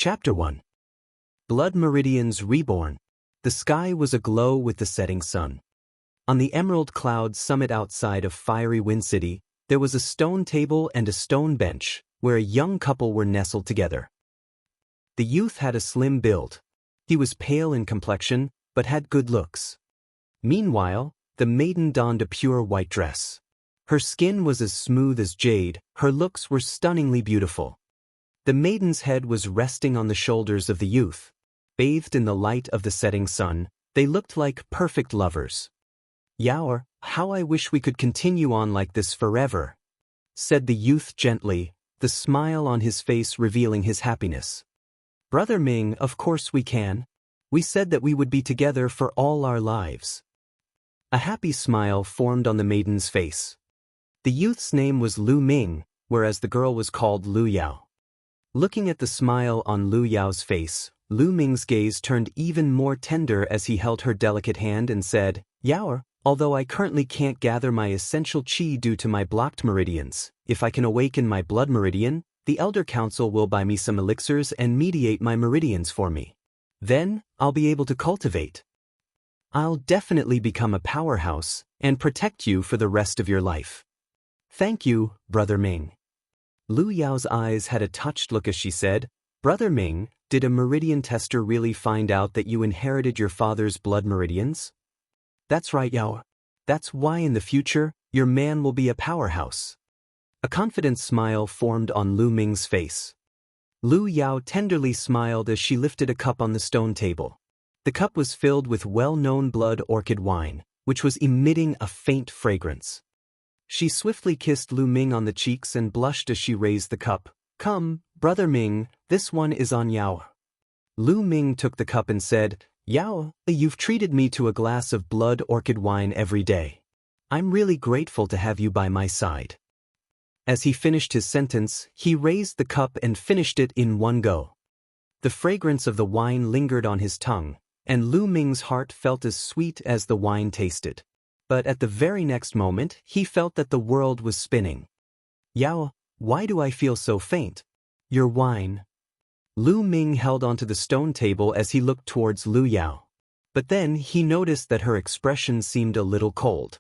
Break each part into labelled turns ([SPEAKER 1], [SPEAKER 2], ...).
[SPEAKER 1] Chapter 1. Blood Meridians Reborn. The sky was aglow with the setting sun. On the emerald cloud summit outside of fiery Wind City, there was a stone table and a stone bench, where a young couple were nestled together. The youth had a slim build. He was pale in complexion, but had good looks. Meanwhile, the maiden donned a pure white dress. Her skin was as smooth as jade, her looks were stunningly beautiful. The maiden's head was resting on the shoulders of the youth. Bathed in the light of the setting sun, they looked like perfect lovers. "Yaor, how I wish we could continue on like this forever," said the youth gently, the smile on his face revealing his happiness. "Brother Ming, of course we can. We said that we would be together for all our lives." A happy smile formed on the maiden's face. The youth's name was Lu Ming, whereas the girl was called Lu Yao. Looking at the smile on Lu Yao's face, Lu Ming's gaze turned even more tender as he held her delicate hand and said, "Yaor, although I currently can't gather my essential qi due to my blocked meridians, if I can awaken my blood meridian, the Elder Council will buy me some elixirs and mediate my meridians for me. Then, I'll be able to cultivate. I'll definitely become a powerhouse and protect you for the rest of your life." "Thank you, Brother Ming." Lu Yao's eyes had a touched look as she said, "Brother Ming, did a meridian tester really find out that you inherited your father's blood meridians?" "That's right, Yao. That's why in the future, your man will be a powerhouse." A confident smile formed on Lu Ming's face. Lu Yao tenderly smiled as she lifted a cup on the stone table. The cup was filled with well-known blood orchid wine, which was emitting a faint fragrance. She swiftly kissed Lu Ming on the cheeks and blushed as she raised the cup. "Come, Brother Ming, this one is on Yao." Lu Ming took the cup and said, "Yao, you've treated me to a glass of blood orchid wine every day. I'm really grateful to have you by my side." As he finished his sentence, he raised the cup and finished it in one go. The fragrance of the wine lingered on his tongue, and Lu Ming's heart felt as sweet as the wine tasted. But at the very next moment, he felt that the world was spinning. "Yao, why do I feel so faint?" "Your wine." Lu Ming held onto the stone table as he looked towards Lu Yao. But then he noticed that her expression seemed a little cold.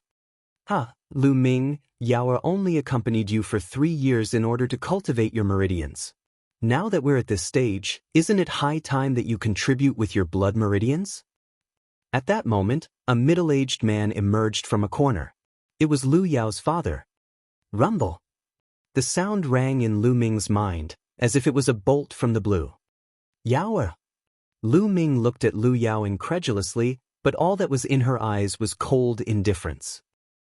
[SPEAKER 1] Lu Ming, Yao only accompanied you for 3 years in order to cultivate your meridians. Now that we're at this stage, isn't it high time that you contribute with your blood meridians?" At that moment, a middle-aged man emerged from a corner. It was Lu Yao's father. Rumble. The sound rang in Lu Ming's mind, as if it was a bolt from the blue. "Yao." Lu Ming looked at Lu Yao incredulously, but all that was in her eyes was cold indifference.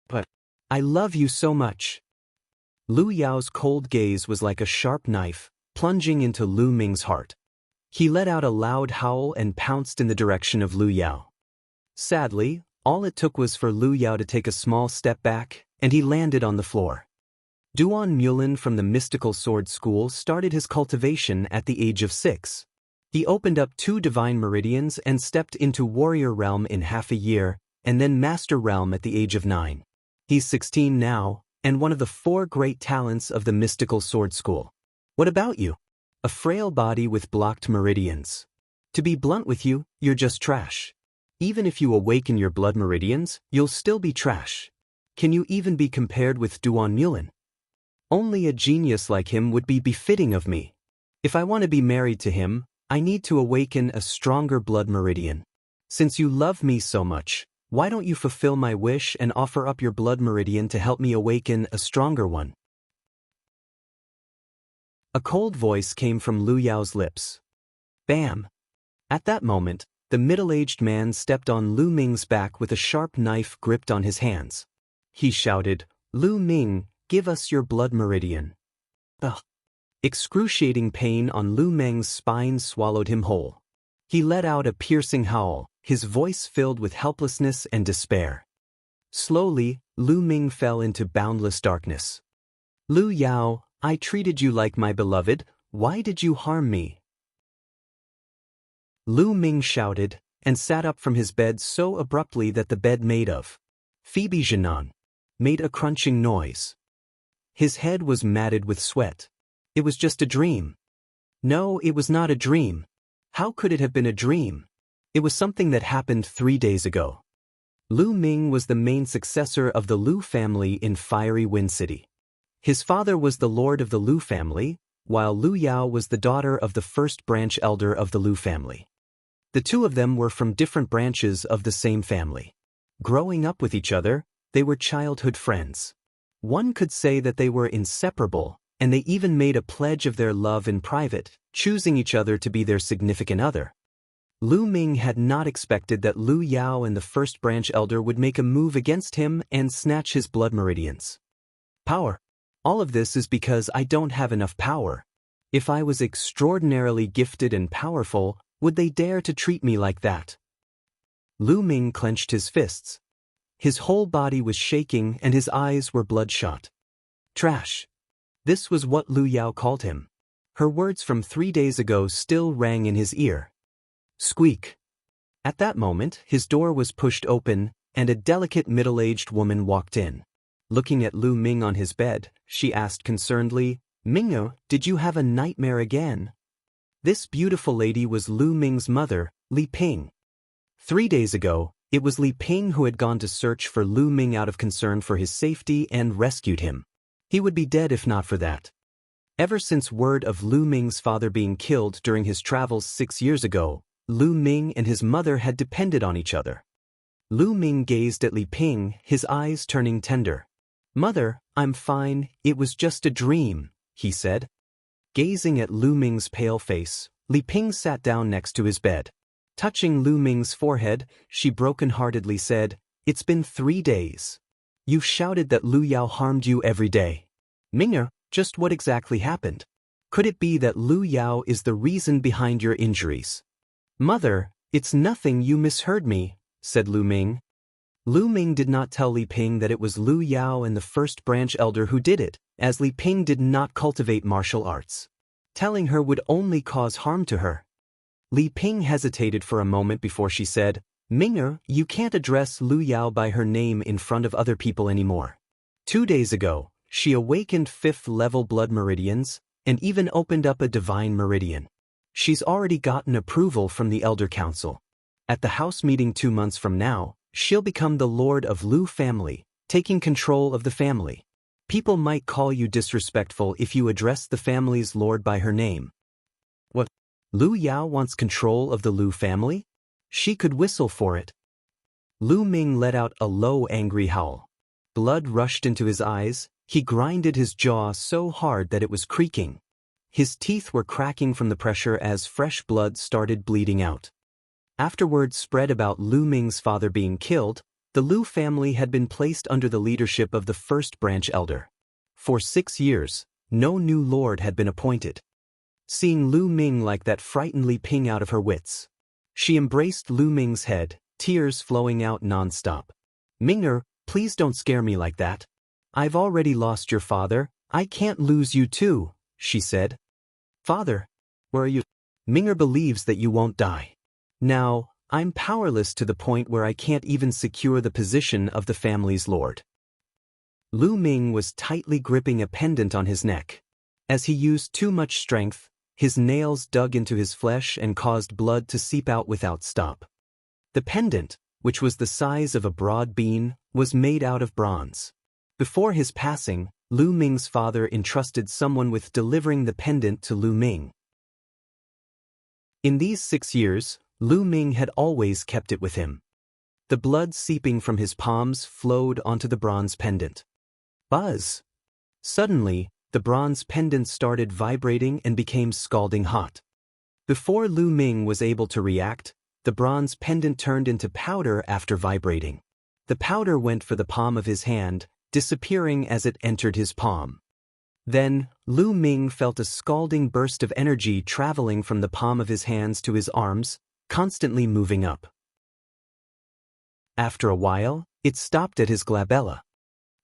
[SPEAKER 1] "But I love you so much." Lu Yao's cold gaze was like a sharp knife, plunging into Lu Ming's heart. He let out a loud howl and pounced in the direction of Lu Yao. Sadly, all it took was for Lu Yao to take a small step back, and he landed on the floor. Duan Mulin from the Mystical Sword School started his cultivation at the age of 6. He opened up 2 divine meridians and stepped into Warrior Realm in half a year, and then Master Realm at the age of 9. He's 16 now, and one of the 4 great talents of the Mystical Sword School. What about you? A frail body with blocked meridians. To be blunt with you, you're just trash. Even if you awaken your blood meridians, you'll still be trash. Can you even be compared with Duan Mulin? Only a genius like him would be befitting of me. If I want to be married to him, I need to awaken a stronger blood meridian. Since you love me so much, why don't you fulfill my wish and offer up your blood meridian to help me awaken a stronger one?" A cold voice came from Lu Yao's lips. Bam! At that moment, the middle-aged man stepped on Lu Ming's back with a sharp knife gripped on his hands. He shouted, "Lu Ming, give us your blood meridian." Ugh! Excruciating pain on Lu Ming's spine swallowed him whole. He let out a piercing howl, his voice filled with helplessness and despair. Slowly, Lu Ming fell into boundless darkness. "Lu Yao, I treated you like my beloved, why did you harm me?" Lu Ming shouted, and sat up from his bed so abruptly that the bed made of Phoebe Jinan made a crunching noise. His head was matted with sweat. It was just a dream. No, it was not a dream. How could it have been a dream? It was something that happened 3 days ago. Lu Ming was the main successor of the Lu family in Fiery Wind City. His father was the lord of the Lu family, while Lu Yao was the daughter of the first branch elder of the Lu family. The two of them were from different branches of the same family. Growing up with each other, they were childhood friends. One could say that they were inseparable, and they even made a pledge of their love in private, choosing each other to be their significant other. Lu Ming had not expected that Lu Yao and the first branch elder would make a move against him and snatch his blood meridians. Power. All of this is because I don't have enough power. If I was extraordinarily gifted and powerful, would they dare to treat me like that? Lu Ming clenched his fists. His whole body was shaking and his eyes were bloodshot. Trash. This was what Lu Yao called him. Her words from 3 days ago still rang in his ear. Squeak. At that moment, his door was pushed open, and a delicate middle-aged woman walked in. Looking at Lu Ming on his bed, she asked concernedly, "Ming'o, did you have a nightmare again?" This beautiful lady was Lu Ming's mother, Li Ping. 3 days ago, it was Li Ping who had gone to search for Lu Ming out of concern for his safety and rescued him. He would be dead if not for that. Ever since word of Lu Ming's father being killed during his travels 6 years ago, Lu Ming and his mother had depended on each other. Lu Ming gazed at Li Ping, his eyes turning tender. "Mother, I'm fine, it was just a dream," he said. Gazing at Lu Ming's pale face, Li Ping sat down next to his bed. Touching Lu Ming's forehead, she broken-heartedly said, "It's been 3 days. You've shouted that Lu Yao harmed you every day. Ming'er, just what exactly happened? Could it be that Lu Yao is the reason behind your injuries?" "Mother, it's nothing, you misheard me," said Lu Ming. Lu Ming did not tell Li Ping that it was Lu Yao and the first branch elder who did it, as Li Ping did not cultivate martial arts. Telling her would only cause harm to her. Li Ping hesitated for a moment before she said, "Ming'er, you can't address Lu Yao by her name in front of other people anymore. 2 days ago, she awakened 5th-level blood meridians, and even opened up a divine meridian. She's already gotten approval from the Elder Council. At the house meeting 2 months from now, she'll become the Lord of Lu family, taking control of the family. People might call you disrespectful if you address the family's lord by her name." "What? Lu Yao wants control of the Lu family? She could whistle for it." Lu Ming let out a low, angry howl. Blood rushed into his eyes, he grinded his jaw so hard that it was creaking. His teeth were cracking from the pressure as fresh blood started bleeding out. After word spread about Lu Ming's father being killed, the Lu family had been placed under the leadership of the first branch elder. For 6 years, no new lord had been appointed. Seeing Lu Ming like that frightened Li Ping out of her wits. She embraced Lu Ming's head, tears flowing out non-stop. "Ming'er, please don't scare me like that. I've already lost your father, I can't lose you too," she said. "Father, where are you?" "Ming'er believes that you won't die. Now, I'm powerless to the point where I can't even secure the position of the family's lord." Lu Ming was tightly gripping a pendant on his neck. As he used too much strength, his nails dug into his flesh and caused blood to seep out without stop. The pendant, which was the size of a broad bean, was made out of bronze. Before his passing, Lu Ming's father entrusted someone with delivering the pendant to Lu Ming. In these 6 years, Lu Ming had always kept it with him. The blood seeping from his palms flowed onto the bronze pendant. Buzz! Suddenly, the bronze pendant started vibrating and became scalding hot. Before Lu Ming was able to react, the bronze pendant turned into powder after vibrating. The powder went for the palm of his hand, disappearing as it entered his palm. Then, Lu Ming felt a scalding burst of energy traveling from the palm of his hands to his arms, constantly moving up. After a while, it stopped at his glabella.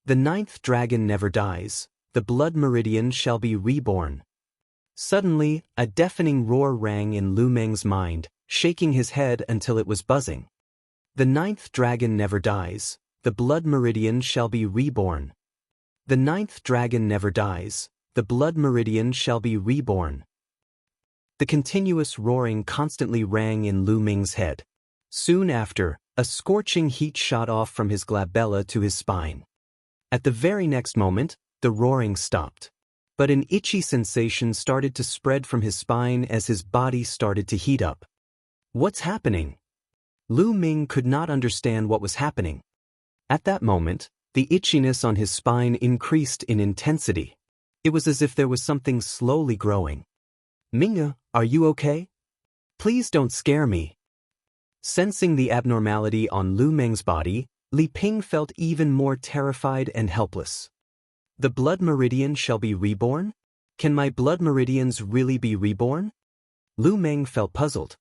[SPEAKER 1] "The 9th dragon never dies, the blood meridian shall be reborn." Suddenly, a deafening roar rang in Lu Ming's mind, shaking his head until it was buzzing. "The 9th dragon never dies, the blood meridian shall be reborn. The 9th dragon never dies, the blood meridian shall be reborn." The continuous roaring constantly rang in Lu Ming's head. Soon after, a scorching heat shot off from his glabella to his spine. At the very next moment, the roaring stopped. But an itchy sensation started to spread from his spine as his body started to heat up. What's happening? Lu Ming could not understand what was happening. At that moment, the itchiness on his spine increased in intensity. It was as if there was something slowly growing. Ming, are you okay? Please don't scare me. Sensing the abnormality on Lu Ming's body, Li Ping felt even more terrified and helpless. The blood meridian shall be reborn? Can my blood meridians really be reborn? Lu Ming felt puzzled.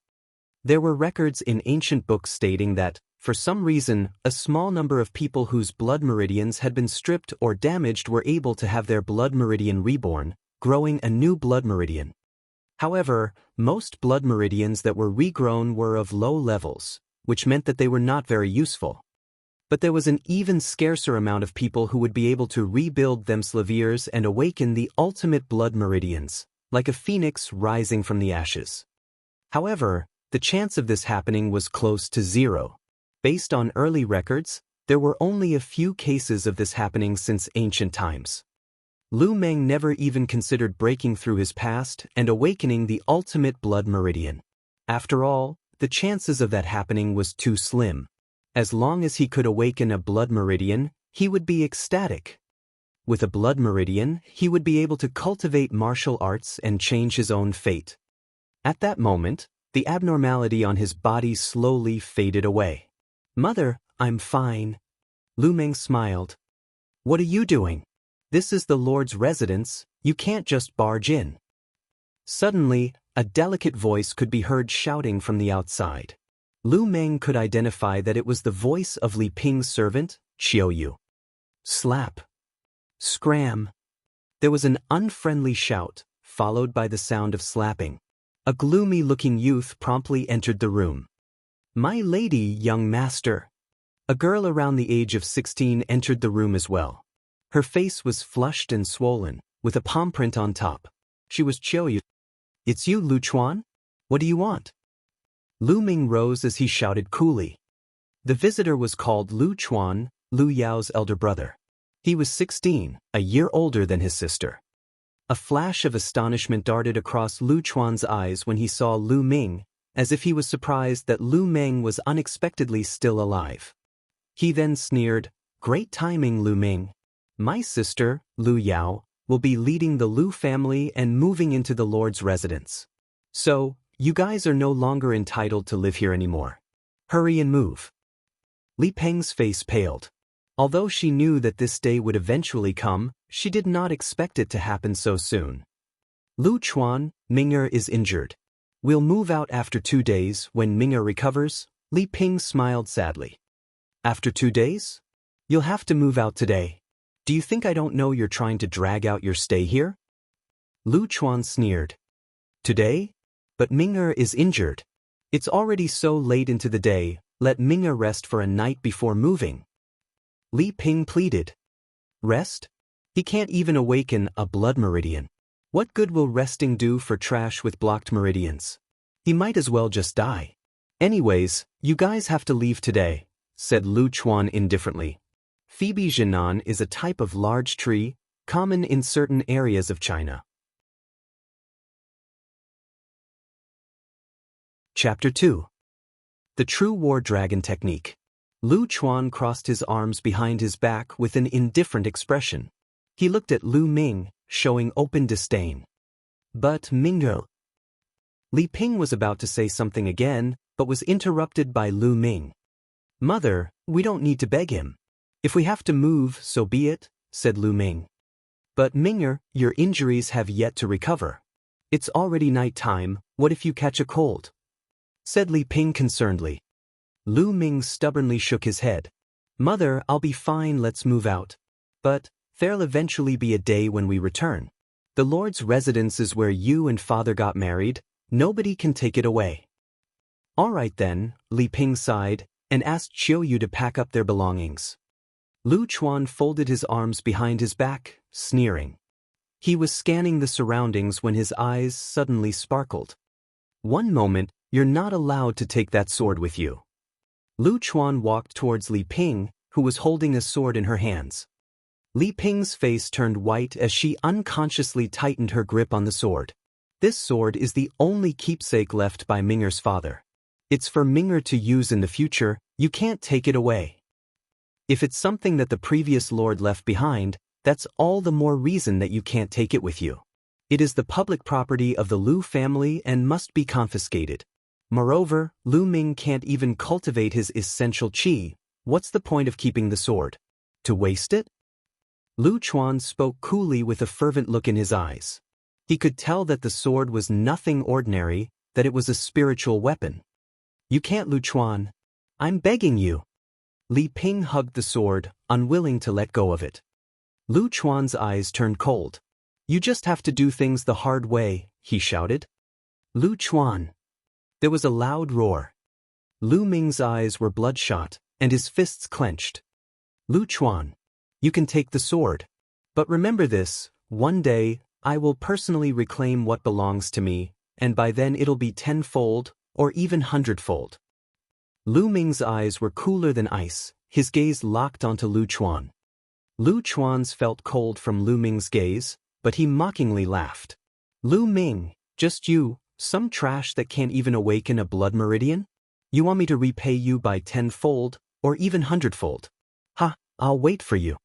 [SPEAKER 1] There were records in ancient books stating that, for some reason, a small number of people whose blood meridians had been stripped or damaged were able to have their blood meridian reborn, growing a new blood meridian. However, most blood meridians that were regrown were of low levels, which meant that they were not very useful. But there was an even scarcer amount of people who would be able to rebuild themselves and awaken the ultimate blood meridians, like a phoenix rising from the ashes. However, the chance of this happening was close to zero. Based on early records, there were only a few cases of this happening since ancient times. Lu Ming never even considered breaking through his past and awakening the ultimate blood meridian. After all, the chances of that happening was too slim. As long as he could awaken a blood meridian, he would be ecstatic. With a blood meridian, he would be able to cultivate martial arts and change his own fate. At that moment, the abnormality on his body slowly faded away. Mother, I'm fine. Lu Ming smiled. What are you doing? This is the Lord's residence, you can't just barge in. Suddenly, a delicate voice could be heard shouting from the outside. Lu Ming could identify that it was the voice of Li Ping's servant, Xiaoyu. Slap. Scram. There was an unfriendly shout, followed by the sound of slapping. A gloomy-looking youth promptly entered the room. My lady, young master. A girl around the age of 16 entered the room as well. Her face was flushed and swollen, with a palm print on top. She was Xiaoyu. It's you, Lu Chuan? What do you want? Lu Ming rose as he shouted coolly. The visitor was called Lu Chuan, Lu Yao's elder brother. He was 16, a year older than his sister. A flash of astonishment darted across Lu Chuan's eyes when he saw Lu Ming, as if he was surprised that Lu Ming was unexpectedly still alive. He then sneered, Great timing, Lu Ming. My sister, Lu Yao, will be leading the Lu family and moving into the Lord's residence. So, you guys are no longer entitled to live here anymore. Hurry and move. Li Peng's face paled. Although she knew that this day would eventually come, she did not expect it to happen so soon. Lu Chuan, Ming'er is injured. We'll move out after 2 days when Ming'er recovers, Li Ping smiled sadly. After 2 days? You'll have to move out today. Do you think I don't know you're trying to drag out your stay here? Lu Chuan sneered. Today? But Ming'er is injured. It's already so late into the day, let Ming'er rest for a night before moving. Li Ping pleaded. Rest? He can't even awaken a blood meridian. What good will resting do for trash with blocked meridians? He might as well just die. Anyways, you guys have to leave today, said Lu Chuan indifferently. Phoebe Jinan is a type of large tree, common in certain areas of China. Chapter 2. The True War Dragon Technique. Lu Chuan crossed his arms behind his back with an indifferent expression. He looked at Lu Ming, showing open disdain. But Ming'er. Li Ping was about to say something again, but was interrupted by Lu Ming. Mother, we don't need to beg him. If we have to move, so be it, said Lu Ming. But Ming'er, your injuries have yet to recover. It's already night time, what if you catch a cold? Said Li Ping concernedly. Lu Ming stubbornly shook his head. Mother, I'll be fine, let's move out. But there'll eventually be a day when we return. The Lord's residence is where you and Father got married, nobody can take it away. All right then, Li Ping sighed, and asked Xiaoyu to pack up their belongings. Lu Chuan folded his arms behind his back, sneering. He was scanning the surroundings when his eyes suddenly sparkled. One moment, you're not allowed to take that sword with you. Lu Chuan walked towards Li Ping, who was holding a sword in her hands. Li Ping's face turned white as she unconsciously tightened her grip on the sword. This sword is the only keepsake left by Minger's father. It's for Minger to use in the future, you can't take it away. If it's something that the previous lord left behind, that's all the more reason that you can't take it with you. It is the public property of the Lu family and must be confiscated. Moreover, Lu Ming can't even cultivate his essential qi. What's the point of keeping the sword? To waste it? Lu Chuan spoke coolly with a fervent look in his eyes. He could tell that the sword was nothing ordinary, that it was a spiritual weapon. You can't, Lu Chuan. I'm begging you. Li Ping hugged the sword, unwilling to let go of it. Lu Chuan's eyes turned cold. You just have to do things the hard way, he shouted. Lu Chuan. There was a loud roar. Lu Ming's eyes were bloodshot, and his fists clenched. Lu Chuan. You can take the sword. But remember this, one day, I will personally reclaim what belongs to me, and by then it'll be tenfold, or even hundredfold. Lu Ming's eyes were cooler than ice, his gaze locked onto Lu Chuan. Lu Chuan's felt cold from Lu Ming's gaze, but he mockingly laughed. Lu Ming, just you, some trash that can't even awaken a blood meridian? You want me to repay you by tenfold, or even hundredfold? Ha, I'll wait for you.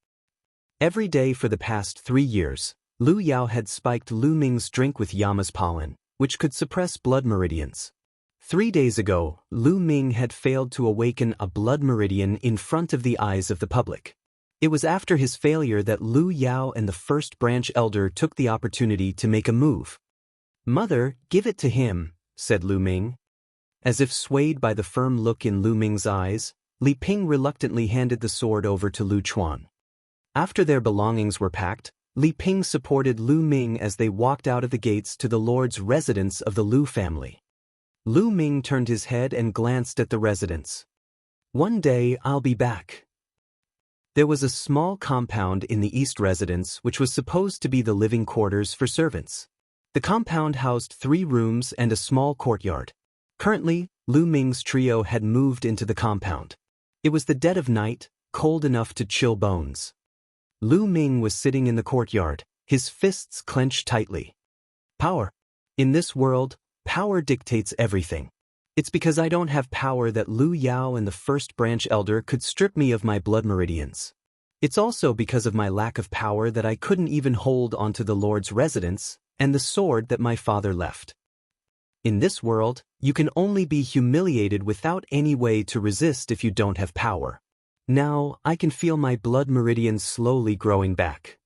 [SPEAKER 1] Every day for the past 3 years, Lu Yao had spiked Lu Ming's drink with Yama's pollen, which could suppress blood meridians. 3 days ago, Lu Ming had failed to awaken a blood meridian in front of the eyes of the public. It was after his failure that Lu Yao and the first branch elder took the opportunity to make a move. Mother, give it to him, said Lu Ming. As if swayed by the firm look in Lu Ming's eyes, Li Ping reluctantly handed the sword over to Lu Chuan. After their belongings were packed, Li Ping supported Lu Ming as they walked out of the gates to the lord's residence of the Lu family. Lu Ming turned his head and glanced at the residence. One day I'll be back. There was a small compound in the east residence which was supposed to be the living quarters for servants. The compound housed 3 rooms and a small courtyard. Currently, Lu Ming's trio had moved into the compound. It was the dead of night, cold enough to chill bones. Lu Ming was sitting in the courtyard, his fists clenched tightly. Power. In this world, power dictates everything. It's because I don't have power that Lu Yao and the first branch elder could strip me of my blood meridians. It's also because of my lack of power that I couldn't even hold onto the Lord's residence and the sword that my father left. In this world, you can only be humiliated without any way to resist if you don't have power. Now, I can feel my blood meridians slowly growing back.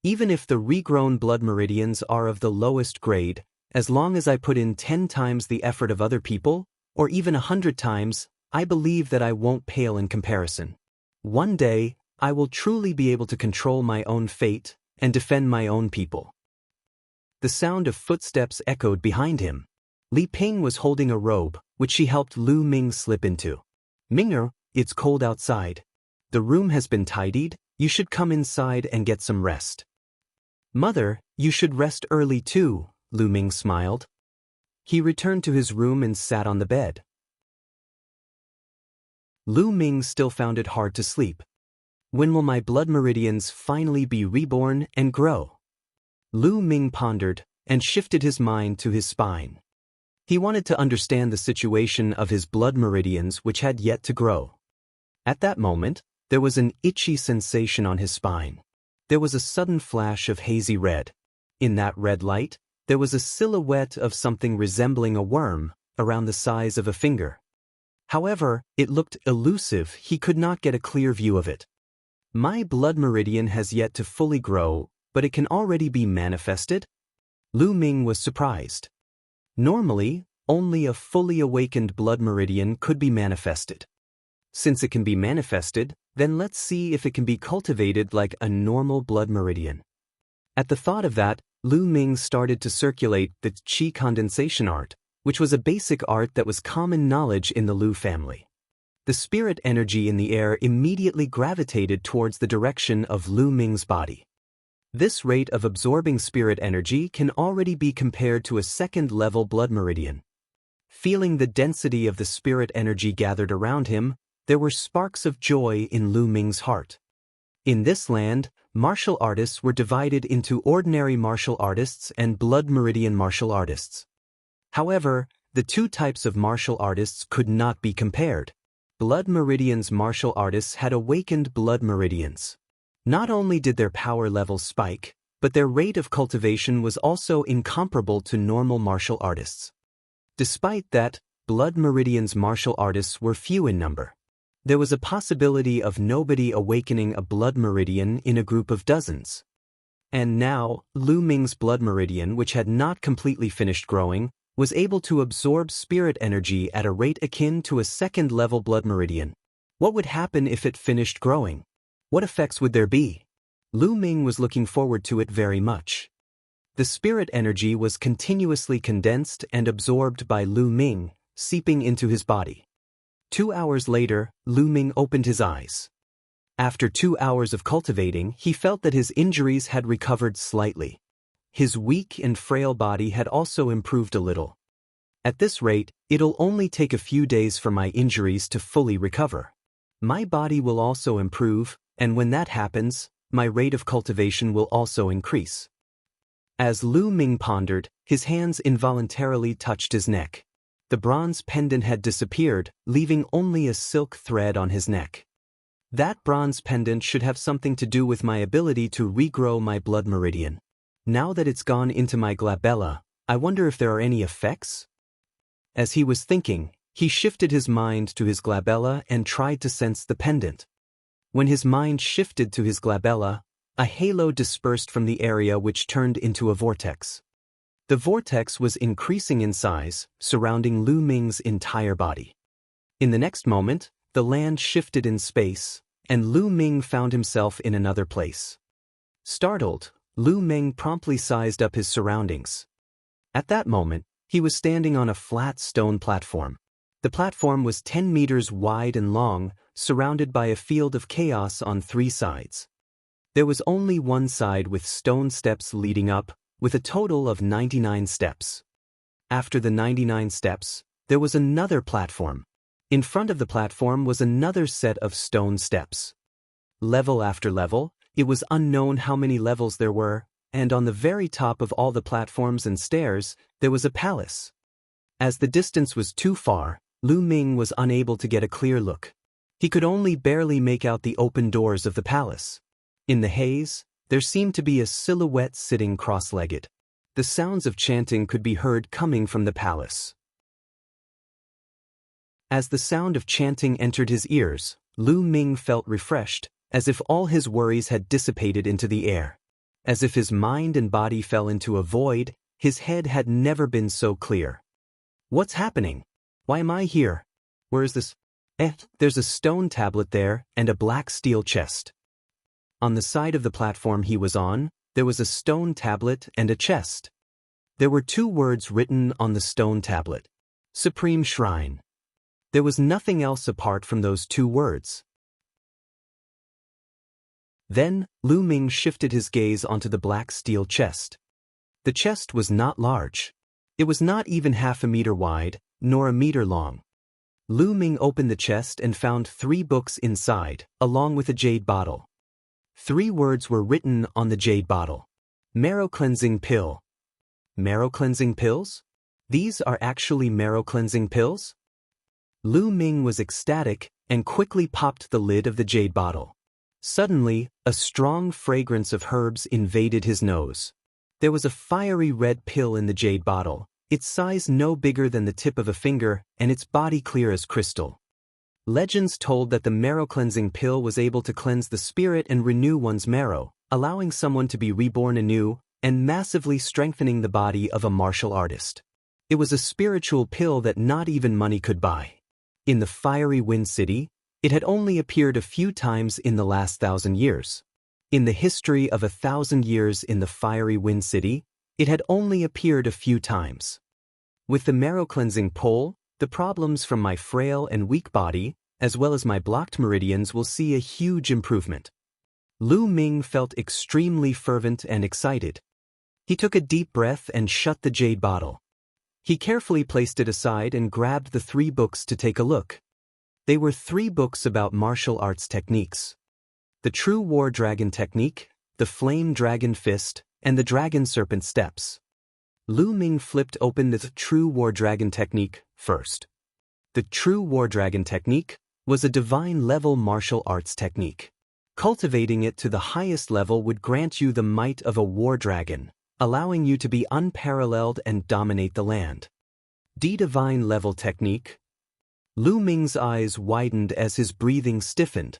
[SPEAKER 1] Even if the regrown blood meridians are of the lowest grade, as long as I put in 10 times the effort of other people, or even 100 times, I believe that I won't pale in comparison. One day, I will truly be able to control my own fate and defend my own people. The sound of footsteps echoed behind him. Li Ping was holding a robe, which she helped Lu Ming slip into. Minger, it's cold outside. The room has been tidied, you should come inside and get some rest. Mother, you should rest early too, Lu Ming smiled. He returned to his room and sat on the bed. Lu Ming still found it hard to sleep. When will my blood meridians finally be reborn and grow? Lu Ming pondered and shifted his mind to his spine. He wanted to understand the situation of his blood meridians which had yet to grow. At that moment, there was an itchy sensation on his spine. There was a sudden flash of hazy red. In that red light, there was a silhouette of something resembling a worm, around the size of a finger. However, it looked elusive, he could not get a clear view of it. My blood meridian has yet to fully grow, but it can already be manifested? Lu Ming was surprised. Normally, only a fully awakened blood meridian could be manifested. Since it can be manifested, then let's see if it can be cultivated like a normal blood meridian. At the thought of that, Lu Ming started to circulate the qi condensation art, which was a basic art that was common knowledge in the Lu family. The spirit energy in the air immediately gravitated towards the direction of Lu Ming's body. This rate of absorbing spirit energy can already be compared to a second-level blood meridian. Feeling the density of the spirit energy gathered around him, there were sparks of joy in Lu Ming's heart. In this land, martial artists were divided into ordinary martial artists and blood meridian martial artists. However, the two types of martial artists could not be compared. Blood meridians martial artists had awakened blood meridians. Not only did their power levels spike, but their rate of cultivation was also incomparable to normal martial artists. Despite that, blood meridians martial artists were few in number. There was a possibility of nobody awakening a blood meridian in a group of dozens. And now, Lu Ming's blood meridian, which had not completely finished growing, was able to absorb spirit energy at a rate akin to a second-level blood meridian. What would happen if it finished growing? What effects would there be? Lu Ming was looking forward to it very much. The spirit energy was continuously condensed and absorbed by Lu Ming, seeping into his body. 2 hours later, Lu Ming opened his eyes. After 2 hours of cultivating, he felt that his injuries had recovered slightly. His weak and frail body had also improved a little. At this rate, it'll only take a few days for my injuries to fully recover. My body will also improve, and when that happens, my rate of cultivation will also increase. As Lu Ming pondered, his hands involuntarily touched his neck. The bronze pendant had disappeared, leaving only a silk thread on his neck. That bronze pendant should have something to do with my ability to regrow my blood meridian. Now that it's gone into my glabella, I wonder if there are any effects? As he was thinking, he shifted his mind to his glabella and tried to sense the pendant. When his mind shifted to his glabella, a halo dispersed from the area which turned into a vortex. The vortex was increasing in size, surrounding Lu Ming's entire body. In the next moment, the land shifted in space, and Lu Ming found himself in another place. Startled, Lu Ming promptly sized up his surroundings. At that moment, he was standing on a flat stone platform. The platform was 10 meters wide and long, surrounded by a field of chaos on 3 sides. There was only one side with stone steps leading up, with a total of 99 steps. After the 99 steps, there was another platform. In front of the platform was another set of stone steps. Level after level, it was unknown how many levels there were, and on the very top of all the platforms and stairs, there was a palace. As the distance was too far, Lu Ming was unable to get a clear look. He could only barely make out the open doors of the palace. In the haze, there seemed to be a silhouette sitting cross-legged. The sounds of chanting could be heard coming from the palace. As the sound of chanting entered his ears, Lu Ming felt refreshed, as if all his worries had dissipated into the air. As if his mind and body fell into a void, his head had never been so clear. What's happening? Why am I here? Where is this? There's a stone tablet there and a black steel chest. On the side of the platform he was on, there was a stone tablet and a chest. There were 2 words written on the stone tablet. Supreme Shrine. There was nothing else apart from those 2 words. Then, Lu Ming shifted his gaze onto the black steel chest. The chest was not large. It was not even half a meter wide, nor a meter long. Lu Ming opened the chest and found 3 books inside, along with a jade bottle. 3 words were written on the jade bottle. Marrow cleansing pill. Marrow cleansing pills? These are actually marrow cleansing pills? Lu Ming was ecstatic and quickly popped the lid of the jade bottle. Suddenly, a strong fragrance of herbs invaded his nose. There was a fiery red pill in the jade bottle, its size no bigger than the tip of a finger and its body clear as crystal. Legends told that the marrow cleansing pill was able to cleanse the spirit and renew one's marrow, allowing someone to be reborn anew and massively strengthening the body of a martial artist. It was a spiritual pill that not even money could buy. In the fiery wind city, it had only appeared a few times in the last 1,000 years. In the history of 1,000 years in the fiery wind city, it had only appeared a few times. With the marrow cleansing pole, the problems from my frail and weak body, as well as my blocked meridians, will see a huge improvement. Lu Ming felt extremely fervent and excited. He took a deep breath and shut the jade bottle. He carefully placed it aside and grabbed the 3 books to take a look. They were 3 books about martial arts techniques. The True War Dragon Technique, the Flame Dragon Fist, and the Dragon Serpent Steps. Lu Ming flipped open the True War Dragon Technique first. The True War Dragon Technique was a divine-level martial arts technique. Cultivating it to the highest level would grant you the might of a war dragon, allowing you to be unparalleled and dominate the land. Divine level technique. Lu Ming's eyes widened as his breathing stiffened.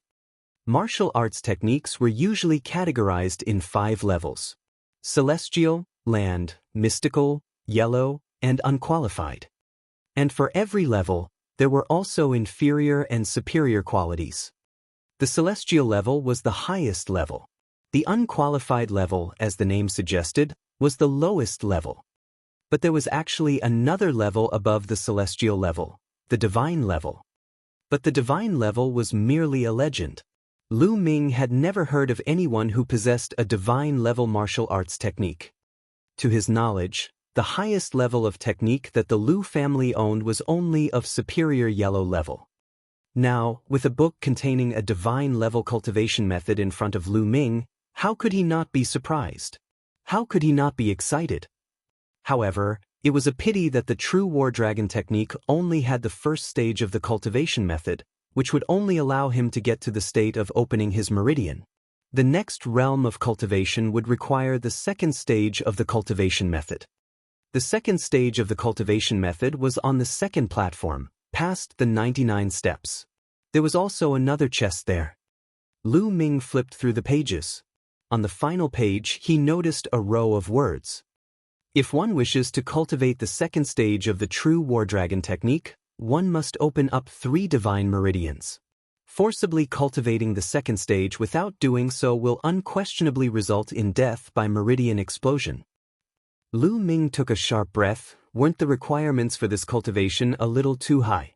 [SPEAKER 1] Martial arts techniques were usually categorized in 5 levels: celestial, land, mystical, yellow, and unqualified. And for every level, there were also inferior and superior qualities. The celestial level was the highest level. The unqualified level, as the name suggested, was the lowest level. But there was actually another level above the celestial level, the divine level. But the divine level was merely a legend. Lu Ming had never heard of anyone who possessed a divine-level martial arts technique. To his knowledge, the highest level of technique that the Lu family owned was only of superior yellow level. Now, with a book containing a divine-level cultivation method in front of Lu Ming, how could he not be surprised? How could he not be excited? However, it was a pity that the True War Dragon technique only had the first stage of the cultivation method, which would only allow him to get to the state of opening his meridian. The next realm of cultivation would require the second stage of the cultivation method. The second stage of the cultivation method was on the second platform, past the 99 steps. There was also another chest there. Lu Ming flipped through the pages. On the final page, he noticed a row of words. If one wishes to cultivate the second stage of the True War Dragon technique, one must open up 3 divine meridians. Forcibly cultivating the second stage without doing so will unquestionably result in death by meridian explosion. Lu Ming took a sharp breath. Weren't the requirements for this cultivation a little too high?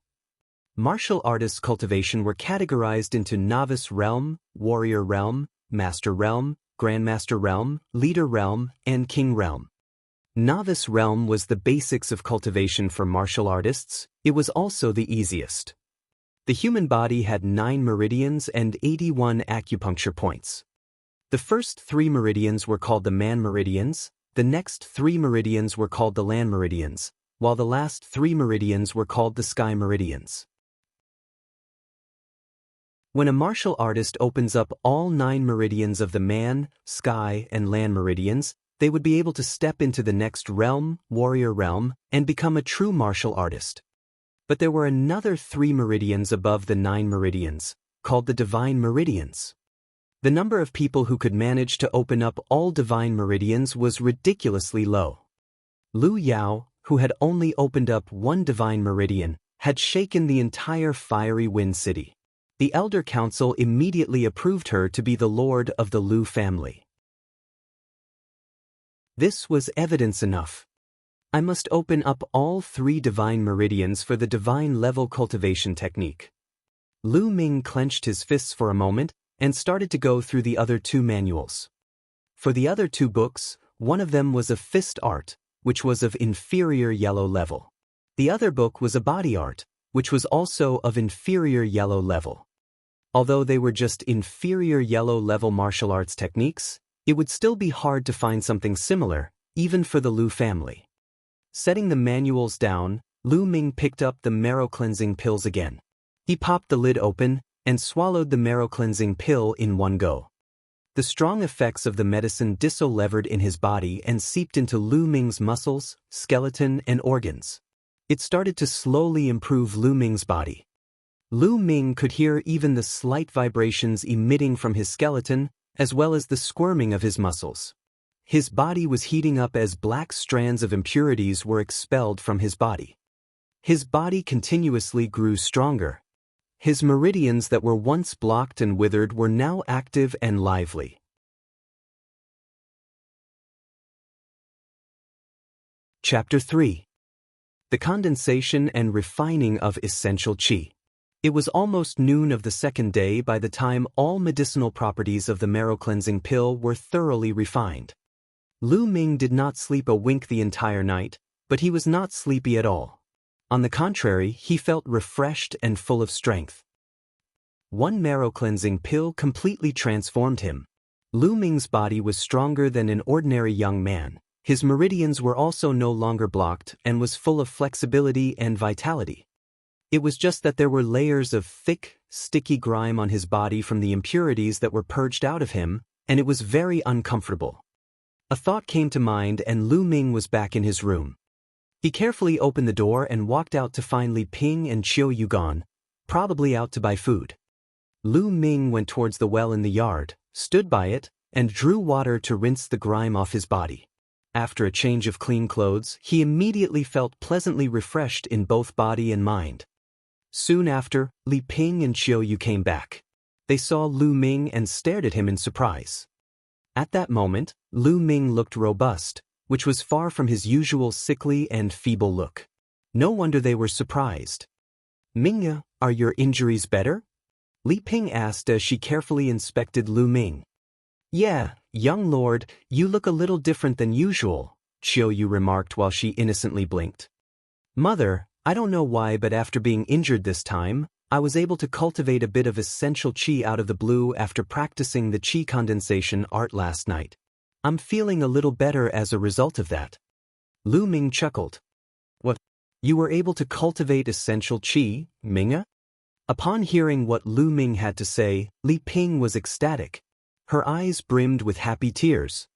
[SPEAKER 1] Martial artists' cultivation were categorized into Novice Realm, Warrior Realm, Master Realm, Grandmaster Realm, Leader Realm, and King Realm. Novice Realm was the basics of cultivation for martial artists. It was also the easiest. The human body had 9 meridians and 81 acupuncture points. The first 3 meridians were called the man meridians, the next 3 meridians were called the land meridians, while the last 3 meridians were called the sky meridians. When a martial artist opens up all 9 meridians of the man, sky, and land meridians, they would be able to step into the next realm, warrior realm, and become a true martial artist. But there were another 3 meridians above the 9 meridians, called the divine meridians. The number of people who could manage to open up all divine meridians was ridiculously low. Lu Yao, who had only opened up 1 divine meridian, had shaken the entire Fiery Wind City. The Elder Council immediately approved her to be the lord of the Lu family. This was evidence enough. I must open up all 3 divine meridians for the divine level cultivation technique. Lu Ming clenched his fists for a moment and started to go through the other 2 manuals. For the other 2 books, one of them was a fist art, which was of inferior yellow level. The other book was a body art, which was also of inferior yellow level. Although they were just inferior yellow level martial arts techniques, it would still be hard to find something similar, even for the Lu family. Setting the manuals down, Lu Ming picked up the marrow-cleansing pills again. He popped the lid open and swallowed the marrow-cleansing pill in one go. The strong effects of the medicine dissolved in his body and seeped into Lu Ming's muscles, skeleton, and organs. It started to slowly improve Lu Ming's body. Lu Ming could hear even the slight vibrations emitting from his skeleton, as well as the squirming of his muscles. His body was heating up as black strands of impurities were expelled from his body. His body continuously grew stronger. His meridians that were once blocked and withered were now active and lively. Chapter 3. The Condensation and Refining of Essential Qi. It was almost noon of the second day by the time all medicinal properties of the marrow-cleansing pill were thoroughly refined. Lu Ming did not sleep a wink the entire night, but he was not sleepy at all. On the contrary, he felt refreshed and full of strength. One marrow-cleansing pill completely transformed him. Lu Ming's body was stronger than an ordinary young man. His meridians were also no longer blocked and was full of flexibility and vitality. It was just that there were layers of thick, sticky grime on his body from the impurities that were purged out of him, and it was very uncomfortable. A thought came to mind and Lu Ming was back in his room. He carefully opened the door and walked out to find Li Ping and Qiu Yu gone, probably out to buy food. Lu Ming went towards the well in the yard, stood by it, and drew water to rinse the grime off his body. After a change of clean clothes, he immediately felt pleasantly refreshed in both body and mind. Soon after, Li Ping and Qiu Yu came back. They saw Lu Ming and stared at him in surprise. At that moment, Lu Ming looked robust, which was far from his usual sickly and feeble look. No wonder they were surprised. "Mingya, are your injuries better?" Li Ping asked as she carefully inspected Lu Ming. "Yeah, young lord, you look a little different than usual," Qiu Yu remarked while she innocently blinked. "Mother, I don't know why, but after being injured this time, I was able to cultivate a bit of essential qi out of the blue after practicing the qi condensation art last night. I'm feeling a little better as a result of that." Lu Ming chuckled. "What? You were able to cultivate essential qi, Mingya?" Upon hearing what Lu Ming had to say, Li Ping was ecstatic. Her eyes brimmed with happy tears.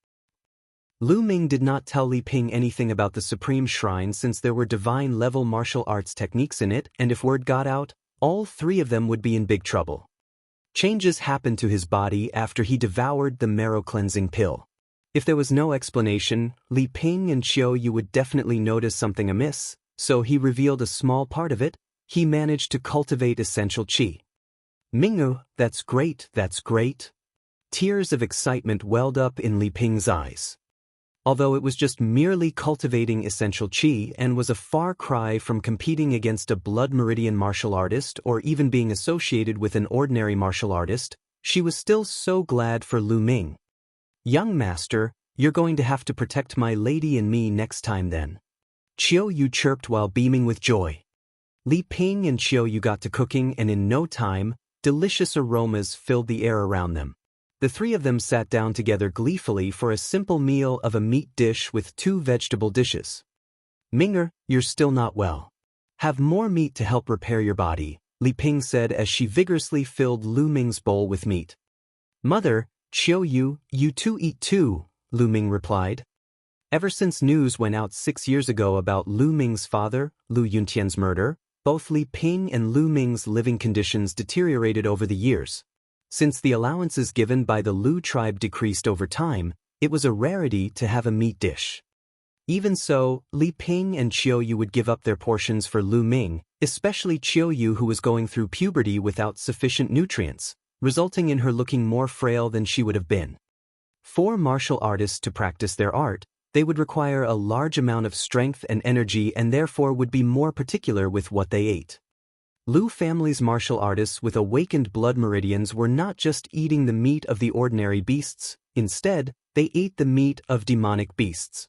[SPEAKER 1] Lu Ming did not tell Li Ping anything about the Supreme Shrine since there were divine-level martial arts techniques in it, and if word got out, all three of them would be in big trouble. Changes happened to his body after he devoured the marrow-cleansing pill. If there was no explanation, Li Ping and Qiu Yu would definitely notice something amiss, so he revealed a small part of it. He managed to cultivate essential qi. "Mingyu, that's great, that's great." Tears of excitement welled up in Li Ping's eyes. Although it was just merely cultivating essential qi and was a far cry from competing against a blood meridian martial artist or even being associated with an ordinary martial artist, she was still so glad for Lu Ming. "Young master, you're going to have to protect my lady and me next time then," Qiu Yu chirped while beaming with joy. Li Ping and Qiu Yu got to cooking, and in no time, delicious aromas filled the air around them. The three of them sat down together gleefully for a simple meal of a meat dish with 2 vegetable dishes. "Mingya, you're still not well. Have more meat to help repair your body," Li Ping said as she vigorously filled Lu Ming's bowl with meat. "Mother, Qiu Yu, you two eat too," Lu Ming replied. Ever since news went out 6 years ago about Lu Ming's father, Lu Yuntian's murder, both Li Ping and Lu Ming's living conditions deteriorated over the years. Since the allowances given by the Lu tribe decreased over time, it was a rarity to have a meat dish. Even so, Li Ping and Qiu Yu would give up their portions for Lu Ming, especially Qiu Yu, who was going through puberty without sufficient nutrients, resulting in her looking more frail than she would have been. For martial artists to practice their art, they would require a large amount of strength and energy and therefore would be more particular with what they ate. Lu family's martial artists with awakened blood meridians were not just eating the meat of the ordinary beasts, instead, they ate the meat of demonic beasts.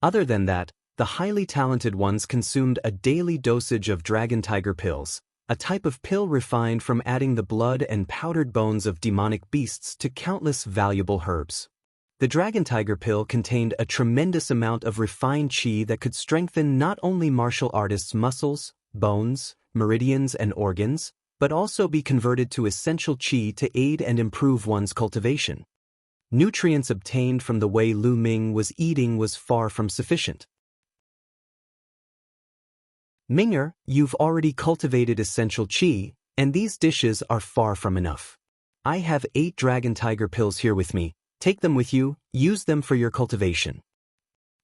[SPEAKER 1] Other than that, the highly talented ones consumed a daily dosage of dragon tiger pills, a type of pill refined from adding the blood and powdered bones of demonic beasts to countless valuable herbs. The dragon tiger pill contained a tremendous amount of refined qi that could strengthen not only martial artists' muscles, bones, meridians, and organs, but also be converted to essential qi to aid and improve one's cultivation. Nutrients obtained from the way Lu Ming was eating was far from sufficient. "Mingya, you've already cultivated essential qi, and these dishes are far from enough. I have 8 dragon tiger pills here with me. Take them with you, use them for your cultivation."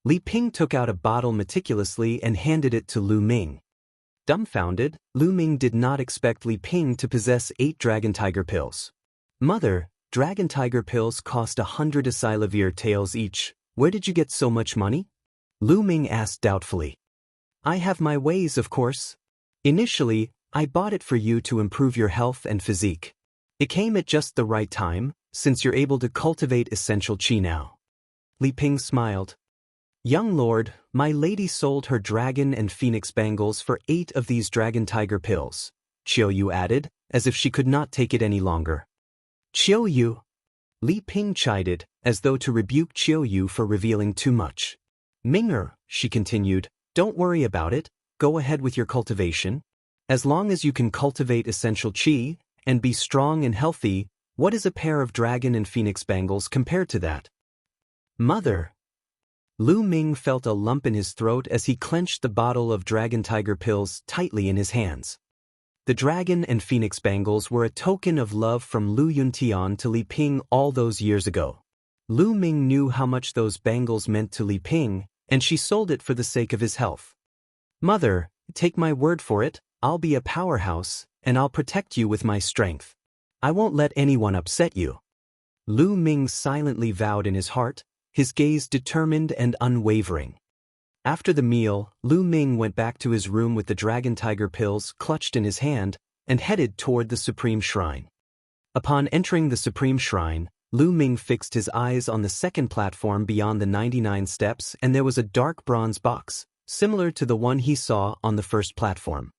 [SPEAKER 1] Li Ping took out a bottle meticulously and handed it to Lu Ming. Dumbfounded, Lu Ming did not expect Li Ping to possess 8 dragon tiger pills. "Mother, dragon tiger pills cost 100 Asilavir taels each. Where did you get so much money?" Lu Ming asked doubtfully. "I have my ways, of course. Initially, I bought it for you to improve your health and physique. It came at just the right time, since you're able to cultivate essential qi now. Li Ping smiled. Young lord, my lady sold her dragon and phoenix bangles for 8 of these dragon tiger pills, Qiu Yu added, as if she could not take it any longer. Qiu Yu? Li Ping chided, as though to rebuke Qiu Yu for revealing too much. Ming'er, she continued, don't worry about it, go ahead with your cultivation. As long as you can cultivate essential qi, and be strong and healthy, what is a pair of dragon and phoenix bangles compared to that? Mother. Lu Ming felt a lump in his throat as he clenched the bottle of dragon tiger pills tightly in his hands. The dragon and phoenix bangles were a token of love from Lu Yuntian to Li Ping all those years ago. Lu Ming knew how much those bangles meant to Li Ping, and she sold it for the sake of his health. Mother, take my word for it, I'll be a powerhouse, and I'll protect you with my strength. I won't let anyone upset you. Lu Ming silently vowed in his heart, his gaze determined and unwavering. After the meal, Lu Ming went back to his room with the dragon tiger pills clutched in his hand, and headed toward the Supreme Shrine. Upon entering the Supreme Shrine, Lu Ming fixed his eyes on the second platform beyond the 99 steps, and there was a dark bronze box, similar to the one he saw on the first platform.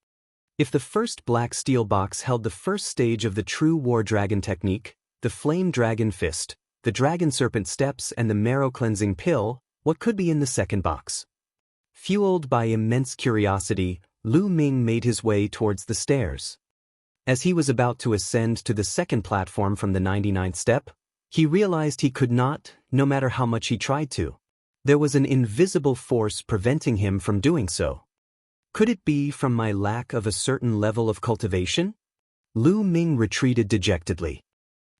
[SPEAKER 1] If the first black steel box held the first stage of the true war dragon technique, the flame dragon fist, the dragon serpent steps and the marrow cleansing pill, what could be in the second box? Fueled by immense curiosity, Lu Ming made his way towards the stairs. As he was about to ascend to the second platform from the 99th step, he realized he could not, no matter how much he tried to. There was an invisible force preventing him from doing so. Could it be from my lack of a certain level of cultivation? Lu Ming retreated dejectedly.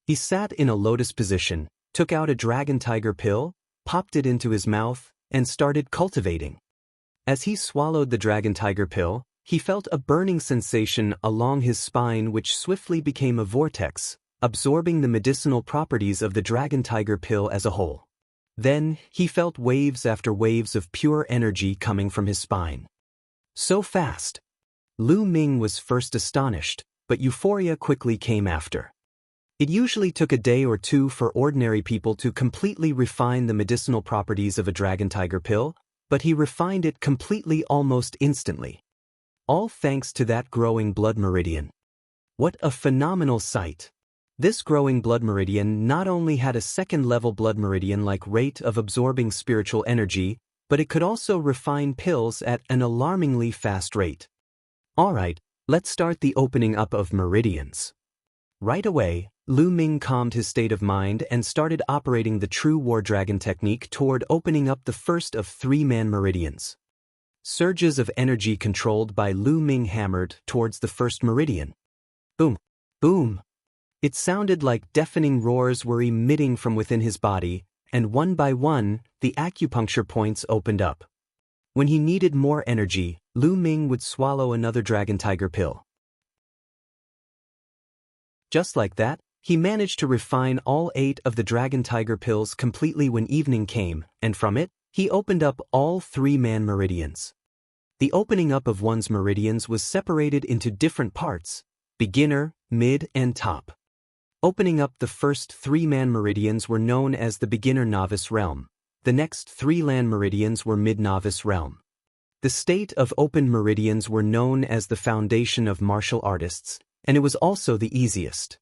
[SPEAKER 1] He sat in a lotus position, took out a dragon tiger pill, popped it into his mouth, and started cultivating. As he swallowed the dragon tiger pill, he felt a burning sensation along his spine which swiftly became a vortex, absorbing the medicinal properties of the dragon tiger pill as a whole. Then, he felt waves after waves of pure energy coming from his spine. So fast. Lu Ming was first astonished, but euphoria quickly came after. It usually took a day or two for ordinary people to completely refine the medicinal properties of a dragon tiger pill, but he refined it completely almost instantly. All thanks to that growing blood meridian. What a phenomenal sight! This growing blood meridian not only had a second-level blood meridian-like rate of absorbing spiritual energy, but it could also refine pills at an alarmingly fast rate. Alright, let's start the opening up of meridians. Right away, Lu Ming calmed his state of mind and started operating the true war dragon technique toward opening up the first of 3 man meridians. Surges of energy controlled by Lu Ming hammered towards the first meridian. Boom! Boom! It sounded like deafening roars were emitting from within his body, and one by one, the acupuncture points opened up. When he needed more energy, Lu Ming would swallow another dragon tiger pill. Just like that, he managed to refine all 8 of the dragon tiger pills completely when evening came, and from it, he opened up all 3 man meridians. The opening up of one's meridians was separated into different parts: beginner, mid, and top. Opening up the first 3 man meridians were known as the beginner-novice realm. The next 3 land meridians were mid-novice realm. The state of open meridians were known as the foundation of martial artists, and it was also the easiest.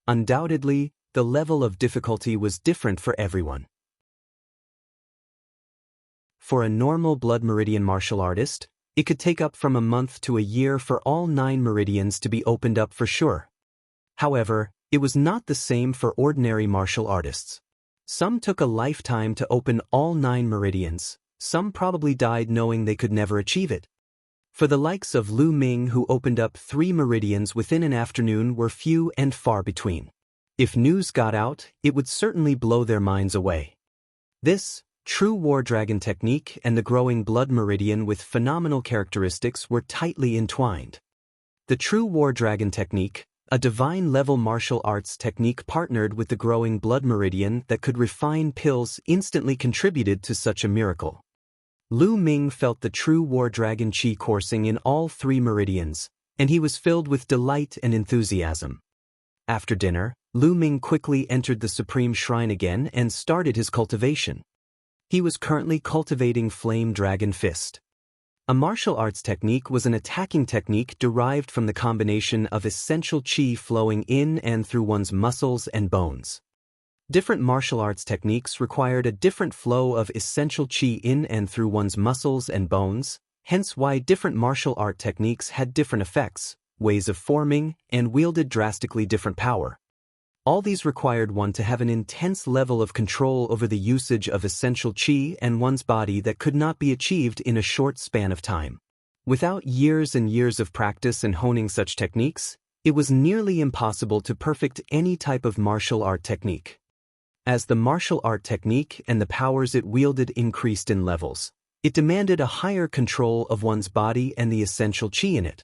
[SPEAKER 1] Undoubtedly, the level of difficulty was different for everyone. For a normal blood meridian martial artist, it could take up from a month to a year for all 9 meridians to be opened up for sure. However, it was not the same for ordinary martial artists. Some took a lifetime to open all 9 meridians, some probably died knowing they could never achieve it. For the likes of Lu Ming, who opened up 3 meridians within an afternoon, were few and far between. If news got out, it would certainly blow their minds away. This true war dragon technique and the growing blood meridian with phenomenal characteristics were tightly entwined. The true war dragon technique, a divine-level martial arts technique partnered with the growing blood meridian that could refine pills, instantly contributed to such a miracle. Lu Ming felt the true war dragon qi coursing in all 3 meridians, and he was filled with delight and enthusiasm. After dinner, Lu Ming quickly entered the Supreme Shrine again and started his cultivation. He was currently cultivating Flame Dragon Fist. A martial arts technique was an attacking technique derived from the combination of essential qi flowing in and through one's muscles and bones. Different martial arts techniques required a different flow of essential qi in and through one's muscles and bones, hence why different martial art techniques had different effects, ways of forming, and wielded drastically different power. All these required one to have an intense level of control over the usage of essential qi and one's body that could not be achieved in a short span of time. Without years and years of practice and honing such techniques, it was nearly impossible to perfect any type of martial art technique. As the martial art technique and the powers it wielded increased in levels, it demanded a higher control of one's body and the essential qi in it.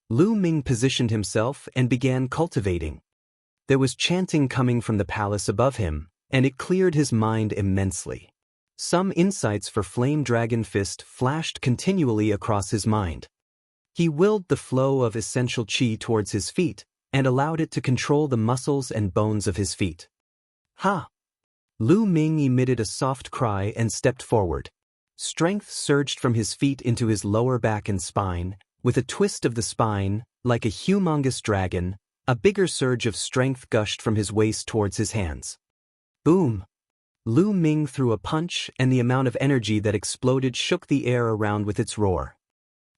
[SPEAKER 1] Lu Ming positioned himself and began cultivating. There was chanting coming from the palace above him, and it cleared his mind immensely. Some insights for Flame Dragon Fist flashed continually across his mind. He willed the flow of essential qi towards his feet, and allowed it to control the muscles and bones of his feet. Ha! Lu Ming emitted a soft cry and stepped forward. Strength surged from his feet into his lower back and spine, with a twist of the spine, like a humongous dragon. A bigger surge of strength gushed from his waist towards his hands. Boom! Lu Ming threw a punch, and the amount of energy that exploded shook the air around with its roar.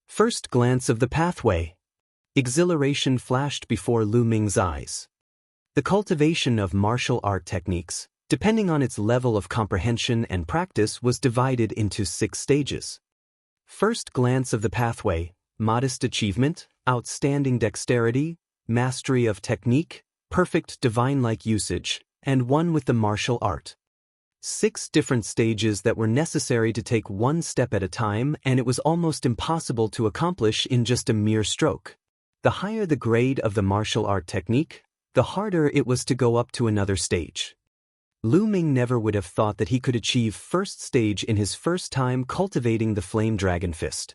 [SPEAKER 1] First glance of the pathway. Exhilaration flashed before Lu Ming's eyes. The cultivation of martial art techniques, depending on its level of comprehension and practice, was divided into 6 stages. First glance of the pathway, modest achievement, outstanding dexterity, mastery of technique, perfect divine-like usage, and one with the martial art. 6 different stages that were necessary to take one step at a time, and it was almost impossible to accomplish in just a mere stroke. The higher the grade of the martial art technique, the harder it was to go up to another stage. Lu Ming never would have thought that he could achieve first stage in his first time cultivating the Flame Dragon Fist.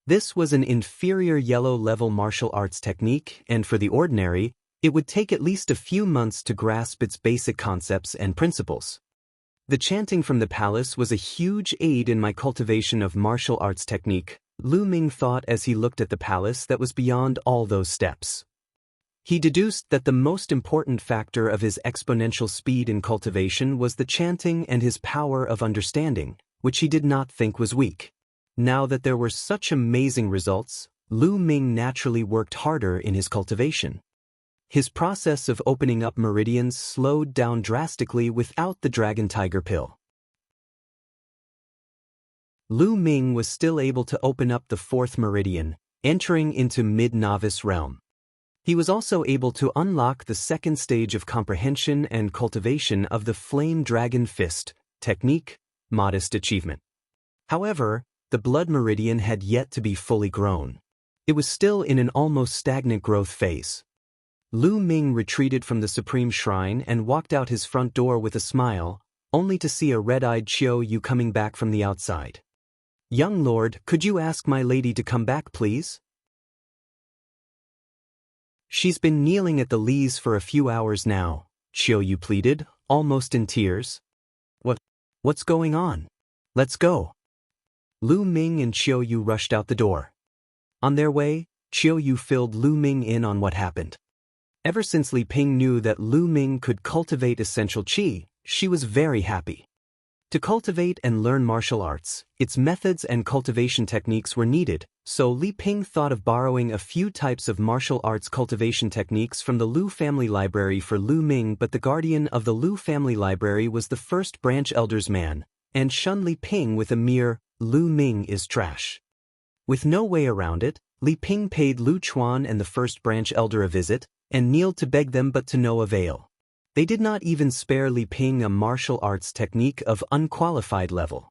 [SPEAKER 1] This was an inferior yellow-level martial arts technique, and for the ordinary, it would take at least a few months to grasp its basic concepts and principles. The chanting from the palace was a huge aid in my cultivation of martial arts technique, Lu Ming thought as he looked at the palace that was beyond all those steps. He deduced that the most important factor of his exponential speed in cultivation was the chanting and his power of understanding, which he did not think was weak. Now that there were such amazing results, Lu Ming naturally worked harder in his cultivation. His process of opening up meridians slowed down drastically without the Dragon Tiger pill. Lu Ming was still able to open up the 4th meridian, entering into mid-novice realm. He was also able to unlock the 2nd stage of comprehension and cultivation of the Flame Dragon Fist, technique, modest achievement. However, the blood meridian had yet to be fully grown. It was still in an almost stagnant growth phase. Lu Ming retreated from the Supreme Shrine and walked out his front door with a smile, only to see a red-eyed Xiao Yu coming back from the outside. "Young lord, could you ask my lady to come back, please? She's been kneeling at the lees for a few hours now," Xiao Yu pleaded, almost in tears. What's going on? Let's go." Lu Ming and Xiao Yu rushed out the door. On their way, Xiao Yu filled Lu Ming in on what happened. Ever since Li Ping knew that Lu Ming could cultivate essential qi, she was very happy. To cultivate and learn martial arts, its methods and cultivation techniques were needed, so Li Ping thought of borrowing a few types of martial arts cultivation techniques from the Lu family library for Lu Ming, but the guardian of the Lu family library was the first branch elder's man, and shunned Li Ping with a mere, "Lu Ming is trash." With no way around it, Li Ping paid Lu Chuan and the first branch elder a visit, and kneeled to beg them, but to no avail. They did not even spare Li Ping a martial arts technique of unqualified level.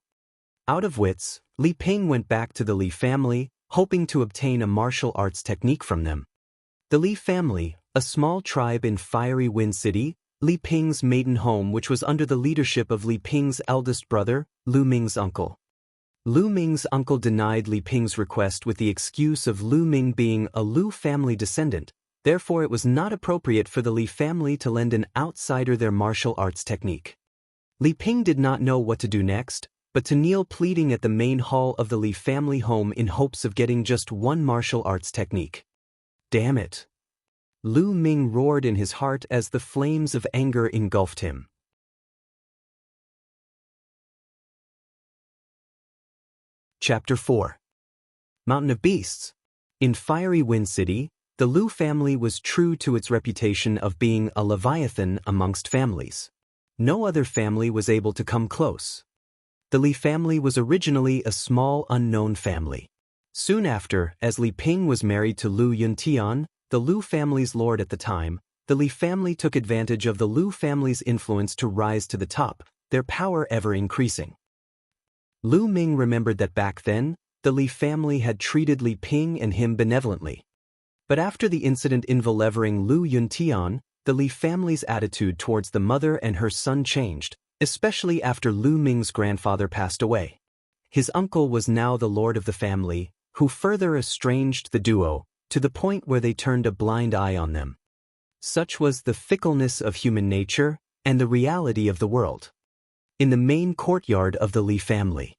[SPEAKER 1] Out of wits, Li Ping went back to the Li family, hoping to obtain a martial arts technique from them. The Li family, a small tribe in Fiery Wind City, Li Ping's maiden home, which was under the leadership of Li Ping's eldest brother, Lu Ming's uncle. Lu Ming's uncle denied Li Ping's request with the excuse of Lu Ming being a Lu family descendant, therefore it was not appropriate for the Li family to lend an outsider their martial arts technique. Li Ping did not know what to do next, but to kneel pleading at the main hall of the Li family home in hopes of getting just one martial arts technique. Damn it! Lu Ming roared in his heart as the flames of anger engulfed him. Chapter 4. Mountain of Beasts. In Fiery Wind City, the Lu family was true to its reputation of being a leviathan amongst families. No other family was able to come close. The Li family was originally a small unknown family. Soon after, as Li Ping was married to Lu Yuntian, the Lu family's lord at the time, the Li family took advantage of the Lu family's influence to rise to the top, their power ever increasing. Lu Ming remembered that back then, the Li family had treated Li Ping and him benevolently. But after the incident involving Lu Yuntian, the Li family's attitude towards the mother and her son changed, especially after Lu Ming's grandfather passed away. His uncle was now the lord of the family, who further estranged the duo, to the point where they turned a blind eye on them. Such was the fickleness of human nature and the reality of the world. In the main courtyard of the Li family,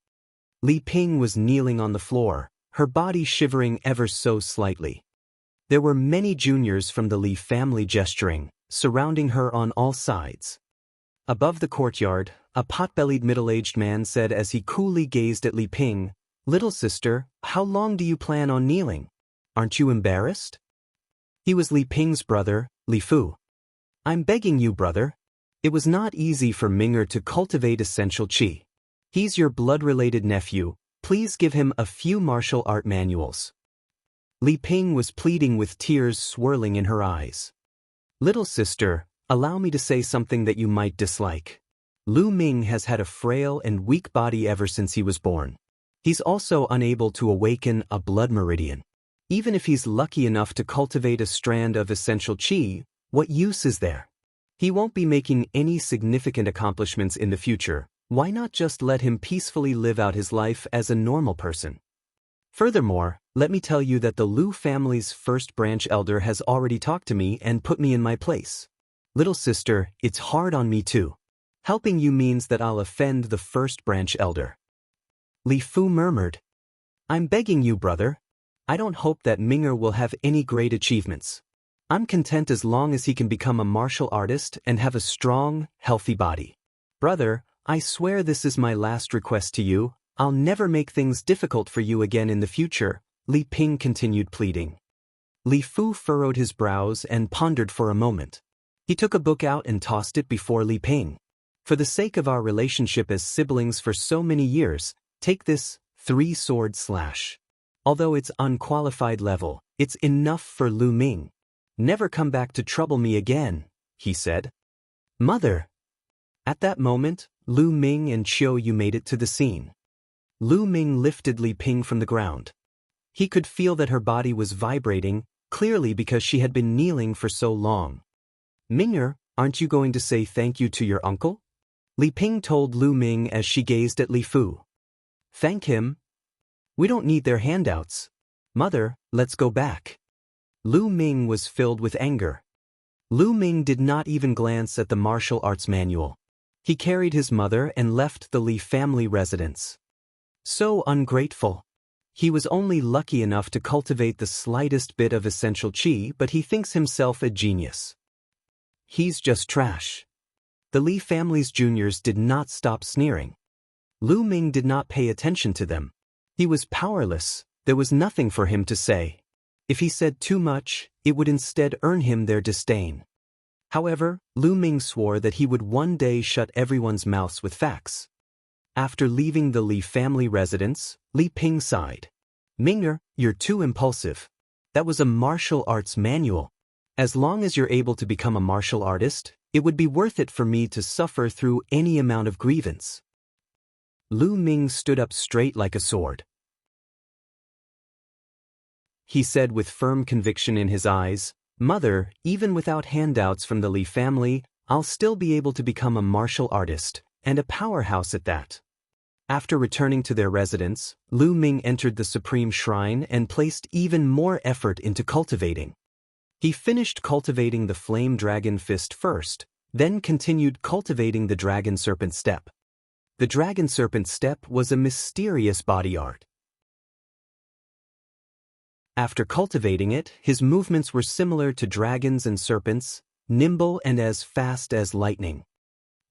[SPEAKER 1] Li Ping was kneeling on the floor, her body shivering ever so slightly. There were many juniors from the Li family gesturing, surrounding her on all sides. Above the courtyard, a pot-bellied middle-aged man said as he coolly gazed at Li Ping, "Little sister, how long do you plan on kneeling? Aren't you embarrassed?" He was Li Ping's brother, Li Fu. "I'm begging you, brother. It was not easy for Ming'er to cultivate essential qi. He's your blood-related nephew, please give him a few martial art manuals." Li Ping was pleading with tears swirling in her eyes. "Little sister, allow me to say something that you might dislike. Lu Ming has had a frail and weak body ever since he was born. He's also unable to awaken a blood meridian. Even if he's lucky enough to cultivate a strand of essential qi, what use is there? He won't be making any significant accomplishments in the future. Why not just let him peacefully live out his life as a normal person? Furthermore, let me tell you that the Lu family's first branch elder has already talked to me and put me in my place. Little sister, it's hard on me too. Helping you means that I'll offend the first branch elder." Li Fu murmured, "I'm begging you, brother. I don't hope that Ming'er will have any great achievements. I'm content as long as he can become a martial artist and have a strong, healthy body. Brother, I swear this is my last request to you. I'll never make things difficult for you again in the future," Li Ping continued pleading. Li Fu furrowed his brows and pondered for a moment. He took a book out and tossed it before Li Ping. "For the sake of our relationship as siblings for so many years, take this 3-sword slash. Although it's unqualified level, it's enough for Lu Ming. Never come back to trouble me again," he said. "Mother!" At that moment, Lu Ming and Qiu Yu made it to the scene. Lu Ming lifted Li Ping from the ground. He could feel that her body was vibrating, clearly because she had been kneeling for so long. "Ming'er, aren't you going to say thank you to your uncle?" Li Ping told Lu Ming as she gazed at Li Fu. "Thank him? We don't need their handouts. Mother, let's go back." Lu Ming was filled with anger. Lu Ming did not even glance at the martial arts manual. He carried his mother and left the Li family residence. So ungrateful. He was only lucky enough to cultivate the slightest bit of essential qi, but he thinks himself a genius. He's just trash. The Li family's juniors did not stop sneering. Lu Ming did not pay attention to them. He was powerless. There was nothing for him to say. If he said too much, it would instead earn him their disdain. However, Lu Ming swore that he would one day shut everyone's mouths with facts. After leaving the Li family residence, Li Ping sighed. "Ming'er, you're too impulsive. That was a martial arts manual. As long as you're able to become a martial artist, it would be worth it for me to suffer through any amount of grievance." Lu Ming stood up straight like a sword. He said with firm conviction in his eyes, "Mother, even without handouts from the Li family, I'll still be able to become a martial artist, and a powerhouse at that." After returning to their residence, Lu Ming entered the Supreme Shrine and placed even more effort into cultivating. He finished cultivating the Flame Dragon Fist first, then continued cultivating the Dragon Serpent Step. The Dragon Serpent Step was a mysterious body art. After cultivating it, his movements were similar to dragons and serpents, nimble and as fast as lightning.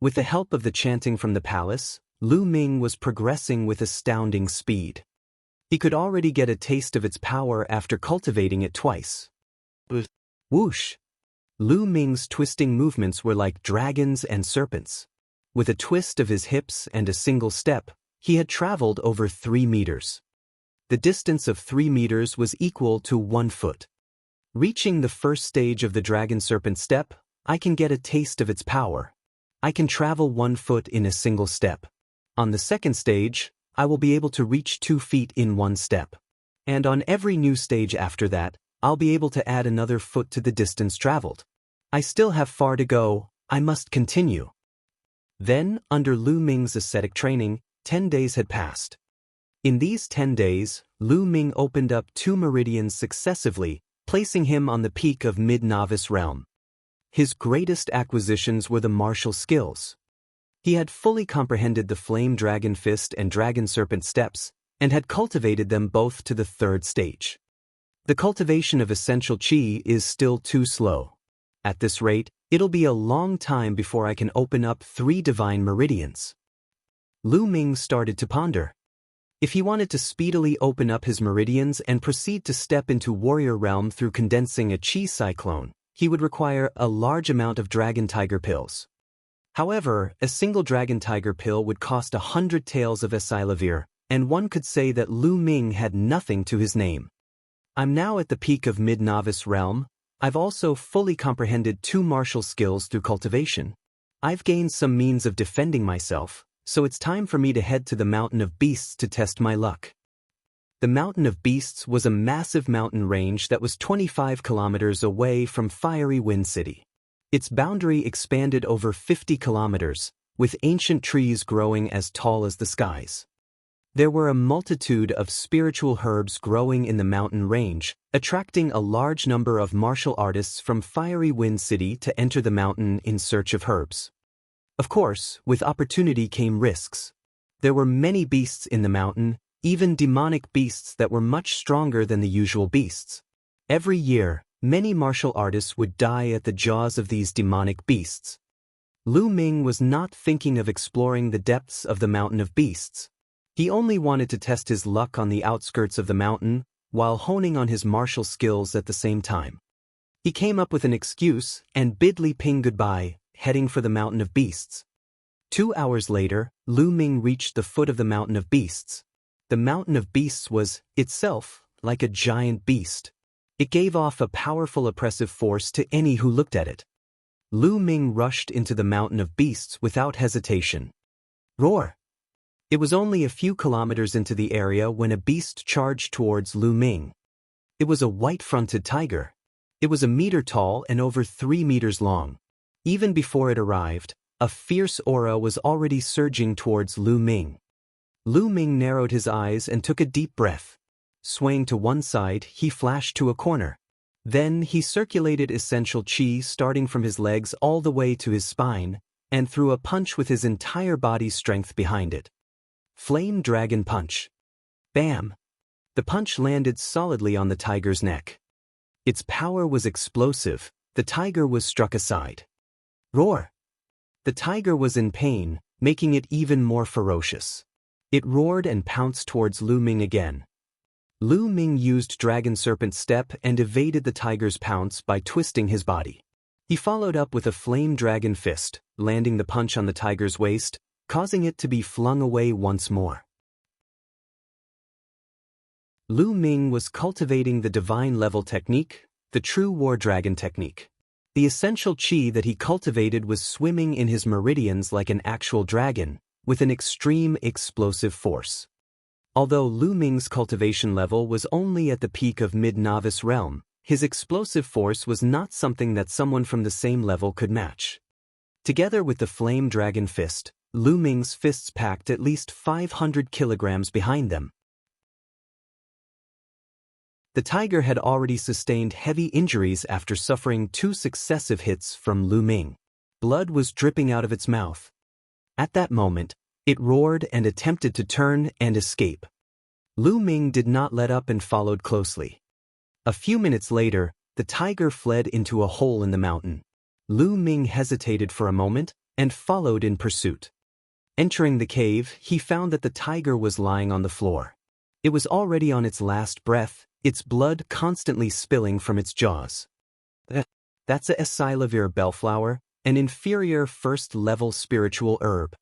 [SPEAKER 1] With the help of the chanting from the palace, Lu Ming was progressing with astounding speed. He could already get a taste of its power after cultivating it twice. Whoosh! Lu Ming's twisting movements were like dragons and serpents. With a twist of his hips and a single step, he had traveled over 3 meters. The distance of 3 meters was equal to 1 foot. Reaching the first stage of the Dragon Serpent Step, I can get a taste of its power. I can travel 1 foot in a single step. On the second stage, I will be able to reach 2 feet in 1 step. And on every new stage after that, I'll be able to add another foot to the distance traveled. I still have far to go, I must continue. Then, under Lu Ming's ascetic training, 10 days had passed. In these 10 days, Lu Ming opened up 2 meridians successively, placing him on the peak of mid-novice realm. His greatest acquisitions were the martial skills. He had fully comprehended the Flame Dragon Fist and Dragon Serpent Steps, and had cultivated them both to the 3rd stage. The cultivation of essential qi is still too slow. At this rate, it'll be a long time before I can open up 3 divine meridians. Lu Ming started to ponder. If he wanted to speedily open up his meridians and proceed to step into warrior realm through condensing a qi cyclone, he would require a large amount of dragon tiger pills. However, a single dragon tiger pill would cost 100 taels of Esilavir, and one could say that Lu Ming had nothing to his name. I'm now at the peak of mid-novice realm. I've also fully comprehended 2 martial skills through cultivation. I've gained some means of defending myself, so it's time for me to head to the Mountain of Beasts to test my luck. The Mountain of Beasts was a massive mountain range that was 25 kilometers away from Fiery Wind City. Its boundary expanded over 50 kilometers, with ancient trees growing as tall as the skies. There were a multitude of spiritual herbs growing in the mountain range, attracting a large number of martial artists from Fiery Wind City to enter the mountain in search of herbs. Of course, with opportunity came risks. There were many beasts in the mountain, even demonic beasts that were much stronger than the usual beasts. Every year, many martial artists would die at the jaws of these demonic beasts. Lu Ming was not thinking of exploring the depths of the Mountain of Beasts. He only wanted to test his luck on the outskirts of the mountain, while honing on his martial skills at the same time. He came up with an excuse and bid Li Ping goodbye, heading for the Mountain of Beasts. 2 hours later, Lu Ming reached the foot of the Mountain of Beasts. The Mountain of Beasts was, itself, like a giant beast. It gave off a powerful oppressive force to any who looked at it. Lu Ming rushed into the Mountain of Beasts without hesitation. Roar! It was only a few kilometers into the area when a beast charged towards Lu Ming. It was a white-fronted tiger. It was a meter tall and over 3 meters long. Even before it arrived, a fierce aura was already surging towards Lu Ming. Lu Ming narrowed his eyes and took a deep breath. Swaying to one side, he flashed to a corner. Then he circulated essential qi starting from his legs all the way to his spine, and threw a punch with his entire body's strength behind it. Flame Dragon Punch. Bam! The punch landed solidly on the tiger's neck. Its power was explosive. The tiger was struck aside. Roar! The tiger was in pain, making it even more ferocious. It roared and pounced towards Lu Ming again. Lu Ming used Dragon Serpent Step and evaded the tiger's pounce by twisting his body. He followed up with a Flame Dragon Fist, landing the punch on the tiger's waist, causing it to be flung away once more. Lu Ming was cultivating the divine level technique, the true war dragon technique. The essential qi that he cultivated was swimming in his meridians like an actual dragon, with an extreme explosive force. Although Lu Ming's cultivation level was only at the peak of mid-novice realm, his explosive force was not something that someone from the same level could match. Together with the Flame Dragon Fist, Lu Ming's fists packed at least 500 kilograms behind them. The tiger had already sustained heavy injuries after suffering 2 successive hits from Lu Ming. Blood was dripping out of its mouth. At that moment, it roared and attempted to turn and escape. Lu Ming did not let up and followed closely. A few minutes later, the tiger fled into a hole in the mountain. Lu Ming hesitated for a moment and followed in pursuit. Entering the cave, he found that the tiger was lying on the floor. It was already on its last breath, its blood constantly spilling from its jaws. That's a Silavir bellflower, an inferior first-level spiritual herb.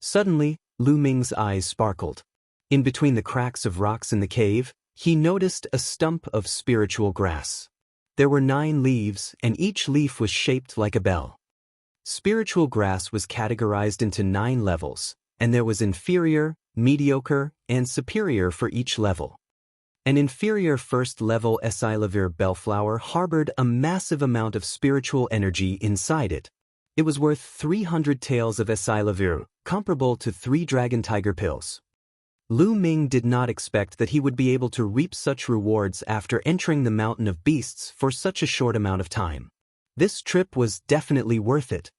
[SPEAKER 1] Suddenly, Lu Ming's eyes sparkled. In between the cracks of rocks in the cave, he noticed a stump of spiritual grass. There were 9 leaves, and each leaf was shaped like a bell. Spiritual grass was categorized into 9 levels, and there was inferior, mediocre, and superior for each level. An inferior first-level Silavir bellflower harbored a massive amount of spiritual energy inside it. It was worth 300 taels of Silavir, comparable to 3 dragon tiger pills. Lu Ming did not expect that he would be able to reap such rewards after entering the Mountain of Beasts for such a short amount of time. This trip was definitely worth it.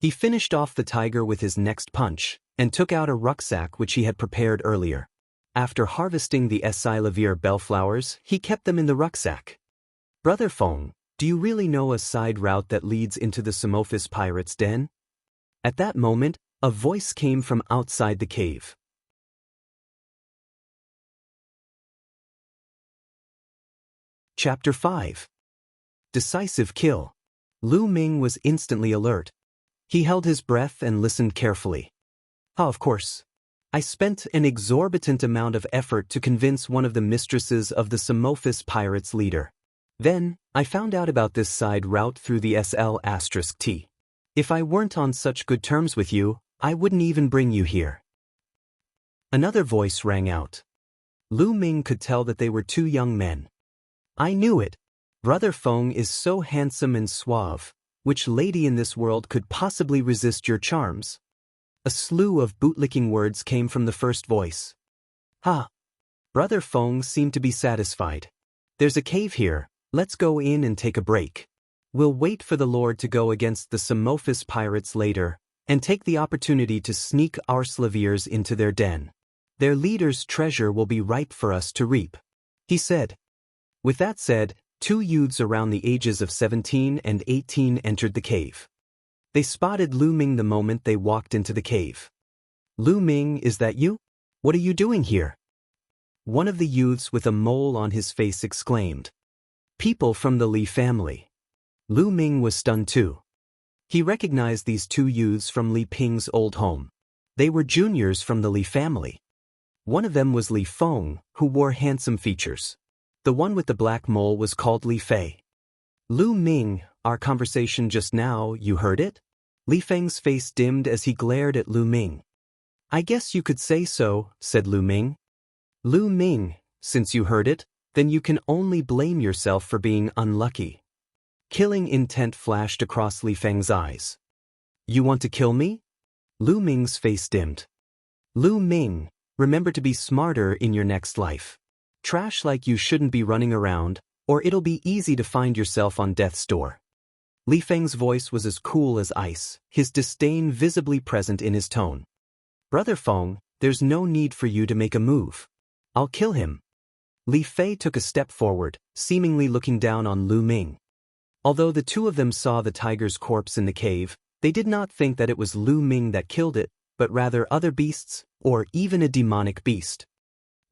[SPEAKER 1] He finished off the tiger with his next punch, and took out a rucksack which he had prepared earlier. After harvesting the Silavir bellflowers, he kept them in the rucksack. Brother Feng, do you really know a side route that leads into the Samophis pirates' den? At that moment, a voice came from outside the cave. Chapter 5. Decisive Kill. Lu Ming was instantly alert. He held his breath and listened carefully. Of course. I spent an exorbitant amount of effort to convince one of the mistresses of the Samophis pirates' leader. Then, I found out about this side route through the SL*T. If I weren't on such good terms with you, I wouldn't even bring you here. Another voice rang out. Lu Ming could tell that they were 2 young men. I knew it. Brother Feng is so handsome and suave. Which lady in this world could possibly resist your charms? A slew of bootlicking words came from the first voice. Ha! Brother Feng seemed to be satisfied. There's a cave here, let's go in and take a break. We'll wait for the Lord to go against the Samophis pirates later, and take the opportunity to sneak our Slavirs into their den. Their leader's treasure will be ripe for us to reap, he said. With that said, 2 youths around the ages of 17 and 18 entered the cave. They spotted Lu Ming the moment they walked into the cave. Lu Ming, is that you? What are you doing here? One of the youths with a mole on his face exclaimed. People from the Li family. Lu Ming was stunned too. He recognized these 2 youths from Li Ping's old home. They were juniors from the Li family. One of them was Li Feng, who wore handsome features. The one with the black mole was called Li Fei. Lu Ming, our conversation just now, you heard it? Li Feng's face dimmed as he glared at Lu Ming. I guess you could say so, said Lu Ming. Lu Ming, since you heard it, then you can only blame yourself for being unlucky. Killing intent flashed across Li Feng's eyes. You want to kill me? Lu Ming's face dimmed. Lu Ming, remember to be smarter in your next life. Trash like you shouldn't be running around, or it'll be easy to find yourself on death's door. Li Feng's voice was as cool as ice, his disdain visibly present in his tone. Brother Feng, there's no need for you to make a move. I'll kill him. Li Fei took a step forward, seemingly looking down on Lu Ming. Although the 2 of them saw the tiger's corpse in the cave, they did not think that it was Lu Ming that killed it, but rather other beasts, or even a demonic beast.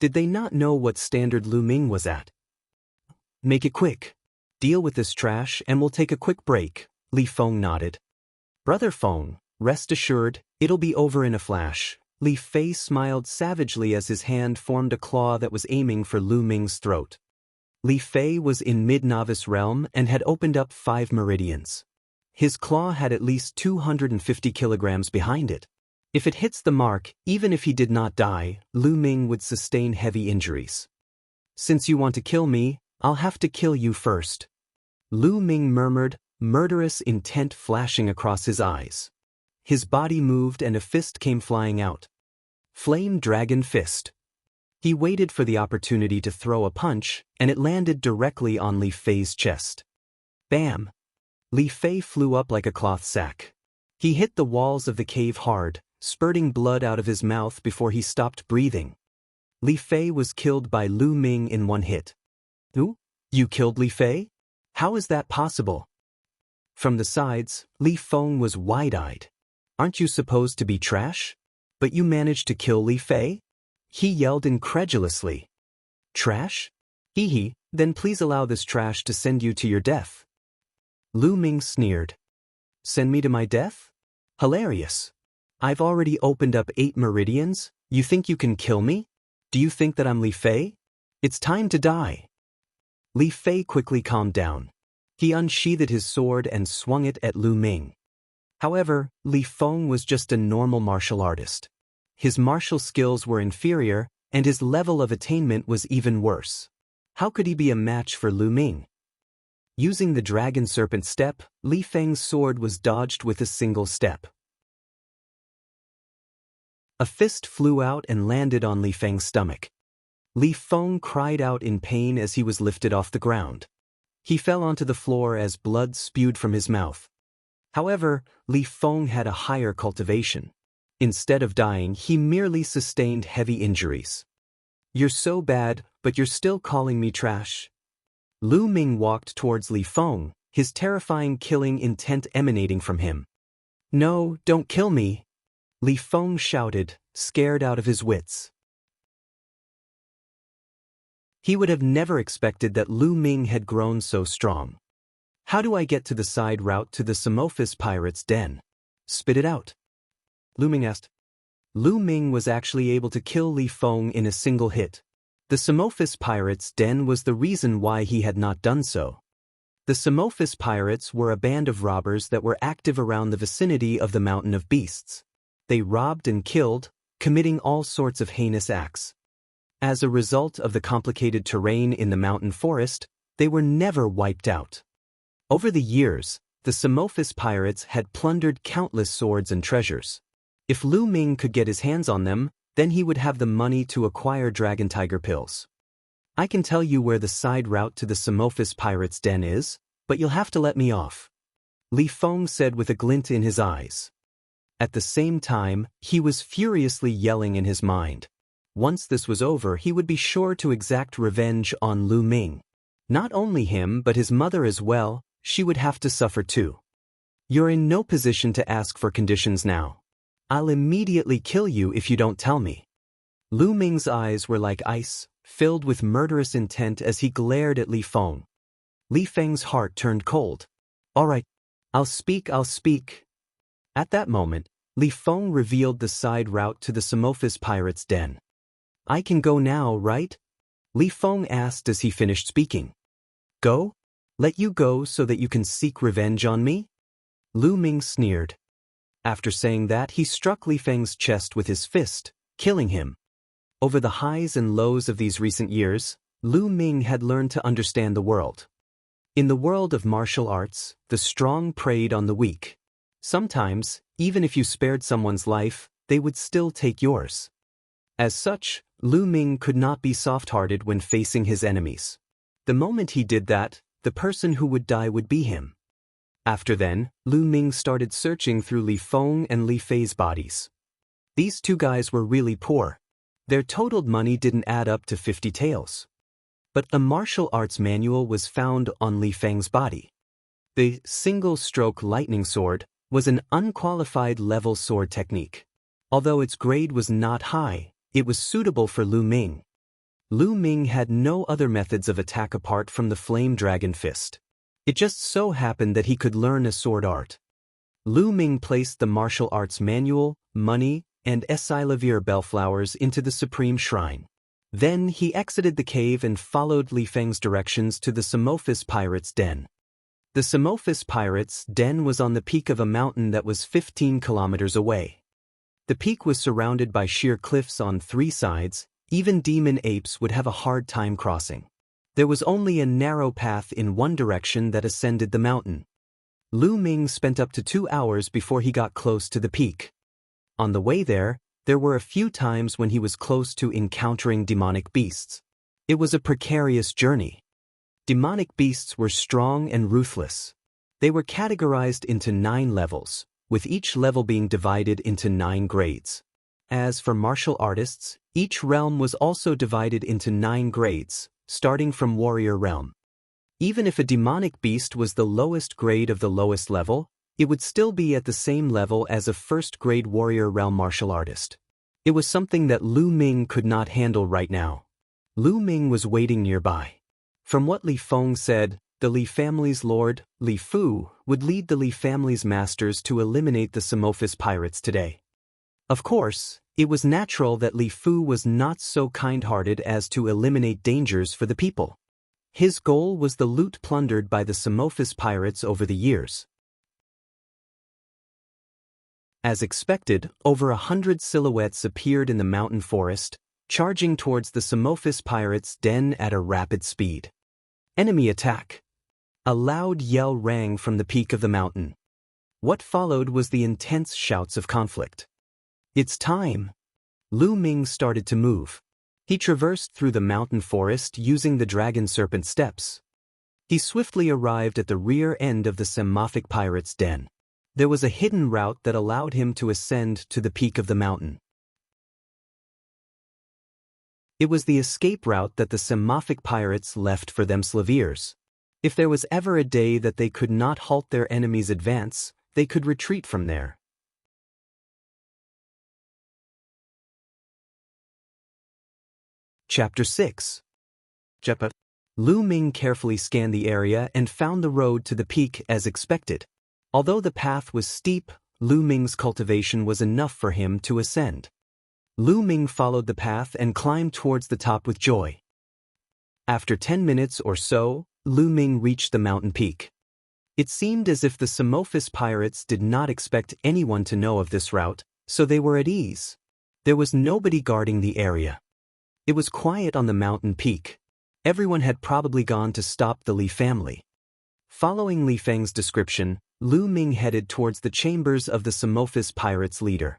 [SPEAKER 1] Did they not know what standard Lu Ming was at? Make it quick. Deal with this trash and we'll take a quick break, Li Feng nodded. Brother Feng, rest assured, it'll be over in a flash. Li Fei smiled savagely as his hand formed a claw that was aiming for Lu Ming's throat. Li Fei was in mid-novice realm and had opened up 5 meridians. His claw had at least 250 kilograms behind it. If it hits the mark, even if he did not die, Lu Ming would sustain heavy injuries. Since you want to kill me, I'll have to kill you first. Lu Ming murmured, murderous intent flashing across his eyes. his body moved and a fist came flying out. Flame Dragon Fist. He waited for the opportunity to throw a punch, and it landed directly on Li Fei's chest. Bam! Li Fei flew up like a cloth sack. He hit the walls of the cave hard, spurting blood out of his mouth before he stopped breathing. Li Fei was killed by Lu Ming in one hit. Who? You killed Li Fei? How is that possible? From the sides, Li Feng was wide-eyed. Aren't you supposed to be trash? But you managed to kill Li Fei? He yelled incredulously. Trash? Hee hee, then please allow this trash to send you to your death. Lu Ming sneered. Send me to my death? Hilarious. I've already opened up 8 meridians, you think you can kill me? Do you think that I'm Li Fei? It's time to die. Li Fei quickly calmed down. He unsheathed his sword and swung it at Lu Ming. However, Li Feng was just a normal martial artist. His martial skills were inferior, and his level of attainment was even worse. How could he be a match for Lu Ming? Using the Dragon Serpent Step, Li Feng's sword was dodged with a single step. A fist flew out and landed on Li Feng's stomach. Li Feng cried out in pain as he was lifted off the ground. He fell onto the floor as blood spewed from his mouth. However, Li Feng had a higher cultivation. Instead of dying, he merely sustained heavy injuries. You're so bad, but you're still calling me trash. Lu Ming walked towards Li Feng, his terrifying killing intent emanating from him. No, don't kill me! Li Feng shouted, scared out of his wits. He would have never expected that Lu Ming had grown so strong. How do I get to the side route to the Samophis pirate's den? Spit it out. Lu Ming asked. Lu Ming was actually able to kill Li Feng in a single hit. The Samophis pirate's den was the reason why he had not done so. The Samophis pirates were a band of robbers that were active around the vicinity of the Mountain of Beasts. They robbed and killed, committing all sorts of heinous acts. As a result of the complicated terrain in the mountain forest, they were never wiped out. Over the years, the Samophis pirates had plundered countless swords and treasures. If Lu Ming could get his hands on them, then he would have the money to acquire Dragon Tiger pills. I can tell you where the side route to the Samophis pirate's den is, but you'll have to let me off. Li Feng said with a glint in his eyes. At the same time, he was furiously yelling in his mind. Once this was over, he would be sure to exact revenge on Lu Ming. Not only him but his mother as well, she would have to suffer too. You're in no position to ask for conditions now. I'll immediately kill you if you don't tell me. Lu Ming's eyes were like ice, filled with murderous intent as he glared at Li Feng. Li Feng's heart turned cold. All right, I'll speak. At that moment, Li Feng revealed the side route to the Samophis pirate's den. I can go now, right? Li Feng asked as he finished speaking. Go? Let you go so that you can seek revenge on me? Lu Ming sneered. After saying that, he struck Li Feng's chest with his fist, killing him. Over the highs and lows of these recent years, Lu Ming had learned to understand the world. In the world of martial arts, the strong preyed on the weak. Sometimes, even if you spared someone's life, they would still take yours. As such, Lu Ming could not be soft-hearted when facing his enemies. The moment he did that, the person who would die would be him. After then, Lu Ming started searching through Li Feng and Li Fei's bodies. These two guys were really poor. Their totaled money didn't add up to 50 taels. But a martial arts manual was found on Li Feng's body. The single-stroke lightning sword was an unqualified level sword technique. Although its grade was not high, it was suitable for Lu Ming. Lu Ming had no other methods of attack apart from the Flame Dragon Fist. It just so happened that he could learn a sword art. Lu Ming placed the martial arts manual, money, and Esilavir bellflowers into the Supreme Shrine. Then he exited the cave and followed Li Feng's directions to the Samophis pirate's den. The Samophis pirate's den was on the peak of a mountain that was 15 kilometers away. The peak was surrounded by sheer cliffs on 3 sides. Even demon apes would have a hard time crossing. There was only a narrow path in one direction that ascended the mountain. Lu Ming spent up to 2 hours before he got close to the peak. On the way there were a few times when he was close to encountering demonic beasts. It was a precarious journey. Demonic beasts were strong and ruthless. They were categorized into 9 levels, with each level being divided into 9 grades. As for martial artists, each realm was also divided into 9 grades, starting from warrior realm. Even if a demonic beast was the lowest grade of the lowest level, it would still be at the same level as a first-grade warrior realm martial artist. It was something that Lu Ming could not handle right now. Lu Ming was waiting nearby. From what Li Feng said, the Li family's lord, Li Fu, would lead the Li family's masters to eliminate the Samophis pirates today. Of course, it was natural that Li Fu was not so kind-hearted as to eliminate dangers for the people. His goal was the loot plundered by the Samophis pirates over the years. As expected, over 100 silhouettes appeared in the mountain forest, charging towards the Samophis pirates' den at a rapid speed. Enemy attack! A loud yell rang from the peak of the mountain. What followed was the intense shouts of conflict. It's time! Lu Ming started to move. He traversed through the mountain forest using the dragon serpent steps. He swiftly arrived at the rear end of the Samophis pirates' den. There was a hidden route that allowed him to ascend to the peak of the mountain. It was the escape route that the Samophis pirates left for them Slaviers. If there was ever a day that they could not halt their enemy's advance, they could retreat from there. Chapter 6. Lu Ming carefully scanned the area and found the road to the peak as expected. Although the path was steep, Lu Ming's cultivation was enough for him to ascend. Lu Ming followed the path and climbed towards the top with joy. After 10 minutes or so, Lu Ming reached the mountain peak. It seemed as if the Samophis pirates did not expect anyone to know of this route, so they were at ease. There was nobody guarding the area. It was quiet on the mountain peak. Everyone had probably gone to stop the Li family. Following Li Feng's description, Lu Ming headed towards the chambers of the Samophis pirates' leader.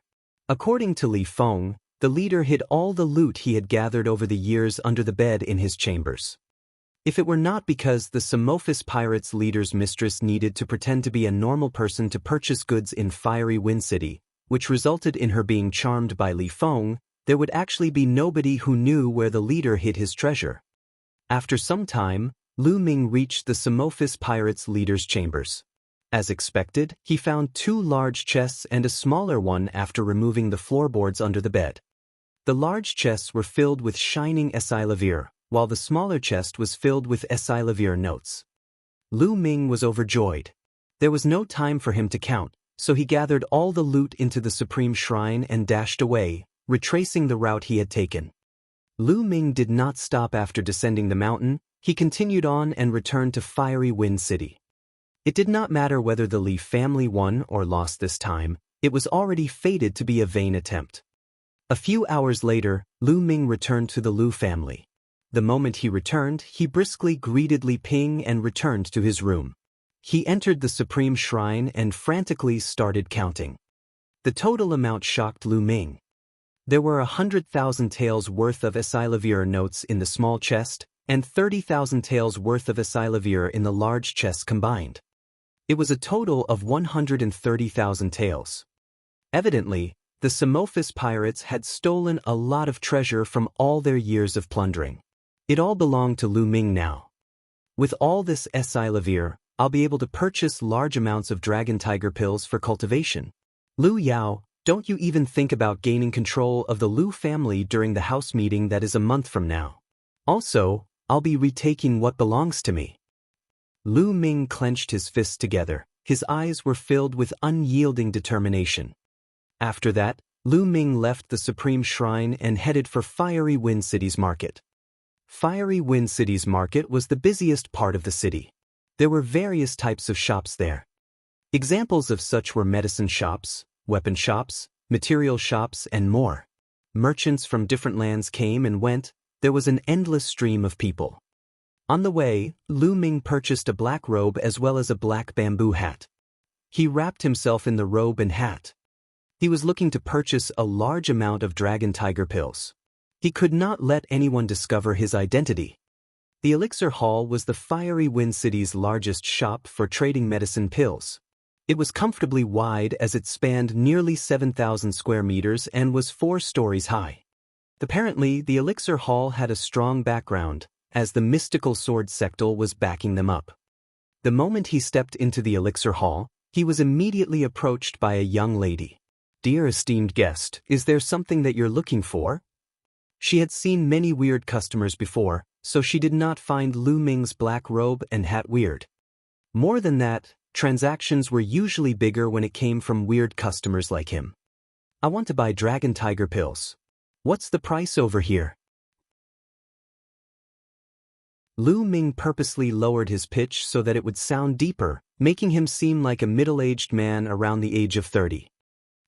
[SPEAKER 1] According to Li Feng, the leader hid all the loot he had gathered over the years under the bed in his chambers. If it were not because the Samophis pirates' leader's mistress needed to pretend to be a normal person to purchase goods in Fiery Wind City, which resulted in her being charmed by Li Feng, there would actually be nobody who knew where the leader hid his treasure. After some time, Lu Ming reached the Samophis pirates' leader's chambers. As expected, he found 2 large chests and a smaller one after removing the floorboards under the bed. The large chests were filled with shining Esilavir, while the smaller chest was filled with Esilavir notes. Lu Ming was overjoyed. There was no time for him to count, so he gathered all the loot into the Supreme Shrine and dashed away, retracing the route he had taken. Lu Ming did not stop after descending the mountain. He continued on and returned to Fiery Wind City. It did not matter whether the Li family won or lost this time, it was already fated to be a vain attempt. A few hours later, Lu Ming returned to the Lu family. The moment he returned, he briskly greeted Li Ping and returned to his room. He entered the Supreme Shrine and frantically started counting. The total amount shocked Lu Ming. There were 100,000 taels worth of Esilavir notes in the small chest, and 30,000 taels worth of Esilavir in the large chest combined. It was a total of 130,000 taels. Evidently, the Samophis pirates had stolen a lot of treasure from all their years of plundering. It all belonged to Lu Ming now. With all this Esilavir, I'll be able to purchase large amounts of dragon tiger pills for cultivation. Lu Yao, don't you even think about gaining control of the Lu family during the house meeting that is a month from now. Also, I'll be retaking what belongs to me. Lu Ming clenched his fists together. His eyes were filled with unyielding determination. After that, Lu Ming left the Supreme Shrine and headed for Fiery Wind City's market. Fiery Wind City's market was the busiest part of the city. There were various types of shops there. Examples of such were medicine shops, weapon shops, material shops, and more. Merchants from different lands came and went. There was an endless stream of people. On the way, Lu Ming purchased a black robe as well as a black bamboo hat. He wrapped himself in the robe and hat. He was looking to purchase a large amount of dragon tiger pills. He could not let anyone discover his identity. The Elixir Hall was the fiery Wind City's largest shop for trading medicine pills. It was comfortably wide as it spanned nearly 7,000 square meters and was 4 stories high. Apparently, the Elixir Hall had a strong background, as the mystical sword sectal was backing them up. The moment he stepped into the Elixir Hall, he was immediately approached by a young lady. "Dear esteemed guest, is there something that you're looking for?" She had seen many weird customers before, so she did not find Lu Ming's black robe and hat weird. More than that, transactions were usually bigger when it came from weird customers like him. "I want to buy dragon tiger pills. What's the price over here?" Lu Ming purposely lowered his pitch so that it would sound deeper, making him seem like a middle-aged man around the age of 30.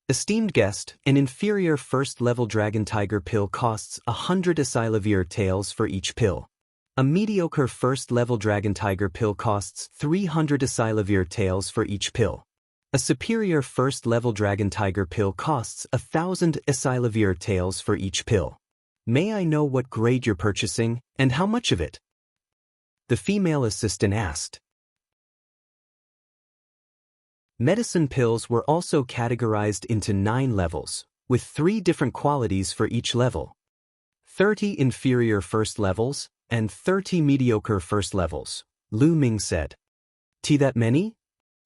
[SPEAKER 1] "Esteemed guest, an inferior first-level dragon tiger pill costs 100 Asilavir taels for each pill. A mediocre first-level dragon tiger pill costs 300 Asilavir taels for each pill. A superior first-level dragon tiger pill costs 1,000 Asilavir taels for each pill. May I know what grade you're purchasing, and how much of it?" the female assistant asked. Medicine pills were also categorized into 9 levels, with 3 different qualities for each level. 30 inferior first levels, and 30 mediocre first levels, Lu Ming said. That many?"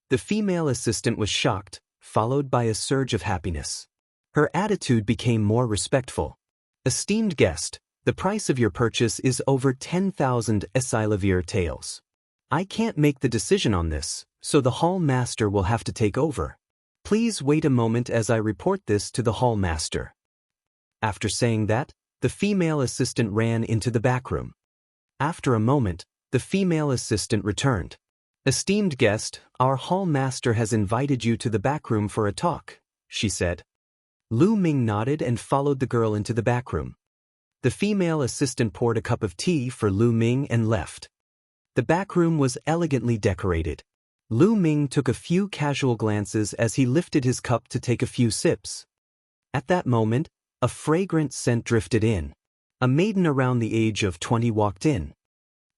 [SPEAKER 1] The female assistant was shocked, followed by a surge of happiness. Her attitude became more respectful. "Esteemed guest, the price of your purchase is over 10,000 Asilavir taels. I can't make the decision on this, so the hall master will have to take over. Please wait a moment as I report this to the hall master." After saying that, the female assistant ran into the back room. After a moment, the female assistant returned. "Esteemed guest, our hall master has invited you to the back room for a talk," she said. Lu Ming nodded and followed the girl into the back room. The female assistant poured a cup of tea for Lu Ming and left. The back room was elegantly decorated. Lu Ming took a few casual glances as he lifted his cup to take a few sips. At that moment, a fragrant scent drifted in. A maiden around the age of 20 walked in.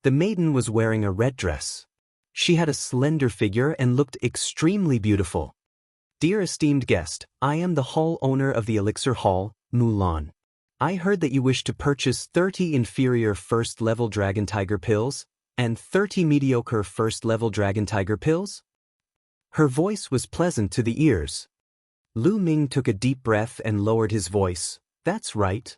[SPEAKER 1] The maiden was wearing a red dress. She had a slender figure and looked extremely beautiful. "Dear esteemed guest, I am the hall owner of the Elixir Hall, Mulan. I heard that you wish to purchase 30 inferior first-level dragon tiger pills, and 30 mediocre first-level dragon tiger pills?" Her voice was pleasant to the ears. Lu Ming took a deep breath and lowered his voice. "That's right.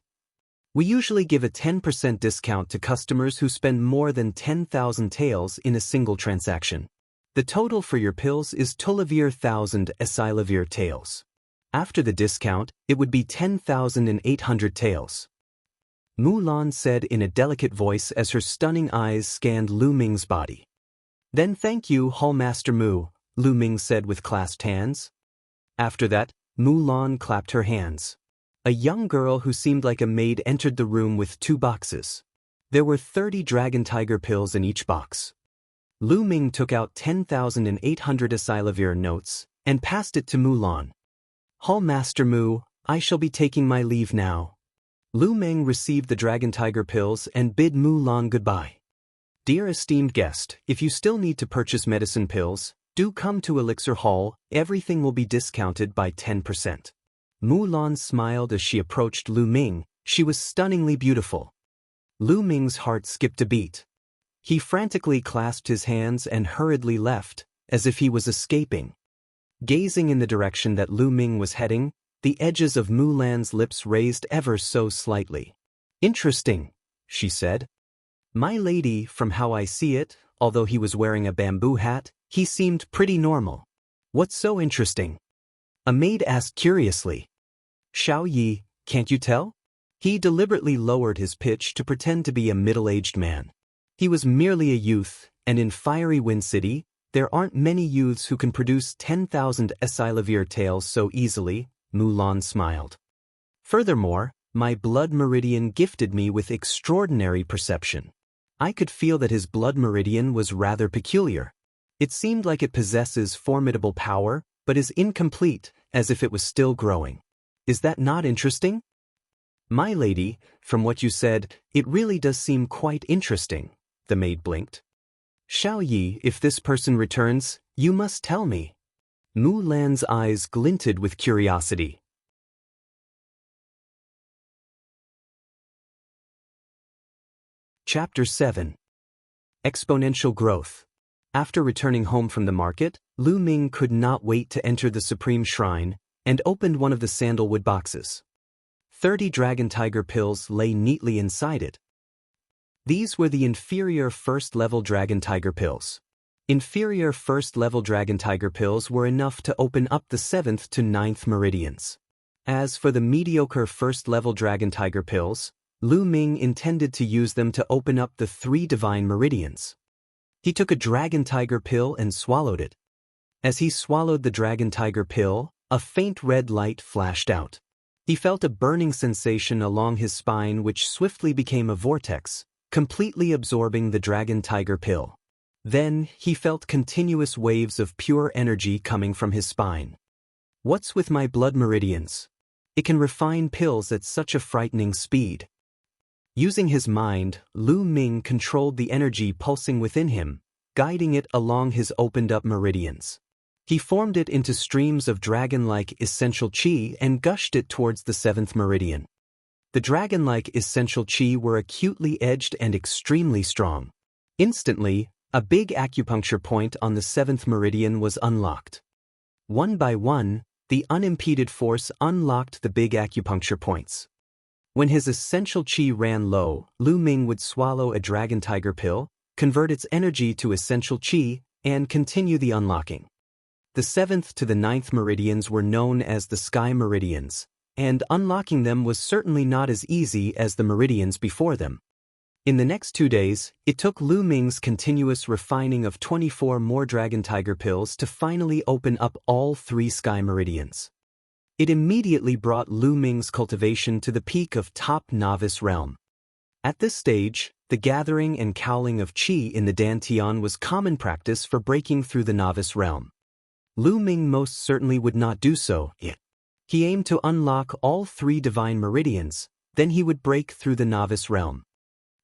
[SPEAKER 1] We usually give a 10% discount to customers who spend more than 10,000 taels in a single transaction. The total for your pills is 12,000 Asilavir taels. After the discount, it would be 10,800 taels." Mulan said in a delicate voice as her stunning eyes scanned Lu Ming's body. "Then thank you, Hallmaster Mu," Lu Ming said with clasped hands. After that, Mulan clapped her hands. A young girl who seemed like a maid entered the room with 2 boxes. There were 30 dragon tiger pills in each box. Lu Ming took out 10,800 Asilavir notes and passed it to Mulan. "Hallmaster Mu, I shall be taking my leave now." Lu Ming received the dragon tiger pills and bid Mulan goodbye. "Dear esteemed guest, if you still need to purchase medicine pills, do come to Elixir Hall, everything will be discounted by 10%. Mulan smiled as she approached Lu Ming. She was stunningly beautiful. Lu Ming's heart skipped a beat. He frantically clasped his hands and hurriedly left, as if he was escaping. Gazing in the direction that Lu Ming was heading, the edges of Mulan's lips raised ever so slightly. "Interesting," she said. "My lady, from how I see it, although he was wearing a bamboo hat, he seemed pretty normal." "What's so interesting?" a maid asked curiously. "Xiao Yi, can't you tell?" He deliberately lowered his pitch to pretend to be a middle-aged man. He was merely a youth, and in fiery Wind City, there aren't many youths who can produce 10,000 Asilavir taels so easily, Mulan smiled. "Furthermore, my blood meridian gifted me with extraordinary perception. I could feel that his blood meridian was rather peculiar. It seemed like it possesses formidable power, but is incomplete, as if it was still growing. Is that not interesting? My lady, from what you said, it really does seem quite interesting, the maid blinked. Xiao Yi, if this person returns, you must tell me. Mu Lan's eyes glinted with curiosity. Chapter 7. Exponential Growth. After returning home from the market, Lu Ming could not wait to enter the Supreme Shrine, and opened one of the sandalwood boxes. 30 dragon tiger pills lay neatly inside it. These were the inferior first-level dragon tiger pills. Inferior first-level dragon tiger pills were enough to open up the 7th to 9th meridians. As for the mediocre first-level dragon tiger pills, Lu Ming intended to use them to open up the 3 divine meridians. He took a dragon tiger pill and swallowed it. As he swallowed the dragon tiger pill, a faint red light flashed out. He felt a burning sensation along his spine which swiftly became a vortex, completely absorbing the dragon tiger pill. Then, he felt continuous waves of pure energy coming from his spine. What's with my blood meridians? It can refine pills at such a frightening speed. Using his mind, Lu Ming controlled the energy pulsing within him, guiding it along his opened-up meridians. He formed it into streams of dragon-like essential qi and gushed it towards the 7th meridian. The dragon-like essential qi were acutely edged and extremely strong. Instantly, a big acupuncture point on the 7th meridian was unlocked. One by one, the unimpeded force unlocked the big acupuncture points. When his essential qi ran low, Lu Ming would swallow a dragon tiger pill, convert its energy to essential qi, and continue the unlocking. The 7th to the 9th meridians were known as the sky meridians, and unlocking them was certainly not as easy as the meridians before them. In the next 2 days, it took Lu Ming's continuous refining of 24 more dragon tiger pills to finally open up all 3 sky meridians. It immediately brought Lu Ming's cultivation to the peak of top novice realm. At this stage, the gathering and cowling of qi in the dantian was common practice for breaking through the novice realm. Lu Ming most certainly would not do so yet. He aimed to unlock all 3 divine meridians, then he would break through the novice realm.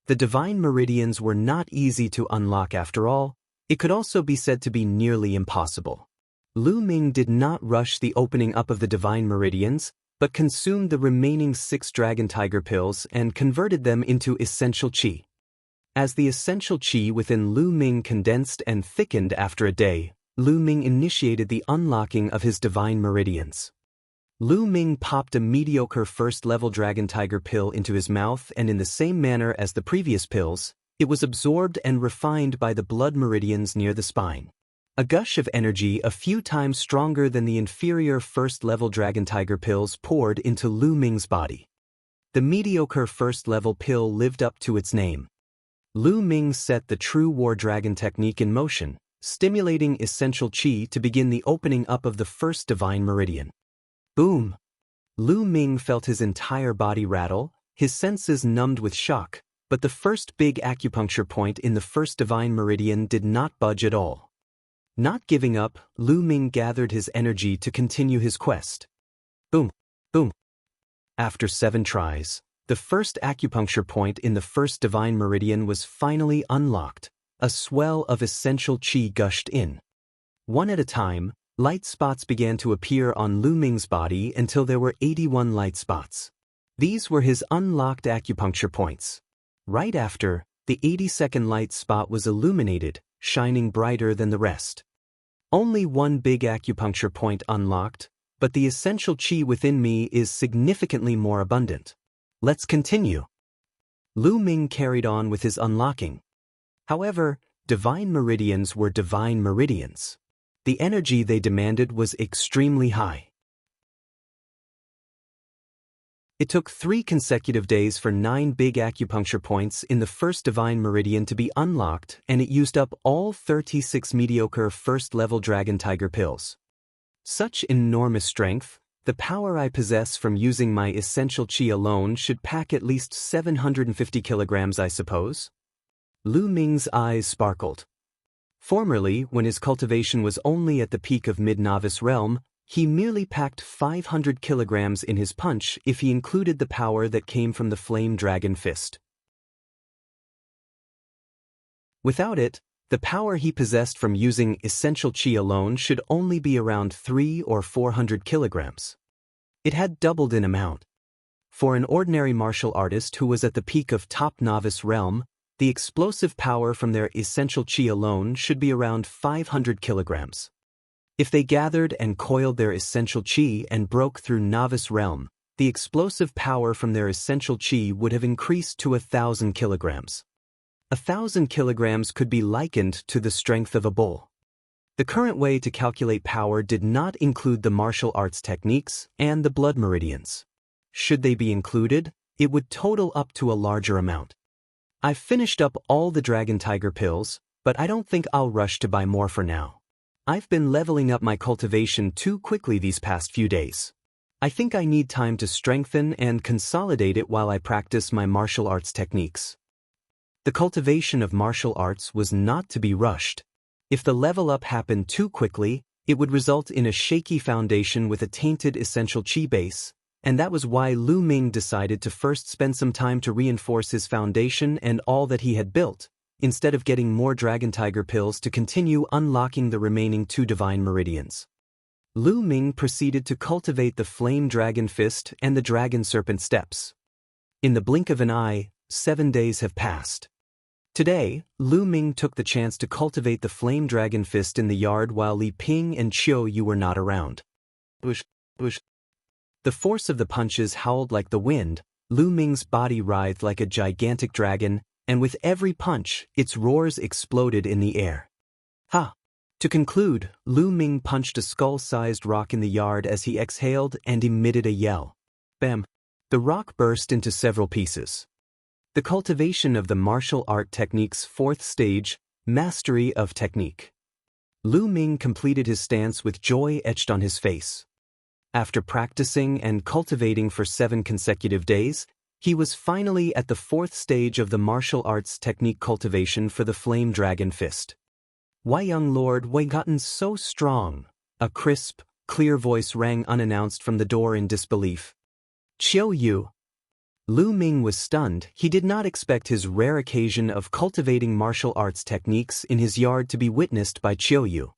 [SPEAKER 1] The divine meridians were not easy to unlock after all. It could also be said to be nearly impossible. Lu Ming did not rush the opening up of the divine meridians, but consumed the remaining 6 dragon tiger pills and converted them into essential qi. As the essential qi within Lu Ming condensed and thickened after a day, Lu Ming initiated the unlocking of his divine meridians. Lu Ming popped a mediocre first-level dragon tiger pill into his mouth, and in the same manner as the previous pills, it was absorbed and refined by the blood meridians near the spine. A gush of energy a few times stronger than the inferior first-level dragon tiger pills poured into Lu Ming's body. The mediocre first-level pill lived up to its name. Lu Ming set the true war dragon technique in motion, stimulating essential qi to begin the opening up of the first divine meridian. Boom! Lu Ming felt his entire body rattle, his senses numbed with shock, but the first big acupuncture point in the first divine meridian did not budge at all. Not giving up, Lu Ming gathered his energy to continue his quest. Boom! Boom! After 7 tries, the first acupuncture point in the first divine meridian was finally unlocked. A swell of essential qi gushed in. One at a time, light spots began to appear on Lu Ming's body until there were 81 light spots. These were his unlocked acupuncture points. Right after, the 82nd light spot was illuminated, shining brighter than the rest. Only one big acupuncture point unlocked, but the essential qi within me is significantly more abundant. Let's continue. Lu Ming carried on with his unlocking. However, divine meridians were divine meridians. The energy they demanded was extremely high. It took 3 consecutive days for 9 big acupuncture points in the first divine meridian to be unlocked, and it used up all 36 mediocre first-level dragon tiger pills. Such enormous strength, the power I possess from using my essential qi alone should pack at least 750 kilograms, I suppose? Lu Ming's eyes sparkled. Formerly, when his cultivation was only at the peak of mid-novice realm, he merely packed 500 kilograms in his punch if he included the power that came from the flame dragon fist. Without it, the power he possessed from using essential chi alone should only be around 300 or 400 kilograms. It had doubled in amount. For an ordinary martial artist who was at the peak of top novice realm, the explosive power from their essential chi alone should be around 500 kilograms. If they gathered and coiled their essential chi and broke through novice realm, the explosive power from their essential chi would have increased to 1,000 kilograms. 1,000 kilograms could be likened to the strength of a bull. The current way to calculate power did not include the martial arts techniques and the blood meridians. Should they be included, it would total up to a larger amount. I've finished up all the Dragon Tiger pills, but I don't think I'll rush to buy more for now. I've been leveling up my cultivation too quickly these past few days. I think I need time to strengthen and consolidate it while I practice my martial arts techniques. The cultivation of martial arts was not to be rushed. If the level up happened too quickly, it would result in a shaky foundation with a tainted essential chi base, and that was why Lu Ming decided to first spend some time to reinforce his foundation and all that he had built, instead of getting more Dragon Tiger pills to continue unlocking the remaining 2 divine meridians. Lu Ming proceeded to cultivate the Flame Dragon Fist and the Dragon Serpent Steps. In the blink of an eye, 7 days have passed. Today, Lu Ming took the chance to cultivate the Flame Dragon Fist in the yard while Li Ping and Qiu Yu were not around. Bush, bush. The force of the punches howled like the wind, Lu Ming's body writhed like a gigantic dragon, and with every punch, its roars exploded in the air. Ha! To conclude, Lu Ming punched a skull-sized rock in the yard as he exhaled and emitted a yell. Bam! The rock burst into several pieces. The cultivation of the martial art technique's 4th stage, mastery of technique. Lu Ming completed his stance with joy etched on his face. After practicing and cultivating for 7 consecutive days, he was finally at the 4th stage of the martial arts technique cultivation for the Flame Dragon Fist. Why, young lord, why gotten so strong? A crisp, clear voice rang unannounced from the door in disbelief. Qiu Yu. Lu Ming was stunned. He did not expect his rare occasion of cultivating martial arts techniques in his yard to be witnessed by Qiu Yu.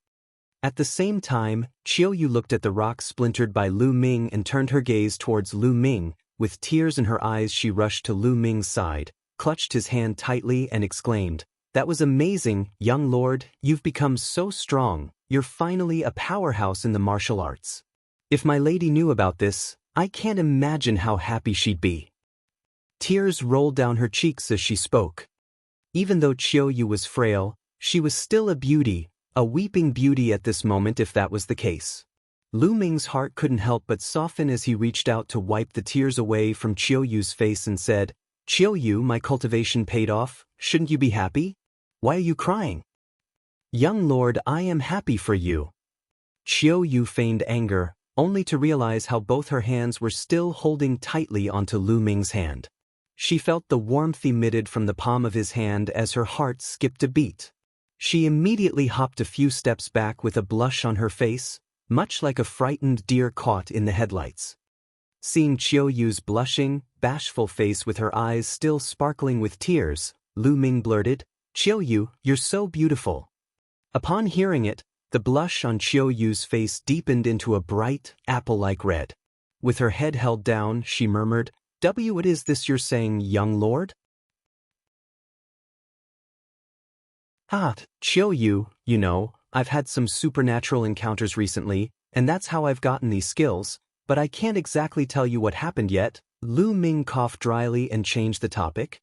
[SPEAKER 1] At the same time, Qiu Yu looked at the rock splintered by Lu Ming and turned her gaze towards Lu Ming. With tears in her eyes, she rushed to Lu Ming's side, clutched his hand tightly and exclaimed, "That was amazing, young lord, you've become so strong, you're finally a powerhouse in the martial arts. If my lady knew about this, I can't imagine how happy she'd be." Tears rolled down her cheeks as she spoke. Even though Qiu Yu was frail, she was still a beauty, a weeping beauty at this moment if that was the case. Lu Ming's heart couldn't help but soften as he reached out to wipe the tears away from Qiu Yu's face and said, "Qiu Yu, my cultivation paid off, shouldn't you be happy? Why are you crying?" "Young lord, I am happy for you." Qiu Yu feigned anger, only to realize how both her hands were still holding tightly onto Lu Ming's hand. She felt the warmth emitted from the palm of his hand as her heart skipped a beat. She immediately hopped a few steps back with a blush on her face, much like a frightened deer caught in the headlights. Seeing Qiu Yu's blushing, bashful face with her eyes still sparkling with tears, Lu Ming blurted, "Qiu Yu, you're so beautiful." Upon hearing it, the blush on Qiu Yu's face deepened into a bright, apple-like red. With her head held down, she murmured, "What is this you're saying, young lord?" "Ah, Qiu Yu, you know, I've had some supernatural encounters recently, and that's how I've gotten these skills, but I can't exactly tell you what happened yet." Lu Ming coughed dryly and changed the topic.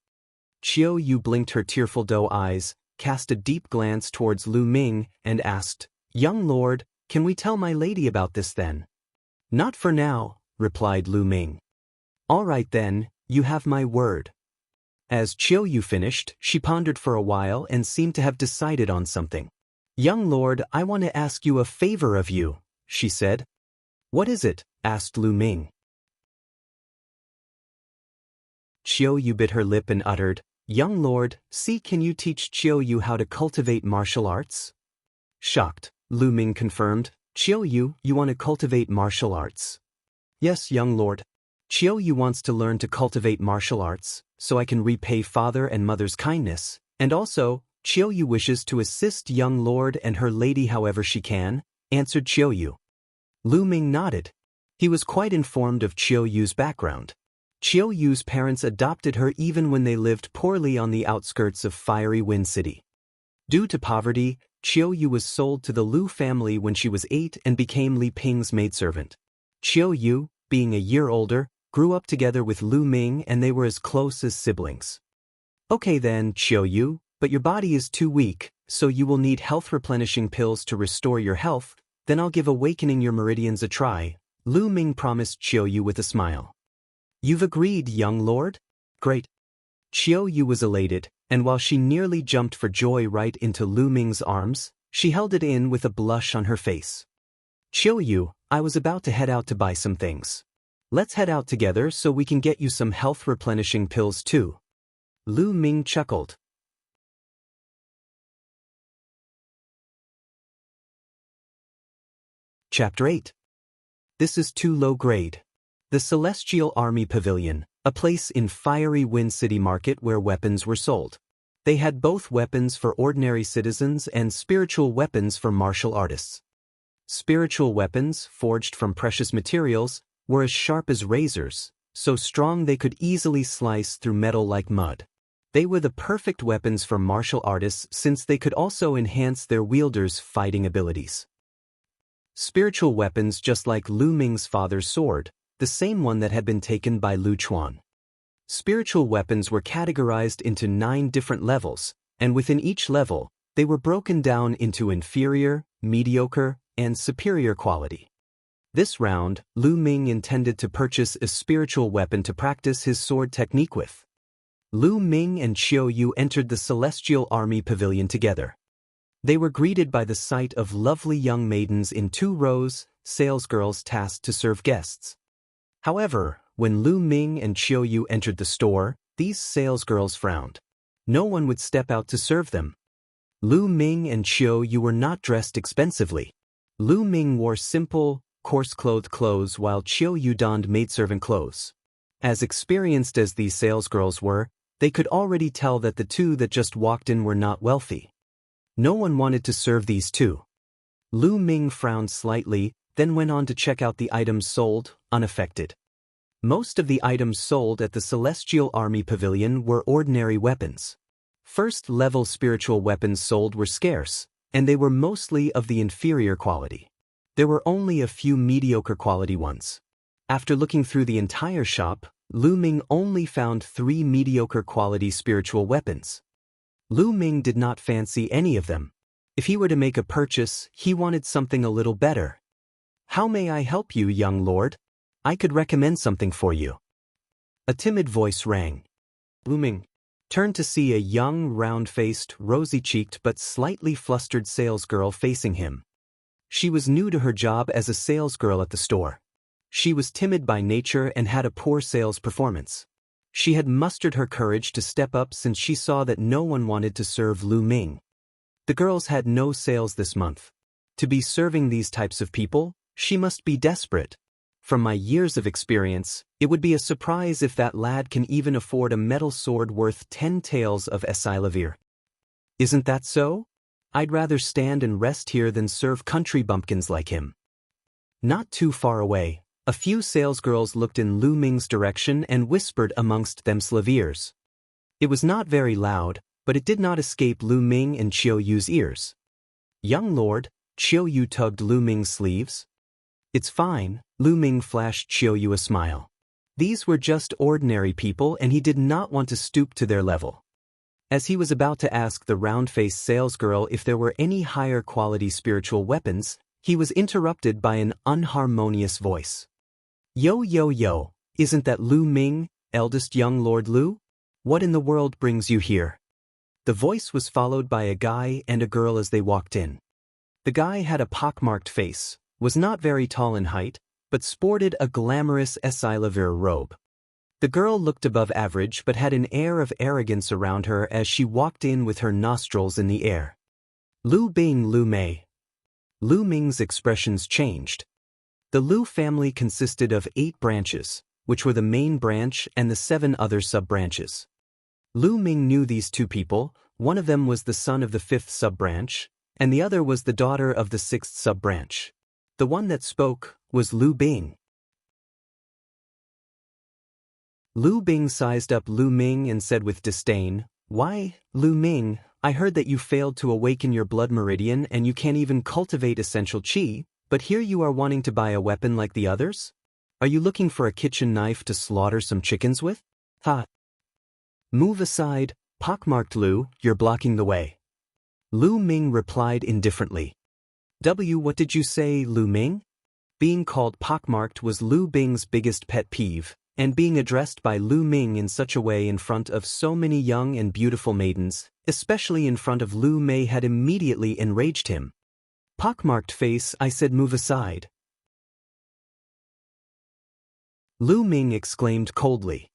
[SPEAKER 1] Qiu Yu blinked her tearful doe eyes, cast a deep glance towards Lu Ming, and asked, "Young lord, can we tell my lady about this then?" "Not for now," replied Lu Ming. "All right then, you have my word." As Qiu Yu finished, she pondered for a while and seemed to have decided on something. "Young lord, I want to ask you a favor of you," she said. "What is it?" asked Lu Ming. Qiu Yu bit her lip and uttered, Young lord, see, can you teach Chiao Yu how to cultivate martial arts? Shocked, Lu Ming confirmed. Chiao Yu, you want to cultivate martial arts? Yes, young lord. Chiao Yu wants to learn to cultivate martial arts, so I can repay father and mother's kindness, and also, Chiao Yu wishes to assist young lord and her lady however she can, answered Chiao Yu. Lu Ming nodded. He was quite informed of Chiao Yu's background. Chiao Yu's parents adopted her even when they lived poorly on the outskirts of Fiery Wind City. Due to poverty, Chiao Yu was sold to the Lu family when she was 8 and became Li Ping's maidservant. Chiao Yu, being a year older, grew up together with Lu Ming and they were as close as siblings. Okay then, Chiao Yu, but your body is too weak, so you will need health-replenishing pills to restore your health, then I'll give awakening your meridians a try, Lu Ming promised Chiao Yu with a smile. You've agreed, young lord? Great. Chiao Yu was elated, and while she nearly jumped for joy right into Lu Ming's arms, she held it in with a blush on her face. Chiao Yu, I was about to head out to buy some things. Let's head out together so we can get you some health-replenishing pills too. Lu Ming chuckled. Chapter 8. This is too low grade. The Celestial Army Pavilion, a place in Fiery Wind City Market where weapons were sold. They had both weapons for ordinary citizens and spiritual weapons for martial artists. Spiritual weapons, forged from precious materials, were as sharp as razors, so strong they could easily slice through metal like mud. They were the perfect weapons for martial artists since they could also enhance their wielders' fighting abilities. Spiritual weapons just like Lu Ming's father's sword, the same one that had been taken by Lu Chuan. Spiritual weapons were categorized into 9 different levels, and within each level, they were broken down into inferior, mediocre, and superior quality. This round, Lu Ming intended to purchase a spiritual weapon to practice his sword technique with. Lu Ming and Chiao Yu entered the Celestial Army Pavilion together. They were greeted by the sight of lovely young maidens in 2 rows, salesgirls tasked to serve guests. However, when Lu Ming and Chiao Yu entered the store, these salesgirls frowned. No one would step out to serve them. Lu Ming and Chiao Yu were not dressed expensively. Lu Ming wore simple, coarse-clothed clothes while Chiao Yu donned maidservant clothes. As experienced as these salesgirls were, they could already tell that the 2 that just walked in were not wealthy. No one wanted to serve these 2. Lu Ming frowned slightly, then went on to check out the items sold, unaffected. Most of the items sold at the Celestial Army Pavilion were ordinary weapons. First-level spiritual weapons sold were scarce, and they were mostly of the inferior quality. There were only a few mediocre quality ones. After looking through the entire shop, Lu Ming only found 3 mediocre quality spiritual weapons. Lu Ming did not fancy any of them. If he were to make a purchase, he wanted something a little better. How may I help you, young lord? I could recommend something for you. A timid voice rang. Lu Ming turned to see a young, round-faced, rosy-cheeked but slightly flustered salesgirl facing him. She was new to her job as a salesgirl at the store. She was timid by nature and had a poor sales performance. She had mustered her courage to step up since she saw that no one wanted to serve Lu Ming. The girls had no sales this month. To be serving these types of people, she must be desperate. From my years of experience, it would be a surprise if that lad can even afford a metal sword worth 10 taels of Esilavir. Isn't that so? I'd rather stand and rest here than serve country bumpkins like him. Not too far away, a few salesgirls looked in Lu Ming's direction and whispered amongst themselves ears. It was not very loud, but it did not escape Lu Ming and Chiao Yu's ears. Young lord, Chiao Yu tugged Lu Ming's sleeves. It's fine, Lu Ming flashed Chiao Yu a smile. These were just ordinary people and he did not want to stoop to their level. As he was about to ask the round-faced salesgirl if there were any higher quality spiritual weapons, he was interrupted by an unharmonious voice. Yo yo yo, isn't that Lu Ming, eldest young Lord Lu? What in the world brings you here? The voice was followed by a guy and a girl as they walked in. The guy had a pockmarked face, was not very tall in height, but sported a glamorous Esilavir robe. The girl looked above average but had an air of arrogance around her as she walked in with her nostrils in the air. Lu Bing, Lu Mei. Lu Ming's expressions changed. The Lu family consisted of 8 branches, which were the main branch and the 7 other sub-branches. Lu Ming knew these 2 people. One of them was the son of the 5th sub-branch, and the other was the daughter of the 6th sub-branch. The one that spoke was Lu Bing. Lu Bing sized up Lu Ming and said with disdain, "Why, Lu Ming, I heard that you failed to awaken your blood meridian and you can't even cultivate essential qi, but here you are wanting to buy a weapon like the others? Are you looking for a kitchen knife to slaughter some chickens with? Ha! Move aside, pockmarked Lu, you're blocking the way." Lu Ming replied indifferently. What did you say, Lu Ming? Being called pockmarked was Lu Bing's biggest pet peeve, and being addressed by Lu Ming in such a way in front of so many young and beautiful maidens, especially in front of Lu Mei, had immediately enraged him. "Pockmarked face, I said move aside." Lu Ming exclaimed coldly.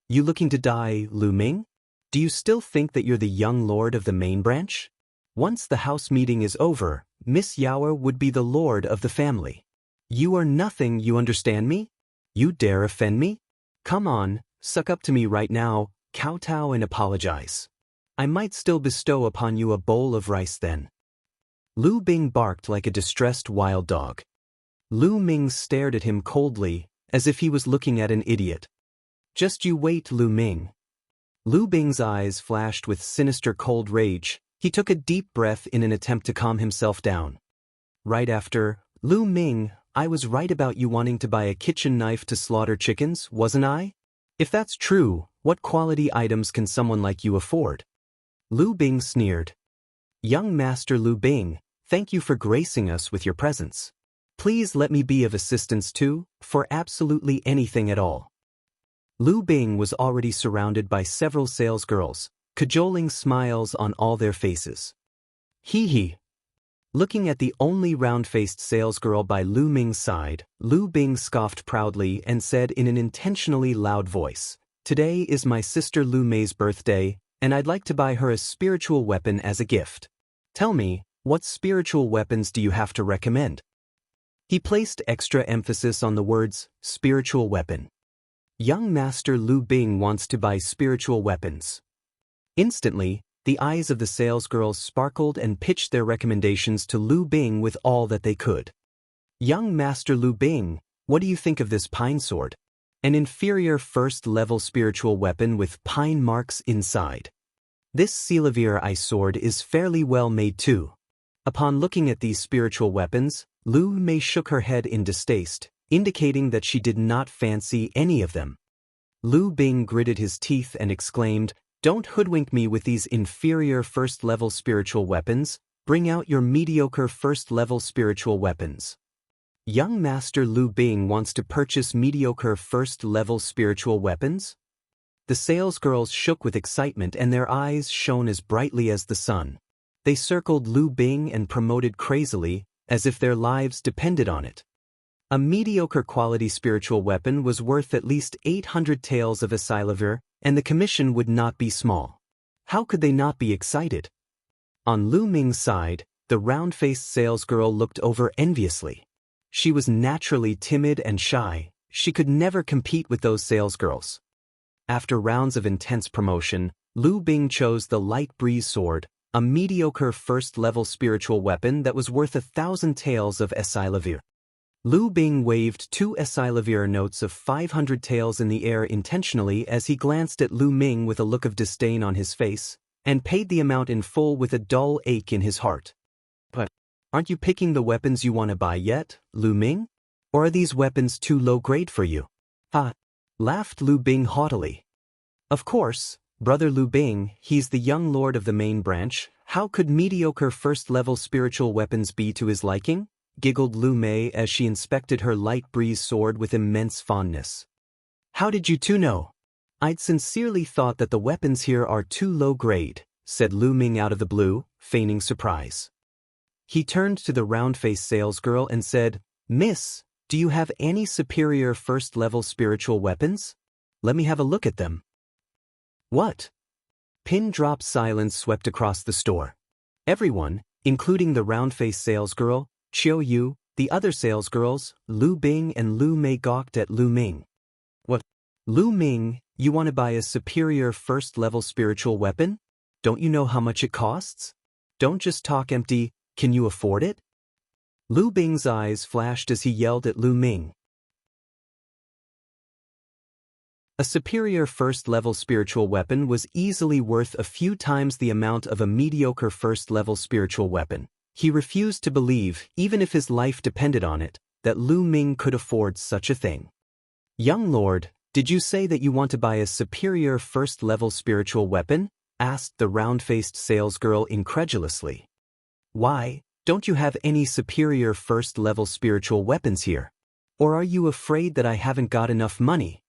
[SPEAKER 1] "You looking to die, Lu Ming? Do you still think that you're the young lord of the main branch? Once the house meeting is over, Miss Yaoer would be the lord of the family. You are nothing, you understand me? You dare offend me? Come on, suck up to me right now, kowtow and apologize. I might still bestow upon you a bowl of rice then." Lu Bing barked like a distressed wild dog. Lu Ming stared at him coldly, as if he was looking at an idiot. "Just you wait, Lu Ming." Lu Bing's eyes flashed with sinister cold rage. He took a deep breath in an attempt to calm himself down. Right after, "Lu Ming, I was right about you wanting to buy a kitchen knife to slaughter chickens, wasn't I? If that's true, what quality items can someone like you afford?" Lu Bing sneered. "Young Master Lu Bing, thank you for gracing us with your presence. Please let me be of assistance too, for absolutely anything at all." Lu Bing was already surrounded by several salesgirls, cajoling smiles on all their faces. "Hee hee." Looking at the only round-faced salesgirl by Lu Ming's side, Lu Bing scoffed proudly and said in an intentionally loud voice, "Today is my sister Lu Mei's birthday, and I'd like to buy her a spiritual weapon as a gift. Tell me, what spiritual weapons do you have to recommend?" He placed extra emphasis on the words, spiritual weapon. "Young Master Lu Bing wants to buy spiritual weapons." Instantly, the eyes of the salesgirls sparkled and pitched their recommendations to Lu Bing with all that they could. "Young Master Lu Bing, what do you think of this pine sword? An inferior first-level spiritual weapon with pine marks inside. This Silavir Eye sword is fairly well made too." Upon looking at these spiritual weapons, Lu Mei shook her head in distaste, indicating that she did not fancy any of them. Lu Bing gritted his teeth and exclaimed, "Don't hoodwink me with these inferior first-level spiritual weapons. Bring out your mediocre first-level spiritual weapons." Young Master Lu Bing wants to purchase mediocre first-level spiritual weapons? The salesgirls shook with excitement and their eyes shone as brightly as the sun. They circled Lu Bing and promoted crazily, as if their lives depended on it. A mediocre quality spiritual weapon was worth at least 800 taels of Asilavir, and the commission would not be small. How could they not be excited? On Lu Ming's side, the round-faced salesgirl looked over enviously. She was naturally timid and shy. She could never compete with those salesgirls. After rounds of intense promotion, Lu Bing chose the light breeze sword, a mediocre first-level spiritual weapon that was worth 1,000 taels of Asilavir. Lu Bing waved 2 Asilavir notes of 500 taels in the air intentionally as he glanced at Lu Ming with a look of disdain on his face, and paid the amount in full with a dull ache in his heart. "But aren't you picking the weapons you want to buy yet, Lu Ming? Or are these weapons too low grade for you?" "Ha!" laughed Lu Bing haughtily. "Of course, brother Lu Bing, he's the young lord of the main branch. How could mediocre first-level spiritual weapons be to his liking?" giggled Lu Mei as she inspected her light breeze sword with immense fondness. "How did you two know?" "I'd sincerely thought that the weapons here are too low grade," said Lu Ming out of the blue, feigning surprise. He turned to the round-faced salesgirl and said, "Miss, do you have any superior first-level spiritual weapons?" Let me have a look at them. What? Pin-drop silence swept across the store. Everyone, including the round-faced salesgirl, Qiu Yu, the other salesgirls, Lu Bing and Lu Mei, gawked at Lu Ming. What? Lu Ming, you want to buy a superior first-level spiritual weapon? Don't you know how much it costs? Don't just talk empty, can you afford it? Lu Bing's eyes flashed as he yelled at Lu Ming. A superior first-level spiritual weapon was easily worth a few times the amount of a mediocre first-level spiritual weapon. He refused to believe, even if his life depended on it, that Lu Ming could afford such a thing. Young lord, did you say that you want to buy a superior first-level spiritual weapon? Asked the round-faced salesgirl incredulously. Why, don't you have any superior first-level spiritual weapons here? Or are you afraid that I haven't got enough money?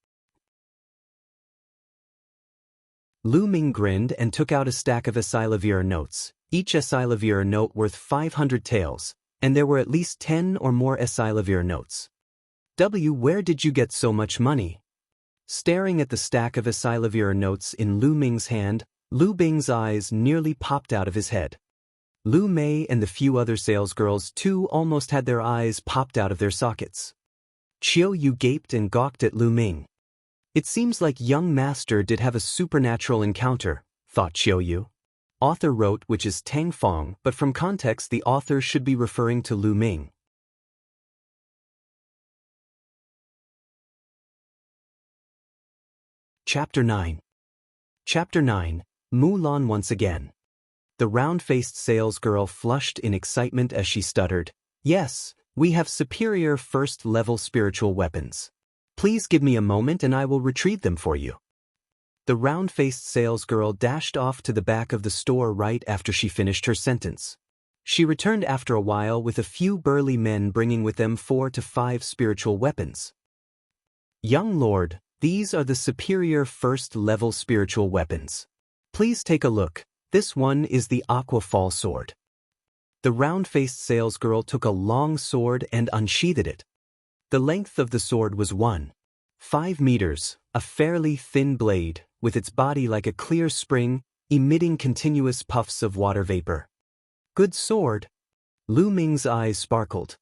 [SPEAKER 1] Lu Ming grinned and took out a stack of Esilavir notes, each Esilavir note worth 500 taels, and there were at least 10 or more Esilavir notes. Where did you get so much money? Staring at the stack of Esilavir notes in Lu Ming's hand, Lu Bing's eyes nearly popped out of his head. Lu Mei and the few other salesgirls too almost had their eyes popped out of their sockets. Qiu Yu gaped and gawked at Lu Ming. It seems like young master did have a supernatural encounter, thought Qiu Yu. Author wrote which is Tang Fong, but from context the author should be referring to Lu Ming. Chapter 9. Chapter 9, Mulan once again. The round-faced salesgirl flushed in excitement as she stuttered, "Yes, we have superior first-level spiritual weapons. Please give me a moment and I will retrieve them for you." The round-faced salesgirl dashed off to the back of the store right after she finished her sentence. She returned after a while with a few burly men bringing with them 4 to 5 spiritual weapons. "Young lord, these are the superior first-level spiritual weapons. Please take a look. This one is the Aqua Fall Sword." The round-faced salesgirl took a long sword and unsheathed it. The length of the sword was 1.5 meters, a fairly thin blade, with its body like a clear spring, emitting continuous puffs of water vapor. "Good sword." Lu Ming's eyes sparkled.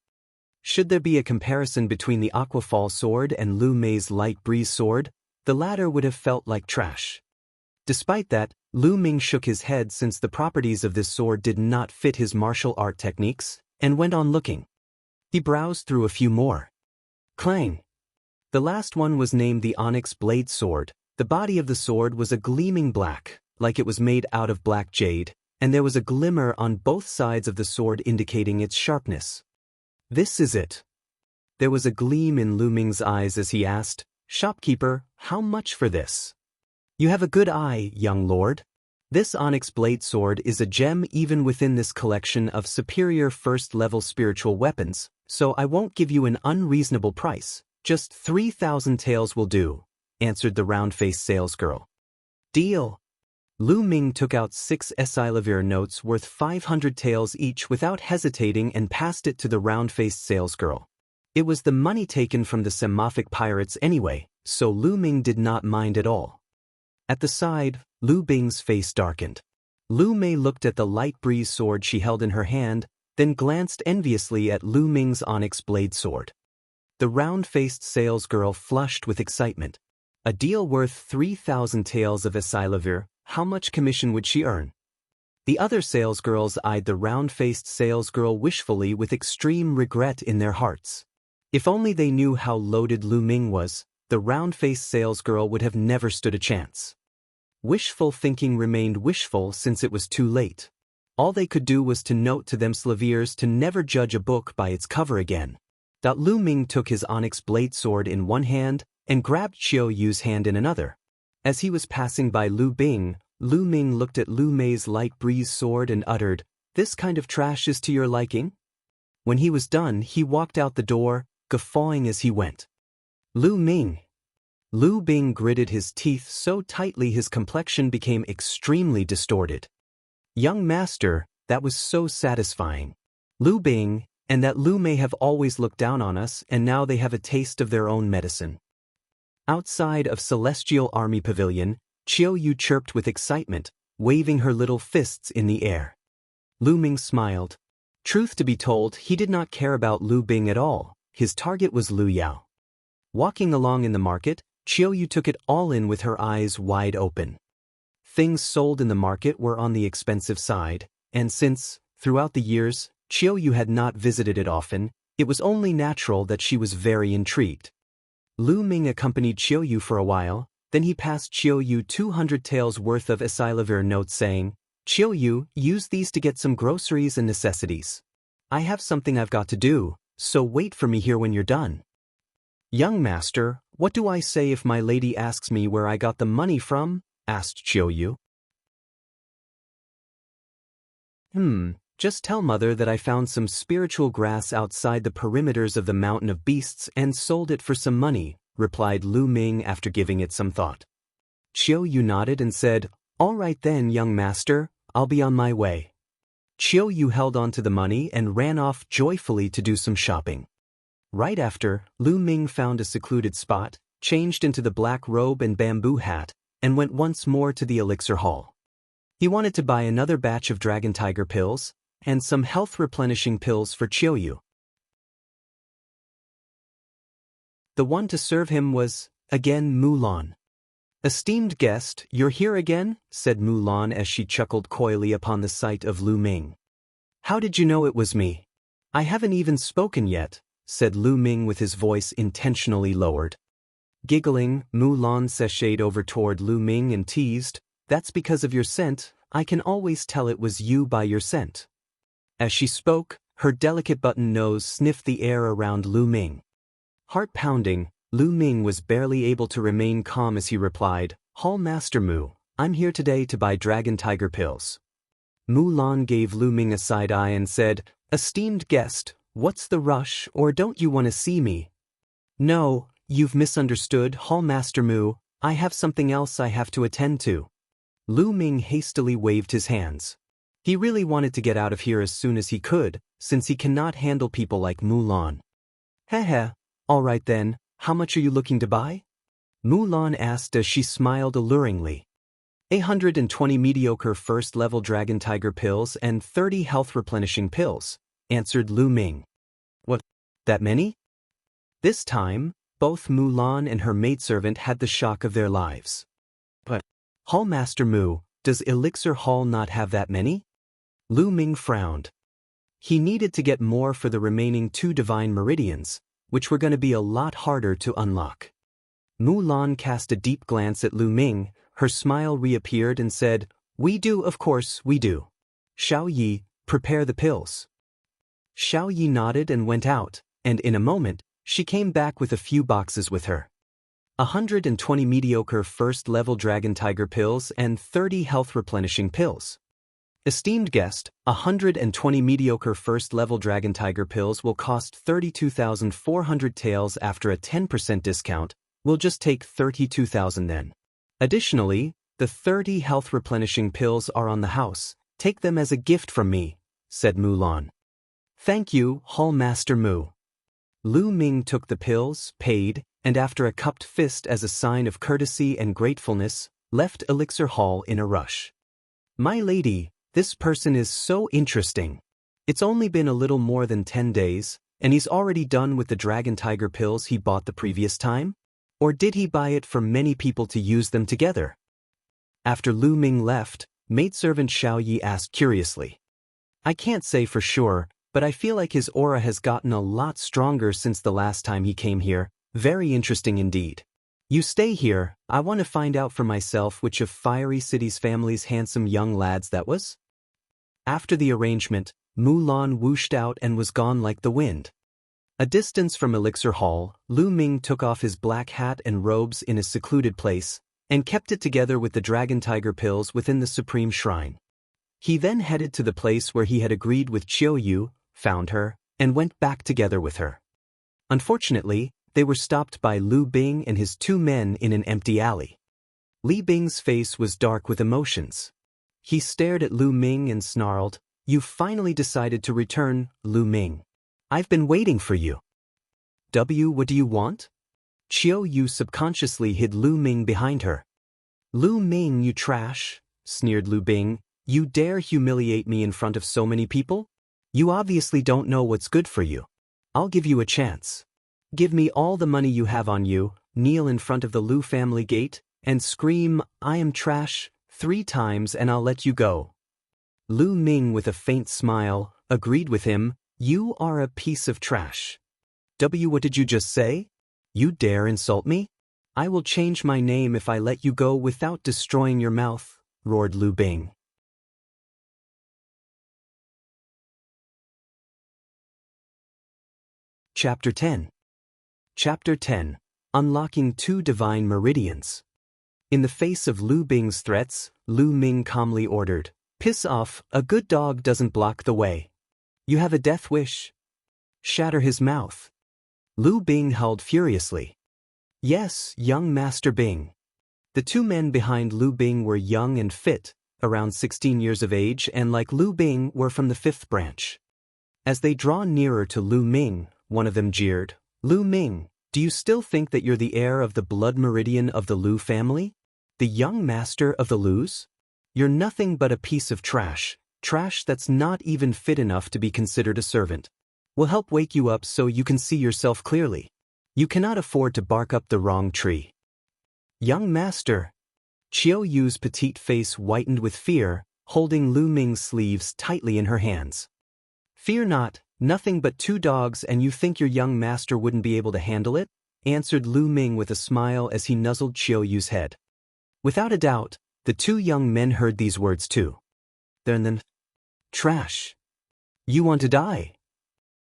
[SPEAKER 1] Should there be a comparison between the Aquafall sword and Lu Mei's light breeze sword, the latter would have felt like trash. Despite that, Lu Ming shook his head since the properties of this sword did not fit his martial art techniques, and went on looking. He browsed through a few more. Clang! The last one was named the Onyx Blade Sword. The body of the sword was a gleaming black, like it was made out of black jade, and there was a glimmer on both sides of the sword indicating its sharpness. "This is it." There was a gleam in Lu Ming's eyes as he asked, "Shopkeeper, how much for this?" "You have a good eye, young lord. This Onyx Blade Sword is a gem even within this collection of superior first-level spiritual weapons, so I won't give you an unreasonable price. Just 3,000 taels will do," answered the round-faced salesgirl. "Deal." Lu Ming took out 6 Esilavir notes worth 500 taels each without hesitating and passed it to the round-faced salesgirl. It was the money taken from the Semophic pirates anyway, so Lu Ming did not mind at all. At the side, Lu Bing's face darkened. Lu Mei looked at the light breeze sword she held in her hand, then glanced enviously at Lu Ming's onyx blade sword. The round-faced salesgirl flushed with excitement. A deal worth 3,000 taels of Esilavir, how much commission would she earn? The other salesgirls eyed the round-faced salesgirl wishfully with extreme regret in their hearts. If only they knew how loaded Lu Ming was, the round-faced salesgirl would have never stood a chance. Wishful thinking remained wishful since it was too late. All they could do was to note to them Slaviers to never judge a book by its cover again. Lu Ming took his onyx blade sword in one hand and grabbed Qiu Yu's hand in another. As he was passing by Lu Bing, Lu Ming looked at Lu Mei's light breeze sword and uttered, "This kind of trash is to your liking?" When he was done, he walked out the door, guffawing as he went. "Lu Ming." Lu Bing gritted his teeth so tightly his complexion became extremely distorted. "Young master, that was so satisfying. Lu Bing, and that Lu Mei have always looked down on us and now they have a taste of their own medicine." Outside of Celestial Army Pavilion, Qiu Yu chirped with excitement, waving her little fists in the air. Lu Ming smiled. Truth to be told, he did not care about Lu Bing at all. His target was Lu Yao. Walking along in the market, Qiu Yu took it all in with her eyes wide open. Things sold in the market were on the expensive side, and since, throughout the years, Qiu Yu had not visited it often, it was only natural that she was very intrigued. Lu Ming accompanied Qiu Yu for a while, then he passed Qiu Yu 200 taels worth of Esilavir notes saying, Qiu Yu, use these to get some groceries and necessities. I have something I've got to do, so wait for me here when you're done. Young master, what do I say if my lady asks me where I got the money from? Asked Qiu Yu. Just tell mother that I found some spiritual grass outside the perimeters of the Mountain of Beasts and sold it for some money, replied Lu Ming after giving it some thought. Qiu Yu nodded and said, All right then, young master, I'll be on my way. Qiu Yu held on to the money and ran off joyfully to do some shopping. Right after, Lu Ming found a secluded spot, changed into the black robe and bamboo hat, and went once more to the elixir hall. He wanted to buy another batch of dragon tiger pills, and some health-replenishing pills for Qiu Yu. The one to serve him was, again, Mulan. Esteemed guest, you're here again? Said Mulan as she chuckled coyly upon the sight of Lu Ming. How did you know it was me? I haven't even spoken yet, said Lu Ming with his voice intentionally lowered. Giggling, Mulan sashayed over toward Lu Ming and teased, That's because of your scent, I can always tell it was you by your scent. As she spoke, her delicate button nose sniffed the air around Lu Ming. Heart-pounding, Lu Ming was barely able to remain calm as he replied, Hall Master Mu, I'm here today to buy dragon tiger pills. Mulan gave Lu Ming a side eye and said, Esteemed guest, what's the rush, or don't you want to see me? No, you've misunderstood, Hall Master Mu, I have something else I have to attend to. Lu Ming hastily waved his hands. He really wanted to get out of here as soon as he could, since he cannot handle people like Mulan. Heh, all right then, how much are you looking to buy? Mulan asked as she smiled alluringly. 120 mediocre first-level dragon tiger pills and 30 health-replenishing pills, answered Lu Ming. What, that many? This time, both Mulan and her maidservant had the shock of their lives. But, Hall Master Mu, does Elixir Hall not have that many? Lu Ming frowned. He needed to get more for the remaining 2 divine meridians, which were going to be a lot harder to unlock. Mulan cast a deep glance at Lu Ming, her smile reappeared and said, We do, of course, we do. Xiao Yi, prepare the pills. Xiao Yi nodded and went out, and in a moment, she came back with a few boxes with her. 120 mediocre first-level dragon tiger pills and 30 health-replenishing pills. Esteemed guest, 120 mediocre first-level dragon tiger pills will cost 32,400 taels after a 10% discount. We'll just take 32,000 then. Additionally, the 30 health-replenishing pills are on the house. Take them as a gift from me, said Mulan. Thank you, Hall Master Mu. Lu Ming took the pills, paid, and after a cupped fist as a sign of courtesy and gratefulness, left Elixir Hall in a rush. My lady, this person is so interesting. It's only been a little more than 10 days, and he's already done with the dragon tiger pills he bought the previous time? Or did he buy it for many people to use them together? After Lu Ming left, maidservant Xiao Yi asked curiously. I can't say for sure, but I feel like his aura has gotten a lot stronger since the last time he came here. Very interesting indeed. You stay here, I want to find out for myself which of Fiery City's family's handsome young lads that was. After the arrangement, Mulan whooshed out and was gone like the wind. A distance from Elixir Hall, Lu Ming took off his black hat and robes in a secluded place, and kept it together with the dragon tiger pills within the supreme shrine. He then headed to the place where he had agreed with Qiu Yu, found her, and went back together with her. Unfortunately, they were stopped by Lu Bing and his 2 men in an empty alley. Li Bing's face was dark with emotions. He stared at Lu Ming and snarled, You finally decided to return, Lu Ming. I've been waiting for you. What do you want? Qiu Yu subconsciously hid Lu Ming behind her. Lu Ming, you trash, sneered Lu Bing. You dare humiliate me in front of so many people? You obviously don't know what's good for you. I'll give you a chance. Give me all the money you have on you, kneel in front of the Lu family gate, and scream, I am trash, 3 times and I'll let you go. Lu Ming, with a faint smile, agreed with him. You are a piece of trash. What did you just say? You dare insult me? I will change my name if I let you go without destroying your mouth, roared Lu Bing. Chapter 10. Chapter 10. Unlocking 2 Divine Meridians. In the face of Lu Bing's threats, Lu Ming calmly ordered, Piss off, a good dog doesn't block the way. You have a death wish? Shatter his mouth. Lu Bing howled furiously. Yes, young Master Bing. The 2 men behind Lu Bing were young and fit, around 16 years of age, and like Lu Bing were from the 5th branch. As they draw nearer to Lu Ming, one of them jeered, Lu Ming, do you still think that you're the heir of the blood meridian of the Lu family? The young master of the Lus? You're nothing but a piece of trash that's not even fit enough to be considered a servant. We'll help wake you up so you can see yourself clearly. You cannot afford to bark up the wrong tree. Young master. Qiu Yu's petite face whitened with fear, holding Lu Ming's sleeves tightly in her hands. Fear not, nothing but 2 dogs and you think your young master wouldn't be able to handle it? Answered Lu Ming with a smile as he nuzzled Qiu Yu's head. Without a doubt, the 2 young men heard these words too. Then, trash. You want to die?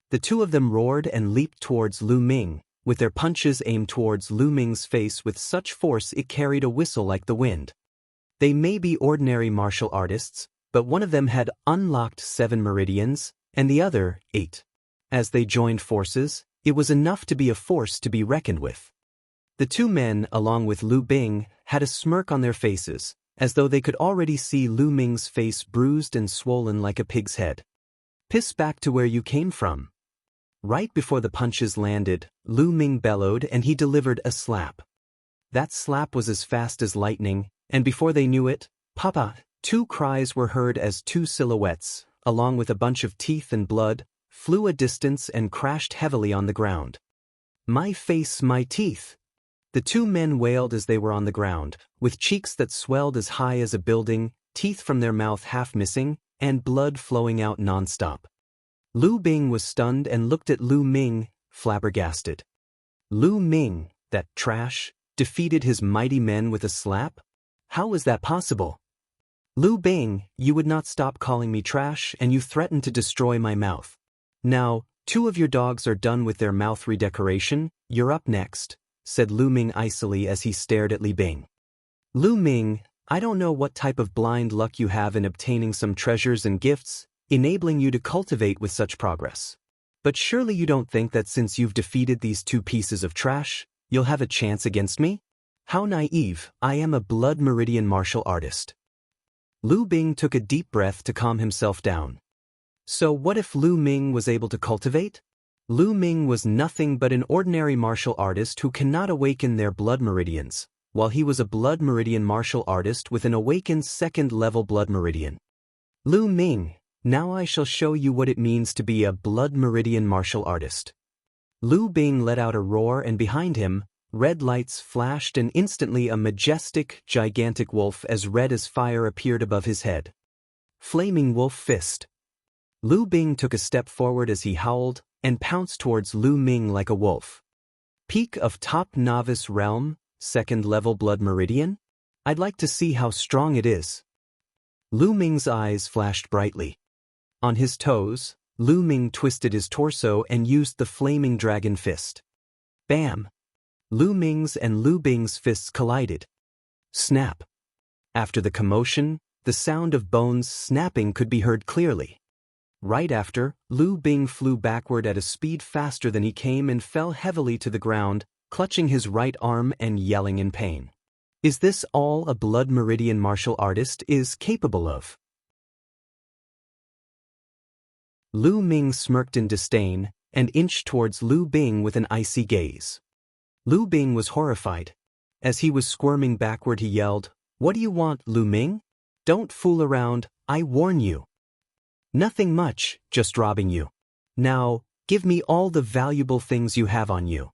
[SPEAKER 1] The 2 of them roared and leaped towards Lu Ming, with their punches aimed towards Lu Ming's face with such force it carried a whistle like the wind. They may be ordinary martial artists, but one of them had unlocked 7 meridians, and the other 8. As they joined forces, it was enough to be a force to be reckoned with. The 2 men, along with Lu Bing, had a smirk on their faces, as though they could already see Lu Ming's face bruised and swollen like a pig's head. Piss back to where you came from. Right before the punches landed, Lu Ming bellowed and he delivered a slap. That slap was as fast as lightning, and before they knew it, Papa, 2 cries were heard as 2 silhouettes, along with a bunch of teeth and blood, flew a distance and crashed heavily on the ground. My face, my teeth! The 2 men wailed as they were on the ground, with cheeks that swelled as high as a building, teeth from their mouth half missing, and blood flowing out non-stop. Lu Bing was stunned and looked at Lu Ming, flabbergasted. Lu Ming, that trash, defeated his mighty men with a slap? How was that possible? Lu Bing, you would not stop calling me trash and you threatened to destroy my mouth. Now, 2 of your dogs are done with their mouth redecoration, you're up next, said Lu Ming icily as he stared at Lu Bing. Lu Ming, I don't know what type of blind luck you have in obtaining some treasures and gifts, enabling you to cultivate with such progress. But surely you don't think that since you've defeated these 2 pieces of trash, you'll have a chance against me? How naive, I am a blood meridian martial artist. Lu Bing took a deep breath to calm himself down. So what if Lu Ming was able to cultivate? Lu Ming was nothing but an ordinary martial artist who cannot awaken their blood meridians, while he was a blood meridian martial artist with an awakened 2nd-level blood meridian. Lu Ming, now I shall show you what it means to be a blood meridian martial artist. Lu Bing let out a roar and behind him, red lights flashed and instantly a majestic, gigantic wolf as red as fire appeared above his head. Flaming Wolf Fist. Lu Bing took a step forward as he howled and pounced towards Lu Ming like a wolf. Peak of top novice realm, 2nd-level blood meridian? I'd like to see how strong it is. Lu Ming's eyes flashed brightly. On his toes, Lu Ming twisted his torso and used the flaming dragon fist. Bam! Lu Ming's and Lu Bing's fists collided. Snap! After the commotion, the sound of bones snapping could be heard clearly. Right after, Lu Bing flew backward at a speed faster than he came and fell heavily to the ground, clutching his right arm and yelling in pain. Is this all a blood meridian martial artist is capable of? Lu Ming smirked in disdain and inched towards Lu Bing with an icy gaze. Lu Bing was horrified. As he was squirming backward he yelled, "What do you want, Lu Ming? Don't fool around, I warn you." "Nothing much, just robbing you. Now, give me all the valuable things you have on you."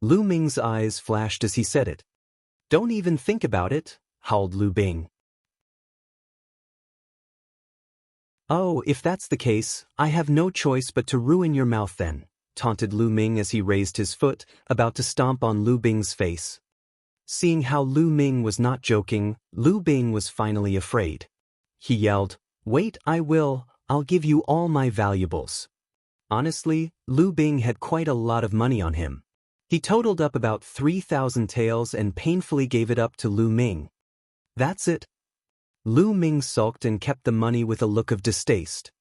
[SPEAKER 1] Lu Ming's eyes flashed as he said it. "Don't even think about it," howled Lu Bing. "Oh, if that's the case, I have no choice but to ruin your mouth then," taunted Lu Ming as he raised his foot, about to stomp on Lu Bing's face. Seeing how Lu Ming was not joking, Lu Bing was finally afraid. He yelled, "Wait, I'll give you all my valuables." Honestly, Lu Bing had quite a lot of money on him. He totaled up about 3,000 taels and painfully gave it up to Lu Ming. "That's it." Lu Ming sulked and kept the money with a look of distaste.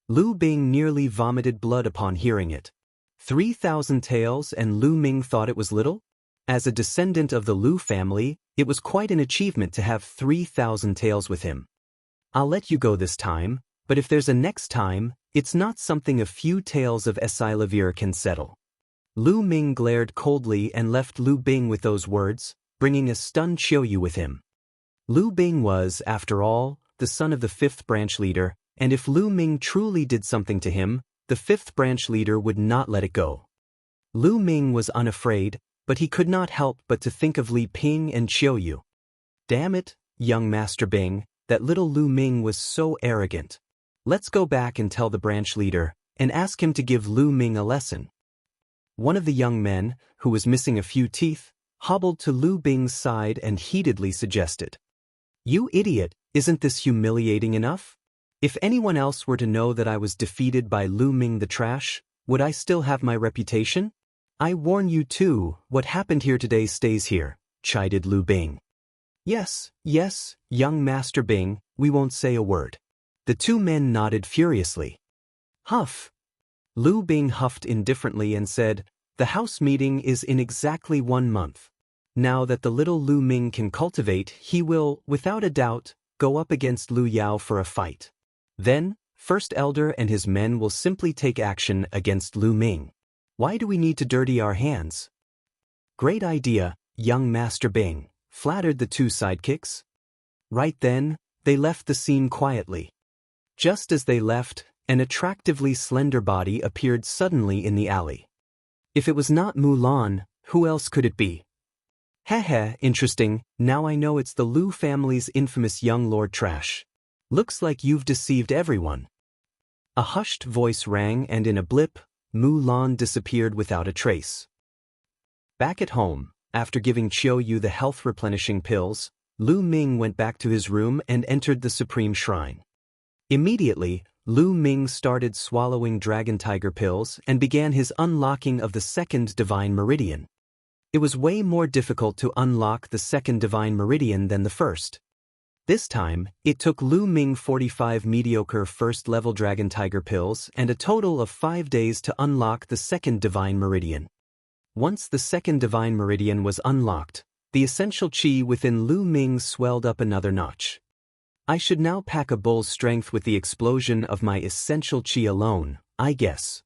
[SPEAKER 1] Lu Bing nearly vomited blood upon hearing it. 3,000 taels, and Lu Ming thought it was little? As a descendant of the Lu family, it was quite an achievement to have 3,000 taels with him. "I'll let you go this time, but if there's a next time, it's not something a few taels of Esilavir can settle." Lu Ming glared coldly and left Lu Bing with those words, bringing a stunned Xiaoyu with him. Lu Bing was, after all, the son of the fifth branch leader, and if Lu Ming truly did something to him, the fifth branch leader would not let it go. Lu Ming was unafraid, but he could not help but to think of Li Ping and Xiaoyu. "Damn it, young Master Bing, that little Lu Ming was so arrogant. Let's go back and tell the branch leader, and ask him to give Lu Ming a lesson." One of the young men, who was missing a few teeth, hobbled to Lu Bing's side and heatedly suggested, "You idiot, isn't this humiliating enough? If anyone else were to know that I was defeated by Lu Ming the trash, would I still have my reputation? I warn you too, what happened here today stays here," chided Lu Bing. Yes, young Master Bing, we won't say a word." The two men nodded furiously. "Huff." Lu Bing huffed indifferently and said, "The house meeting is in exactly 1 month. Now that the little Lu Ming can cultivate, he will, without a doubt, go up against Lu Yao for a fight. Then, First Elder and his men will simply take action against Lu Ming. Why do we need to dirty our hands?" "Great idea, young Master Bing," flattered the two sidekicks. Right then, they left the scene quietly. Just as they left, an attractively slender body appeared suddenly in the alley. If it was not Mulan, who else could it be? "Heh, interesting, now I know it's the Lu family's infamous young Lord Trash. Looks like you've deceived everyone." A hushed voice rang and in a blip, Mulan disappeared without a trace. Back at home, after giving Xiaoyu the health-replenishing pills, Lu Ming went back to his room and entered the Supreme Shrine. Immediately, Lu Ming started swallowing Dragon Tiger pills and began his unlocking of the second Divine Meridian. It was way more difficult to unlock the second Divine Meridian than the first. This time, it took Lu Ming 45 mediocre first-level Dragon Tiger pills and a total of 5 days to unlock the second Divine Meridian. Once the second Divine Meridian was unlocked, the essential qi within Lu Ming swelled up another notch. "I should now pack a bull's strength with the explosion of my essential qi alone, I guess."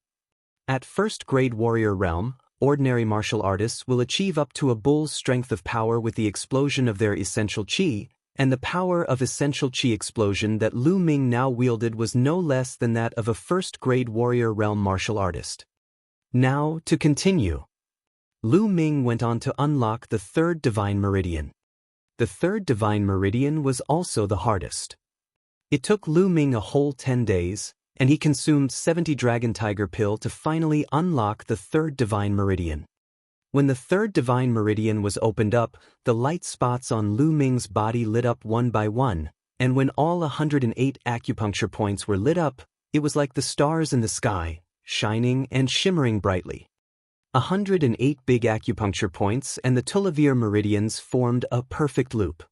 [SPEAKER 1] At first-grade warrior realm, ordinary martial artists will achieve up to a bull's strength of power with the explosion of their essential qi, and the power of essential qi explosion that Lu Ming now wielded was no less than that of a first-grade warrior realm martial artist. Now, to continue. Lu Ming went on to unlock the third Divine Meridian. The third Divine Meridian was also the hardest. It took Lu Ming a whole 10 days, and he consumed 70 Dragon Tiger pill to finally unlock the third Divine Meridian. When the third Divine Meridian was opened up, the light spots on Lu Ming's body lit up one by one, and when all 108 acupuncture points were lit up, it was like the stars in the sky, shining and shimmering brightly. 108 big acupuncture points and the Tulavir meridians formed a perfect loop.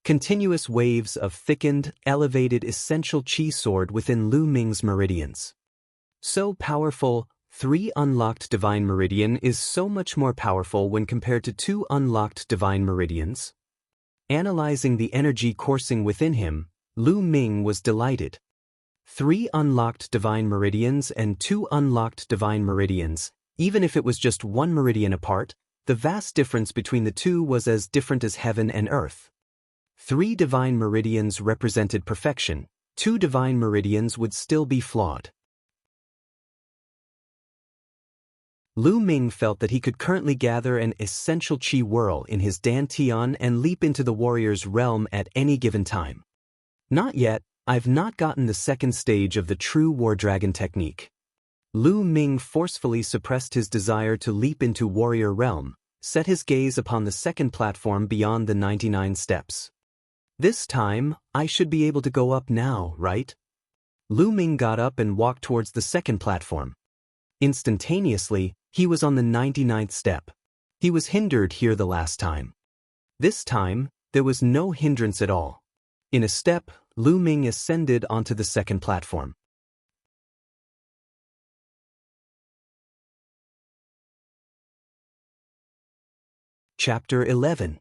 [SPEAKER 1] Continuous waves of thickened, elevated essential qi soared within Lu Ming's meridians. So powerful, 3 unlocked Divine Meridian is so much more powerful when compared to 2 unlocked Divine Meridians. Analyzing the energy coursing within him, Lu Ming was delighted. 3 unlocked divine meridians and 2 unlocked divine meridians. Even if it was just 1 meridian apart, the vast difference between the two was as different as heaven and earth. 3 divine meridians represented perfection. 2 divine meridians would still be flawed. Lu Ming felt that he could currently gather an essential qi whirl in his dantian and leap into the warrior's realm at any given time. Not yet, I've not gotten the second stage of the true war dragon technique. Lu Ming forcefully suppressed his desire to leap into warrior realm, set his gaze upon the second platform beyond the 99 steps. This time, I should be able to go up now, right? Lu Ming got up and walked towards the second platform. Instantaneously, he was on the 99th step. He was hindered here the last time. This time, there was no hindrance at all. In a step, Lu Ming ascended onto the second platform. Chapter 11.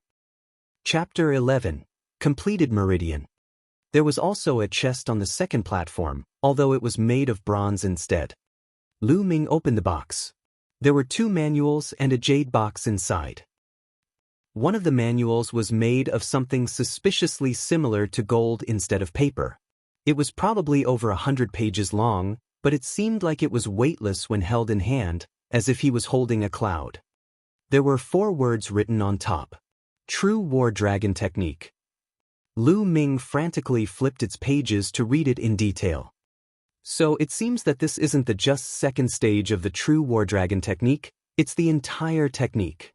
[SPEAKER 1] Chapter 11. Completed Meridian. There was also a chest on the second platform, although it was made of bronze instead. Lu Ming opened the box. There were 2 manuals and a jade box inside. One of the manuals was made of something suspiciously similar to gold instead of paper. It was probably over 100 pages long, but it seemed like it was weightless when held in hand, as if he was holding a cloud. There were 4 words written on top. True War Dragon Technique. Lu Ming frantically flipped its pages to read it in detail. So it seems that this isn't the just second stage of the true war dragon technique, it's the entire technique.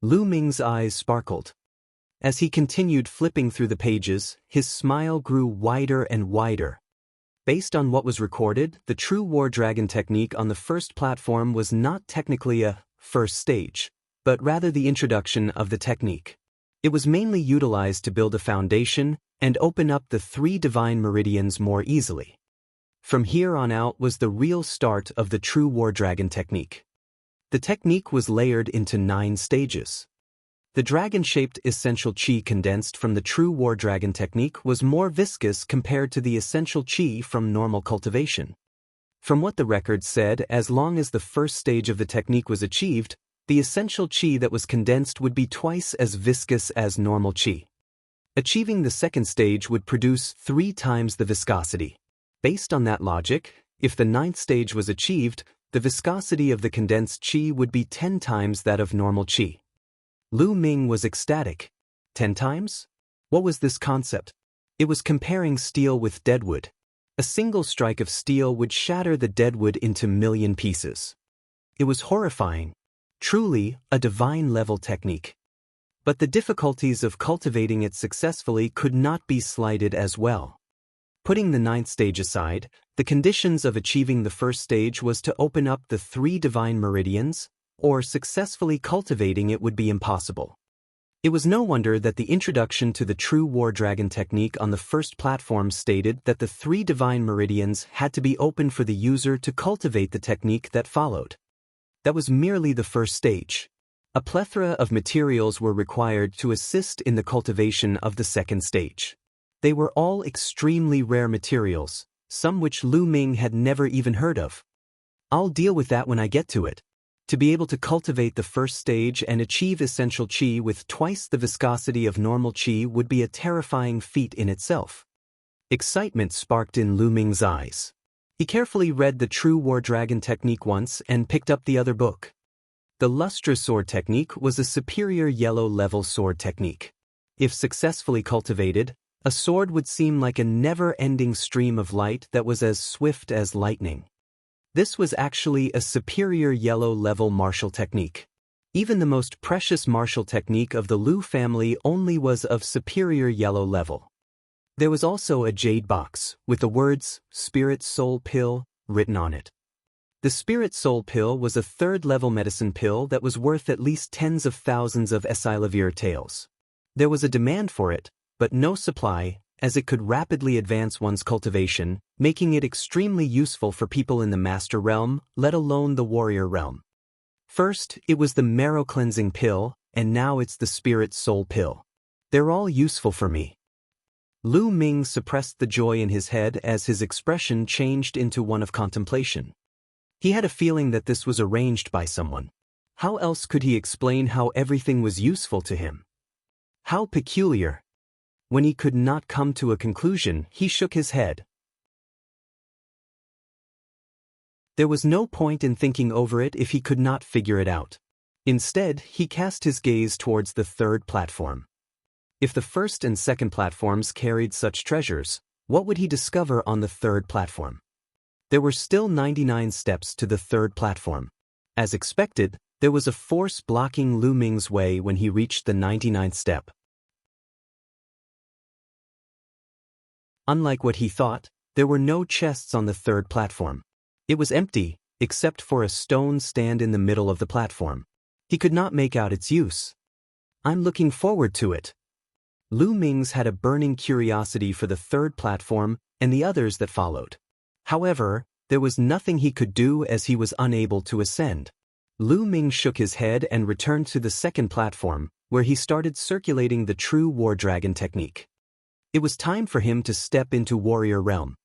[SPEAKER 1] Lu Ming's eyes sparkled. As he continued flipping through the pages, his smile grew wider and wider. Based on what was recorded, the true war dragon technique on the first platform was not technically a first stage, but rather the introduction of the technique. It was mainly utilized to build a foundation and open up the 3 divine meridians more easily. From here on out was the real start of the true war dragon technique. The technique was layered into 9 stages. The dragon-shaped essential qi condensed from the true war dragon technique was more viscous compared to the essential qi from normal cultivation. From what the record said, as long as the first stage of the technique was achieved, the essential qi that was condensed would be twice as viscous as normal qi. Achieving the second stage would produce 3 times the viscosity. Based on that logic, if the 9th stage was achieved, the viscosity of the condensed qi would be 10 times that of normal qi. Lu Ming was ecstatic. 10 times? What was this concept? It was comparing steel with deadwood. A single strike of steel would shatter the deadwood into million pieces. It was horrifying. Truly, a divine-level technique. But the difficulties of cultivating it successfully could not be slighted as well. Putting the 9th stage aside, the conditions of achieving the first stage was to open up the 3 divine meridians, or successfully cultivating it would be impossible. It was no wonder that the introduction to the true war dragon technique on the first platform stated that the 3 divine meridians had to be open for the user to cultivate the technique that followed. That was merely the first stage. A plethora of materials were required to assist in the cultivation of the second stage. They were all extremely rare materials, some which Lu Ming had never even heard of. I'll deal with that when I get to it. To be able to cultivate the first stage and achieve essential qi with twice the viscosity of normal qi would be a terrifying feat in itself. Excitement sparked in Lu Ming's eyes. He carefully read the True War Dragon technique once and picked up the other book. The Lustre Sword technique was a superior yellow-level sword technique. If successfully cultivated, a sword would seem like a never-ending stream of light that was as swift as lightning. This was actually a superior yellow-level martial technique. Even the most precious martial technique of the Lu family only was of superior yellow level. There was also a jade box, with the words, Spirit Soul Pill, written on it. The Spirit Soul Pill was a third-level medicine pill that was worth at least tens of thousands of Esilavir taels. There was a demand for it, but no supply, as it could rapidly advance one's cultivation, making it extremely useful for people in the Master Realm, let alone the Warrior Realm. First, it was the Marrow Cleansing Pill, and now it's the Spirit Soul Pill. They're all useful for me. Lu Ming suppressed the joy in his head as his expression changed into one of contemplation. He had a feeling that this was arranged by someone. How else could he explain how everything was useful to him? How peculiar. When he could not come to a conclusion, he shook his head. There was no point in thinking over it if he could not figure it out. Instead, he cast his gaze towards the third platform. If the first and second platforms carried such treasures, what would he discover on the third platform? There were still 99 steps to the third platform. As expected, there was a force blocking Lu Ming's way when he reached the 99th step. Unlike what he thought, there were no chests on the third platform. It was empty, except for a stone stand in the middle of the platform. He could not make out its use. I'm looking forward to it. Lu Ming's had a burning curiosity for the third platform and the others that followed. However, there was nothing he could do as he was unable to ascend. Lu Ming shook his head and returned to the second platform, where he started circulating the true war dragon technique. It was time for him to step into warrior realm.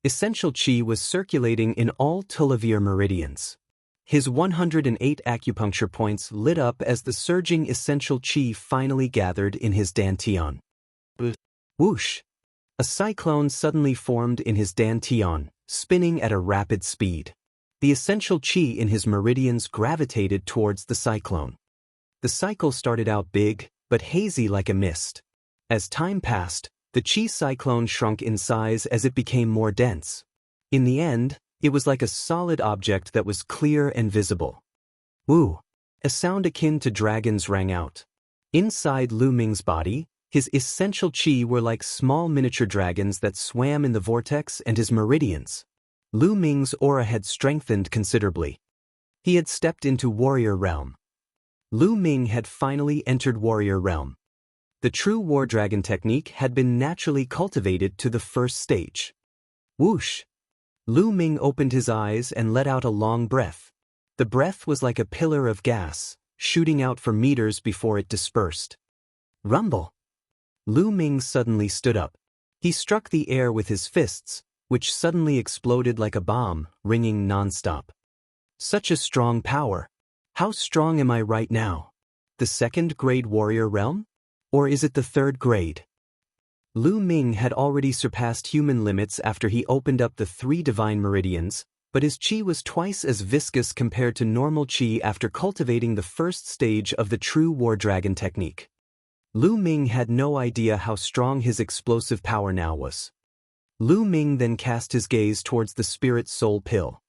[SPEAKER 1] Essential Qi was circulating in all Tulivir meridians. His 108 acupuncture points lit up as the surging essential Qi finally gathered in his dantian. Whoosh! A cyclone suddenly formed in his dantian, spinning at a rapid speed. The essential Qi in his meridians gravitated towards the cyclone. The cycle started out big, but hazy like a mist. As time passed, the Qi cyclone shrunk in size as it became more dense. In the end, it was like a solid object that was clear and visible. Woo! A sound akin to dragons rang out. Inside Lu Ming's body, his essential Qi were like small miniature dragons that swam in the vortex and his meridians. Lu Ming's aura had strengthened considerably. He had stepped into warrior realm. Lu Ming had finally entered warrior realm. The true war dragon technique had been naturally cultivated to the first stage. Whoosh! Lu Ming opened his eyes and let out a long breath. The breath was like a pillar of gas, shooting out for meters before it dispersed. Rumble! Lu Ming suddenly stood up. He struck the air with his fists, which suddenly exploded like a bomb, ringing non-stop. Such a strong power. How strong am I right now? The second grade warrior realm? Or is it the third grade? Lu Ming had already surpassed human limits after he opened up the 3 divine meridians, but his Qi was twice as viscous compared to normal Qi after cultivating the first stage of the true war dragon technique. Lu Ming had no idea how strong his explosive power now was. Lu Ming then cast his gaze towards the spirit soul pill.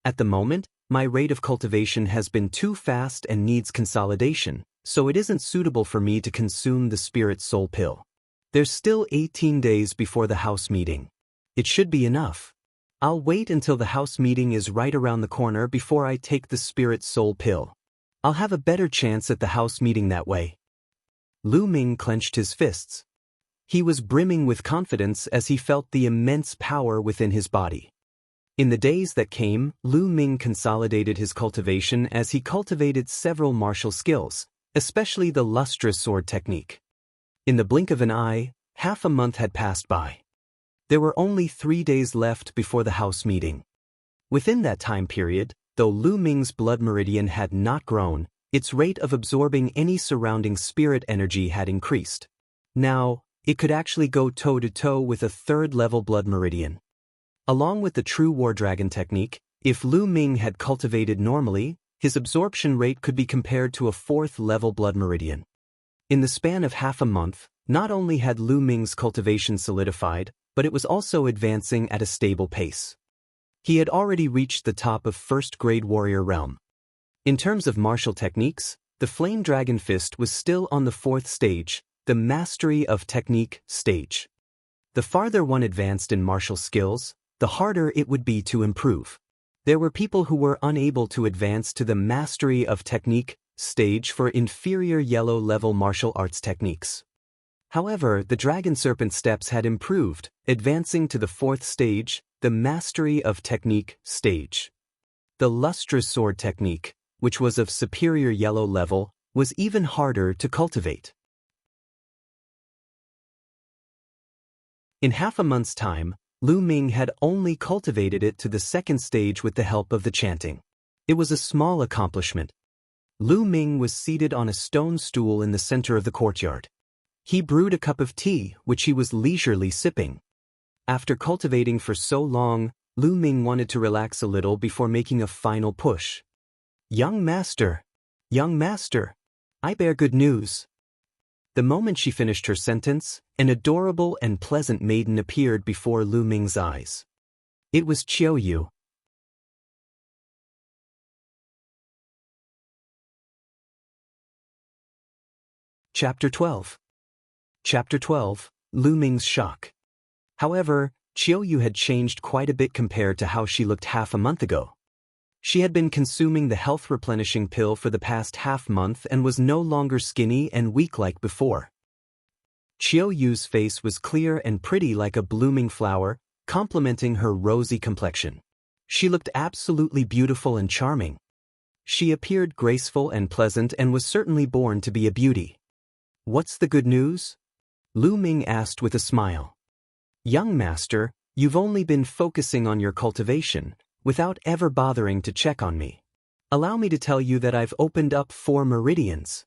[SPEAKER 1] At the moment, my rate of cultivation has been too fast and needs consolidation, so it isn't suitable for me to consume the spirit soul pill. There's still 18 days before the house meeting. It should be enough. I'll wait until the house meeting is right around the corner before I take the spirit soul pill. I'll have a better chance at the house meeting that way. Lu Ming clenched his fists. He was brimming with confidence as he felt the immense power within his body. In the days that came, Lu Ming consolidated his cultivation as he cultivated several martial skills, especially the lustrous sword technique. In the blink of an eye, half a month had passed by. There were only 3 days left before the house meeting. Within that time period, though Lu Ming's blood meridian had not grown, its rate of absorbing any surrounding spirit energy had increased. Now, it could actually go toe-to-toe with a 3rd-level blood meridian. Along with the true war dragon technique, if Lu Ming had cultivated normally, his absorption rate could be compared to a 4th-level blood meridian. In the span of half a month, not only had Lu Ming's cultivation solidified, but it was also advancing at a stable pace. He had already reached the top of first-grade warrior realm. In terms of martial techniques, the Flame Dragon Fist was still on the 4th stage, the Mastery of Technique stage. The farther one advanced in martial skills, the harder it would be to improve. There were people who were unable to advance to the Mastery of Technique stage for inferior yellow-level martial arts techniques. However, the Dragon Serpent steps had improved, advancing to the 4th stage, the Mastery of Technique stage. The lustrous sword technique, which was of superior yellow level, was even harder to cultivate. In half a month's time, Lu Ming had only cultivated it to the second stage with the help of the chanting. It was a small accomplishment. Lu Ming was seated on a stone stool in the center of the courtyard. He brewed a cup of tea, which he was leisurely sipping. After cultivating for so long, Lu Ming wanted to relax a little before making a final push. Young master, I bear good news. The moment she finished her sentence, an adorable and pleasant maiden appeared before Lu Ming's eyes. It was Qiu Yu. Chapter 12. Chapter 12, Lu Ming's shock. However, Qiu Yu had changed quite a bit compared to how she looked half a month ago. She had been consuming the health-replenishing pill for the past half-month and was no longer skinny and weak like before. Qiu Yu's face was clear and pretty like a blooming flower, complementing her rosy complexion. She looked absolutely beautiful and charming. She appeared graceful and pleasant and was certainly born to be a beauty. What's the good news? Lu Ming asked with a smile. Young master, you've only been focusing on your cultivation, without ever bothering to check on me. Allow me to tell you that I've opened up 4 meridians.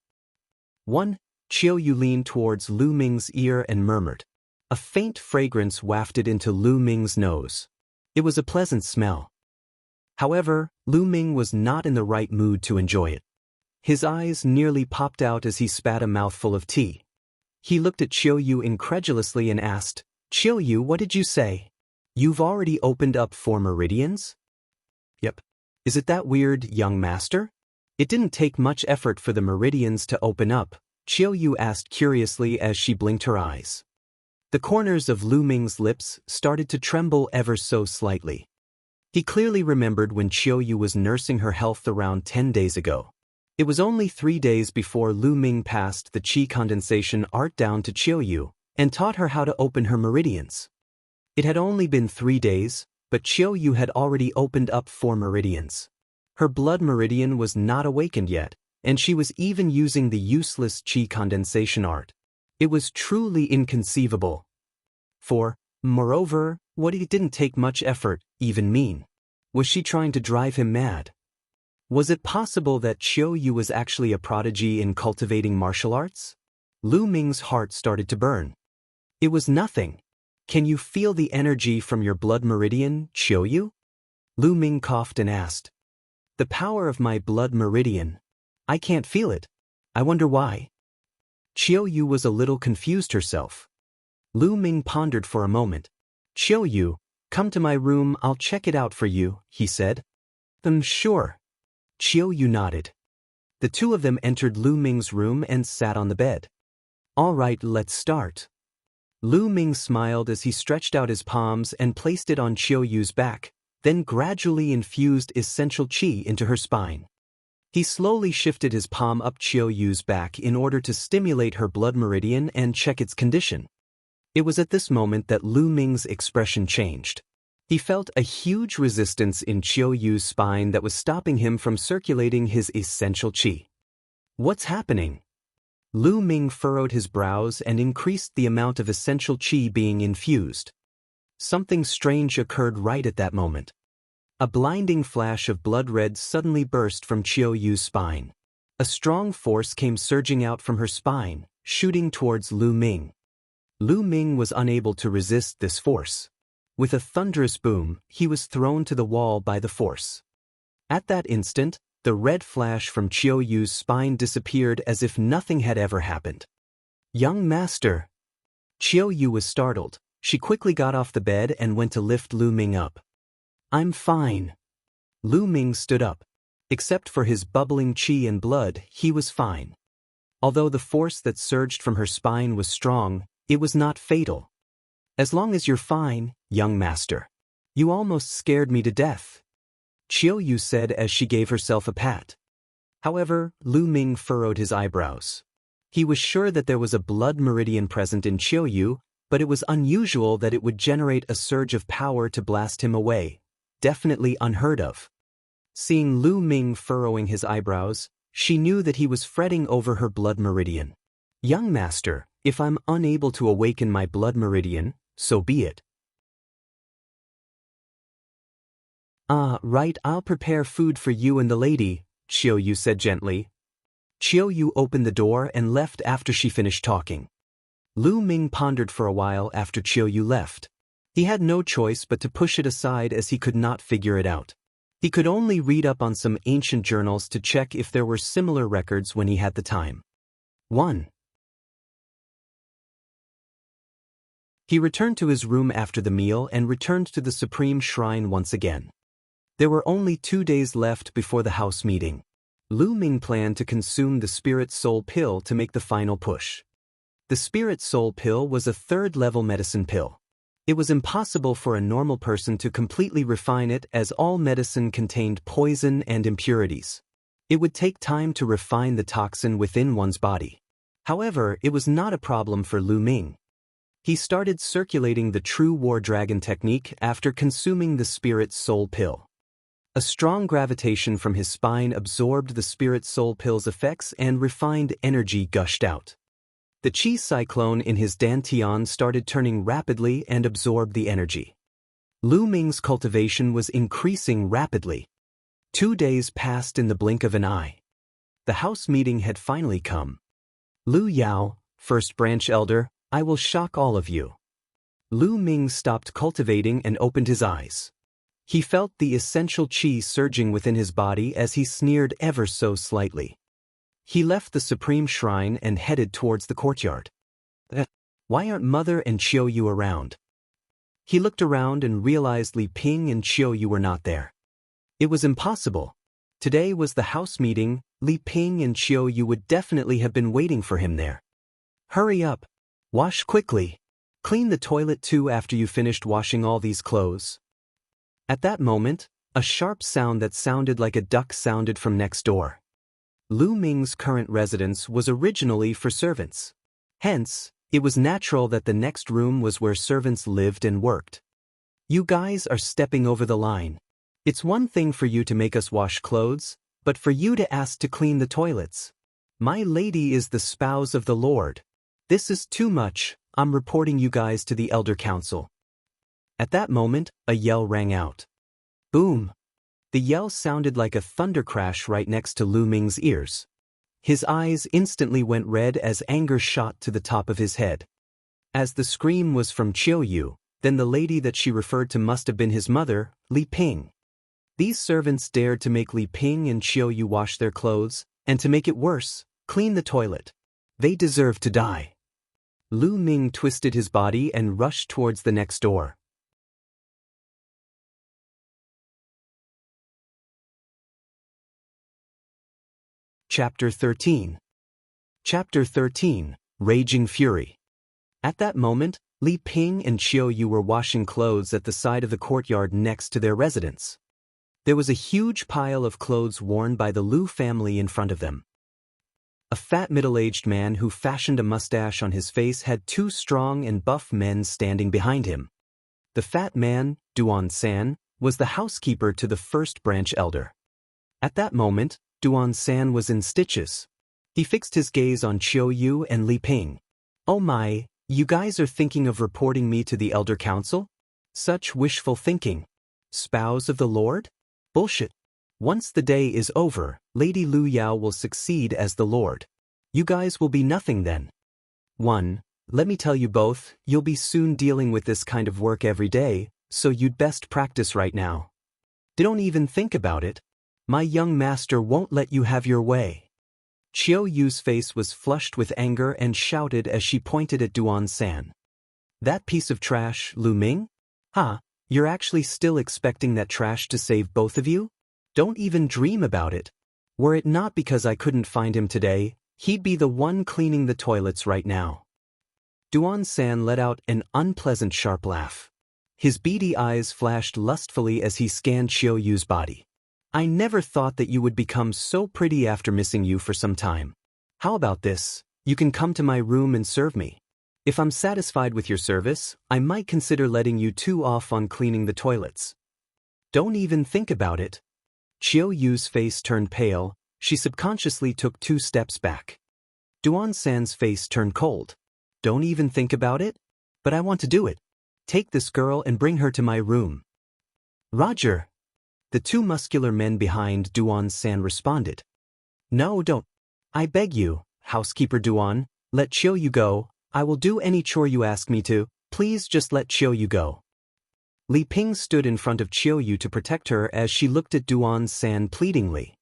[SPEAKER 1] 1. Qiu Yu leaned towards Lu Ming's ear and murmured. A faint fragrance wafted into Lu Ming's nose. It was a pleasant smell. However, Lu Ming was not in the right mood to enjoy it. His eyes nearly popped out as he spat a mouthful of tea. He looked at Qiu Yu incredulously and asked, Qiu Yu, what did you say? You've already opened up 4 meridians? Yep. Is it that weird, young master? It didn't take much effort for the meridians to open up, Qiu Yu asked curiously as she blinked her eyes. The corners of Lu Ming's lips started to tremble ever so slightly. He clearly remembered when Qiu Yu was nursing her health around 10 days ago. It was only 3 days before Lu Ming passed the qi condensation art down to Qiu Yu and taught her how to open her meridians. It had only been 3 days, but Qiu Yu had already opened up 4 meridians. Her blood meridian was not awakened yet, and she was even using the useless qi condensation art. It was truly inconceivable. Moreover, what it didn't take much effort, even mean. Was she trying to drive him mad? Was it possible that Qiu Yu was actually a prodigy in cultivating martial arts? Lu Ming's heart started to burn. It was nothing. Can you feel the energy from your blood meridian, Qiu Yu? Lu Ming coughed and asked. The power of my blood meridian. I can't feel it. I wonder why. Qiu Yu was a little confused herself. Lu Ming pondered for a moment. Qiu Yu, come to my room, I'll check it out for you, he said. Sure. Qiu Yu nodded. The two of them entered Lu Ming's room and sat on the bed. All right, let's start. Lu Ming smiled as he stretched out his palms and placed it on Qiu Yu's back, then gradually infused essential qi into her spine. He slowly shifted his palm up Qiu Yu's back in order to stimulate her blood meridian and check its condition. It was at this moment that Lu Ming's expression changed. He felt a huge resistance in Qiu Yu's spine that was stopping him from circulating his essential qi. What's happening? Lu Ming furrowed his brows and increased the amount of essential qi being infused. Something strange occurred right at that moment. A blinding flash of blood red suddenly burst from Qiu Yu's spine. A strong force came surging out from her spine, shooting towards Lu Ming. Lu Ming was unable to resist this force. With a thunderous boom, he was thrown to the wall by the force. At that instant, the red flash from Qiu Yu's spine disappeared as if nothing had ever happened. Young master! Qiu Yu was startled. She quickly got off the bed and went to lift Lu Ming up. I'm fine. Lu Ming stood up. Except for his bubbling qi and blood, he was fine. Although the force that surged from her spine was strong, it was not fatal. As long as you're fine, young master. You almost scared me to death, Qiu Yu said as she gave herself a pat. However, Lu Ming furrowed his eyebrows. He was sure that there was a blood meridian present in Qiu Yu, but it was unusual that it would generate a surge of power to blast him away. Definitely unheard of. Seeing Lu Ming furrowing his eyebrows, she knew that he was fretting over her blood meridian. Young master, if I'm unable to awaken my blood meridian, so be it. Ah, right, I'll prepare food for you and the lady, Xiaoyu said gently. Xiaoyu opened the door and left after she finished talking. Lu Ming pondered for a while after Xiaoyu left. He had no choice but to push it aside as he could not figure it out. He could only read up on some ancient journals to check if there were similar records when he had the time. 1. He returned to his room after the meal and returned to the Supreme Shrine once again. There were only 2 days left before the house meeting. Lu Ming planned to consume the Spirit Soul Pill to make the final push. The Spirit Soul Pill was a third-level medicine pill. It was impossible for a normal person to completely refine it as all medicine contained poison and impurities. It would take time to refine the toxin within one's body. However, it was not a problem for Lu Ming. He started circulating the True War Dragon technique after consuming the Spirit Soul Pill. A strong gravitation from his spine absorbed the Spirit Soul Pill's effects and refined energy gushed out. The chi cyclone in his dantian started turning rapidly and absorbed the energy. Lu Ming's cultivation was increasing rapidly. 2 days passed in the blink of an eye. The house meeting had finally come. Lu Yao, first branch elder, I will shock all of you. Lu Ming stopped cultivating and opened his eyes. He felt the essential qi surging within his body as he sneered ever so slightly. He left the Supreme Shrine and headed towards the courtyard. Why aren't Mother and Xiaoyu around? He looked around and realized Li Ping and Xiaoyu were not there. It was impossible. Today was the house meeting, Li Ping and Xiaoyu would definitely have been waiting for him there. Hurry up. Wash quickly. Clean the toilet too after you finished washing all these clothes. At that moment, a sharp sound that sounded like a duck sounded from next door. Lu Ming's current residence was originally for servants. Hence, it was natural that the next room was where servants lived and worked. You guys are stepping over the line. It's one thing for you to make us wash clothes, but for you to ask to clean the toilets. My lady is the spouse of the Lord. This is too much, I'm reporting you guys to the Elder Council. At that moment, a yell rang out. Boom! The yell sounded like a thunder crash right next to Lu Ming's ears. His eyes instantly went red as anger shot to the top of his head. As the scream was from Xiaoyu, then the lady that she referred to must have been his mother, Li Ping. These servants dared to make Li Ping and Xiaoyu wash their clothes, and to make it worse, clean the toilet. They deserve to die. Lu Ming twisted his body and rushed towards the next door. Chapter 13. Chapter 13, Raging Fury. At that moment, Li Ping and Xiaoyu were washing clothes at the side of the courtyard next to their residence. There was a huge pile of clothes worn by the Lu family in front of them. A fat middle-aged man who fashioned a mustache on his face had 2 strong and buff men standing behind him. The fat man, Duan San, was the housekeeper to the first branch elder. At that moment, Duan San was in stitches. He fixed his gaze on Xiaoyu and Li Ping. Oh my, you guys are thinking of reporting me to the Elder Council? Such wishful thinking. Spouse of the Lord? Bullshit. Once the day is over, Lady Lu Yao will succeed as the Lord. You guys will be nothing then. 1. Let me tell you both, you'll be soon dealing with this kind of work every day, so you'd best practice right now. Don't even think about it. My young master won't let you have your way. Xiaoyu's face was flushed with anger and shouted as she pointed at Duan San. That piece of trash, Lu Ming? Huh, you're actually still expecting that trash to save both of you? Don't even dream about it. Were it not because I couldn't find him today, he'd be the one cleaning the toilets right now. Duan San let out an unpleasant sharp laugh. His beady eyes flashed lustfully as he scanned Xiaoyu's body. I never thought that you would become so pretty after missing you for some time. How about this? You can come to my room and serve me. If I'm satisfied with your service, I might consider letting you 2 off on cleaning the toilets. Don't even think about it. Xiaoyu's face turned pale. She subconsciously took 2 steps back. Duan San's face turned cold. Don't even think about it? But I want to do it. Take this girl and bring her to my room. Roger. The two muscular men behind Duan-san responded. No, don't. I beg you, housekeeper Duan, let Chiu go. I will do any chore you ask me to. Please just let Chiu go. Li Ping stood in front of Chiu to protect her as she looked at Duan-san pleadingly.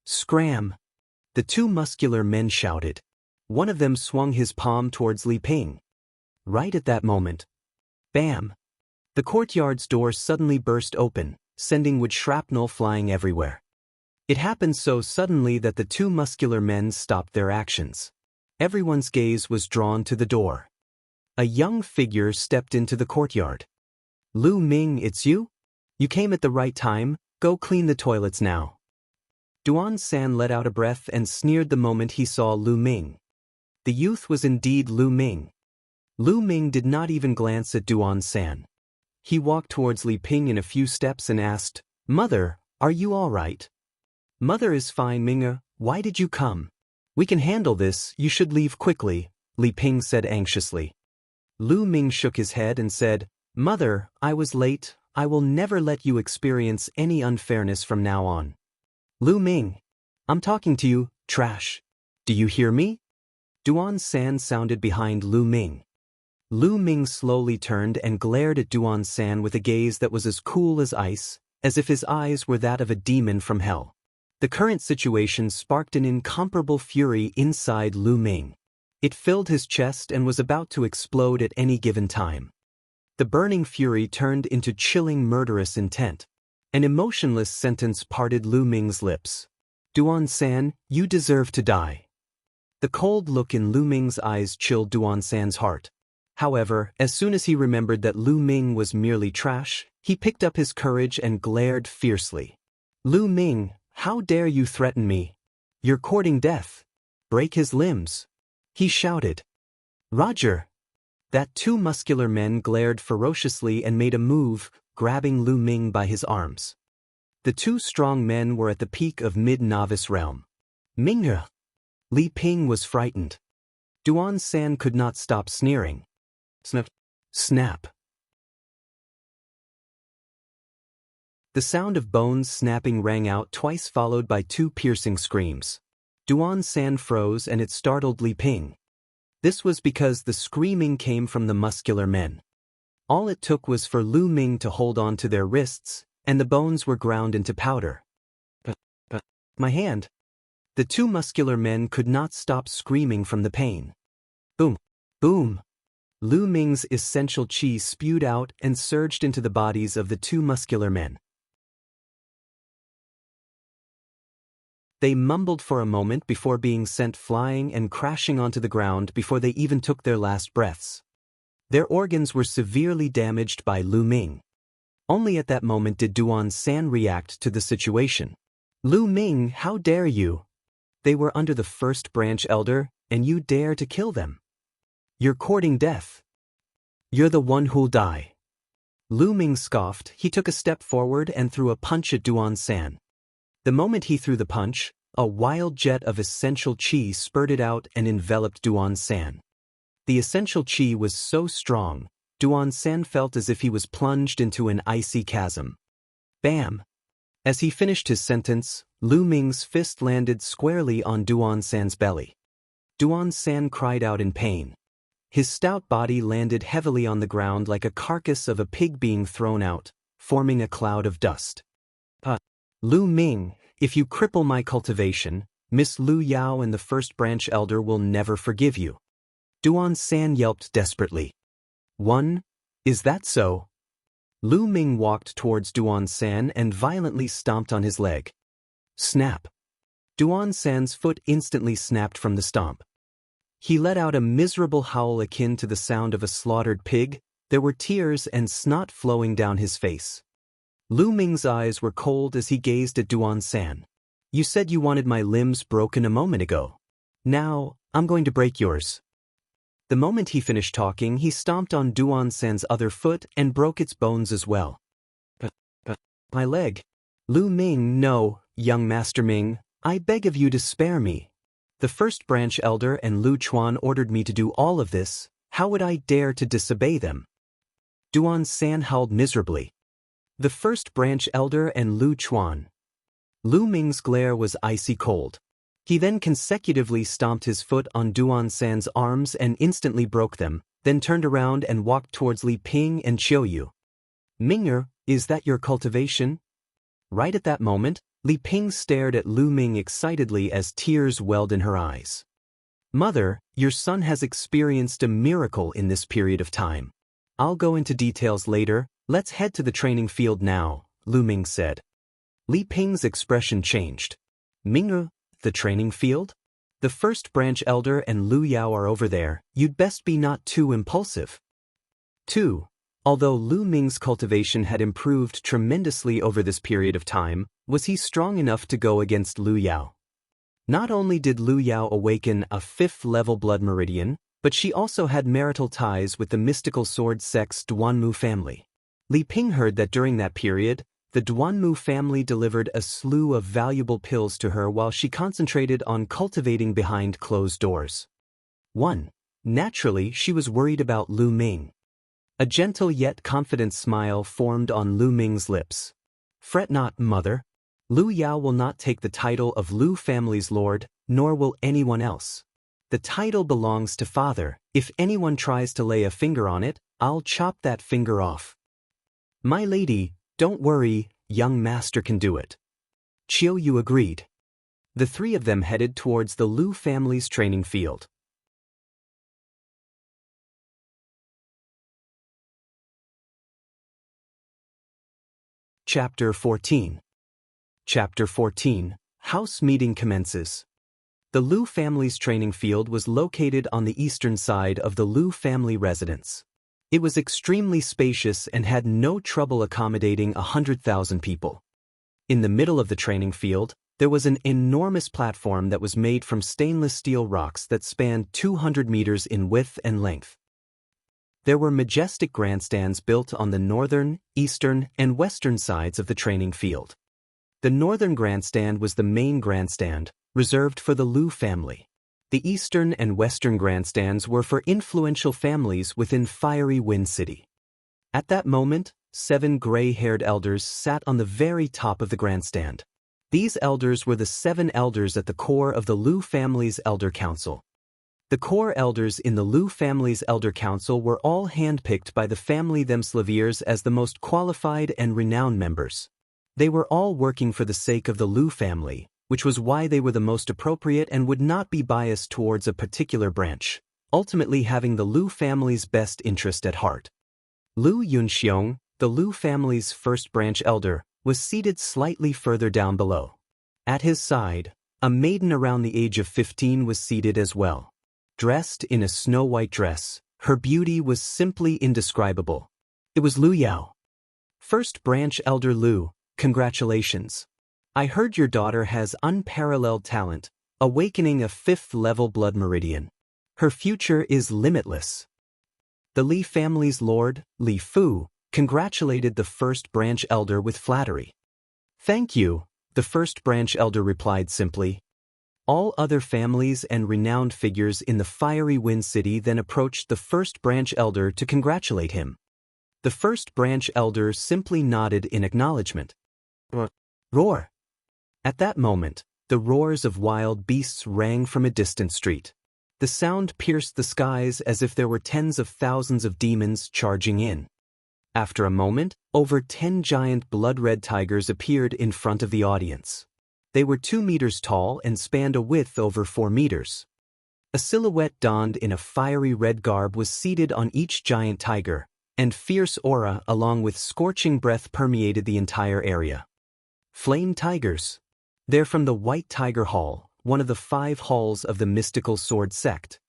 [SPEAKER 1] Scram! The two muscular men shouted. One of them swung his palm towards Li Ping. Right at that moment. Bam! The courtyard's door suddenly burst open, sending wood shrapnel flying everywhere. It happened so suddenly that the two muscular men stopped their actions. Everyone's gaze was drawn to the door. A young figure stepped into the courtyard. Lu Ming, it's you? You came at the right time. Go clean the toilets now. Duan-san let out a breath and sneered the moment he saw Lu Ming. The youth was indeed Lu Ming. Lu Ming did not even glance at Duan-san. He walked towards Li Ping in a few steps and asked, Mother, are you all right? Mother is fine, Minga. Why did you come? We can handle this. You should leave quickly, Li Ping said anxiously. Lu Ming shook his head and said, Mother, I was late. I will never let you experience any unfairness from now on. Lu Ming, I'm talking to you, trash. Do you hear me? Duan-san sounded behind Lu Ming. Lu Ming slowly turned and glared at Duan-san with a gaze that was as cool as ice, as if his eyes were that of a demon from hell. The current situation sparked an incomparable fury inside Lu Ming. It filled his chest and was about to explode at any given time. The burning fury turned into chilling murderous intent. An emotionless sentence parted Lu Ming's lips. Duan-san, you deserve to die. The cold look in Lu Ming's eyes chilled Duan-san's heart. However, as soon as he remembered that Lu Ming was merely trash, he picked up his courage and glared fiercely. Lu Ming, how dare you threaten me? You're courting death. Break his limbs. He shouted. Roger. That two muscular men glared ferociously and made a move, grabbing Lu Ming by his arms. The two strong men were at the peak of mid-novice realm. Minga! Li Ping was frightened. Duan-san could not stop sneering. Snap! Snap! The sound of bones snapping rang out twice, followed by two piercing screams. Duan-san froze and it startled Li Ping. This was because the screaming came from the muscular men. All it took was for Lu Ming to hold on to their wrists, and the bones were ground into powder. But, my hand! The two muscular men could not stop screaming from the pain. Boom! Boom! Lu Ming's essential qi spewed out and surged into the bodies of the two muscular men. They mumbled for a moment before being sent flying and crashing onto the ground before they even took their last breaths. Their organs were severely damaged by Lu Ming. Only at that moment did Duan-san react to the situation. Lu Ming, how dare you? They were under the first branch elder, and you dare to kill them. You're courting death. You're the one who'll die. Lu Ming scoffed. He took a step forward and threw a punch at Duan-san. The moment he threw the punch, a wild jet of essential qi spurted out and enveloped Duan-san. The essential qi was so strong, Duan-san felt as if he was plunged into an icy chasm. Bam! As he finished his sentence, Lu Ming's fist landed squarely on Duan-san's belly. Duan-san cried out in pain. His stout body landed heavily on the ground like a carcass of a pig being thrown out, forming a cloud of dust. Lu Ming, if you cripple my cultivation, Miss Lu Yao and the first branch elder will never forgive you. Duan-san yelped desperately. Is that so? Lu Ming walked towards Duan-san and violently stomped on his leg. Snap! Duan-san's foot instantly snapped from the stomp. He let out a miserable howl akin to the sound of a slaughtered pig. There were tears and snot flowing down his face. Lu Ming's eyes were cold as he gazed at Duan-san. You said you wanted my limbs broken a moment ago. Now, I'm going to break yours. The moment he finished talking, he stomped on Duan-san's other foot and broke its bones as well. But, my leg. Lu Ming, no, young Master Ming, I beg of you to spare me. The first branch elder and Lu Chuan ordered me to do all of this. How would I dare to disobey them? Duan San howled miserably. The first branch elder and Lu Chuan. Lu Ming's glare was icy cold. He then consecutively stomped his foot on Duan San's arms and instantly broke them, then turned around and walked towards Li Ping and Qiu Yu. Ming'er, is that your cultivation? Right at that moment, Li Ping stared at Lu Ming excitedly as tears welled in her eyes. Mother, your son has experienced a miracle in this period of time. I'll go into details later, let's head to the training field now, Lu Ming said. Li Ping's expression changed. Ming'er, the training field? The first branch elder and Lu Yao are over there, you'd best be not too impulsive. 2. Although Lu Ming's cultivation had improved tremendously over this period of time, was he strong enough to go against Lu Yao? Not only did Lu Yao awaken a 5th-level blood meridian, but she also had marital ties with the mystical sword sect's Duanmu family. Li Ping heard that during that period, the Duanmu family delivered a slew of valuable pills to her while she concentrated on cultivating behind closed doors. 1. Naturally, she was worried about Lu Ming. A gentle yet confident smile formed on Lu Ming's lips. Fret not, mother. Lu Yao will not take the title of Lu family's lord, nor will anyone else. The title belongs to father. If anyone tries to lay a finger on it, I'll chop that finger off. My lady, don't worry, young master can do it. Qiu Yu agreed. The three of them headed towards the Lu family's training field. Chapter 14. Chapter 14. House meeting commences. The Lu family's training field was located on the eastern side of the Lu family residence. It was extremely spacious and had no trouble accommodating 100,000 people. In the middle of the training field, there was an enormous platform that was made from stainless steel rocks that spanned 200 meters in width and length. There were majestic grandstands built on the northern, eastern, and western sides of the training field. The northern grandstand was the main grandstand, reserved for the Lu family. The eastern and western grandstands were for influential families within Fiery Wind City. At that moment, 7 gray-haired elders sat on the very top of the grandstand. These elders were the 7 elders at the core of the Lu family's Elder Council. The core elders in the Lu family's Elder Council were all handpicked by the family themselves as the most qualified and renowned members. They were all working for the sake of the Lu family, which was why they were the most appropriate and would not be biased towards a particular branch, ultimately having the Lu family's best interest at heart. Lu Yunxiong, the Lu family's first branch elder, was seated slightly further down below. At his side, a maiden around the age of 15 was seated as well. Dressed in a snow-white dress, her beauty was simply indescribable. It was Lu Yao. First branch elder Lu, congratulations. I heard your daughter has unparalleled talent, awakening a 5th-level blood meridian. Her future is limitless. The Li family's lord, Li Fu, congratulated the first branch elder with flattery. Thank you, the first branch elder replied simply. All other families and renowned figures in the Fiery Wind City then approached the first branch elder to congratulate him. The first branch elder simply nodded in acknowledgement. Roar! At that moment, the roars of wild beasts rang from a distant street. The sound pierced the skies as if there were tens of thousands of demons charging in. After a moment, over 10 giant blood-red tigers appeared in front of the audience. They were 2 meters tall and spanned a width over 4 meters. A silhouette donned in a fiery red garb was seated on each giant tiger, and fierce aura along with scorching breath permeated the entire area. Flame tigers. They're from the White Tiger Hall, one of the 5 halls of the mystical sword sect.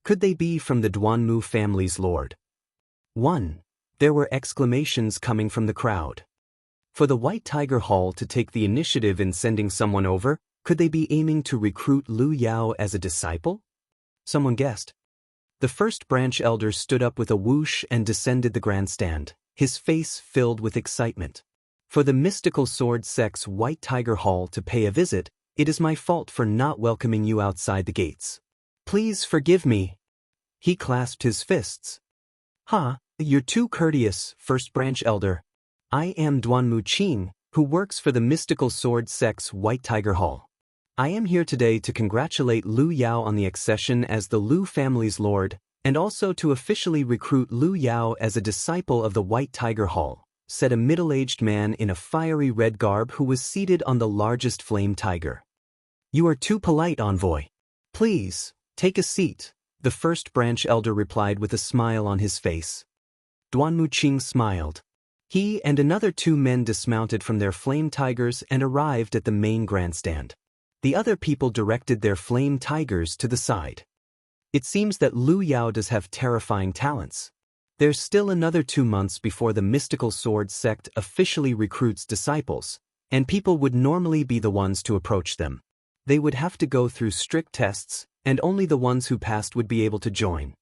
[SPEAKER 1] Could they be from the Duanmu family's lord? 1. There were exclamations coming from the crowd. For the White Tiger Hall to take the initiative in sending someone over, could they be aiming to recruit Lu Yao as a disciple? Someone guessed. The first branch elder stood up with a whoosh and descended the grandstand, his face filled with excitement. For the mystical sword sect's White Tiger Hall to pay a visit, it is my fault for not welcoming you outside the gates. Please forgive me. He clasped his fists. Ha, You're too courteous, First Branch Elder. I am Duanmu Qing, who works for the mystical sword sect's White Tiger Hall. I am here today to congratulate Lu Yao on the accession as the Lu family's lord, and also to officially recruit Lu Yao as a disciple of the White Tiger Hall, said a middle-aged man in a fiery red garb who was seated on the largest flame tiger. You are too polite, envoy. Please, take a seat, the First Branch Elder replied with a smile on his face. Duanmu Qing smiled. He and another 2 men dismounted from their flame tigers and arrived at the main grandstand. The other people directed their flame tigers to the side. It seems that Lu Yao does have terrifying talents. There's still another 2 months before the mystical sword sect officially recruits disciples, and people would normally be the ones to approach them. They would have to go through strict tests, and only the ones who passed would be able to join.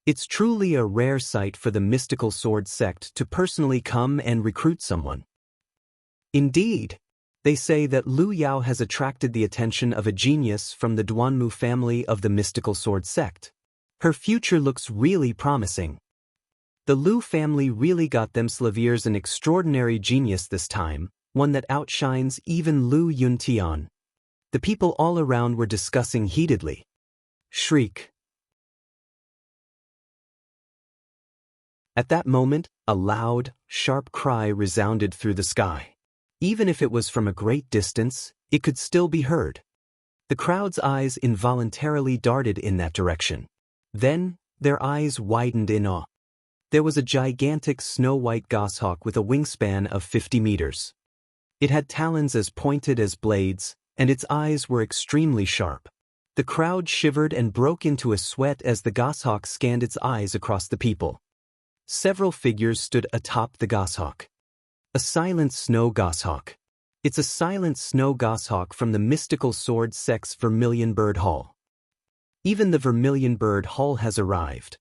[SPEAKER 1] It's truly a rare sight for the mystical sword sect to personally come and recruit someone. Indeed, they say that Lu Yao has attracted the attention of a genius from the Duanmu family of the mystical sword sect. Her future looks really promising. The Lu family really got themselves an extraordinary genius this time, one that outshines even Lu Yuntian. The people all around were discussing heatedly. Shriek. At that moment, a loud, sharp cry resounded through the sky. Even if it was from a great distance, it could still be heard. The crowd's eyes involuntarily darted in that direction. Then, their eyes widened in awe. There was a gigantic snow-white goshawk with a wingspan of 50 meters. It had talons as pointed as blades, and its eyes were extremely sharp. The crowd shivered and broke into a sweat as the goshawk scanned its eyes across the people. Several figures stood atop the goshawk. A silent snow goshawk. It's a silent snow goshawk from the mystical sword sect's Vermilion Bird Hall. Even the Vermilion Bird Hall has arrived.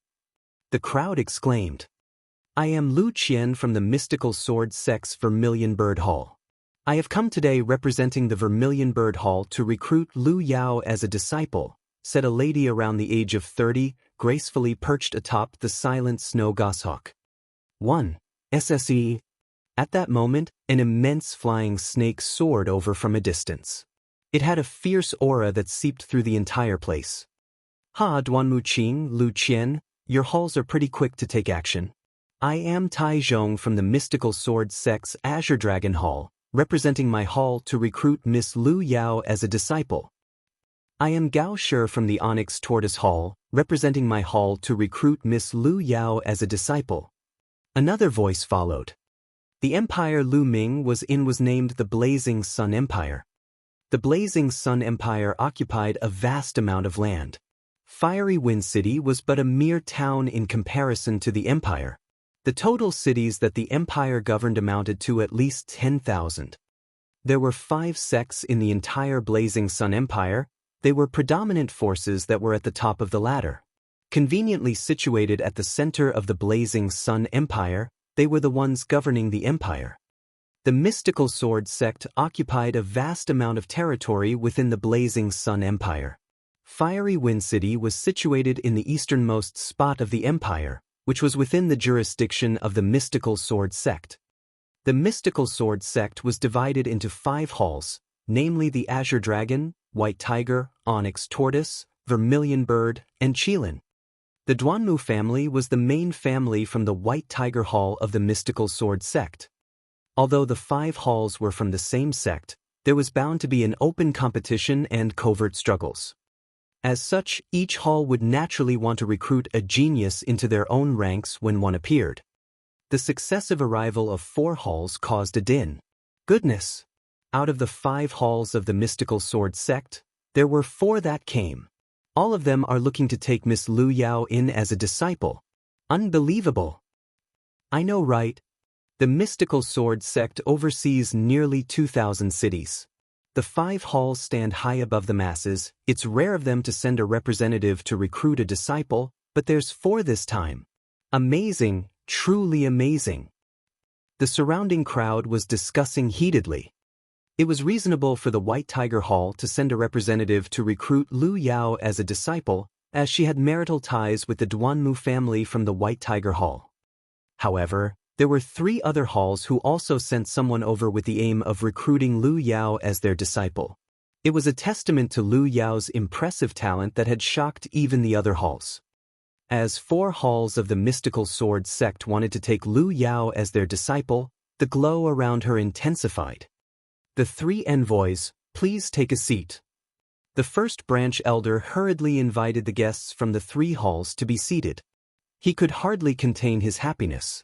[SPEAKER 1] The crowd exclaimed. I am Lu Qian from the mystical sword sect's Vermilion Bird Hall. I have come today representing the Vermilion Bird Hall to recruit Lu Yao as a disciple, said a lady around the age of 30, gracefully perched atop the silent snow goshawk. 1. SSE. At that moment, an immense flying snake soared over from a distance. It had a fierce aura that seeped through the entire place. Ha, Duanmu Qing, Lu Qian, your halls are pretty quick to take action. I am Tai Zhong from the mystical sword sect's Azure Dragon Hall, representing my hall to recruit Miss Lu Yao as a disciple. I am Gao Shi from the Onyx Tortoise Hall, representing my hall to recruit Miss Lu Yao as a disciple. Another voice followed. The empire Lu Ming was in was named the Blazing Sun Empire. The Blazing Sun Empire occupied a vast amount of land. Fiery Wind City was but a mere town in comparison to the empire. The total cities that the empire governed amounted to at least 10,000. There were 5 sects in the entire Blazing Sun Empire. They were predominant forces that were at the top of the ladder. Conveniently situated at the center of the Blazing Sun Empire, they were the ones governing the empire. The mystical sword sect occupied a vast amount of territory within the Blazing Sun Empire. Fiery Wind City was situated in the easternmost spot of the empire, which was within the jurisdiction of the mystical sword sect. The mystical sword sect was divided into 5 halls, namely the Azure Dragon, White Tiger, Onyx Tortoise, Vermilion Bird, and Qilin. The Duanmu family was the main family from the White Tiger Hall of the mystical sword sect. Although the 5 halls were from the same sect, there was bound to be an open competition and covert struggles. As such, each hall would naturally want to recruit a genius into their own ranks when one appeared. The successive arrival of 4 halls caused a din. Goodness! Out of the 5 halls of the mystical sword sect, there were 4 that came. All of them are looking to take Miss Lu Yao in as a disciple. Unbelievable! I know, right? The mystical sword sect oversees nearly 2,000 cities. The 5 halls stand high above the masses. It's rare of them to send a representative to recruit a disciple, but there's 4 this time. Amazing, truly amazing. The surrounding crowd was discussing heatedly. It was reasonable for the White Tiger Hall to send a representative to recruit Lu Yao as a disciple, as she had marital ties with the Duanmu family from the White Tiger Hall. However, there were 3 other halls who also sent someone over with the aim of recruiting Lu Yao as their disciple. It was a testament to Lu Yao's impressive talent that had shocked even the other halls. As 4 halls of the mystical sword sect wanted to take Lu Yao as their disciple, the glow around her intensified. The 3 envoys, please take a seat. The first branch elder hurriedly invited the guests from the 3 halls to be seated. He could hardly contain his happiness.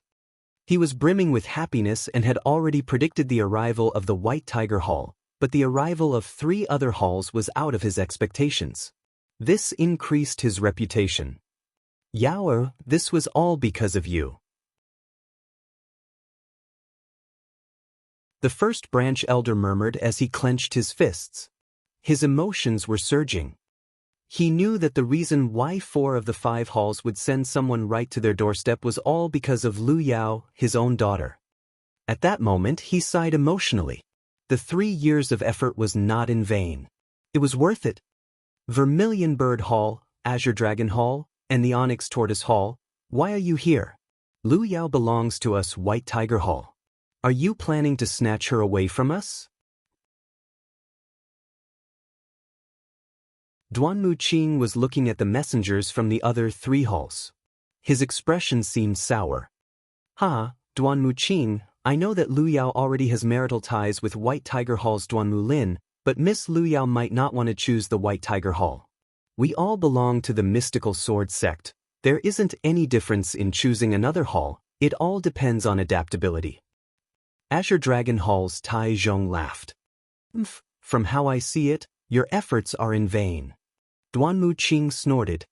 [SPEAKER 1] He was brimming with happiness and had already predicted the arrival of the White Tiger Hall, but the arrival of 3 other halls was out of his expectations. This increased his reputation. Yao, this was all because of you. The first branch elder murmured as he clenched his fists. His emotions were surging. He knew that the reason why 4 of the 5 halls would send someone right to their doorstep was all because of Lu Yao, his own daughter. At that moment, he sighed emotionally. The 3 years of effort was not in vain. It was worth it. Vermilion Bird Hall, Azure Dragon Hall, and the Onyx Tortoise Hall, why are you here? Lu Yao belongs to us, White Tiger Hall. Are you planning to snatch her away from us? Duanmu Qing was looking at the messengers from the other 3 halls. His expression seemed sour. Duanmu Qing, I know that Lu Yao already has marital ties with White Tiger Hall's Duanmu Lin, but Miss Lu Yao might not want to choose the White Tiger Hall. We all belong to the mystical sword sect. There isn't any difference in choosing another hall, it all depends on adaptability. Azure Dragon Hall's Tai Zhong laughed. From how I see it, your efforts are in vain. Duanmu Qing snorted.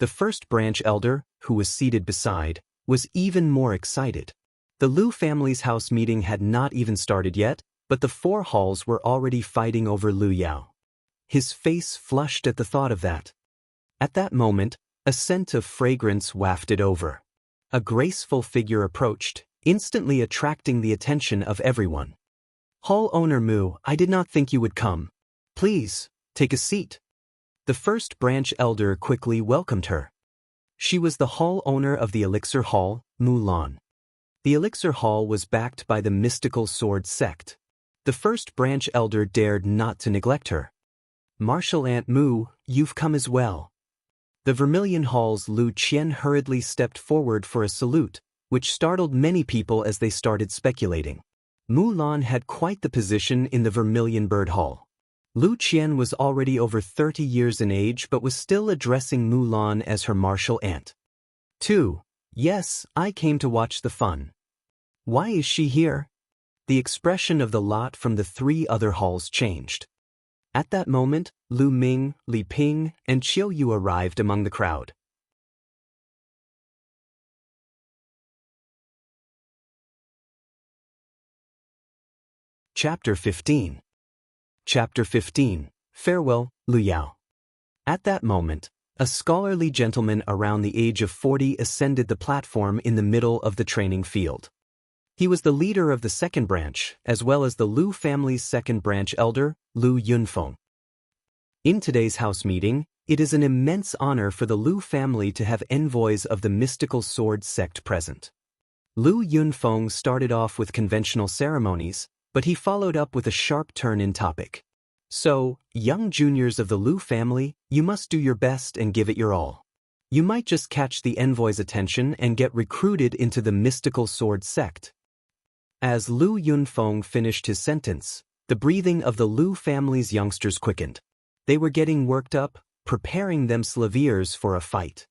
[SPEAKER 1] The first branch elder, who was seated beside, was even more excited. The Lu family's house meeting had not even started yet, but the 4 halls were already fighting over Lu Yao. His face flushed at the thought of that. At that moment, a scent of fragrance wafted over. A graceful figure approached, instantly attracting the attention of everyone. Hall owner Mu, I did not think you would come. Please, take a seat. The first branch elder quickly welcomed her. She was the hall owner of the Elixir Hall, Mulan. The Elixir Hall was backed by the mystical sword sect. The first branch elder dared not to neglect her. Martial Aunt Mu, you've come as well. The Vermilion Hall's Lu Qian hurriedly stepped forward for a salute, which startled many people as they started speculating. Mulan had quite the position in the Vermilion Bird Hall. Lu Qian was already over 30 years in age but was still addressing Mulan as her martial aunt. 2. Yes, I came to watch the fun. Why is she here? The expression of the lot from the 3 other halls changed. At that moment, Lu Ming, Li Ping, and Qiu Yu arrived among the crowd. Chapter 15. Chapter 15. Farewell, Lu Yao. At that moment, a scholarly gentleman around the age of 40 ascended the platform in the middle of the training field. He was the leader of the second branch, as well as the Lu family's second branch elder, Lu Yunfeng. In today's house meeting, it is an immense honor for the Lu family to have envoys of the mystical sword sect present. Lu Yunfeng started off with conventional ceremonies, but he followed up with a sharp turn in topic. So, young juniors of the Lu family, you must do your best and give it your all. You might just catch the envoy's attention and get recruited into the mystical sword sect. As Lu Yunfeng finished his sentence, the breathing of the Lu family's youngsters quickened. They were getting worked up, preparing themselves for a fight.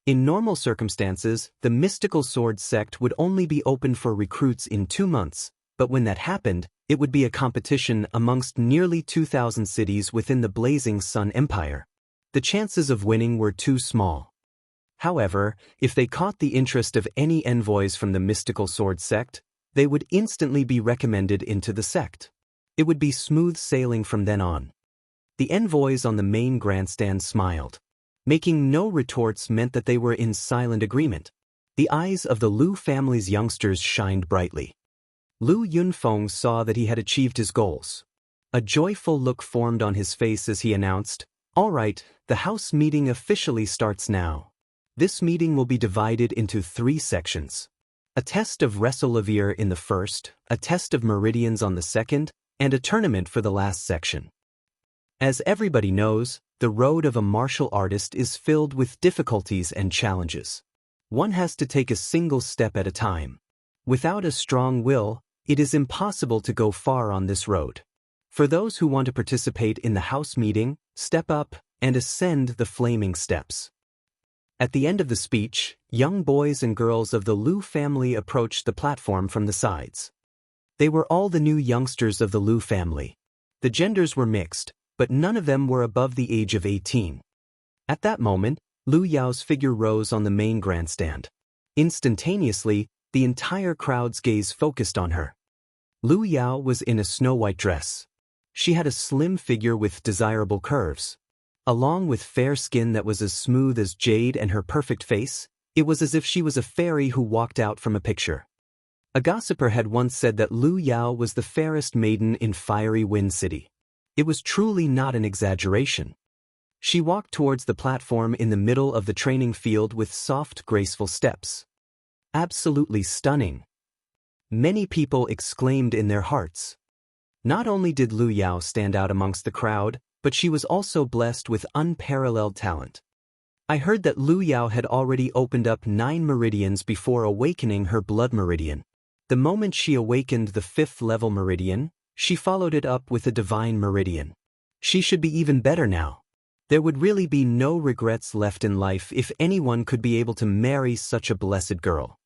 [SPEAKER 1] In normal circumstances, the mystical sword sect would only be open for recruits in 2 months, but when that happened, it would be a competition amongst nearly 2,000 cities within the Blazing Sun Empire. The chances of winning were too small. However, if they caught the interest of any envoys from the mystical sword sect, they would instantly be recommended into the sect. It would be smooth sailing from then on. The envoys on the main grandstand smiled. Making no retorts meant that they were in silent agreement. The eyes of the Lu family's youngsters shined brightly. Lu Yunfeng saw that he had achieved his goals. A joyful look formed on his face as he announced, Alright, the house meeting officially starts now. This meeting will be divided into 3 sections. A test of Wrestle-Levier in the first, a test of meridians on the second, and a tournament for the last section. As everybody knows, the road of a martial artist is filled with difficulties and challenges. One has to take a single step at a time. Without a strong will, it is impossible to go far on this road. For those who want to participate in the house meeting, step up and ascend the flaming steps. At the end of the speech, young boys and girls of the Liu family approached the platform from the sides. They were all the new youngsters of the Liu family. The genders were mixed, but none of them were above the age of 18. At that moment, Lu Yao's figure rose on the main grandstand. Instantaneously, the entire crowd's gaze focused on her. Lu Yao was in a snow-white dress. She had a slim figure with desirable curves. Along with fair skin that was as smooth as jade and her perfect face, it was as if she was a fairy who walked out from a picture. A gossiper had once said that Lu Yao was the fairest maiden in Fiery Wind City. It was truly not an exaggeration. She walked towards the platform in the middle of the training field with soft, graceful steps. Absolutely stunning. Many people exclaimed in their hearts. Not only did Lu Yao stand out amongst the crowd, but she was also blessed with unparalleled talent. I heard that Lu Yao had already opened up 9 meridians before awakening her blood meridian. The moment she awakened the 5th level meridian, she followed it up with a divine meridian. She should be even better now. There would really be no regrets left in life if anyone could be able to marry such a blessed girl.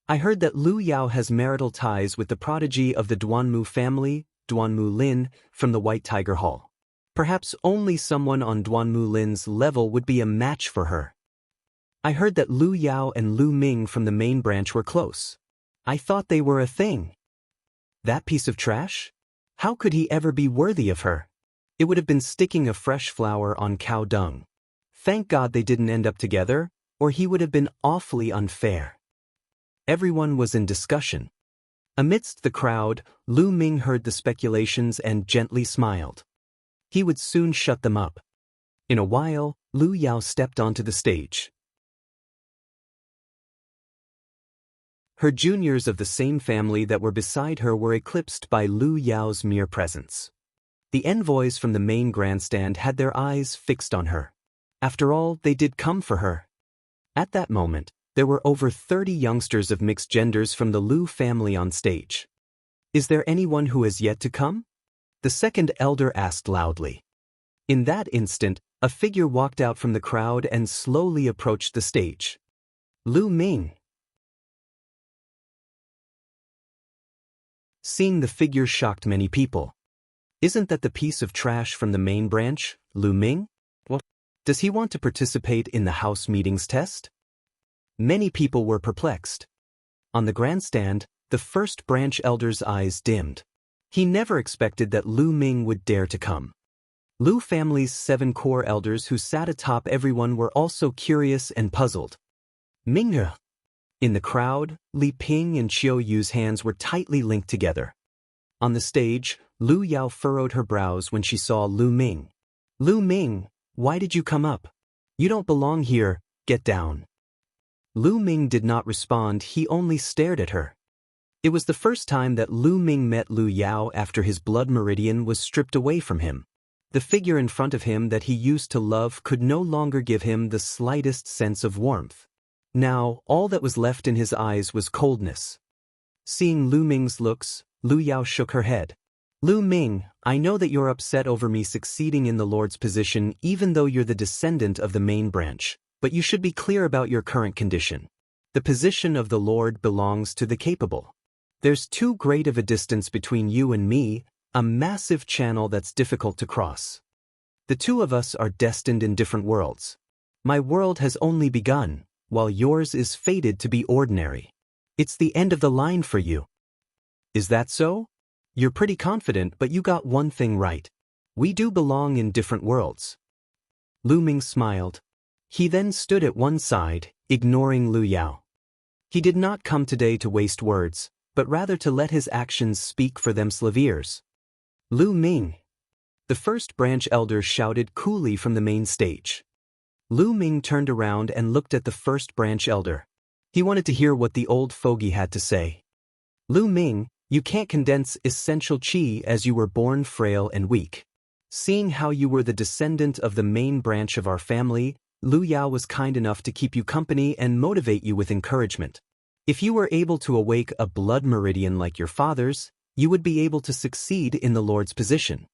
[SPEAKER 1] I heard that Lu Yao has marital ties with the prodigy of the Duanmu family, Duanmu Lin, from the White Tiger Hall. Perhaps only someone on Duanmu Lin's level would be a match for her. I heard that Lu Yao and Lu Ming from the main branch were close. I thought they were a thing. That piece of trash? How could he ever be worthy of her? It would have been sticking a fresh flower on cow dung. Thank God they didn't end up together, or he would have been awfully unfair. Everyone was in discussion. Amidst the crowd, Lu Ming heard the speculations and gently smiled. He would soon shut them up. In a while, Lu Yao stepped onto the stage. Her juniors of the same family that were beside her were eclipsed by Lu Yao's mere presence. The envoys from the main grandstand had their eyes fixed on her. After all, they did come for her. At that moment, there were over 30 youngsters of mixed genders from the Liu family on stage. Is there anyone who has yet to come? The second elder asked loudly. In that instant, a figure walked out from the crowd and slowly approached the stage. Lu Ming. Seeing the figure shocked many people. Isn't that the piece of trash from the main branch, Lu Ming? What? Does he want to participate in the house meetings test? Many people were perplexed. On the grandstand, the first branch elder's eyes dimmed. He never expected that Lu Ming would dare to come. Liu family's 7 core elders who sat atop everyone were also curious and puzzled. Minghe. In the crowd, Li Ping and Qiu Yu's hands were tightly linked together. On the stage, Lu Yao furrowed her brows when she saw Lu Ming. Lu Ming, why did you come up? You don't belong here, get down. Lu Ming did not respond, he only stared at her. It was the first time that Lu Ming met Lu Yao after his blood meridian was stripped away from him. The figure in front of him that he used to love could no longer give him the slightest sense of warmth. Now, all that was left in his eyes was coldness. Seeing Lu Ming's looks, Lu Yao shook her head. Lu Ming, I know that you're upset over me succeeding in the Lord's position even though you're the descendant of the main branch, but you should be clear about your current condition. The position of the Lord belongs to the capable. There's too great of a distance between you and me, a massive channel that's difficult to cross. The two of us are destined in different worlds. My world has only begun, while yours is fated to be ordinary. It's the end of the line for you. Is that so? You're pretty confident, but you got one thing right. We do belong in different worlds. Lu Ming smiled. He then stood at one side, ignoring Lu Yao. He did not come today to waste words, but rather to let his actions speak for themselves. Lu Ming. The first branch elder shouted coolly from the main stage. Lu Ming turned around and looked at the first branch elder. He wanted to hear what the old fogey had to say. Lu Ming, you can't condense essential qi as you were born frail and weak. Seeing how you were the descendant of the main branch of our family, Lu Yao was kind enough to keep you company and motivate you with encouragement. If you were able to awake a blood meridian like your father's, you would be able to succeed in the Lord's position.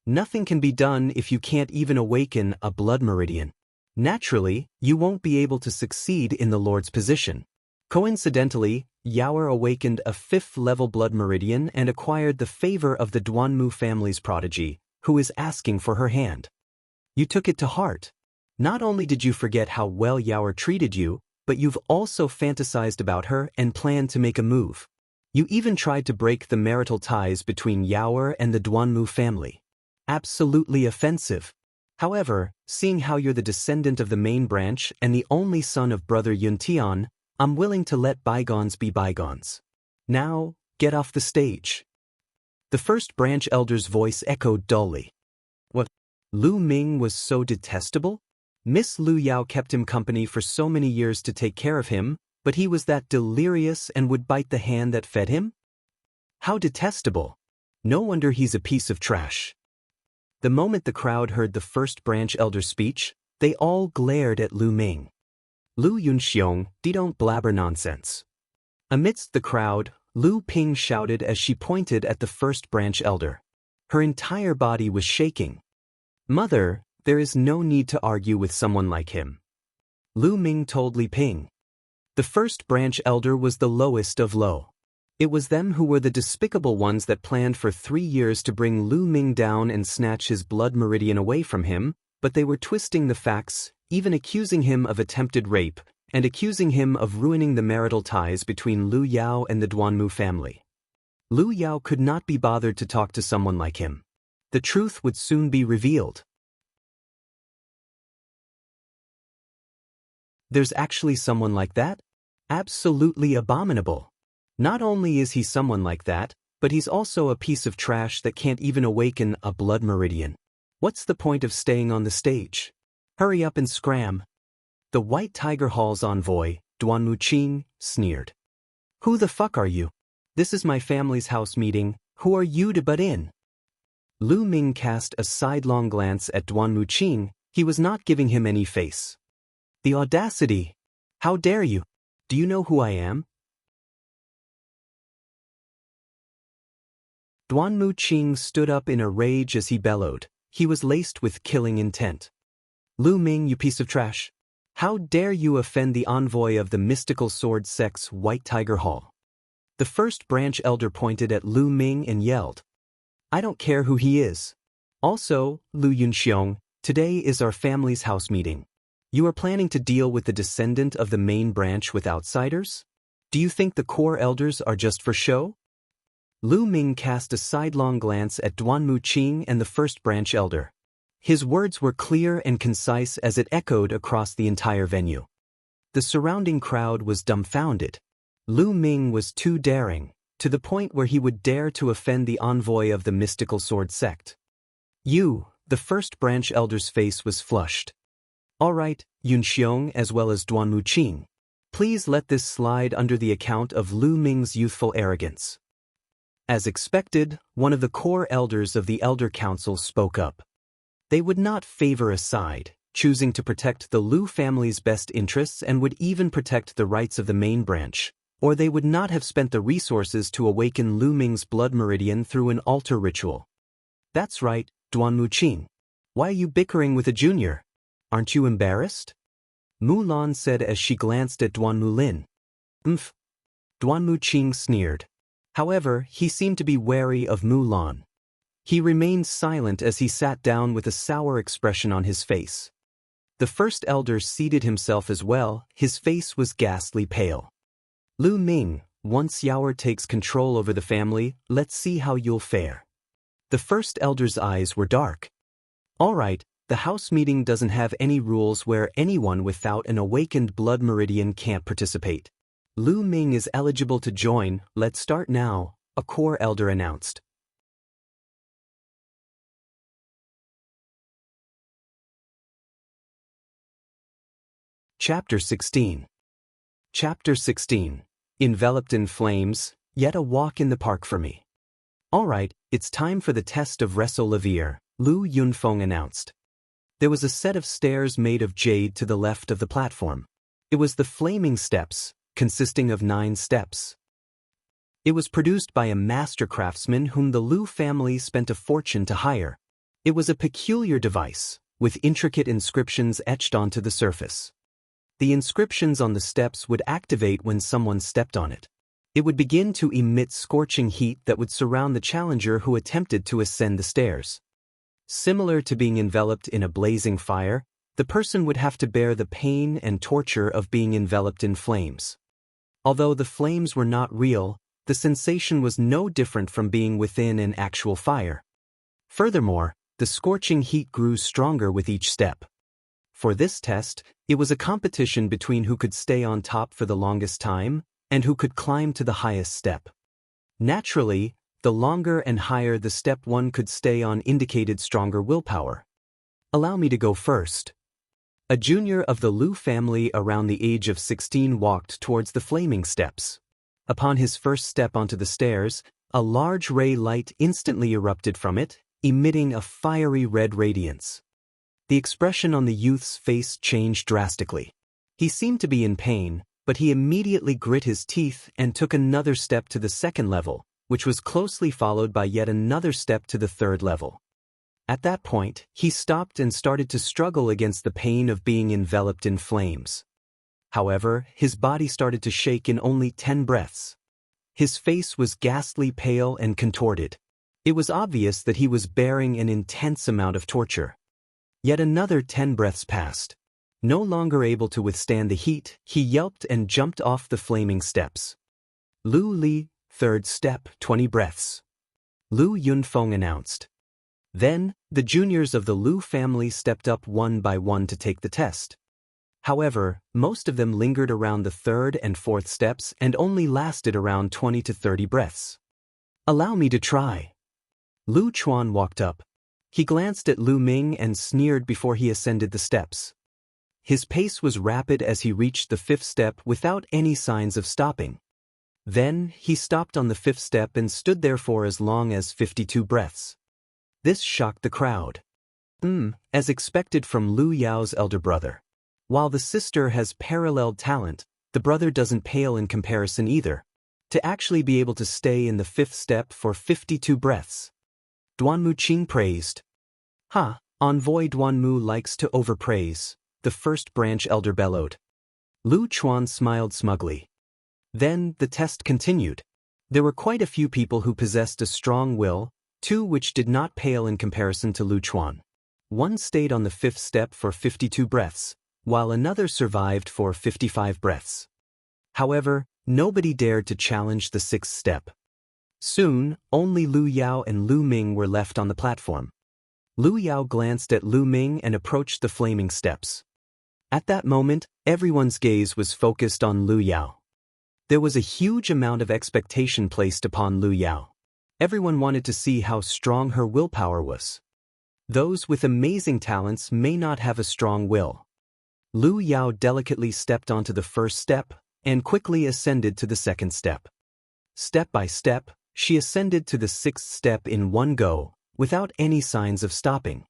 [SPEAKER 1] Nothing can be done if you can't even awaken a blood meridian. Naturally, you won't be able to succeed in the Lord's position. Coincidentally, Yaoer awakened a 5th-level blood meridian and acquired the favor of the Duanmu family's prodigy, who is asking for her hand. You took it to heart. Not only did you forget how well Yaoer treated you, but you've also fantasized about her and planned to make a move. You even tried to break the marital ties between Yaoer and the Duanmu family. Absolutely offensive. However, seeing how you're the descendant of the main branch and the only son of brother Yuntian, I'm willing to let bygones be bygones. Now, get off the stage. The first branch elder's voice echoed dully. What? Lu Ming was so detestable? Miss Lu Yao kept him company for so many years to take care of him, but he was that delirious and would bite the hand that fed him? How detestable. No wonder he's a piece of trash. The moment the crowd heard the first branch elder's speech, they all glared at Lu Ming. Lu Yunxiong, don't blabber nonsense. Amidst the crowd, Lu Ping shouted as she pointed at the first branch elder. Her entire body was shaking. Mother, there is no need to argue with someone like him. Lu Ming told Li Ping. The first branch elder was the lowest of low. It was them who were the despicable ones that planned for 3 years to bring Lu Ming down and snatch his blood meridian away from him, but they were twisting the facts, even accusing him of attempted rape, and accusing him of ruining the marital ties between Lu Yao and the Duanmu family. Lu Yao could not be bothered to talk to someone like him. The truth would soon be revealed. There's actually someone like that? Absolutely abominable. Not only is he someone like that, but he's also a piece of trash that can't even awaken a blood meridian. What's the point of staying on the stage? Hurry up and scram. The White Tiger Hall's envoy, Duanmu Qing, sneered. Who the fuck are you? This is my family's house meeting. Who are you to butt in? Lu Ming cast a sidelong glance at Duanmu Qing. He was not giving him any face. The audacity! How dare you? Do you know who I am? Duanmu Qing stood up in a rage as he bellowed. He was laced with killing intent. Lu Ming, you piece of trash. How dare you offend the envoy of the mystical sword sect's White Tiger Hall? The first branch elder pointed at Lu Ming and yelled. I don't care who he is. Also, Lu Yunxiong, today is our family's house meeting. You are planning to deal with the descendant of the main branch with outsiders? Do you think the core elders are just for show? Lu Ming cast a sidelong glance at Duanmu Qing and the first branch elder. His words were clear and concise as it echoed across the entire venue. The surrounding crowd was dumbfounded. Lu Ming was too daring, to the point where he would dare to offend the envoy of the mystical sword sect. You, the first branch elder's face was flushed. All right, Yunxiong as well as Duanmu Qing. Please let this slide under the account of Lu Ming's youthful arrogance. As expected, one of the core elders of the Elder Council spoke up. They would not favor a side, choosing to protect the Lu family's best interests and would even protect the rights of the main branch, or they would not have spent the resources to awaken Lu Ming's blood meridian through an altar ritual. That's right, Duanmu Qing. Why are you bickering with a junior? Aren't you embarrassed? Mulan said as she glanced at Duanmu Lin. Duanmu Qing sneered. However, he seemed to be wary of Mulan. He remained silent as he sat down with a sour expression on his face. The first elder seated himself as well. His face was ghastly pale. Lu Ming, once Yaoer takes control over the family, let's see how you'll fare. The first elder's eyes were dark. All right, the house meeting doesn't have any rules where anyone without an awakened blood meridian can't participate. Lu Ming is eligible to join. Let's start now, a core elder announced. Chapter 16. Chapter 16. Enveloped in flames, yet a walk in the park for me. All right, it's time for the test of Reso-Levier, Lu Yunfeng announced. There was a set of stairs made of jade to the left of the platform. It was the Flaming Steps, consisting of 9 steps. It was produced by a master craftsman whom the Lu family spent a fortune to hire. It was a peculiar device, with intricate inscriptions etched onto the surface. The inscriptions on the steps would activate when someone stepped on it. It would begin to emit scorching heat that would surround the challenger who attempted to ascend the stairs. Similar to being enveloped in a blazing fire, the person would have to bear the pain and torture of being enveloped in flames. Although the flames were not real, the sensation was no different from being within an actual fire. Furthermore, the scorching heat grew stronger with each step. For this test, it was a competition between who could stay on top for the longest time and who could climb to the highest step. Naturally, the longer and higher the step one could stay on indicated stronger willpower. Allow me to go first. A junior of the Lu family around the age of 16 walked towards the Flaming Steps. Upon his first step onto the stairs, a large ray light instantly erupted from it, emitting a fiery red radiance. The expression on the youth's face changed drastically. He seemed to be in pain, but he immediately grit his teeth and took another step to the second level, which was closely followed by yet another step to the third level. At that point, he stopped and started to struggle against the pain of being enveloped in flames. However, his body started to shake in only 10 breaths. His face was ghastly pale and contorted. It was obvious that he was bearing an intense amount of torture. Yet another 10 breaths passed. No longer able to withstand the heat, he yelped and jumped off the Flaming Steps. Lu Li, third step, 20 breaths. Lu Yunfeng announced. Then, the juniors of the Lu family stepped up one by one to take the test. However, most of them lingered around the third and fourth steps and only lasted around 20 to 30 breaths. Allow me to try. Lu Chuan walked up. He glanced at Lu Ming and sneered before he ascended the steps. His pace was rapid as he reached the 5th step without any signs of stopping. Then, he stopped on the 5th step and stood there for as long as 52 breaths. This shocked the crowd. As expected from Lu Yao's elder brother. While the sister has paralleled talent, the brother doesn't pale in comparison either. To actually be able to stay in the 5th step for 52 breaths. Duanmu Qing praised. Envoy Duanmu likes to overpraise, the first branch elder bellowed. Lu Chuan smiled smugly. Then, the test continued. There were quite a few people who possessed a strong will, 2 which did not pale in comparison to Lu Chuan. One stayed on the 5th step for 52 breaths, while another survived for 55 breaths. However, nobody dared to challenge the 6th step. Soon, only Lu Yao and Lu Ming were left on the platform. Lu Yao glanced at Lu Ming and approached the Flaming Steps. At that moment, everyone's gaze was focused on Lu Yao. There was a huge amount of expectation placed upon Lu Yao. Everyone wanted to see how strong her willpower was. Those with amazing talents may not have a strong will. Lu Yao delicately stepped onto the 1st step and quickly ascended to the 2nd step. Step by step, she ascended to the 6th step in one go, without any signs of stopping.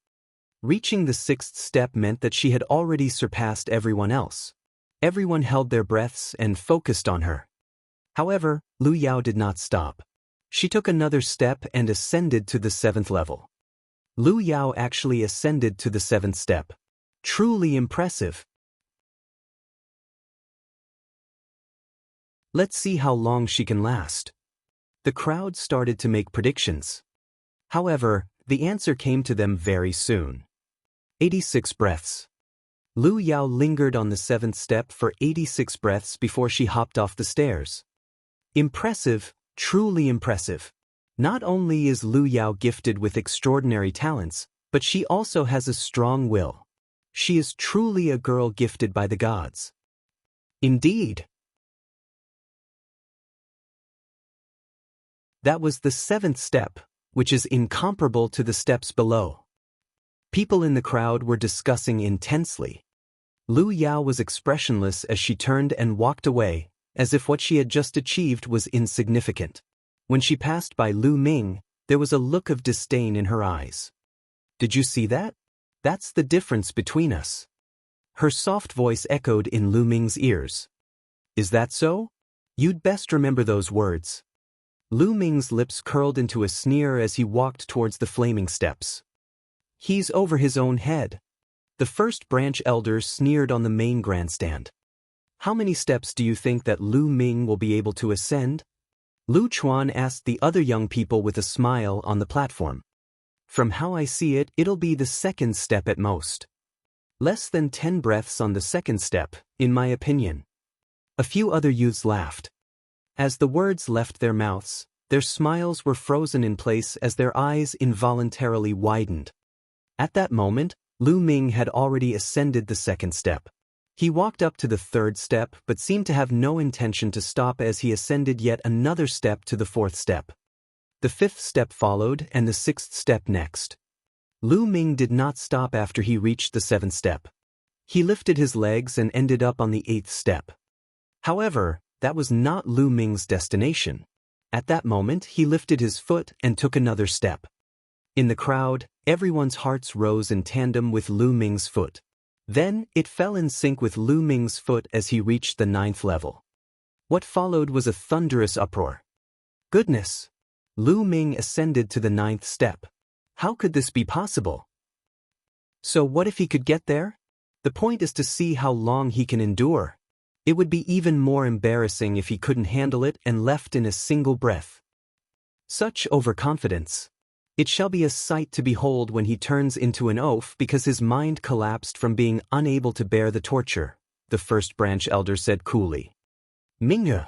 [SPEAKER 1] Reaching the 6th step meant that she had already surpassed everyone else. Everyone held their breaths and focused on her. However, Lu Yao did not stop. She took another step and ascended to the 7th level. Lu Yao actually ascended to the 7th step. Truly impressive. Let's see how long she can last. The crowd started to make predictions. However, the answer came to them very soon. 86 breaths. Lu Yao lingered on the 7th step for 86 breaths before she hopped off the stairs. Impressive, truly impressive. Not only is Lu Yao gifted with extraordinary talents, but she also has a strong will. She is truly a girl gifted by the gods. Indeed. That was the 7th step, which is incomparable to the steps below. People in the crowd were discussing intensely. Lu Yao was expressionless as she turned and walked away, as if what she had just achieved was insignificant. When she passed by Lu Ming, there was a look of disdain in her eyes. "Did you see that? That's the difference between us." Her soft voice echoed in Lu Ming's ears. "Is that so? You'd best remember those words." Lu Ming's lips curled into a sneer as he walked towards the flaming steps. "He's over his own head." The first branch elder sneered on the main grandstand. "How many steps do you think that Lu Ming will be able to ascend?" Lu Chuan asked the other young people with a smile on the platform. "From how I see it, it'll be the second step at most. Less than 10 breaths on the second step, in my opinion." A few other youths laughed. As the words left their mouths, their smiles were frozen in place as their eyes involuntarily widened. At that moment, Lu Ming had already ascended the second step. He walked up to the third step but seemed to have no intention to stop as he ascended yet another step to the fourth step. The fifth step followed and the sixth step next. Lu Ming did not stop after he reached the seventh step. He lifted his legs and ended up on the eighth step. However, that was not Lu Ming's destination. At that moment, he lifted his foot and took another step. In the crowd, everyone's hearts rose in tandem with Lu Ming's foot. Then, it fell in sync with Lu Ming's foot as he reached the ninth level. What followed was a thunderous uproar. Goodness! Lu Ming ascended to the ninth step. How could this be possible? So what if he could get there? The point is to see how long he can endure. It would be even more embarrassing if he couldn't handle it and left in a single breath. Such overconfidence. It shall be a sight to behold when he turns into an oaf because his mind collapsed from being unable to bear the torture, the first branch elder said coolly. "Minghe!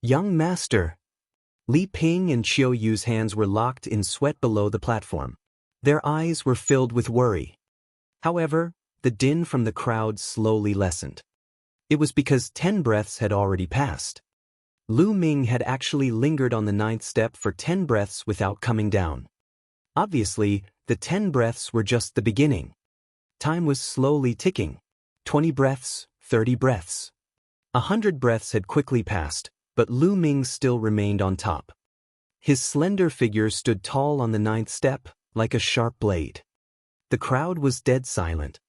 [SPEAKER 1] Young master!" Li Ping and Qiu Yu's hands were locked in sweat below the platform. Their eyes were filled with worry. However, the din from the crowd slowly lessened. It was because 10 breaths had already passed. Lu Ming had actually lingered on the ninth step for 10 breaths without coming down. Obviously, the 10 breaths were just the beginning. Time was slowly ticking. 20 breaths, 30 breaths. 100 breaths had quickly passed, but Lu Ming still remained on top. His slender figure stood tall on the ninth step, like a sharp blade. The crowd was dead silent.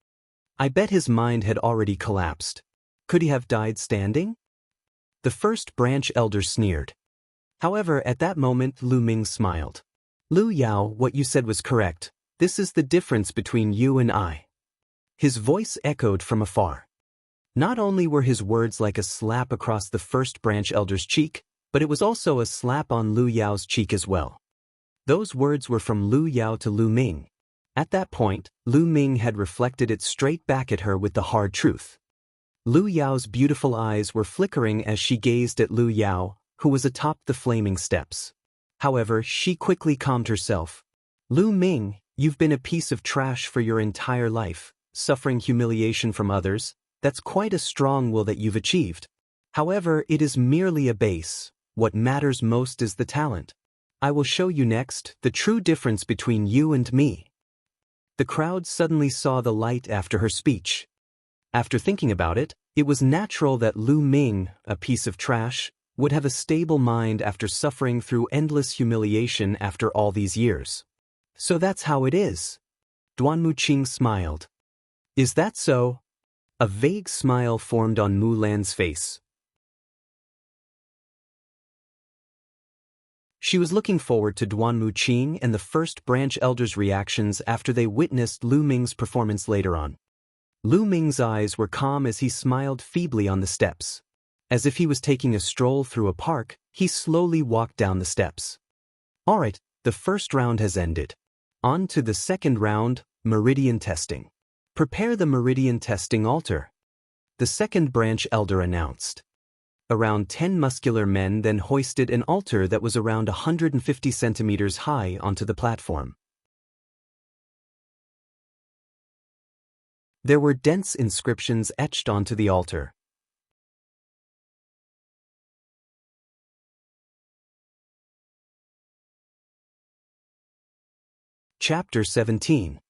[SPEAKER 1] I bet his mind had already collapsed. Could he have died standing? The first branch elder sneered. However, at that moment Lu Ming smiled. "Lu Yao, what you said was correct. This is the difference between you and I." His voice echoed from afar. Not only were his words like a slap across the first branch elder's cheek, but it was also a slap on Lu Yao's cheek as well. Those words were from Lu Yao to Lu Ming. At that point, Lu Ming had reflected it straight back at her with the hard truth. Lu Yao's beautiful eyes were flickering as she gazed at Lu Yao, who was atop the flaming steps. However, she quickly calmed herself. "Lu Ming, you've been a piece of trash for your entire life, suffering humiliation from others. That's quite a strong will that you've achieved. However, it is merely a base. What matters most is the talent. I will show you next the true difference between you and me." The crowd suddenly saw the light after her speech. After thinking about it, it was natural that Lu Ming, a piece of trash, would have a stable mind after suffering through endless humiliation after all these years. "So that's how it is." Duan Muqing smiled. "Is that so?" A vague smile formed on Mu Lan's face. She was looking forward to Duan Muqing and the first branch elder's reactions after they witnessed Lu Ming's performance later on. Lu Ming's eyes were calm as he smiled feebly on the steps. As if he was taking a stroll through a park, he slowly walked down the steps. "Alright, the first round has ended. On to the second round, meridian testing. Prepare the meridian testing altar," the second branch elder announced. Around 10 muscular men then hoisted an altar that was around 150 centimeters high onto the platform. There were dense inscriptions etched onto the altar. Chapter 17.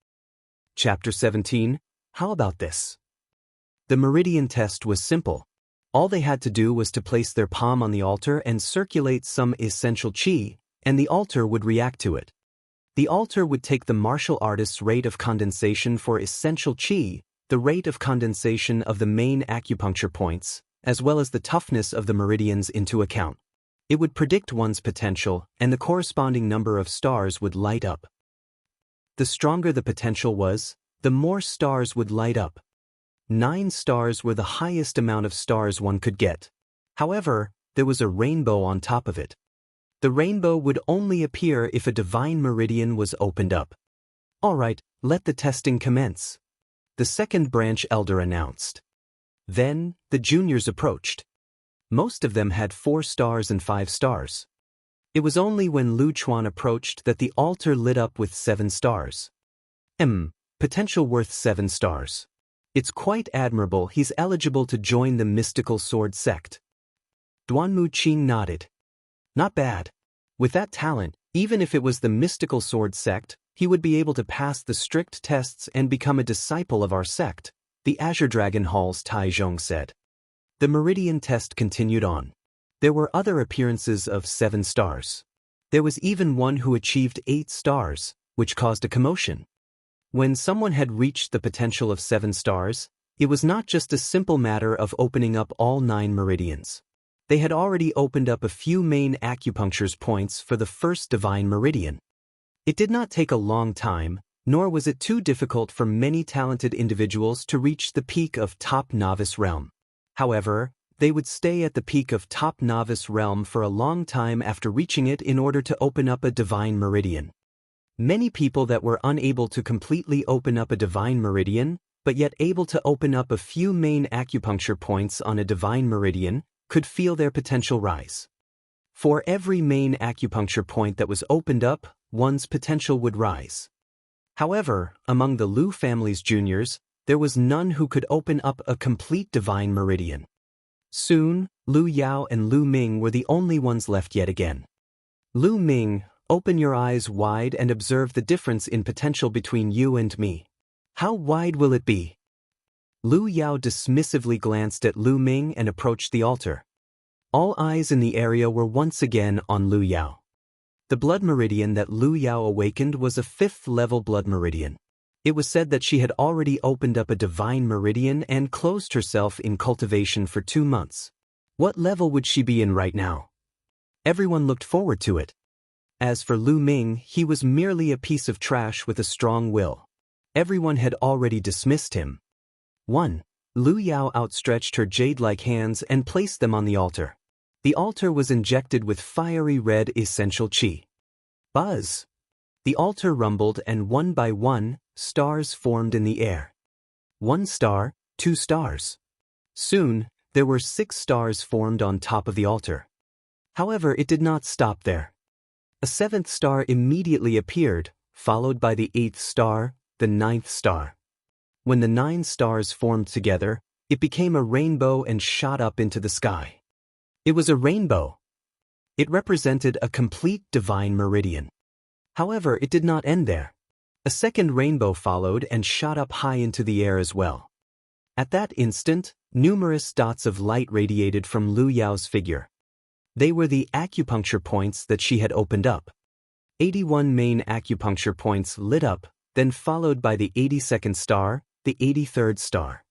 [SPEAKER 1] Chapter 17, How about this? The meridian test was simple. All they had to do was to place their palm on the altar and circulate some essential qi, and the altar would react to it. The altar would take the martial artist's rate of condensation for essential qi, the rate of condensation of the main acupuncture points, as well as the toughness of the meridians into account. It would predict one's potential, and the corresponding number of stars would light up. The stronger the potential was, the more stars would light up. 9 stars were the highest amount of stars one could get. However, there was a rainbow on top of it. The rainbow would only appear if a divine meridian was opened up. All right, let the testing commence. The second branch elder announced. Then, the juniors approached. Most of them had 4 stars and 5 stars. It was only when Lu Chuan approached that the altar lit up with 7 stars. Potential worth 7 stars. It's quite admirable he's eligible to join the mystical sword sect. Duanmu Qing nodded. Not bad. With that talent, even if it was the mystical sword sect, he would be able to pass the strict tests and become a disciple of our sect, the Azure Dragon Hall's Tai Zhong said. The meridian test continued on. There were other appearances of 7 stars. There was even one who achieved 8 stars, which caused a commotion. When someone had reached the potential of 7 stars, it was not just a simple matter of opening up all 9 meridians. They had already opened up a few main acupuncture points for the first divine meridian. It did not take a long time, nor was it too difficult for many talented individuals to reach the peak of top novice realm. However, they would stay at the peak of top novice realm for a long time after reaching it in order to open up a divine meridian. Many people that were unable to completely open up a divine meridian, but yet able to open up a few main acupuncture points on a divine meridian, could feel their potential rise. For every main acupuncture point that was opened up, one's potential would rise. However, among the Lu family's juniors, there was none who could open up a complete divine meridian. Soon, Lu Yao and Lu Ming were the only ones left yet again. Lu Ming, open your eyes wide and observe the difference in potential between you and me. How wide will it be? Lu Yao dismissively glanced at Lu Ming and approached the altar. All eyes in the area were once again on Lu Yao. The blood meridian that Lu Yao awakened was a 5th-level blood meridian. It was said that she had already opened up a divine meridian and closed herself in cultivation for 2 months. What level would she be in right now? Everyone looked forward to it. As for Lu Ming, he was merely a piece of trash with a strong will. Everyone had already dismissed him. 1. Lu Yao outstretched her jade-like hands and placed them on the altar. The altar was injected with fiery red essential qi. Buzz! The altar rumbled and one by one, stars formed in the air. 1 star, 2 stars. Soon, there were 6 stars formed on top of the altar. However, it did not stop there. A 7th star immediately appeared, followed by the 8th star, the 9th star. When the 9 stars formed together, it became a rainbow and shot up into the sky. It was a rainbow. It represented a complete divine meridian. However, it did not end there. A second rainbow followed and shot up high into the air as well. At that instant, numerous dots of light radiated from Lu Yao's figure. They were the acupuncture points that she had opened up. 81 main acupuncture points lit up, then followed by the 82nd star, the 83rd star.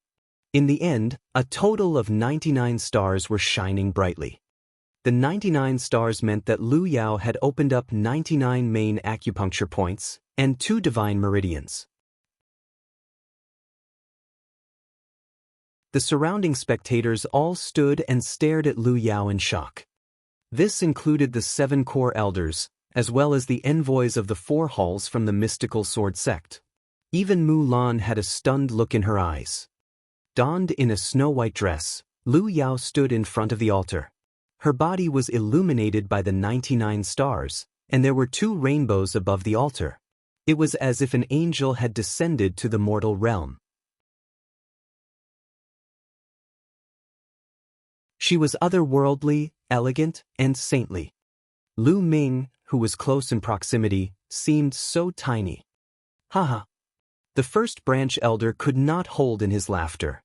[SPEAKER 1] In the end, a total of 99 stars were shining brightly. The 99 stars meant that Lu Yao had opened up 99 main acupuncture points and 2 divine meridians. The surrounding spectators all stood and stared at Lu Yao in shock. This included the 7 core elders, as well as the envoys of the 4 halls from the mystical sword sect. Even Mulan had a stunned look in her eyes. Donned in a snow-white dress, Lu Yao stood in front of the altar. Her body was illuminated by the 99 stars, and there were 2 rainbows above the altar. It was as if an angel had descended to the mortal realm. She was otherworldly, elegant, and saintly. Lu Ming, who was close in proximity, seemed so tiny. Haha. The first branch elder could not hold in his laughter.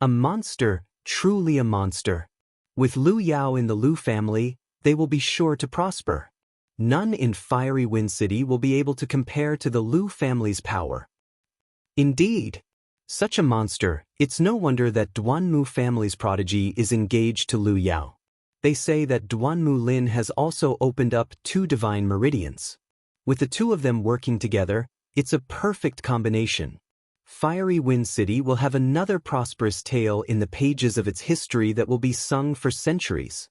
[SPEAKER 1] A monster, truly a monster. With Lu Yao in the Lu family, they will be sure to prosper. None in Fiery Wind City will be able to compare to the Lu family's power. Indeed. Such a monster, it's no wonder that Duanmu family's prodigy is engaged to Lu Yao. They say that Duanmu Lin has also opened up 2 divine meridians. With the 2 of them working together, it's a perfect combination. Fiery Wind City will have another prosperous tale in the pages of its history that will be sung for centuries.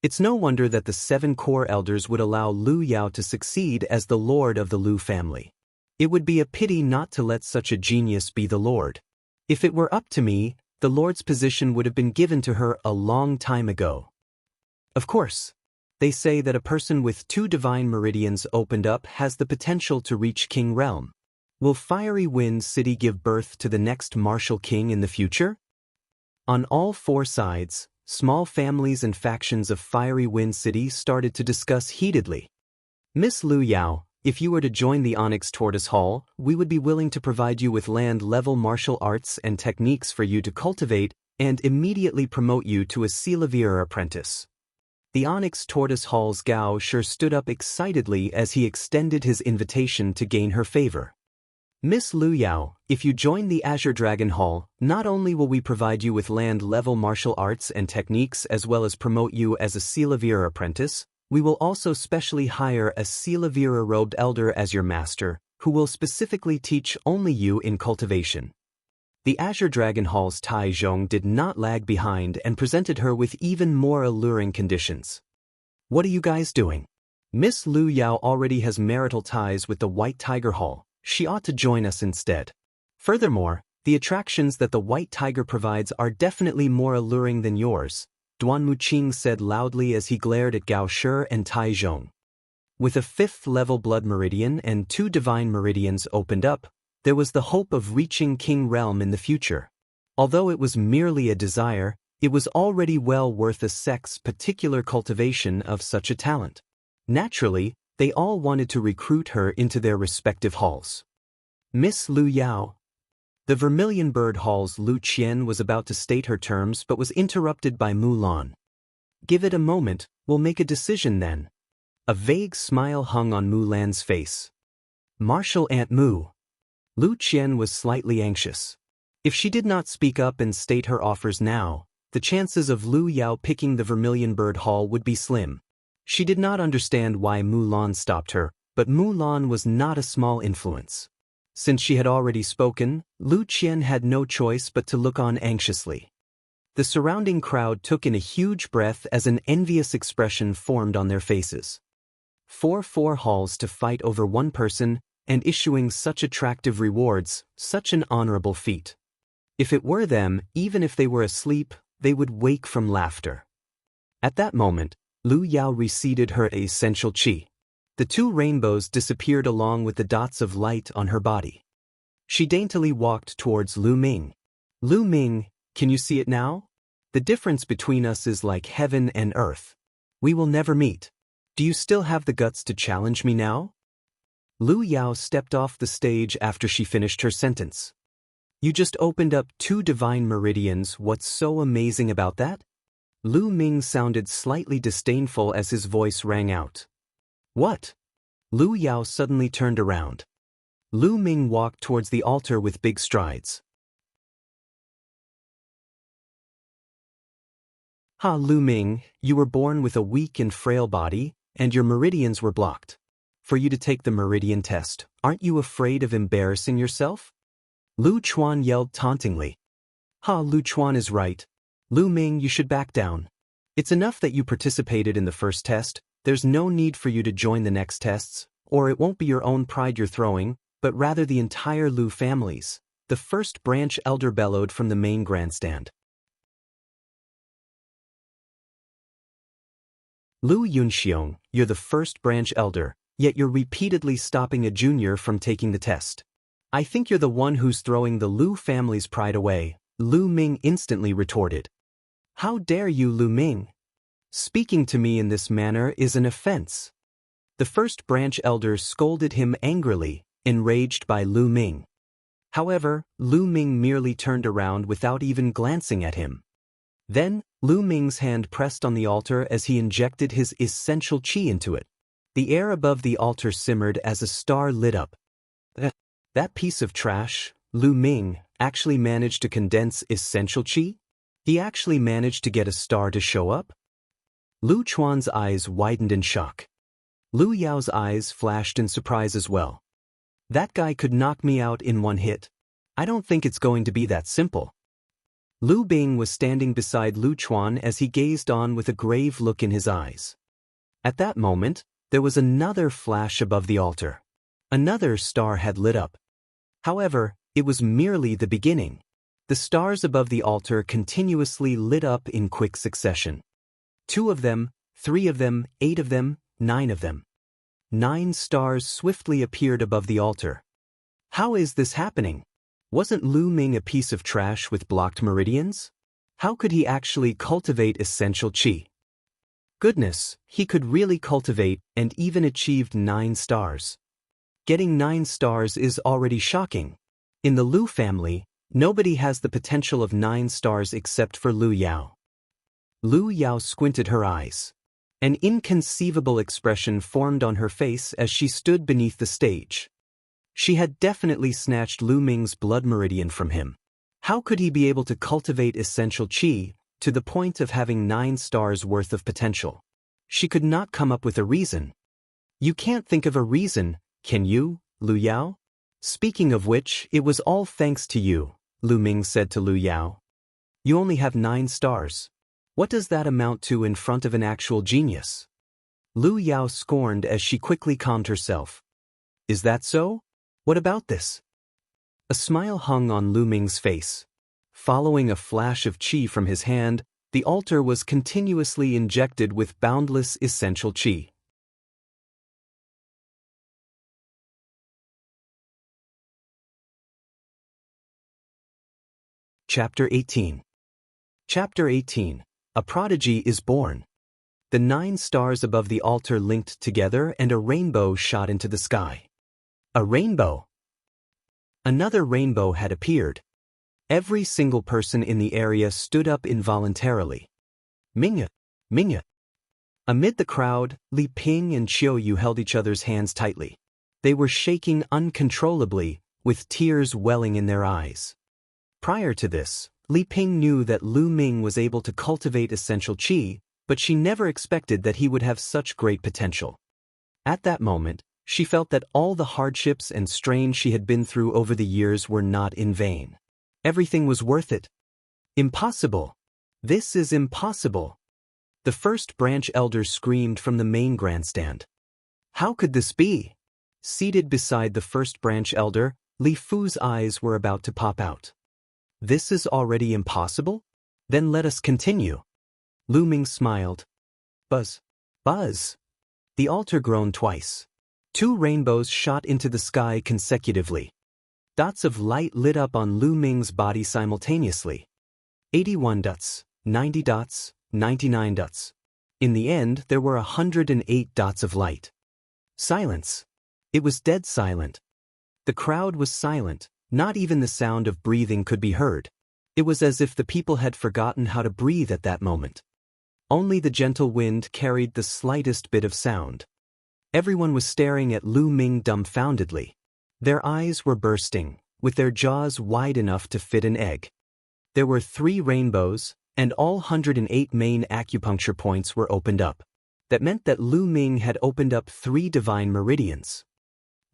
[SPEAKER 1] It's no wonder that the 7 core elders would allow Lu Yao to succeed as the lord of the Lu family. It would be a pity not to let such a genius be the lord. If it were up to me, the lord's position would have been given to her a long time ago. Of course, they say that a person with 2 divine meridians opened up has the potential to reach King Realm. Will Fiery Wind City give birth to the next martial king in the future? On all 4 sides, small families and factions of Fiery Wind City started to discuss heatedly. Miss Lu Yao, if you were to join the Onyx Tortoise Hall, we would be willing to provide you with land-level martial arts and techniques for you to cultivate and immediately promote you to a Silavier apprentice. The Onyx Tortoise Hall's Gao sure stood up excitedly as he extended his invitation to gain her favor. Miss Lu Yao, if you join the Azure Dragon Hall, not only will we provide you with land-level martial arts and techniques as well as promote you as a Silavier apprentice, we will also specially hire a Silavier-robed elder as your master, who will specifically teach only you in cultivation. The Azure Dragon Hall's Tai Zhong did not lag behind and presented her with even more alluring conditions. What are you guys doing? Miss Lu Yao already has marital ties with the White Tiger Hall. She ought to join us instead. Furthermore, the attractions that the White Tiger provides are definitely more alluring than yours, Duan Muqing said loudly as he glared at Gao Shi and Tai Zhong. With a 5th-level blood meridian and 2 divine meridians opened up, there was the hope of reaching King Realm in the future. Although it was merely a desire, it was already well worth a sect's particular cultivation of such a talent. Naturally, they all wanted to recruit her into their respective halls. Miss Lu Yao. The Vermilion Bird Hall's Lu Qian was about to state her terms but was interrupted by Mulan. Give it a moment, we'll make a decision then. A vague smile hung on Mulan's face. Martial Aunt Mu. Lu Qian was slightly anxious. If she did not speak up and state her offers now, the chances of Lu Yao picking the Vermilion Bird Hall would be slim. She did not understand why Mulan stopped her, but Mulan was not a small influence. Since she had already spoken, Lu Qian had no choice but to look on anxiously. The surrounding crowd took in a huge breath as an envious expression formed on their faces. 4 halls to fight over 1 person, and issuing such attractive rewards, such an honorable feat. If it were them, even if they were asleep, they would wake from laughter. At that moment, Lu Yao receded her essential qi. The 2 rainbows disappeared along with the dots of light on her body. She daintily walked towards Lu Ming. Lu Ming, can you see it now? The difference between us is like heaven and earth. We will never meet. Do you still have the guts to challenge me now? Lu Yao stepped off the stage after she finished her sentence. You just opened up 2 divine meridians, what's so amazing about that? Lu Ming sounded slightly disdainful as his voice rang out. What? Lu Yao suddenly turned around. Lu Ming walked towards the altar with big strides. Ha Lu Ming, you were born with a weak and frail body, and your meridians were blocked. For you to take the meridian test, aren't you afraid of embarrassing yourself? Lu Chuan yelled tauntingly. Ha Lu Chuan is right. Lu Ming, you should back down. It's enough that you participated in the first test, there's no need for you to join the next tests, or it won't be your own pride you're throwing, but rather the entire Lu family's. The first branch elder bellowed from the main grandstand. Lu Yunxiong, you're the first branch elder, yet you're repeatedly stopping a junior from taking the test. I think you're the one who's throwing the Lu family's pride away, Lu Ming instantly retorted. How dare you, Lu Ming? Speaking to me in this manner is an offense. The first branch elder scolded him angrily, enraged by Lu Ming. However, Lu Ming merely turned around without even glancing at him. Then, Lu Ming's hand pressed on the altar as he injected his essential qi into it. The air above the altar simmered as a star lit up. That piece of trash, Lu Ming, actually managed to condense essential qi? He actually managed to get a star to show up? Lu Chuan's eyes widened in shock. Lu Yao's eyes flashed in surprise as well. That guy could knock me out in one hit. I don't think it's going to be that simple. Lu Bing was standing beside Lu Chuan as he gazed on with a grave look in his eyes. At that moment, there was another flash above the altar. Another star had lit up. However, it was merely the beginning. The stars above the altar continuously lit up in quick succession. 2 of them, 3 of them, 8 of them, 9 of them. 9 stars swiftly appeared above the altar. How is this happening? Wasn't Lu Ming a piece of trash with blocked meridians? How could he actually cultivate essential qi? Goodness, he could really cultivate and even achieved 9 stars. Getting 9 stars is already shocking. In the Lu family, nobody has the potential of 9 stars except for Lu Yao. Lu Yao squinted her eyes. An inconceivable expression formed on her face as she stood beneath the stage. She had definitely snatched Lu Ming's blood meridian from him. How could he be able to cultivate essential qi to the point of having 9 stars worth of potential? She could not come up with a reason. You can't think of a reason, can you, Lu Yao? Speaking of which, it was all thanks to you, Lu Ming said to Lu Yao. You only have 9 stars. What does that amount to in front of an actual genius? Lu Yao scorned as she quickly calmed herself. Is that so? What about this? A smile hung on Lu Ming's face. Following a flash of qi from his hand, the altar was continuously injected with boundless essential qi. Chapter 18. Chapter 18. A prodigy is born. The 9 stars above the altar linked together and a rainbow shot into the sky. A rainbow. Another rainbow had appeared. Every single person in the area stood up involuntarily. Mingya, Mingya. Amid the crowd, Li Ping and Qiu Yu held each other's hands tightly. They were shaking uncontrollably, with tears welling in their eyes. Prior to this, Li Ping knew that Lu Ming was able to cultivate essential qi, but she never expected that he would have such great potential. At that moment, she felt that all the hardships and strain she had been through over the years were not in vain. Everything was worth it. Impossible. This is impossible. The first branch elder screamed from the main grandstand. How could this be? Seated beside the first branch elder, Li Fu's eyes were about to pop out. This is already impossible? Then let us continue. Lu Ming smiled. Buzz. Buzz. The altar groaned twice. 2 rainbows shot into the sky consecutively. Dots of light lit up on Lu Ming's body simultaneously. 81 dots, 90 dots, 99 dots. In the end, there were 108 dots of light. Silence. It was dead silent. The crowd was silent. Not even the sound of breathing could be heard. It was as if the people had forgotten how to breathe at that moment. Only the gentle wind carried the slightest bit of sound. Everyone was staring at Lu Ming dumbfoundedly. Their eyes were bursting, with their jaws wide enough to fit an egg. There were 3 rainbows, and all 108 main acupuncture points were opened up. That meant that Lu Ming had opened up 3 divine meridians.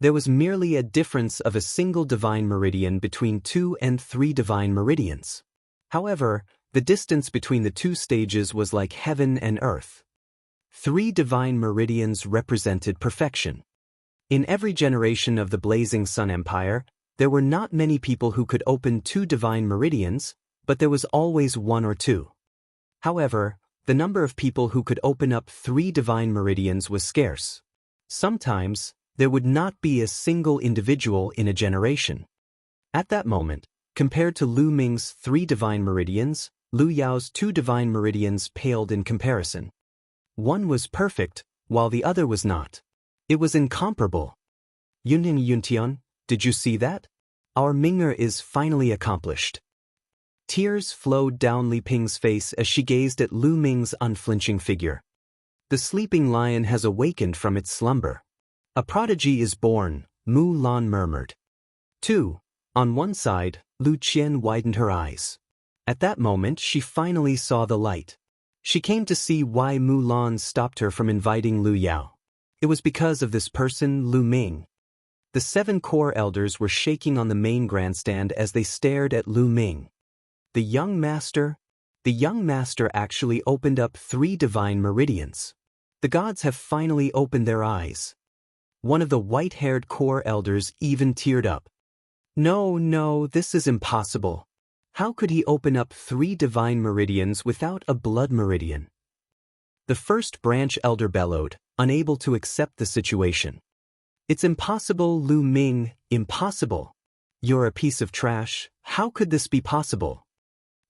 [SPEAKER 1] There was merely a difference of a single divine meridian between 2 and 3 divine meridians. However, the distance between the 2 stages was like heaven and earth. 3 divine meridians represented perfection. In every generation of the Blazing Sun Empire, there were not many people who could open 2 divine meridians, but there was always 1 or 2. However, the number of people who could open up 3 divine meridians was scarce. Sometimes, there would not be a single individual in a generation. At that moment, compared to Lu Ming's 3 divine meridians, Lu Yao's 2 divine meridians paled in comparison. One was perfect, while the other was not. It was incomparable. Yunning Yuntian, did you see that? Our Ming'er is finally accomplished. Tears flowed down Li Ping's face as she gazed at Lu Ming's unflinching figure. The sleeping lion has awakened from its slumber. A prodigy is born, Mu Lan murmured. 2. On one side, Lu Qian widened her eyes. At that moment she finally saw the light. She came to see why Mu Lan stopped her from inviting Lu Yao. It was because of this person, Lu Ming. The 7 core elders were shaking on the main grandstand as they stared at Lu Ming. The young master actually opened up 3 divine meridians. The gods have finally opened their eyes. One of the white-haired core elders even teared up. No, this is impossible. How could he open up 3 divine meridians without a blood meridian? The first branch elder bellowed, unable to accept the situation. It's impossible, Lu Ming, impossible. You're a piece of trash, how could this be possible?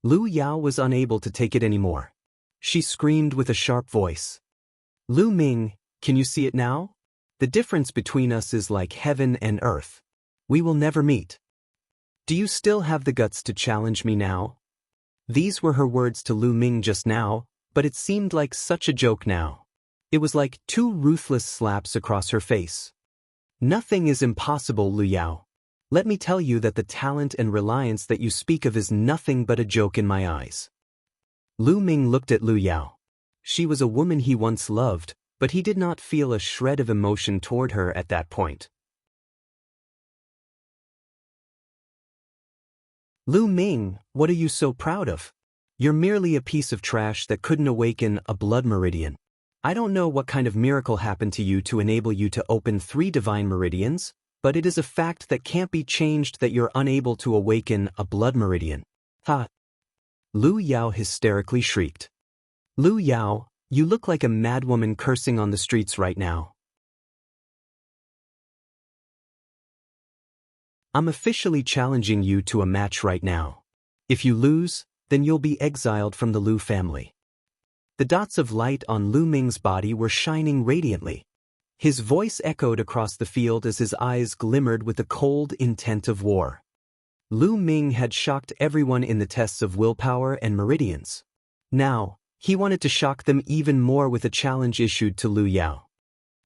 [SPEAKER 1] Lu Yao was unable to take it anymore. She screamed with a sharp voice. Lu Ming, can you see it now? The difference between us is like heaven and earth. We will never meet. Do you still have the guts to challenge me now? These were her words to Lu Ming just now, but it seemed like such a joke now. It was like 2 ruthless slaps across her face. Nothing is impossible, Lu Yao. Let me tell you that the talent and reliance that you speak of is nothing but a joke in my eyes. Lu Ming looked at Lu Yao. She was a woman he once loved, but he did not feel a shred of emotion toward her at that point. Lu Ming, what are you so proud of? You're merely a piece of trash that couldn't awaken a blood meridian. I don't know what kind of miracle happened to you to enable you to open 3 divine meridians, but it is a fact that can't be changed that you're unable to awaken a blood meridian. Ha! Lu Yao hysterically shrieked. Lu Yao, you look like a madwoman cursing on the streets right now. I'm officially challenging you to a match right now. If you lose, then you'll be exiled from the Lu family. The dots of light on Lu Ming's body were shining radiantly. His voice echoed across the field as his eyes glimmered with the cold intent of war. Lu Ming had shocked everyone in the tests of willpower and meridians. Now, he wanted to shock them even more with a challenge issued to Lu Yao.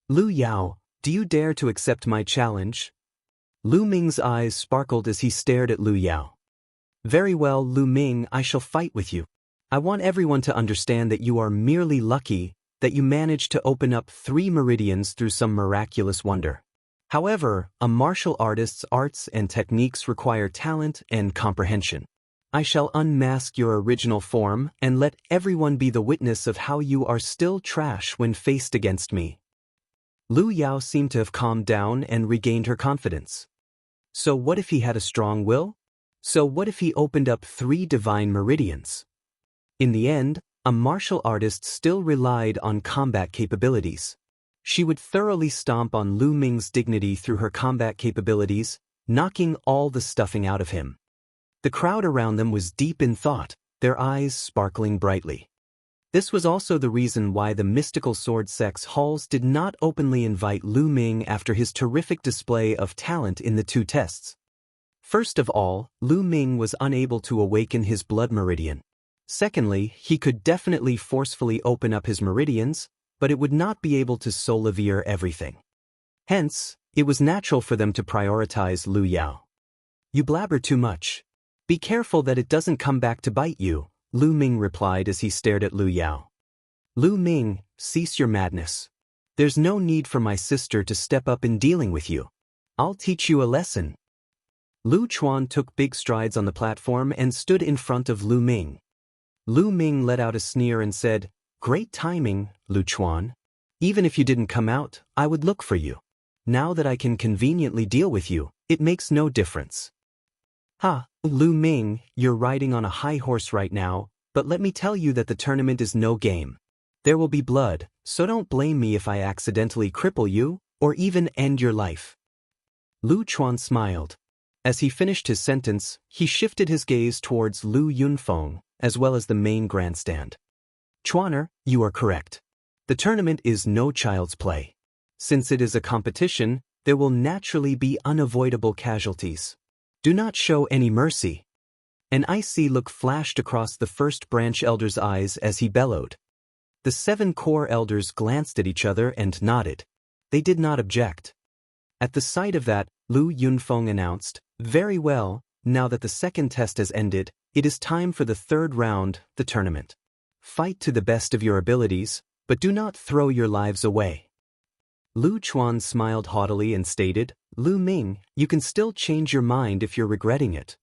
[SPEAKER 1] Lu Yao, do you dare to accept my challenge? Lu Ming's eyes sparkled as he stared at Lu Yao. Very well, Lu Ming, I shall fight with you. I want everyone to understand that you are merely lucky, that you managed to open up 3 meridians through some miraculous wonder. However, a martial artist's arts and techniques require talent and comprehension. I shall unmask your original form and let everyone be the witness of how you are still trash when faced against me. Lu Yao seemed to have calmed down and regained her confidence. So what if he had a strong will? So what if he opened up 3 divine meridians? In the end, a martial artist still relied on combat capabilities. She would thoroughly stomp on Lu Ming's dignity through her combat capabilities, knocking all the stuffing out of him. The crowd around them was deep in thought, their eyes sparkling brightly. This was also the reason why the mystical sword sex halls did not openly invite Lu Ming after his terrific display of talent in the 2 tests. First of all, Lu Ming was unable to awaken his blood meridian. Secondly, he could definitely forcefully open up his meridians, but it would not be able to solivere everything. Hence, it was natural for them to prioritize Lu Yao. You blabber too much. Be careful that it doesn't come back to bite you, Lu Ming replied as he stared at Lu Yao. Lu Ming, cease your madness. There's no need for my sister to step up in dealing with you. I'll teach you a lesson. Lu Chuan took big strides on the platform and stood in front of Lu Ming. Lu Ming let out a sneer and said, Great timing, Lu Chuan. Even if you didn't come out, I would look for you. Now that I can conveniently deal with you, it makes no difference. Ha, Lu Ming, you're riding on a high horse right now, but let me tell you that the tournament is no game. There will be blood, so don't blame me if I accidentally cripple you, or even end your life. Lu Chuan smiled. As he finished his sentence, he shifted his gaze towards Lu Yunfeng, as well as the main grandstand. Chuaner, you are correct. The tournament is no child's play. Since it is a competition, there will naturally be unavoidable casualties. Do not show any mercy. An icy look flashed across the first branch elder's eyes as he bellowed. The 7 core elders glanced at each other and nodded. They did not object. At the sight of that, Lu Yunfeng announced, "Very well, now that the second test has ended, it is time for the third round, the tournament. Fight to the best of your abilities, but do not throw your lives away." Lu Chuan smiled haughtily and stated, "Lu Ming, you can still change your mind if you're regretting it."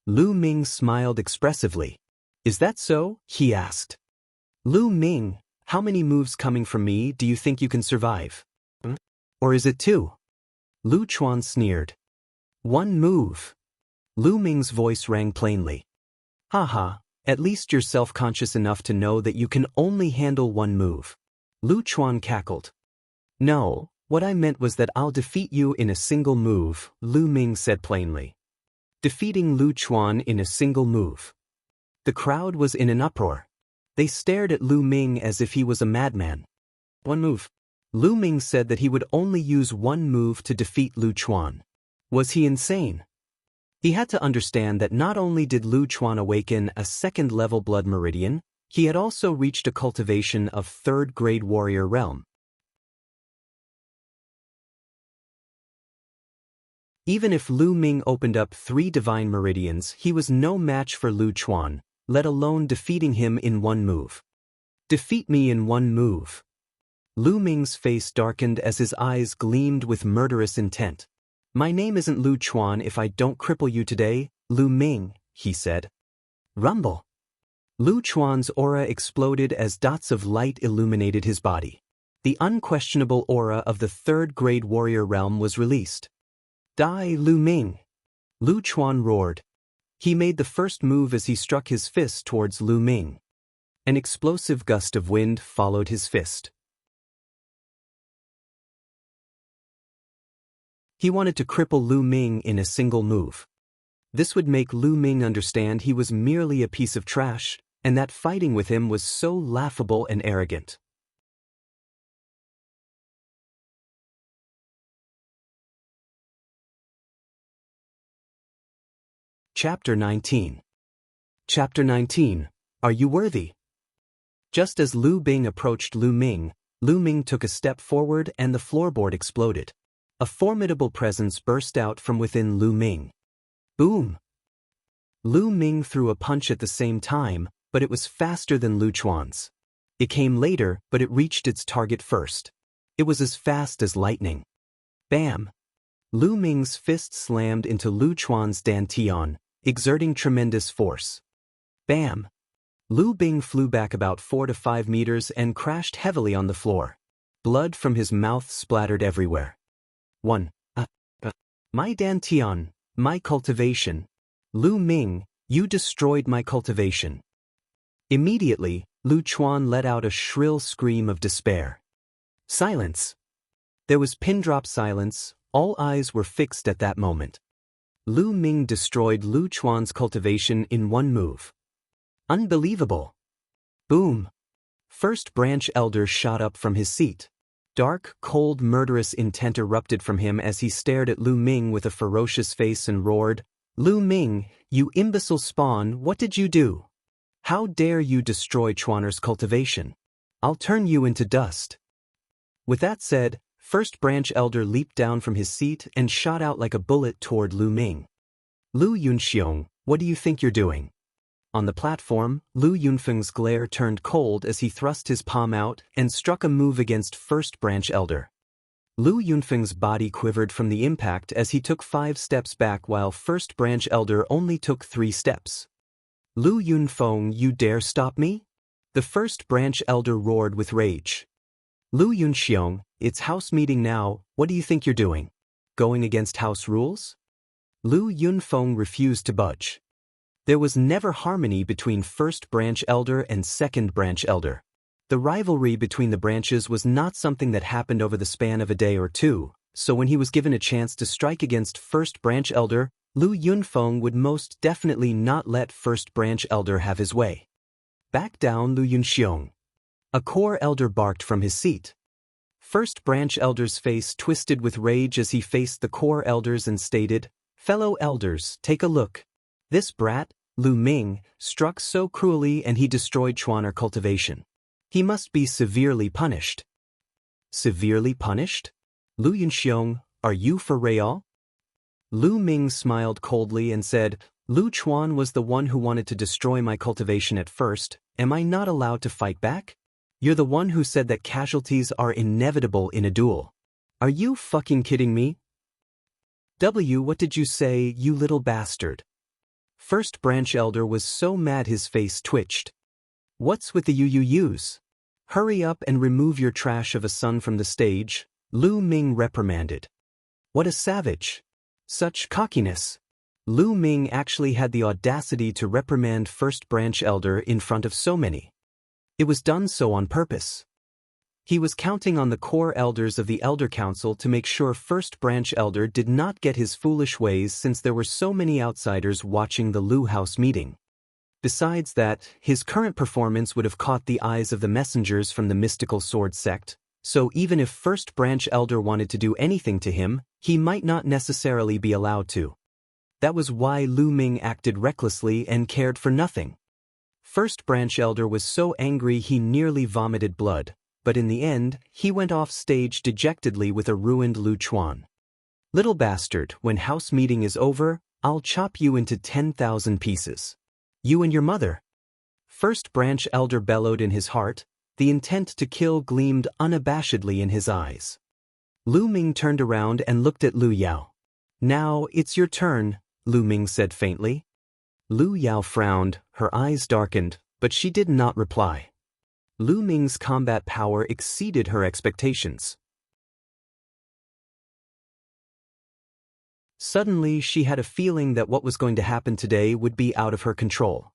[SPEAKER 1] Lu Ming smiled expressively. "Is that so?" he asked. "Lu Ming, how many moves coming from me do you think you can survive? Or is it 2? Lu Chuan sneered. "1 move." Lu Ming's voice rang plainly. "Haha, at least you're self-conscious enough to know that you can only handle 1 move." Lu Chuan cackled. "No, what I meant was that I'll defeat you in a single move," Lu Ming said plainly. Defeating Lu Chuan in a single move. The crowd was in an uproar. They stared at Lu Ming as if he was a madman. 1 move. Lu Ming said that he would only use 1 move to defeat Lu Chuan. Was he insane? He had to understand that not only did Lu Chuan awaken a 2nd-level blood meridian, he had also reached a cultivation of 3rd-grade warrior realm. Even if Lu Ming opened up 3 divine meridians, he was no match for Lu Chuan, let alone defeating him in 1 move. "Defeat me in 1 move." Lu Ming's face darkened as his eyes gleamed with murderous intent. "My name isn't Lu Chuan if I don't cripple you today, Lu Ming," he said. Rumble. Lu Chuan's aura exploded as dots of light illuminated his body. The unquestionable aura of the 3rd-grade warrior realm was released. "Die, Lu Ming!" Lu Chuan roared. He made the first move as he struck his fist towards Lu Ming. An explosive gust of wind followed his fist. He wanted to cripple Lu Ming in a single move. This would make Lu Ming understand he was merely a piece of trash, and that fighting with him was so laughable and arrogant. Chapter 19. Chapter 19. Are you worthy? Just as Lu Bing approached Lu Ming took a step forward and the floorboard exploded. A formidable presence burst out from within Lu Ming. Boom! Lu Ming threw a punch at the same time, but it was faster than Lu Chuan's. It came later, but it reached its target first. It was as fast as lightning. Bam! Lu Ming's fist slammed into Lu Chuan's dantian, exerting tremendous force. Bam! Lu Bing flew back about 4 to 5 meters and crashed heavily on the floor. Blood from his mouth splattered everywhere. My dantian, my cultivation. Lu Ming, you destroyed my cultivation. Immediately, Lu Chuan let out a shrill scream of despair. Silence. There was pin-drop silence, all eyes were fixed at that moment. Lu Ming destroyed Lu Chuan's cultivation in 1 move. Unbelievable. Boom. First branch elder shot up from his seat. Dark, cold, murderous intent erupted from him as he stared at Lu Ming with a ferocious face and roared, "Lu Ming, you imbecile spawn, what did you do? How dare you destroy Chuaner's cultivation? I'll turn you into dust." With that said, First branch elder leaped down from his seat and shot out like a bullet toward Lu Ming. "Lu Yunxiong, what do you think you're doing?" On the platform, Lu Yunfeng's glare turned cold as he thrust his palm out and struck a move against First branch elder. Lu Yunfeng's body quivered from the impact as he took 5 steps back while First branch elder only took 3 steps. "Lu Yunfeng, you dare stop me?" The First branch elder roared with rage. "Lu Yunxiong, it's house meeting now, what do you think you're doing? Going against house rules?" Lu Yunfeng refused to budge. There was never harmony between First branch elder and Second branch elder. The rivalry between the branches was not something that happened over the span of a day or 2, so when he was given a chance to strike against First branch elder, Lu Yunfeng would most definitely not let First branch elder have his way. "Back down, Lu Yunxiong." A core elder barked from his seat. First branch elder's face twisted with rage as he faced the core elders and stated, Fellow elders, take a look. This brat, Lu Ming, struck so cruelly and he destroyed Chuan our cultivation. He must be severely punished. Severely punished? Lu Yunxiong, are you for real? Lu Ming smiled coldly and said, Lu Chuan was the one who wanted to destroy my cultivation at first. Am I not allowed to fight back? You're the one who said that casualties are inevitable in a duel. Are you fucking kidding me? What did you say, you little bastard? First branch elder was so mad his face twitched. What's with the UUUs? Hurry up and remove your trash of a son from the stage, Lu Ming reprimanded. What a savage. Such cockiness. Lu Ming actually had the audacity to reprimand first branch elder in front of so many. It was done so on purpose. He was counting on the core elders of the Elder Council to make sure first branch elder did not get his foolish ways since there were so many outsiders watching the Lu House meeting. Besides that, his current performance would have caught the eyes of the messengers from the mystical sword sect, so even if first branch elder wanted to do anything to him, he might not necessarily be allowed to. That was why Lu Ming acted recklessly and cared for nothing. First branch elder was so angry he nearly vomited blood, but in the end, he went off stage dejectedly with a ruined Lu Chuan. Little bastard, when house meeting is over, I'll chop you into 10,000 pieces. You and your mother. First branch elder bellowed in his heart, the intent to kill gleamed unabashedly in his eyes. Lu Ming turned around and looked at Lu Yao. Now, it's your turn, Lu Ming said faintly. Lu Yao frowned, her eyes darkened, but she did not reply. Lu Ming's combat power exceeded her expectations. Suddenly she had a feeling that what was going to happen today would be out of her control.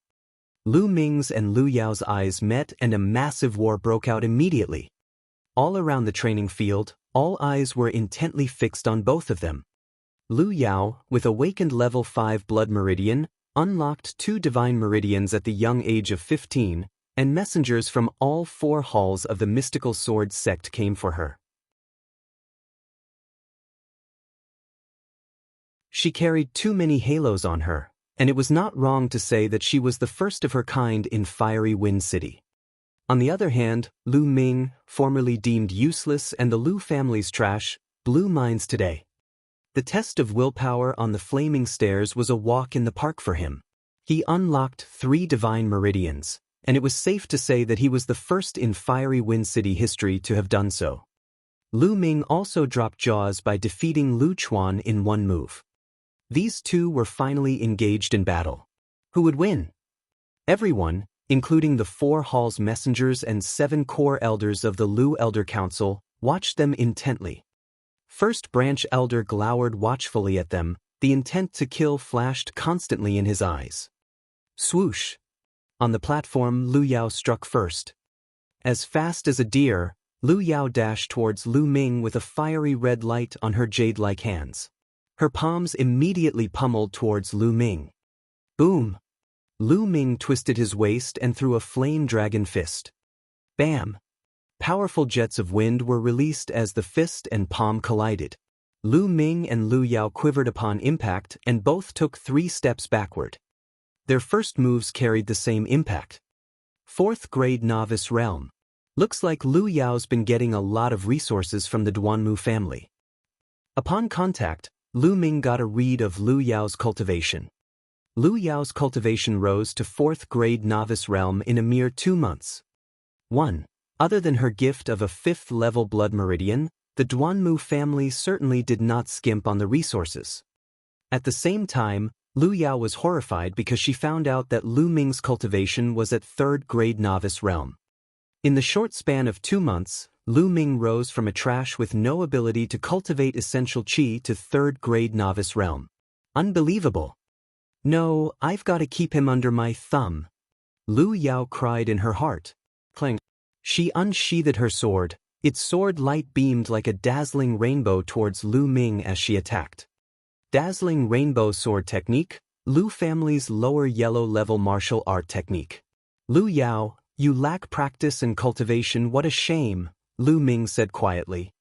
[SPEAKER 1] Lu Ming's and Lu Yao's eyes met and a massive war broke out immediately. All around the training field, all eyes were intently fixed on both of them. Lu Yao, with awakened level 5 blood meridian, unlocked 2 divine meridians at the young age of 15, and messengers from all 4 halls of the mystical sword sect came for her. She carried too many halos on her, and it was not wrong to say that she was the first of her kind in Fiery Wind City. On the other hand, Lu Ming, formerly deemed useless and the Lu family's trash, blew minds today. The test of willpower on the flaming stairs was a walk in the park for him. He unlocked 3 divine meridians, and it was safe to say that he was the first in Fiery Wind City history to have done so. Lu Ming also dropped jaws by defeating Lu Chuan in one move. These two were finally engaged in battle. Who would win? Everyone, including the 4 halls messengers and 7 core elders of the Lu Elder Council, watched them intently. First branch elder glowered watchfully at them, the intent to kill flashed constantly in his eyes. Swoosh! On the platform, Lu Yao struck first. As fast as a deer, Lu Yao dashed towards Lu Ming with a fiery red light on her jade-like hands. Her palms immediately pummeled towards Lu Ming. Boom! Lu Ming twisted his waist and threw a flame dragon fist. Bam! Powerful jets of wind were released as the fist and palm collided. Lu Ming and Lu Yao quivered upon impact and both took 3 steps backward. Their first moves carried the same impact. 4th grade novice realm. Looks like Lu Yao's been getting a lot of resources from the Duanmu family. Upon contact, Lu Ming got a read of Lu Yao's cultivation. Lu Yao's cultivation rose to 4th grade novice realm in a mere 2 months. 1. Other than her gift of a 5th level blood meridian, the Duanmu family certainly did not skimp on the resources. At the same time, Lu Yao was horrified because she found out that Lu Ming's cultivation was at 3rd grade novice realm. In the short span of 2 months, Lu Ming rose from a trash with no ability to cultivate essential qi to 3rd grade novice realm. Unbelievable. No, I've got to keep him under my thumb. Lu Yao cried in her heart. Clang. She unsheathed her sword. Its sword light beamed like a dazzling rainbow towards Lu Ming as she attacked. Dazzling rainbow sword technique, Lu family's lower yellow level martial art technique. Lu Yao, you lack practice and cultivation, what a shame, Lu Ming said quietly.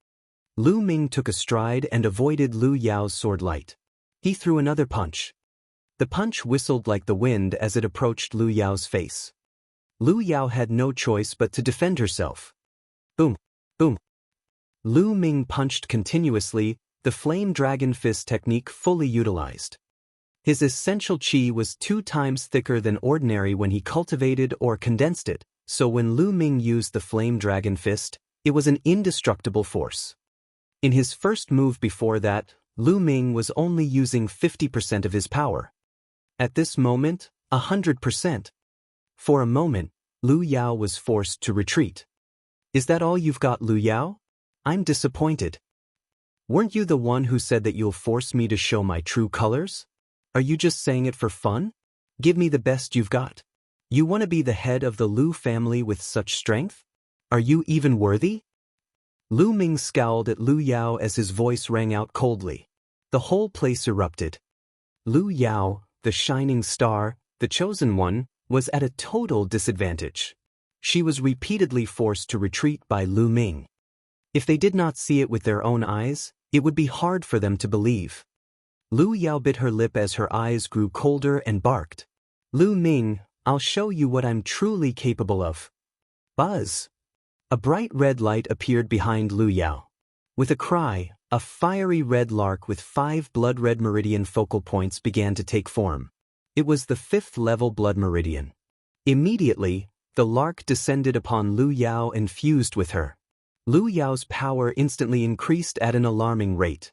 [SPEAKER 1] Lu Ming took a stride and avoided Lu Yao's sword light. He threw another punch. The punch whistled like the wind as it approached Lu Yao's face. Lu Yao had no choice but to defend herself. Boom, boom. Lu Ming punched continuously, the flame dragon fist technique fully utilized. His essential qi was 2 times thicker than ordinary when he cultivated or condensed it, so when Lu Ming used the flame dragon fist, it was an indestructible force. In his first move before that, Lu Ming was only using 50% of his power. At this moment, 100%. For a moment, Lu Yao was forced to retreat. Is that all you've got, Lu Yao? I'm disappointed. Weren't you the one who said that you'll force me to show my true colors? Are you just saying it for fun? Give me the best you've got. You want to be the head of the Lu family with such strength? Are you even worthy? Lu Ming scowled at Lu Yao as his voice rang out coldly. The whole place erupted. Lu Yao, the shining star, the chosen one, was at a total disadvantage. She was repeatedly forced to retreat by Lu Ming. If they did not see it with their own eyes, it would be hard for them to believe. Lu Yao bit her lip as her eyes grew colder and barked. Lu Ming, I'll show you what I'm truly capable of. Buzz! A bright red light appeared behind Lu Yao. With a cry, a fiery red lark with 5 blood-red meridian focal points began to take form. It was the 5th level blood meridian. Immediately, the lark descended upon Lu Yao and fused with her. Lu Yao's power instantly increased at an alarming rate.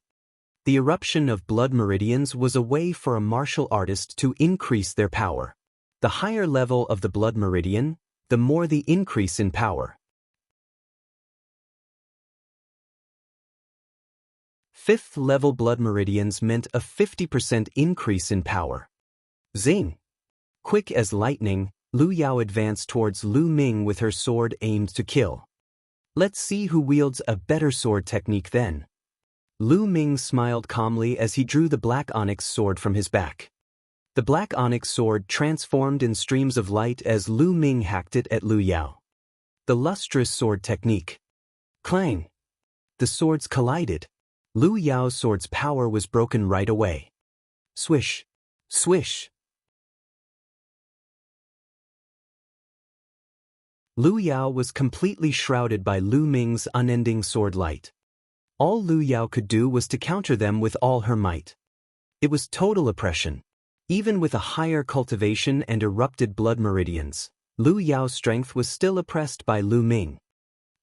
[SPEAKER 1] The eruption of blood meridians was a way for a martial artist to increase their power. The higher level of the blood meridian, the more the increase in power. 5th level blood meridians meant a 50% increase in power. Zing! Quick as lightning, Lu Yao advanced towards Lu Ming with her sword aimed to kill. Let's see who wields a better sword technique then. Lu Ming smiled calmly as he drew the black onyx sword from his back. The black onyx sword transformed in streams of light as Lu Ming hacked it at Lu Yao. The lustrous sword technique. Clang! The swords collided. Lu Yao's sword's power was broken right away. Swish! Swish! Lu Yao was completely shrouded by Lu Ming's unending sword light. All Lu Yao could do was to counter them with all her might. It was total oppression. Even with a higher cultivation and erupted blood meridians, Lu Yao's strength was still oppressed by Lu Ming.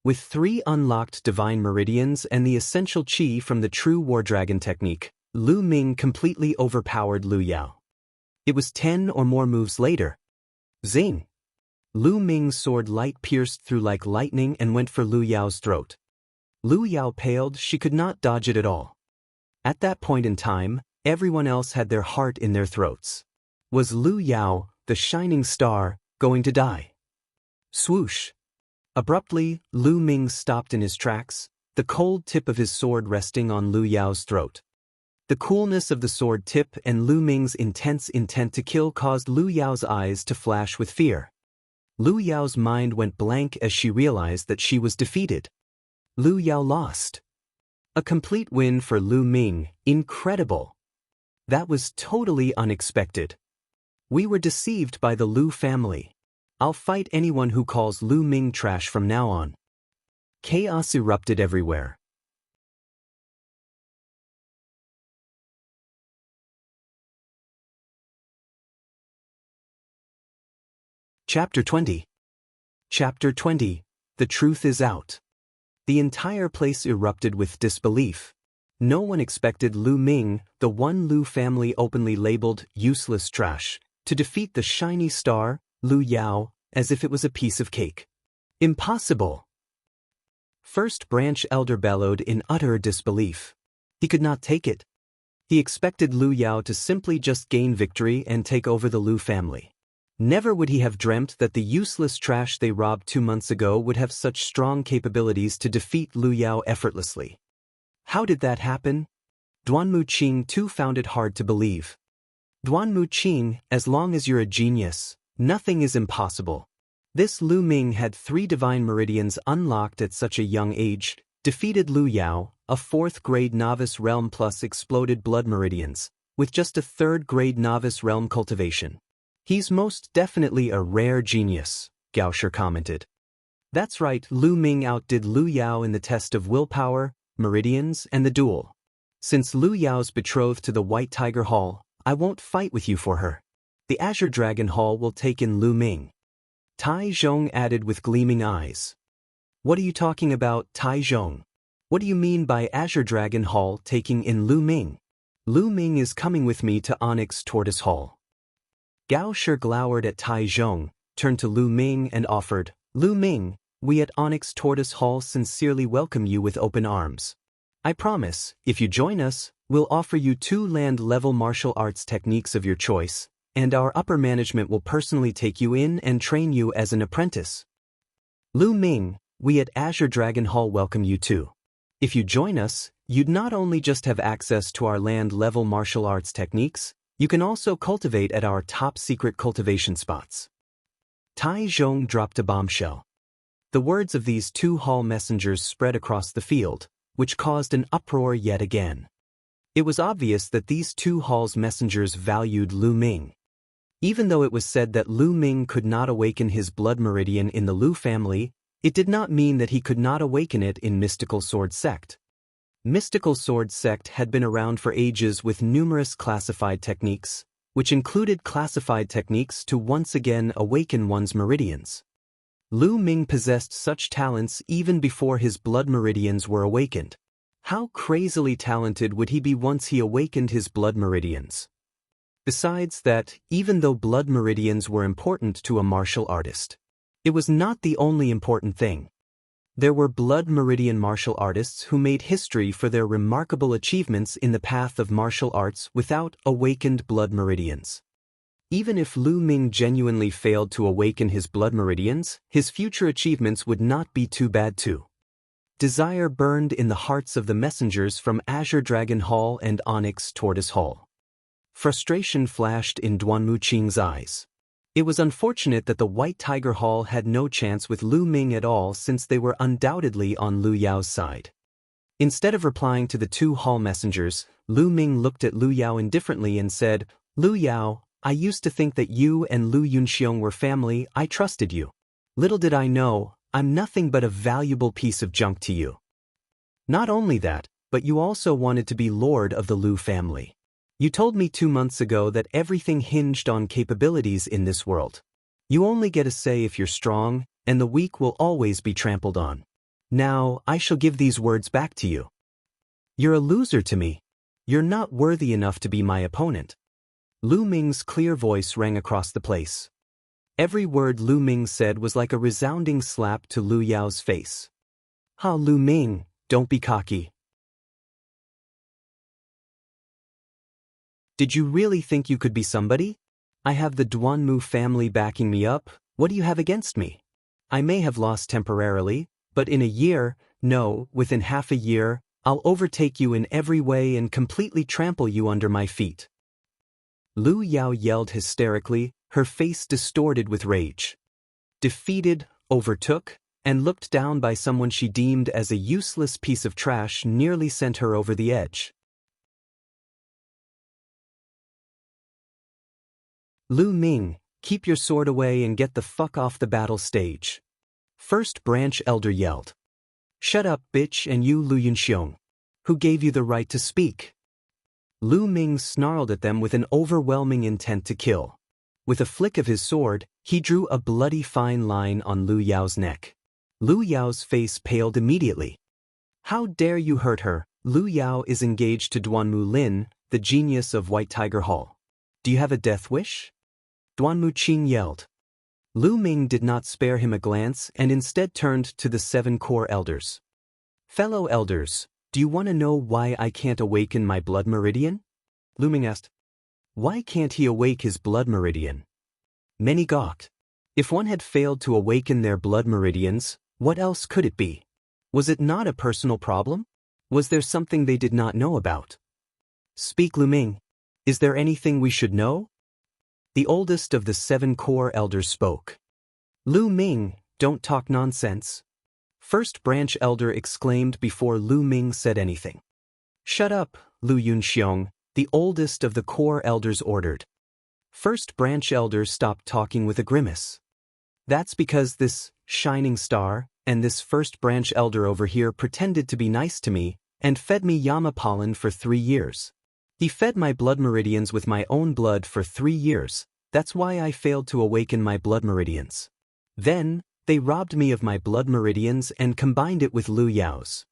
[SPEAKER 1] With 3 unlocked divine meridians and the essential qi from the true war dragon technique, Lu Ming completely overpowered Lu Yao. It was 10 or more moves later. Zing! Lu Ming's sword light pierced through like lightning and went for Lu Yao's throat. Lu Yao paled, she could not dodge it at all. At that point in time, everyone else had their heart in their throats. Was Lu Yao, the shining star, going to die? Swoosh! Abruptly, Lu Ming stopped in his tracks, the cold tip of his sword resting on Lu Yao's throat. The coolness of the sword tip and Lu Ming's intense intent to kill caused Lu Yao's eyes to flash with fear. Lu Yao's mind went blank as she realized that she was defeated. Lu Yao lost. A complete win for Lu Ming, incredible. That was totally unexpected. We were deceived by the Lu family. I'll fight anyone who calls Lu Ming trash from now on. Chaos erupted everywhere. Chapter 20. Chapter 20. The truth is out. The entire place erupted with disbelief. No one expected Lu Ming, the one Lu family openly labeled useless trash, to defeat the shiny star, Lu Yao, as if it was a piece of cake. Impossible! First Branch Elder bellowed in utter disbelief. He could not take it. He expected Lu Yao to simply just gain victory and take over the Lu family. Never would he have dreamt that the useless trash they robbed 2 months ago would have such strong capabilities to defeat Lu Yao effortlessly. How did that happen? Duanmu Qing too found it hard to believe. Duanmu Qing, as long as you're a genius, nothing is impossible. This Lu Ming had 3 divine meridians unlocked at such a young age, defeated Lu Yao, a 4th grade novice realm plus exploded blood meridians, with just a third-grade novice realm cultivation. He's most definitely a rare genius, Gaoshi commented. That's right, Lu Ming outdid Lu Yao in the test of willpower, meridians, and the duel. Since Lu Yao's betrothed to the White Tiger Hall, I won't fight with you for her. The Azure Dragon Hall will take in Lu Ming. Tai Zhong added with gleaming eyes. What are you talking about, Tai Zhong? What do you mean by Azure Dragon Hall taking in Lu Ming? Lu Ming is coming with me to Onyx Tortoise Hall. Gao Shi glowered at Tai Zhong, turned to Lu Ming and offered, Lu Ming, we at Onyx Tortoise Hall sincerely welcome you with open arms. I promise, if you join us, we'll offer you 2 land-level martial arts techniques of your choice, and our upper management will personally take you in and train you as an apprentice. Lu Ming, we at Azure Dragon Hall welcome you too. If you join us, you'd not only just have access to our land-level martial arts techniques, you can also cultivate at our top-secret cultivation spots. Tai Zhong dropped a bombshell. The words of these 2 hall messengers spread across the field, which caused an uproar yet again. It was obvious that these 2 hall's messengers valued Lu Ming. Even though it was said that Lu Ming could not awaken his blood meridian in the Lu family, it did not mean that he could not awaken it in Mystical Sword Sect. Mystical Sword Sect had been around for ages with numerous classified techniques, which included classified techniques to once again awaken one's meridians. Lu Ming possessed such talents even before his blood meridians were awakened. How crazily talented would he be once he awakened his blood meridians? Besides that, even though blood meridians were important to a martial artist, it was not the only important thing. There were blood meridian martial artists who made history for their remarkable achievements in the path of martial arts without awakened blood meridians. Even if Lu Ming genuinely failed to awaken his blood meridians, his future achievements would not be too bad too. Desire burned in the hearts of the messengers from Azure Dragon Hall and Onyx Tortoise Hall. Frustration flashed in Duanmu Qing's eyes. It was unfortunate that the White Tiger Hall had no chance with Lu Ming at all since they were undoubtedly on Lu Yao's side. Instead of replying to the 2 hall messengers, Lu Ming looked at Lu Yao indifferently and said, Lu Yao, I used to think that you and Lu Yunxiong were family. I trusted you. Little did I know, I'm nothing but a valuable piece of junk to you. Not only that, but you also wanted to be lord of the Lu family. You told me 2 months ago that everything hinged on capabilities in this world. You only get a say if you're strong, and the weak will always be trampled on. Now, I shall give these words back to you. You're a loser to me. You're not worthy enough to be my opponent. Lu Ming's clear voice rang across the place. Every word Lu Ming said was like a resounding slap to Lu Yao's face. Ha, Lu Ming, don't be cocky. Did you really think you could be somebody? I have the Duanmu family backing me up. What do you have against me? I may have lost temporarily, but in a year, no, within half a year, I'll overtake you in every way and completely trample you under my feet. Lu Yao yelled hysterically, her face distorted with rage. Defeated, overtook, and looked down by someone she deemed as a useless piece of trash nearly sent her over the edge. Lu Ming, keep your sword away and get the fuck off the battle stage. First branch elder yelled. Shut up, bitch, and you Lu Yunxiong. Who gave you the right to speak? Lu Ming snarled at them with an overwhelming intent to kill. With a flick of his sword, he drew a bloody fine line on Lu Yao's neck. Lu Yao's face paled immediately. How dare you hurt her? Lu Yao is engaged to Duanmu Lin, the genius of White Tiger Hall. Do you have a death wish? Duanmu Qing yelled. Lu Ming did not spare him a glance and instead turned to the 7 core elders. Fellow elders, do you want to know why I can't awaken my blood meridian? Lu Ming asked. Why can't he awake his blood meridian? Many gawked. If one had failed to awaken their blood meridians, what else could it be? Was it not a personal problem? Was there something they did not know about? Speak, Lu Ming. Is there anything we should know? The oldest of the 7 core elders spoke. Lu Ming, don't talk nonsense. First branch elder exclaimed before Lu Ming said anything. Shut up, Lu Yunxiong. The oldest of the core elders ordered. First branch elder stopped talking with a grimace. That's because this shining star and this first branch elder over here pretended to be nice to me and fed me Yama pollen for 3 years. He fed my blood meridians with my own blood for 3 years. That's why I failed to awaken my blood meridians. Then, they robbed me of my blood meridians and combined it with Lu Yao's.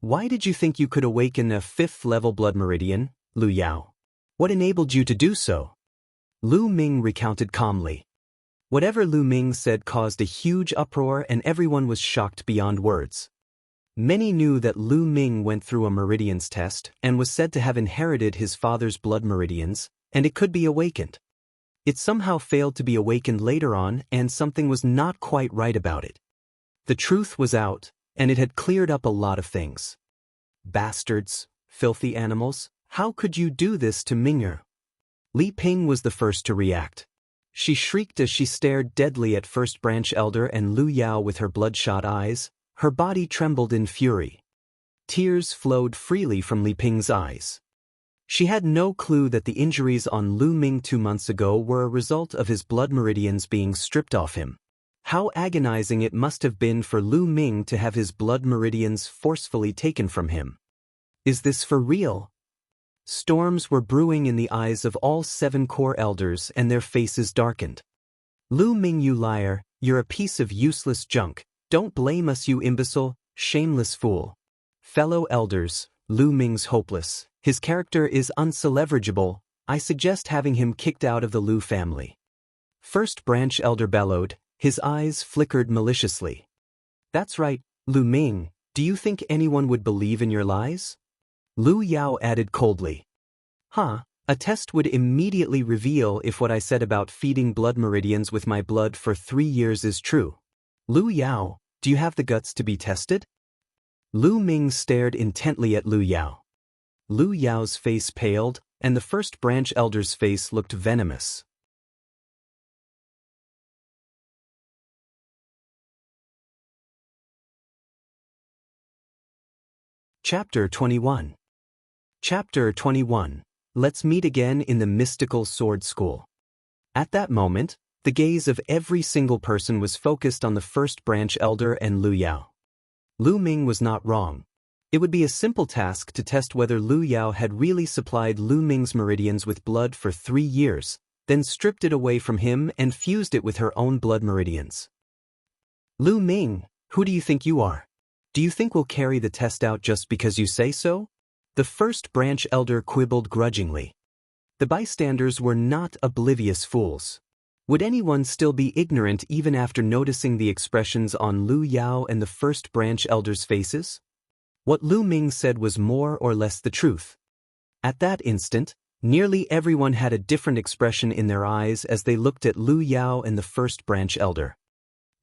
[SPEAKER 1] Why did you think you could awaken a 5th level blood meridian, Lu Yao? What enabled you to do so? Lu Ming recounted calmly. Whatever Lu Ming said caused a huge uproar and everyone was shocked beyond words. Many knew that Lu Ming went through a meridians test and was said to have inherited his father's blood meridians, and it could be awakened. It somehow failed to be awakened later on, and something was not quite right about it. The truth was out, and it had cleared up a lot of things. Bastards, filthy animals, how could you do this to Ming'er? Li Ping was the first to react. She shrieked as she stared deadly at First Branch Elder and Lu Yao with her bloodshot eyes. Her body trembled in fury. Tears flowed freely from Li Ping's eyes. She had no clue that the injuries on Lu Ming 2 months ago were a result of his blood meridians being stripped off him. How agonizing it must have been for Lu Ming to have his blood meridians forcefully taken from him. Is this for real? Storms were brewing in the eyes of all 7 core elders and their faces darkened. Lu Ming, you liar, you're a piece of useless junk. Don't blame us, you imbecile, shameless fool. Fellow elders, Lu Ming's hopeless. His character is unsalvageable. I suggest having him kicked out of the Lu family. First Branch Elder bellowed, his eyes flickered maliciously. That's right, Lu Ming, do you think anyone would believe in your lies? Lu Yao added coldly. A test would immediately reveal if what I said about feeding blood meridians with my blood for 3 years is true. Lu Yao, do you have the guts to be tested? Lu Ming stared intently at Lu Yao. Lu Yao's face paled, and the First Branch Elder's face looked venomous. Chapter 21. Chapter 21. Let's meet again in the mystical sword school. At that moment, the gaze of every single person was focused on the First Branch Elder and Lu Yao. Lu Ming was not wrong. It would be a simple task to test whether Lu Yao had really supplied Lu Ming's meridians with blood for 3 years, then stripped it away from him and fused it with her own blood meridians. Lu Ming, who do you think you are? Do you think we'll carry the test out just because you say so? The First Branch Elder quibbled grudgingly. The bystanders were not oblivious fools. Would anyone still be ignorant even after noticing the expressions on Lu Yao and the First Branch Elder's faces? What Lu Ming said was more or less the truth. At that instant, nearly everyone had a different expression in their eyes as they looked at Lu Yao and the First Branch Elder.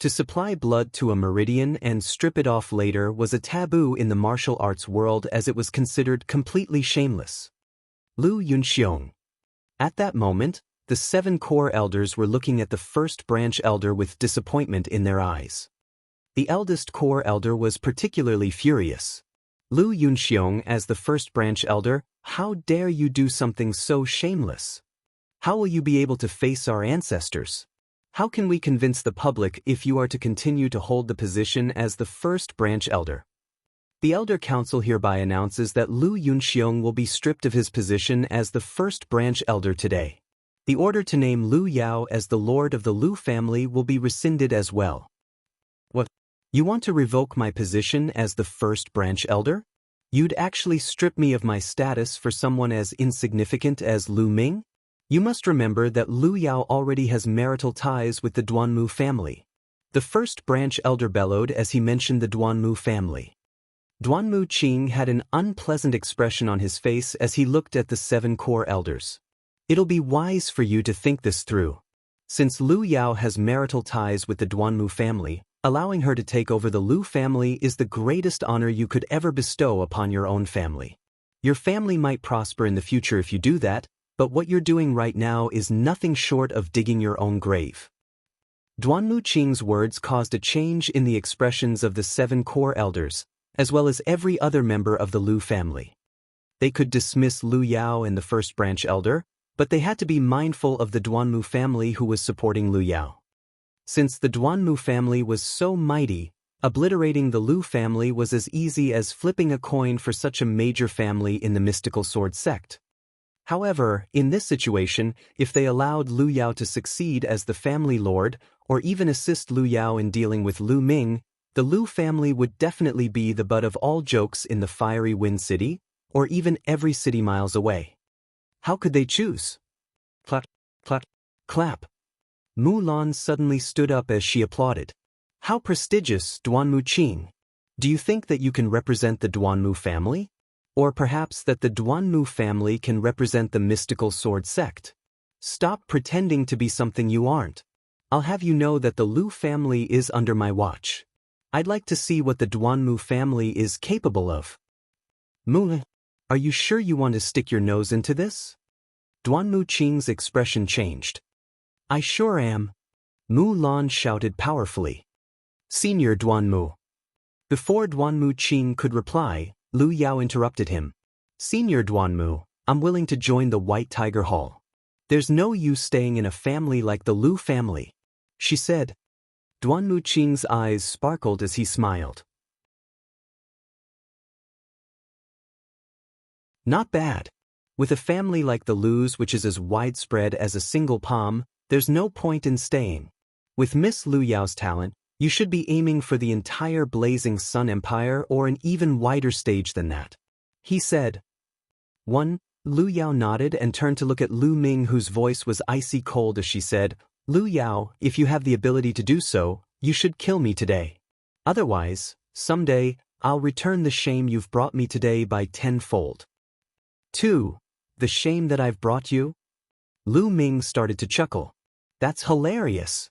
[SPEAKER 1] To supply blood to a meridian and strip it off later was a taboo in the martial arts world as it was considered completely shameless. Lu Yunxiong. At that moment, the 7 core elders were looking at the First Branch Elder with disappointment in their eyes. The eldest core elder was particularly furious. Lu Yunxiong, as the First Branch Elder, how dare you do something so shameless? How will you be able to face our ancestors? How can we convince the public if you are to continue to hold the position as the First Branch Elder? The Elder Council hereby announces that Lu Yunxiong will be stripped of his position as the First Branch Elder today. The order to name Lu Yao as the Lord of the Lu family will be rescinded as well. What? You want to revoke my position as the First Branch Elder? You'd actually strip me of my status for someone as insignificant as Lu Ming? You must remember that Lu Yao already has marital ties with the Duanmu family. The First Branch Elder bellowed as he mentioned the Duanmu family. Duanmu Qing had an unpleasant expression on his face as he looked at the 7 core elders. It'll be wise for you to think this through. Since Lu Yao has marital ties with the Duanmu family, allowing her to take over the Lu family is the greatest honor you could ever bestow upon your own family. Your family might prosper in the future if you do that, but what you're doing right now is nothing short of digging your own grave. Duanmu Qing's words caused a change in the expressions of the 7 core elders, as well as every other member of the Lu family. They could dismiss Lu Yao and the first branch elder, but they had to be mindful of the Duanmu family who was supporting Lu Yao. Since the Duanmu family was so mighty, obliterating the Lu family was as easy as flipping a coin for such a major family in the mystical sword sect. However, in this situation, if they allowed Lu Yao to succeed as the family lord, or even assist Lu Yao in dealing with Lu Ming, the Lu family would definitely be the butt of all jokes in the fiery wind city, or even every city miles away. How could they choose? Clap, clap, clap. Mulan suddenly stood up as she applauded. How prestigious, Duanmu Qing! Do you think that you can represent the Duanmu family? Or perhaps that the Duanmu family can represent the mystical sword sect? Stop pretending to be something you aren't. I'll have you know that the Lu family is under my watch. I'd like to see what the Duanmu family is capable of. Mulan, are you sure you want to stick your nose into this? Duanmu Qing's expression changed. I sure am. Mulan shouted powerfully. Senior Duanmu. Before Duanmu Qing could reply, Lu Yao interrupted him. Senior Duanmu, I'm willing to join the White Tiger Hall. There's no use staying in a family like the Lu family, she said. Duanmu Qing's eyes sparkled as he smiled. Not bad. With a family like the Lu's, which is as widespread as a single palm, there's no point in staying. With Miss Lu Yao's talent, you should be aiming for the entire Blazing Sun Empire or an even wider stage than that, he said. 1. Lu Yao nodded and turned to look at Lu Ming, whose voice was icy cold as she said, Lu Yao, if you have the ability to do so, you should kill me today. Otherwise, someday, I'll return the shame you've brought me today by 10-fold. 2. The shame that I've brought you? Lu Ming started to chuckle. That's hilarious.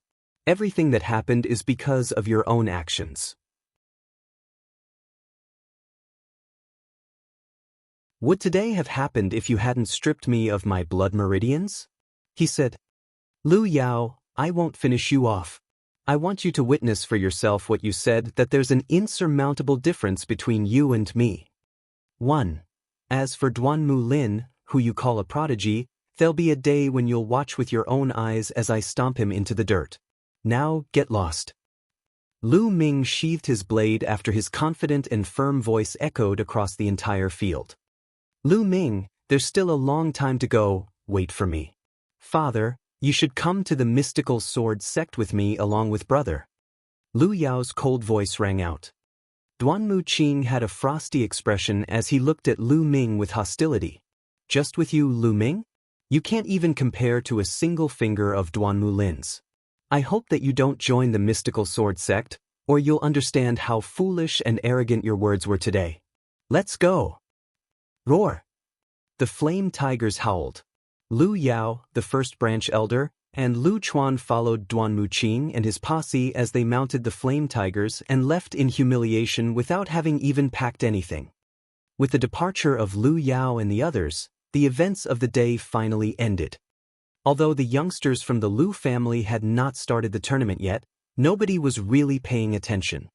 [SPEAKER 1] Everything that happened is because of your own actions. Would today have happened if you hadn't stripped me of my blood meridians? He said. Lu Yao, I won't finish you off. I want you to witness for yourself what you said, that there's an insurmountable difference between you and me. 1. As for Duanmu Lin, who you call a prodigy, there'll be a day when you'll watch with your own eyes as I stomp him into the dirt. Now, get lost. Lu Ming sheathed his blade after his confident and firm voice echoed across the entire field. Lu Ming, there's still a long time to go, wait for me. Father, you should come to the mystical sword sect with me along with brother. Lu Yao's cold voice rang out. Duanmu Qing had a frosty expression as he looked at Lu Ming with hostility. Just with you, Lu Ming? You can't even compare to a single finger of Duanmu Lin's. I hope that you don't join the mystical sword sect, or you'll understand how foolish and arrogant your words were today. Let's go. Roar. The flame tigers howled. Lu Yao, the first branch elder, and Lu Chuan followed Duanmu Qing and his posse as they mounted the flame tigers and left in humiliation without having even packed anything. With the departure of Lu Yao and the others, the events of the day finally ended. Although the youngsters from the Lu family had not started the tournament yet, nobody was really paying attention.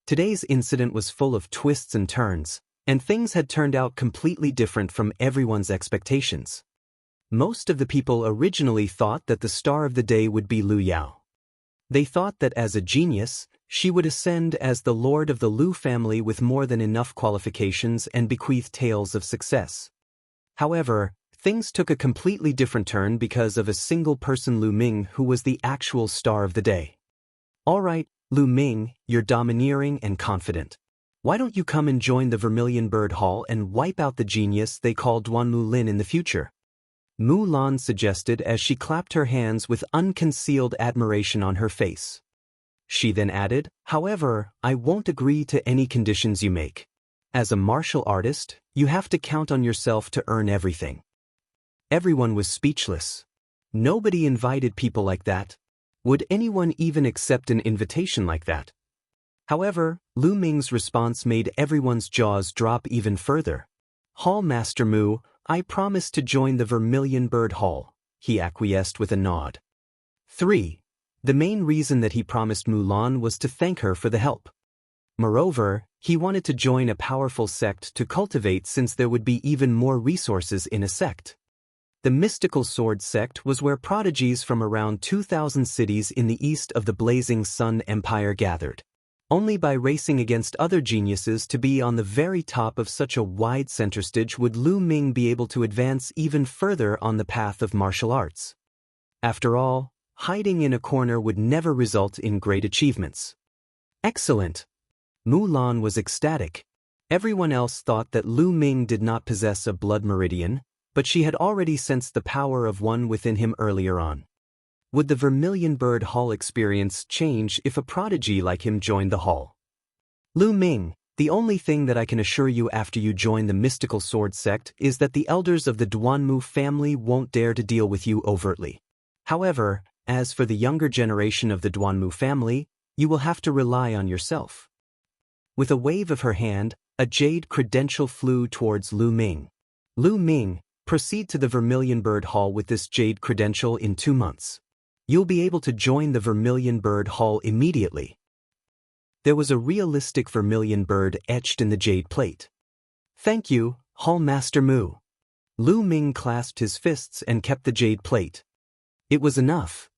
[SPEAKER 1] Today's incident was full of twists and turns, and things had turned out completely different from everyone's expectations. Most of the people originally thought that the star of the day would be Lu Yao. They thought that as a genius, she would ascend as the lord of the Lu family with more than enough qualifications and bequeath tales of success. However, things took a completely different turn because of a single person, Lu Ming, who was the actual star of the day. All right, Lu Ming, you're domineering and confident. Why don't you come and join the Vermilion Bird Hall and wipe out the genius they call Duanmu Lin in the future? Mulan suggested as she clapped her hands with unconcealed admiration on her face. She then added, however, I won't agree to any conditions you make. As a martial artist, you have to count on yourself to earn everything. Everyone was speechless. Nobody invited people like that. Would anyone even accept an invitation like that? However, Lu Ming's response made everyone's jaws drop even further. Hall Master Mu, I promise to join the Vermilion Bird Hall, he acquiesced with a nod. 3. The main reason that he promised Mulan was to thank her for the help. Moreover, he wanted to join a powerful sect to cultivate since there would be even more resources in a sect. The mystical sword sect was where prodigies from around 2,000 cities in the east of the Blazing Sun Empire gathered. Only by racing against other geniuses to be on the very top of such a wide center stage would Lu Ming be able to advance even further on the path of martial arts. After all, hiding in a corner would never result in great achievements. Excellent! Mulan was ecstatic. Everyone else thought that Lu Ming did not possess a blood meridian, but she had already sensed the power of one within him earlier on. Would the Vermilion Bird Hall experience change if a prodigy like him joined the hall? Lu Ming, the only thing that I can assure you after you join the mystical sword sect is that the elders of the Duanmu family won't dare to deal with you overtly. However, as for the younger generation of the Duanmu family, you will have to rely on yourself. With a wave of her hand, a jade credential flew towards Lu Ming. Lu Ming, proceed to the Vermilion Bird Hall with this jade credential in 2 months. You'll be able to join the Vermilion Bird Hall immediately. There was a realistic vermilion bird etched in the jade plate. Thank you, Hall Master Mu. Lu Ming clasped his fists and kept the jade plate. It was enough.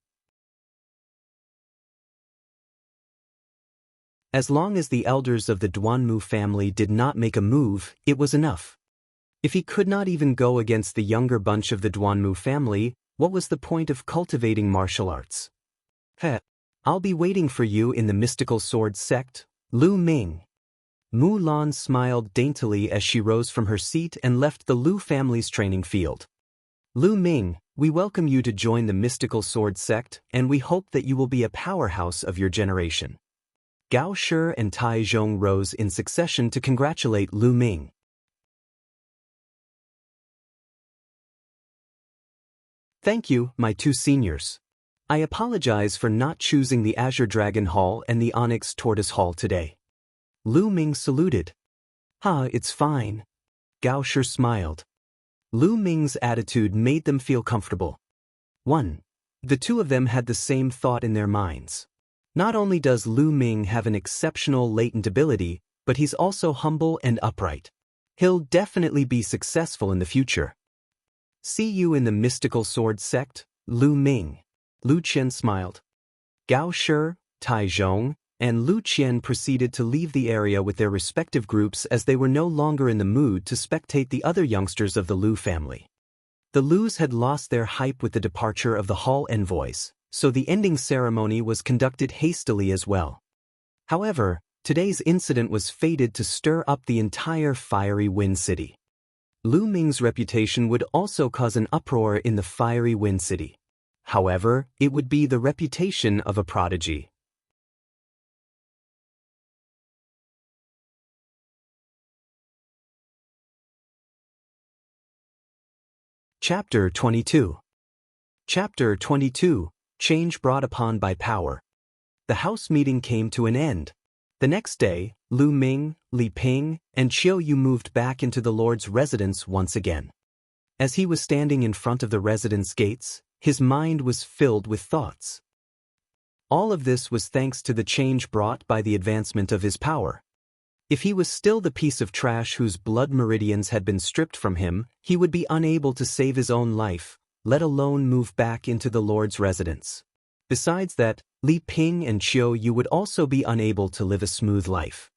[SPEAKER 1] As long as the elders of the Duanmu family did not make a move, it was enough. If he could not even go against the younger bunch of the Duanmu family, what was the point of cultivating martial arts? I'll be waiting for you in the mystical sword sect, Lu Ming. Mulan smiled daintily as she rose from her seat and left the Lu family's training field. Lu Ming, we welcome you to join the mystical sword sect, and we hope that you will be a powerhouse of your generation. Gao Shi and Tai Zhong rose in succession to congratulate Lu Ming. Thank you, my 2 seniors. I apologize for not choosing the Azure Dragon Hall and the Onyx Tortoise Hall today. Lu Ming saluted. It's fine. Gao Shi smiled. Lu Ming's attitude made them feel comfortable. 1. The two of them had the same thought in their minds. Not only does Lu Ming have an exceptional latent ability, but he's also humble and upright. He'll definitely be successful in the future. See you in the mystical sword sect, Lu Ming. Lu Qian smiled. Gao Shi, Tai Zhong, and Lu Qian proceeded to leave the area with their respective groups as they were no longer in the mood to spectate the other youngsters of the Lu family. The Lus had lost their hype with the departure of the hall envoys, so the ending ceremony was conducted hastily as well. However, today's incident was fated to stir up the entire Fiery Wind City. Lu Ming's reputation would also cause an uproar in the Fiery Wind City. However, it would be the reputation of a prodigy. Chapter 22. Chapter 22. Change brought upon by power. The house meeting came to an end. The next day, Lu Ming, Li Ping, and Qiu Yu moved back into the Lord's residence once again. As he was standing in front of the residence gates, his mind was filled with thoughts. All of this was thanks to the change brought by the advancement of his power. If he was still the piece of trash whose blood meridians had been stripped from him, he would be unable to save his own life, let alone move back into the Lord's residence. Besides that, Li Ping and Qiu Yu would also be unable to live a smooth life.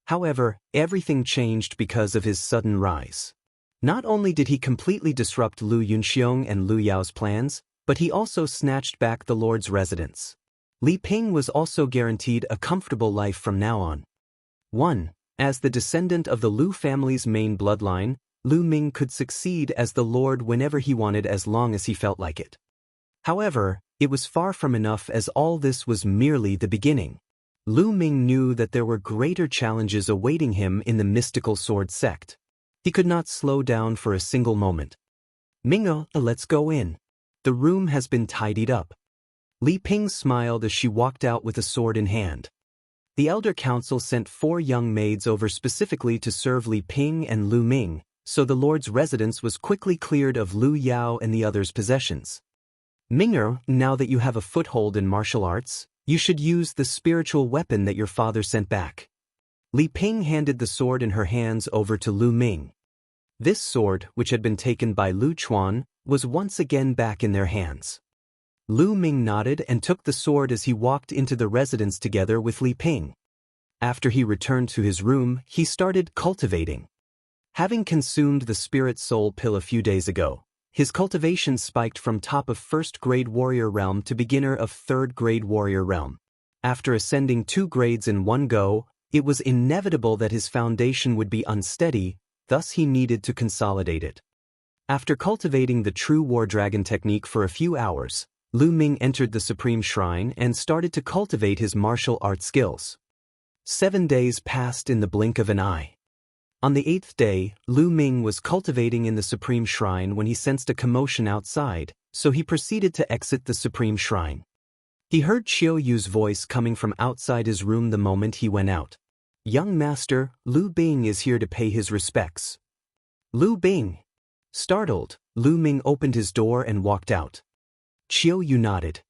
[SPEAKER 1] However, everything changed because of his sudden rise. Not only did he completely disrupt Lu Yunxiong and Lu Yao's plans, but he also snatched back the Lord's residence. Li Ping was also guaranteed a comfortable life from now on. 1. As the descendant of the Lu family's main bloodline, Lu Ming could succeed as the Lord whenever he wanted as long as he felt like it. However, it was far from enough as all this was merely the beginning. Lu Ming knew that there were greater challenges awaiting him in the mystical sword sect. He could not slow down for a single moment. Mingo, let's go in. The room has been tidied up. Li Ping smiled as she walked out with a sword in hand. The Elder Council sent 4 young maids over specifically to serve Li Ping and Lu Ming, so the Lord's residence was quickly cleared of Lu Yao and the others' possessions. Ming'er, now that you have a foothold in martial arts, you should use the spiritual weapon that your father sent back. Li Ping handed the sword in her hands over to Lu Ming. This sword, which had been taken by Lu Chuan, was once again back in their hands. Lu Ming nodded and took the sword as he walked into the residence together with Li Ping. After he returned to his room, he started cultivating. Having consumed the spirit soul pill a few days ago, his cultivation spiked from top of first-grade warrior realm to beginner of third-grade warrior realm. After ascending 2 grades in one go, it was inevitable that his foundation would be unsteady, thus he needed to consolidate it. After cultivating the true war dragon technique for a few hours, Lu Ming entered the Supreme Shrine and started to cultivate his martial art skills. 7 days passed in the blink of an eye. On the 8th day, Lu Ming was cultivating in the Supreme Shrine when he sensed a commotion outside, so he proceeded to exit the Supreme Shrine. He heard Qiu Yu's voice coming from outside his room the moment he went out. "Young master, Lu Bing is here to pay his respects." Lu Bing. Startled, Lu Ming opened his door and walked out. Qiu Yu nodded.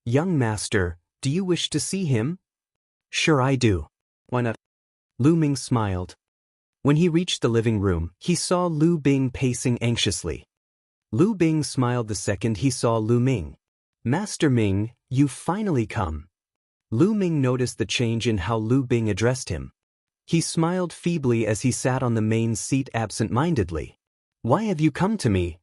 [SPEAKER 1] "Young master, do you wish to see him?" "Sure I do. Why not?" Lu Ming smiled. When he reached the living room, he saw Lu Bing pacing anxiously. Lu Bing smiled the second he saw Lu Ming. "Master Ming, you've finally come." Lu Ming noticed the change in how Lu Bing addressed him. He smiled feebly as he sat on the main seat absent-mindedly. "Why have you come to me?"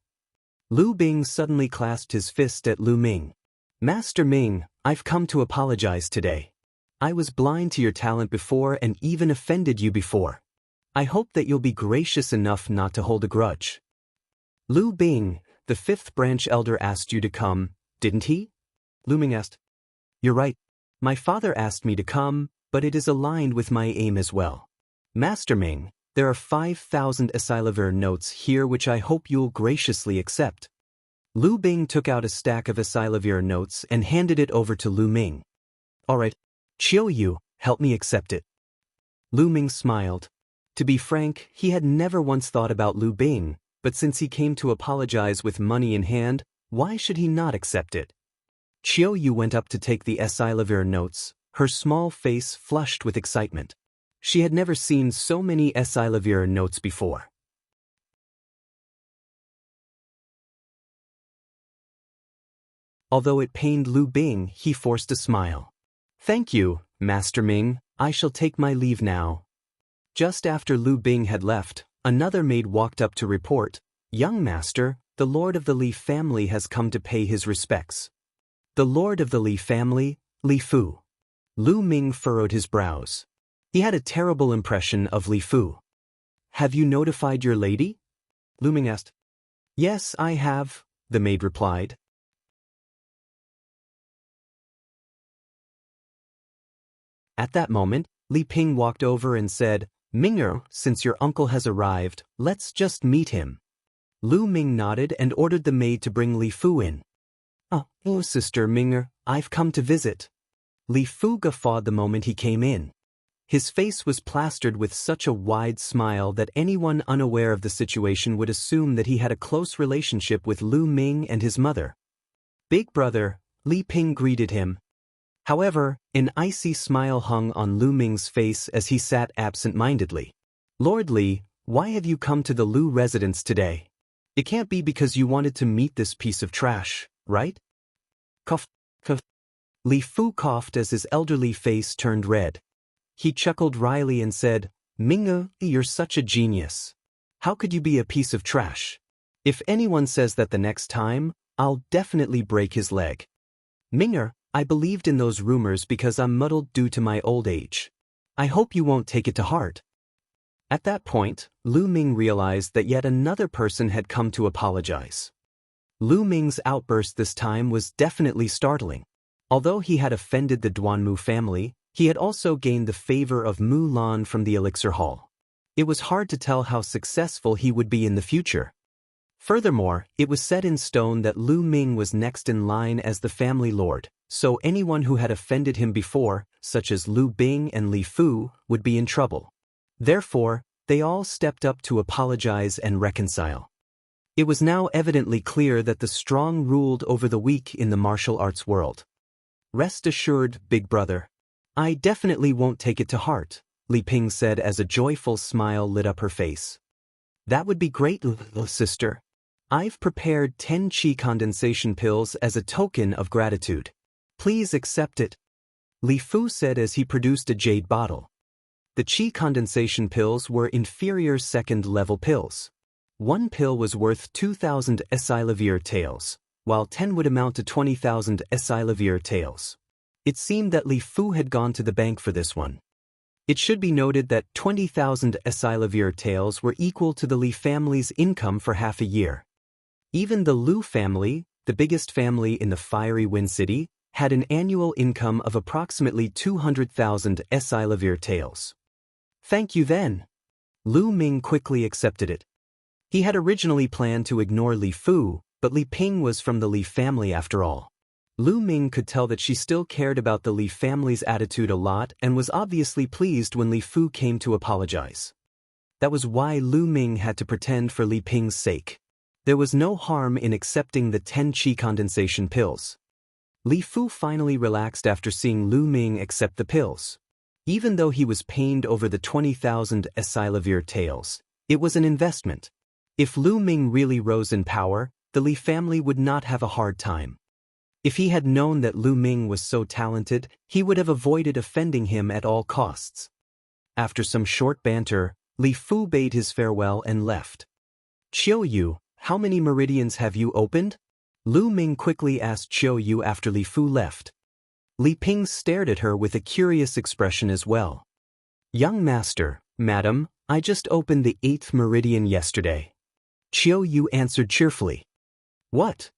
[SPEAKER 1] Lu Bing suddenly clasped his fist at Lu Ming. "Master Ming, I've come to apologize today. I was blind to your talent before and even offended you before. I hope that you'll be gracious enough not to hold a grudge." "Lu Bing, the 5th branch elder asked you to come, didn't he?" Lu Ming asked. "You're right. My father asked me to come, but it is aligned with my aim as well. Master Ming, there are 5,000 Esilavir notes here which I hope you'll graciously accept." Lu Bing took out a stack of Esilavir notes and handed it over to Lu Ming. "All right, Qiu Yu, help me accept it." Lu Ming smiled. To be frank, he had never once thought about Lu Bing, but since he came to apologize with money in hand, why should he not accept it? Qiu Yu went up to take the Esilavir notes, her small face flushed with excitement. She had never seen so many Esilavir notes before. Although it pained Lu Bing, he forced a smile. "Thank you, Master Ming, I shall take my leave now." Just after Lu Bing had left, another maid walked up to report, "Young master, the Lord of the Li family has come to pay his respects." The Lord of the Li family, Li Fu. Lu Ming furrowed his brows. He had a terrible impression of Li Fu. "Have you notified your lady?" Lu Ming asked. "Yes, I have," the maid replied. At that moment, Li Ping walked over and said, "Ming'er, since your uncle has arrived, let's just meet him." Lu Ming nodded and ordered the maid to bring Li Fu in. "Oh, Sister Ming'er, I've come to visit." Li Fu guffawed the moment he came in. His face was plastered with such a wide smile that anyone unaware of the situation would assume that he had a close relationship with Lu Ming and his mother. "Big brother," Li Ping greeted him. However, an icy smile hung on Lu Ming's face as he sat absent-mindedly. "Lord Li, why have you come to the Lu residence today? It can't be because you wanted to meet this piece of trash, right?" Cough, cough. Li Fu coughed as his elderly face turned red. He chuckled wryly and said, "Ming'e, you're such a genius. How could you be a piece of trash? If anyone says that the next time, I'll definitely break his leg. Ming'e, I believed in those rumors because I'm muddled due to my old age. I hope you won't take it to heart." At that point, Lu Ming realized that yet another person had come to apologize. Lu Ming's outburst this time was definitely startling. Although he had offended the Duanmu family, he had also gained the favor of Mu Lan from the Elixir Hall. It was hard to tell how successful he would be in the future. Furthermore, it was set in stone that Lu Ming was next in line as the family lord, so anyone who had offended him before, such as Lu Bing and Li Fu, would be in trouble. Therefore, they all stepped up to apologize and reconcile. It was now evidently clear that the strong ruled over the weak in the martial arts world. "Rest assured, big brother. I definitely won't take it to heart," Li Ping said as a joyful smile lit up her face. That would be great, sister. I've prepared 10 qi condensation pills as a token of gratitude. Please accept it. Li Fu said as he produced a jade bottle. The qi condensation pills were inferior second-level pills. One pill was worth 2,000 Silavir taels, while 10 would amount to 20,000 Silavir taels. It seemed that Li Fu had gone to the bank for this one. It should be noted that 20,000 Silavir taels were equal to the Li family's income for half a year. Even the Lu family, the biggest family in the fiery Wind City, had an annual income of approximately 200,000 Silavir taels. Thank you then. Lu Ming quickly accepted it. He had originally planned to ignore Li Fu, but Li Ping was from the Li family after all. Lu Ming could tell that she still cared about the Li family's attitude a lot and was obviously pleased when Li Fu came to apologize. That was why Lu Ming had to pretend for Li Ping's sake. There was no harm in accepting the 10 qi condensation pills. Li Fu finally relaxed after seeing Lu Ming accept the pills. Even though he was pained over the 20,000 Silavir taels, it was an investment. If Lu Ming really rose in power, the Li family would not have a hard time. If he had known that Lu Ming was so talented, he would have avoided offending him at all costs. After some short banter, Li Fu bade his farewell and left. Qiu Yu, how many meridians have you opened? Lu Ming quickly asked Qiu Yu after Li Fu left. Li Ping stared at her with a curious expression as well. Young master, madam, I just opened the 8th meridian yesterday. Qiu Yu answered cheerfully. What?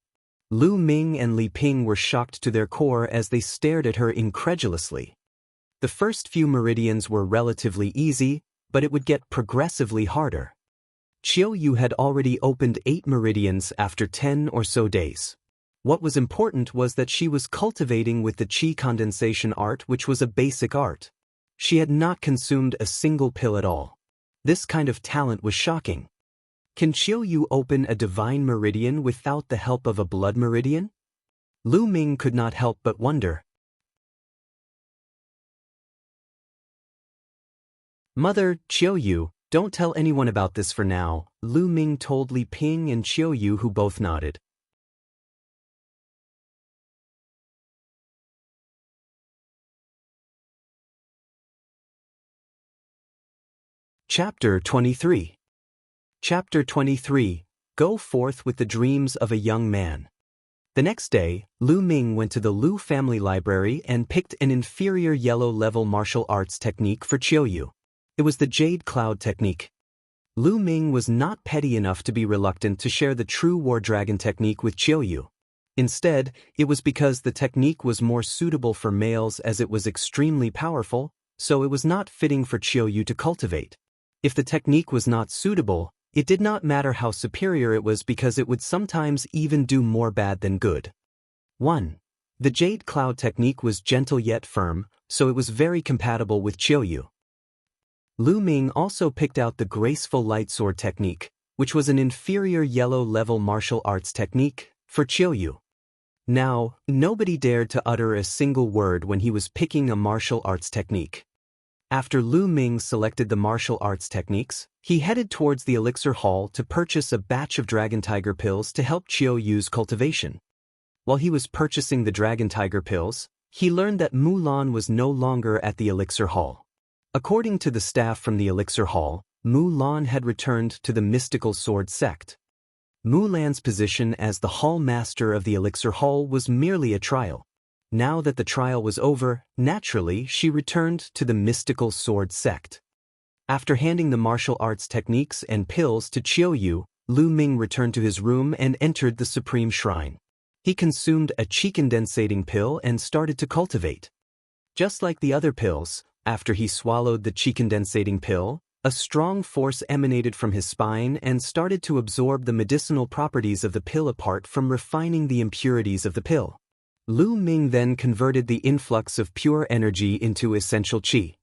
[SPEAKER 1] Lu Ming and Li Ping were shocked to their core as they stared at her incredulously. The first few meridians were relatively easy, but it would get progressively harder. Qiu Yu had already opened 8 meridians after 10 or so days. What was important was that she was cultivating with the qi condensation art, which was a basic art. She had not consumed a single pill at all. This kind of talent was shocking. Can Qiu Yu open a divine meridian without the help of a blood meridian? Lu Ming could not help but wonder. Mother, Qiu Yu, don't tell anyone about this for now, Lu Ming told Li Ping and Qiu Yu, who both nodded. Chapter 23. Chapter 23, Go Forth with the Dreams of a Young Man. The next day, Lu Ming went to the Lu family library and picked an inferior yellow-level martial arts technique for Qiu Yu. It was the Jade Cloud technique. Lu Ming was not petty enough to be reluctant to share the true War Dragon technique with Qiu Yu. Instead, it was because the technique was more suitable for males as it was extremely powerful, so it was not fitting for Qiu Yu to cultivate. If the technique was not suitable, it did not matter how superior it was because it would sometimes even do more bad than good. 1. The Jade Cloud technique was gentle yet firm, so it was very compatible with Qiu Yu. Lu Ming also picked out the graceful light sword technique, which was an inferior yellow-level martial arts technique, for Qiu Yu. Now, nobody dared to utter a single word when he was picking a martial arts technique. After Lu Ming selected the martial arts techniques, he headed towards the elixir hall to purchase a batch of Dragon Tiger pills to help Qiu Yu's cultivation. While he was purchasing the Dragon Tiger pills, he learned that Mulan was no longer at the elixir hall. According to the staff from the elixir hall, Mulan had returned to the mystical sword sect. Mulan's position as the hall master of the elixir hall was merely a trial. Now that the trial was over, naturally she returned to the mystical sword sect. After handing the martial arts techniques and pills to Qiu Yu, Lu Ming returned to his room and entered the supreme shrine. He consumed a qi condensating pill and started to cultivate. Just like the other pills, after he swallowed the qi condensating pill, a strong force emanated from his spine and started to absorb the medicinal properties of the pill apart from refining the impurities of the pill. Lu Ming then converted the influx of pure energy into essential qi.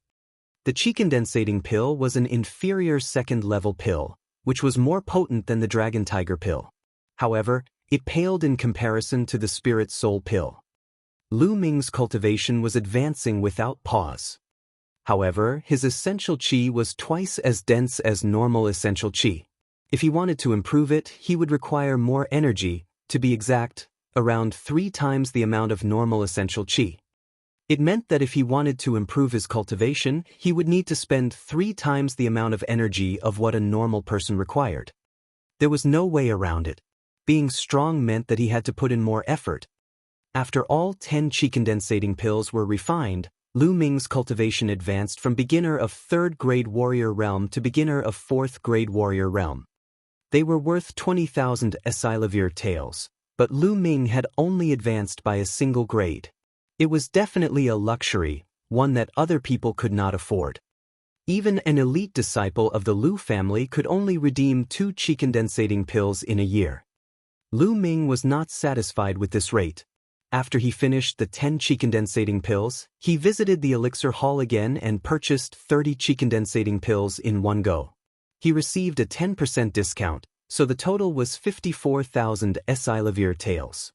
[SPEAKER 1] The qi condensating pill was an inferior second-level pill, which was more potent than the Dragon Tiger pill. However, it paled in comparison to the Spirit Soul pill. Lu Ming's cultivation was advancing without pause. However, his essential qi was twice as dense as normal essential qi. If he wanted to improve it, he would require more energy, to be exact, around 3 times the amount of normal essential qi. It meant that if he wanted to improve his cultivation, he would need to spend 3 times the amount of energy of what a normal person required. There was no way around it. Being strong meant that he had to put in more effort. After all 10 qi condensating pills were refined, Lu Ming's cultivation advanced from beginner of 3rd grade warrior realm to beginner of 4th grade warrior realm. They were worth 20,000 Esilavir taels, but Lu Ming had only advanced by a single grade. It was definitely a luxury, one that other people could not afford. Even an elite disciple of the Lu family could only redeem 2 qi condensating pills in a year. Lu Ming was not satisfied with this rate. After he finished the 10 qi condensating pills, he visited the elixir hall again and purchased 30 qi condensating pills in one go. He received a 10% discount, so the total was 54,000 Esilavir taels.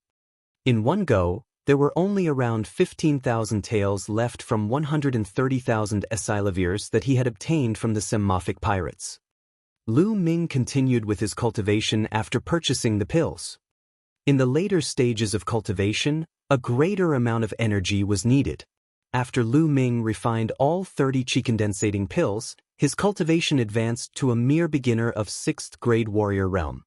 [SPEAKER 1] In one go, there were only around 15,000 taels left from 130,000 Esilavirs that he had obtained from the Semophic pirates. Lu Ming continued with his cultivation after purchasing the pills. In the later stages of cultivation, a greater amount of energy was needed. After Lu Ming refined all 30 qi condensating pills, his cultivation advanced to a mere beginner of 6th grade warrior realm.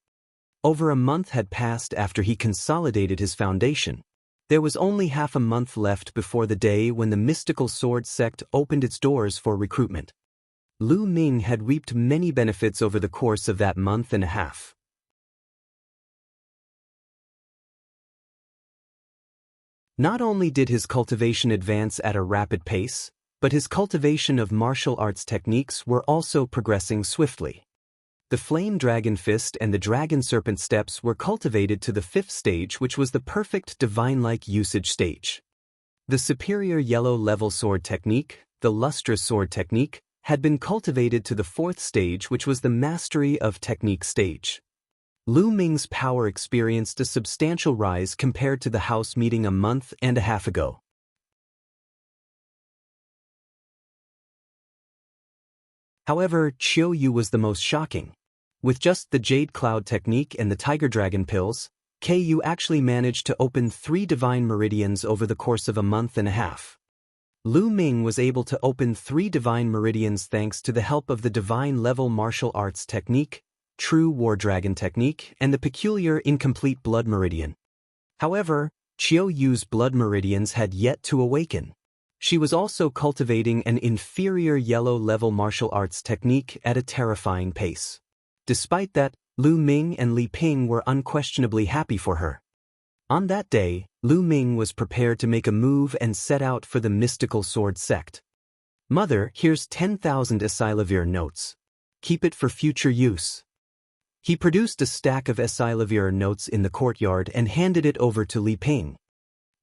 [SPEAKER 1] Over a month had passed after he consolidated his foundation. There was only half a month left before the day when the mystical sword sect opened its doors for recruitment. Lu Ming had reaped many benefits over the course of that month and a half. Not only did his cultivation advance at a rapid pace, but his cultivation of martial arts techniques were also progressing swiftly. The Flame Dragon Fist and the Dragon Serpent Steps were cultivated to the 5th stage, which was the perfect divine-like usage stage. The superior yellow level sword technique, the lustrous sword technique, had been cultivated to the 4th stage, which was the mastery of technique stage. Lu Ming's power experienced a substantial rise compared to the house meeting a month and a half ago. However, Qiu Yu was the most shocking. With just the Jade Cloud technique and the Tiger Dragon pills, Ku actually managed to open 3 divine meridians over the course of a month and a half. Lu Ming was able to open 3 divine meridians thanks to the help of the divine level martial arts technique, true war dragon technique, and the peculiar incomplete blood meridian. However, Qiu Yu's blood meridians had yet to awaken. She was also cultivating an inferior yellow level martial arts technique at a terrifying pace. Despite that, Lu Ming and Li Ping were unquestionably happy for her. On that day, Lu Ming was prepared to make a move and set out for the mystical sword sect. "Mother, here's 10,000 Esilavir notes. Keep it for future use." He produced a stack of Esilavir notes in the courtyard and handed it over to Li Ping.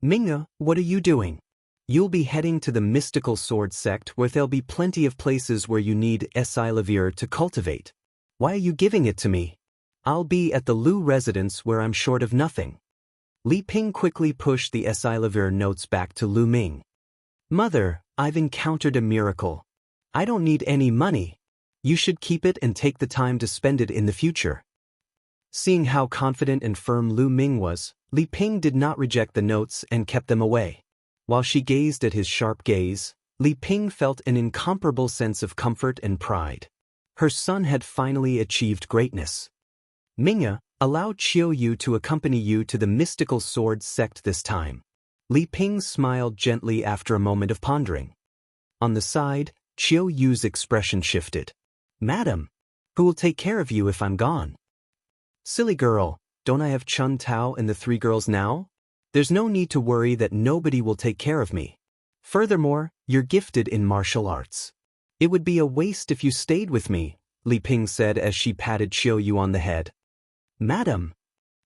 [SPEAKER 1] "Minga, what are you doing? You'll be heading to the mystical sword sect where there'll be plenty of places where you need Esilavir to cultivate. Why are you giving it to me? I'll be at the Lu residence where I'm short of nothing." Li Ping quickly pushed the Esilavir notes back to Lu Ming. "Mother, I've encountered a miracle. I don't need any money. You should keep it and take the time to spend it in the future." Seeing how confident and firm Lu Ming was, Li Ping did not reject the notes and kept them away. While she gazed at his sharp gaze, Li Ping felt an incomparable sense of comfort and pride. Her son had finally achieved greatness. "Minga, allow Qiu Yu to accompany you to the mystical sword sect this time." Li Ping smiled gently after a moment of pondering. On the side, Qiu Yu's expression shifted. "Madam, who will take care of you if I'm gone?" "Silly girl, don't I have Chun Tao and the 3 girls now? There's no need to worry that nobody will take care of me. Furthermore, you're gifted in martial arts. It would be a waste if you stayed with me," Li Ping said as she patted Qiu Yu on the head. "Madam."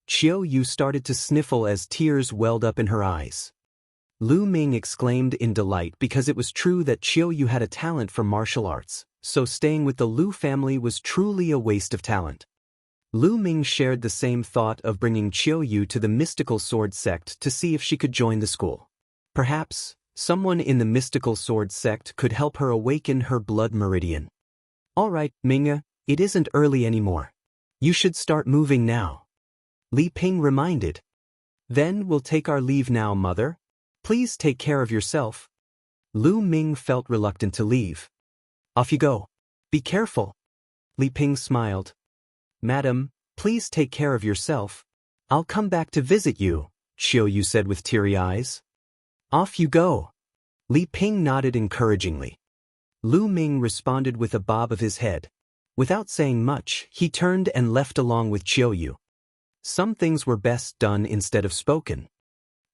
[SPEAKER 1] Qiu Yu started to sniffle as tears welled up in her eyes. Lu Ming exclaimed in delight because it was true that Qiu Yu had a talent for martial arts, so staying with the Lu family was truly a waste of talent. Lu Ming shared the same thought of bringing Qiu Yu to the mystical sword sect to see if she could join the school. Perhaps, Someone in the mystical sword sect could help her awaken her blood meridian. All right, Mingya, it isn't early anymore. You should start moving now. Li Ping reminded. Then we'll take our leave now, mother. Please take care of yourself. Lu Ming felt reluctant to leave. Off you go. Be careful. Li Ping smiled. Madam, please take care of yourself. I'll come back to visit you, Xiaoyu said with teary eyes. Off you go. Li Ping nodded encouragingly. Lu Ming responded with a bob of his head. Without saying much, he turned and left along with Xiaoyu. Some things were best done instead of spoken.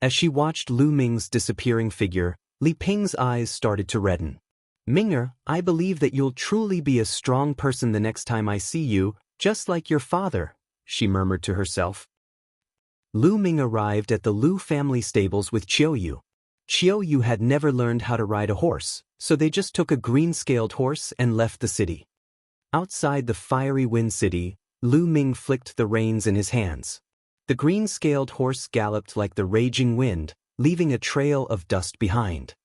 [SPEAKER 1] As she watched Lu Ming's disappearing figure, Li Ping's eyes started to redden. Mingya, I believe that you'll truly be a strong person the next time I see you, just like your father, she murmured to herself. Lu Ming arrived at the Lu family stables with Xiaoyu. Xiaoyu had never learned how to ride a horse, so they just took a green-scaled horse and left the city. Outside the fiery wind city, Lu Ming flicked the reins in his hands. The green-scaled horse galloped like the raging wind, leaving a trail of dust behind.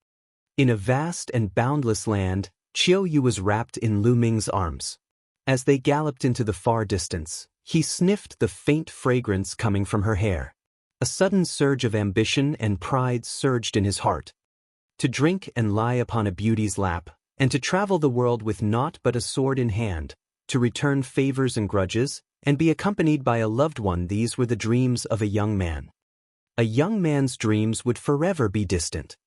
[SPEAKER 1] In a vast and boundless land, Xiaoyu was wrapped in Lu Ming's arms. As they galloped into the far distance, he sniffed the faint fragrance coming from her hair. A sudden surge of ambition and pride surged in his heart. To drink and lie upon a beauty's lap, and to travel the world with naught but a sword in hand, to return favors and grudges, and be accompanied by a loved one, these were the dreams of a young man. A young man's dreams would forever be distant.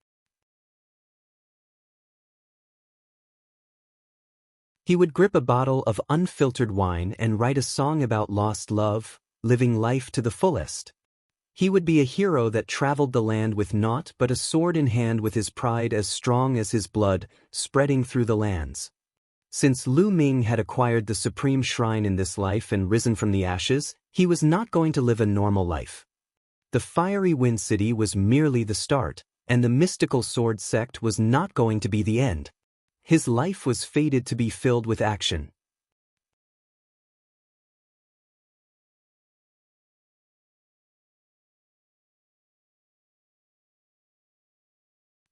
[SPEAKER 1] He would grip a bottle of unfiltered wine and write a song about lost love, living life to the fullest. He would be a hero that traveled the land with naught but a sword in hand, with his pride as strong as his blood, spreading through the lands. Since Lu Ming had acquired the supreme shrine in this life and risen from the ashes, he was not going to live a normal life. The fiery wind city was merely the start, and the mystical sword sect was not going to be the end. His life was fated to be filled with action.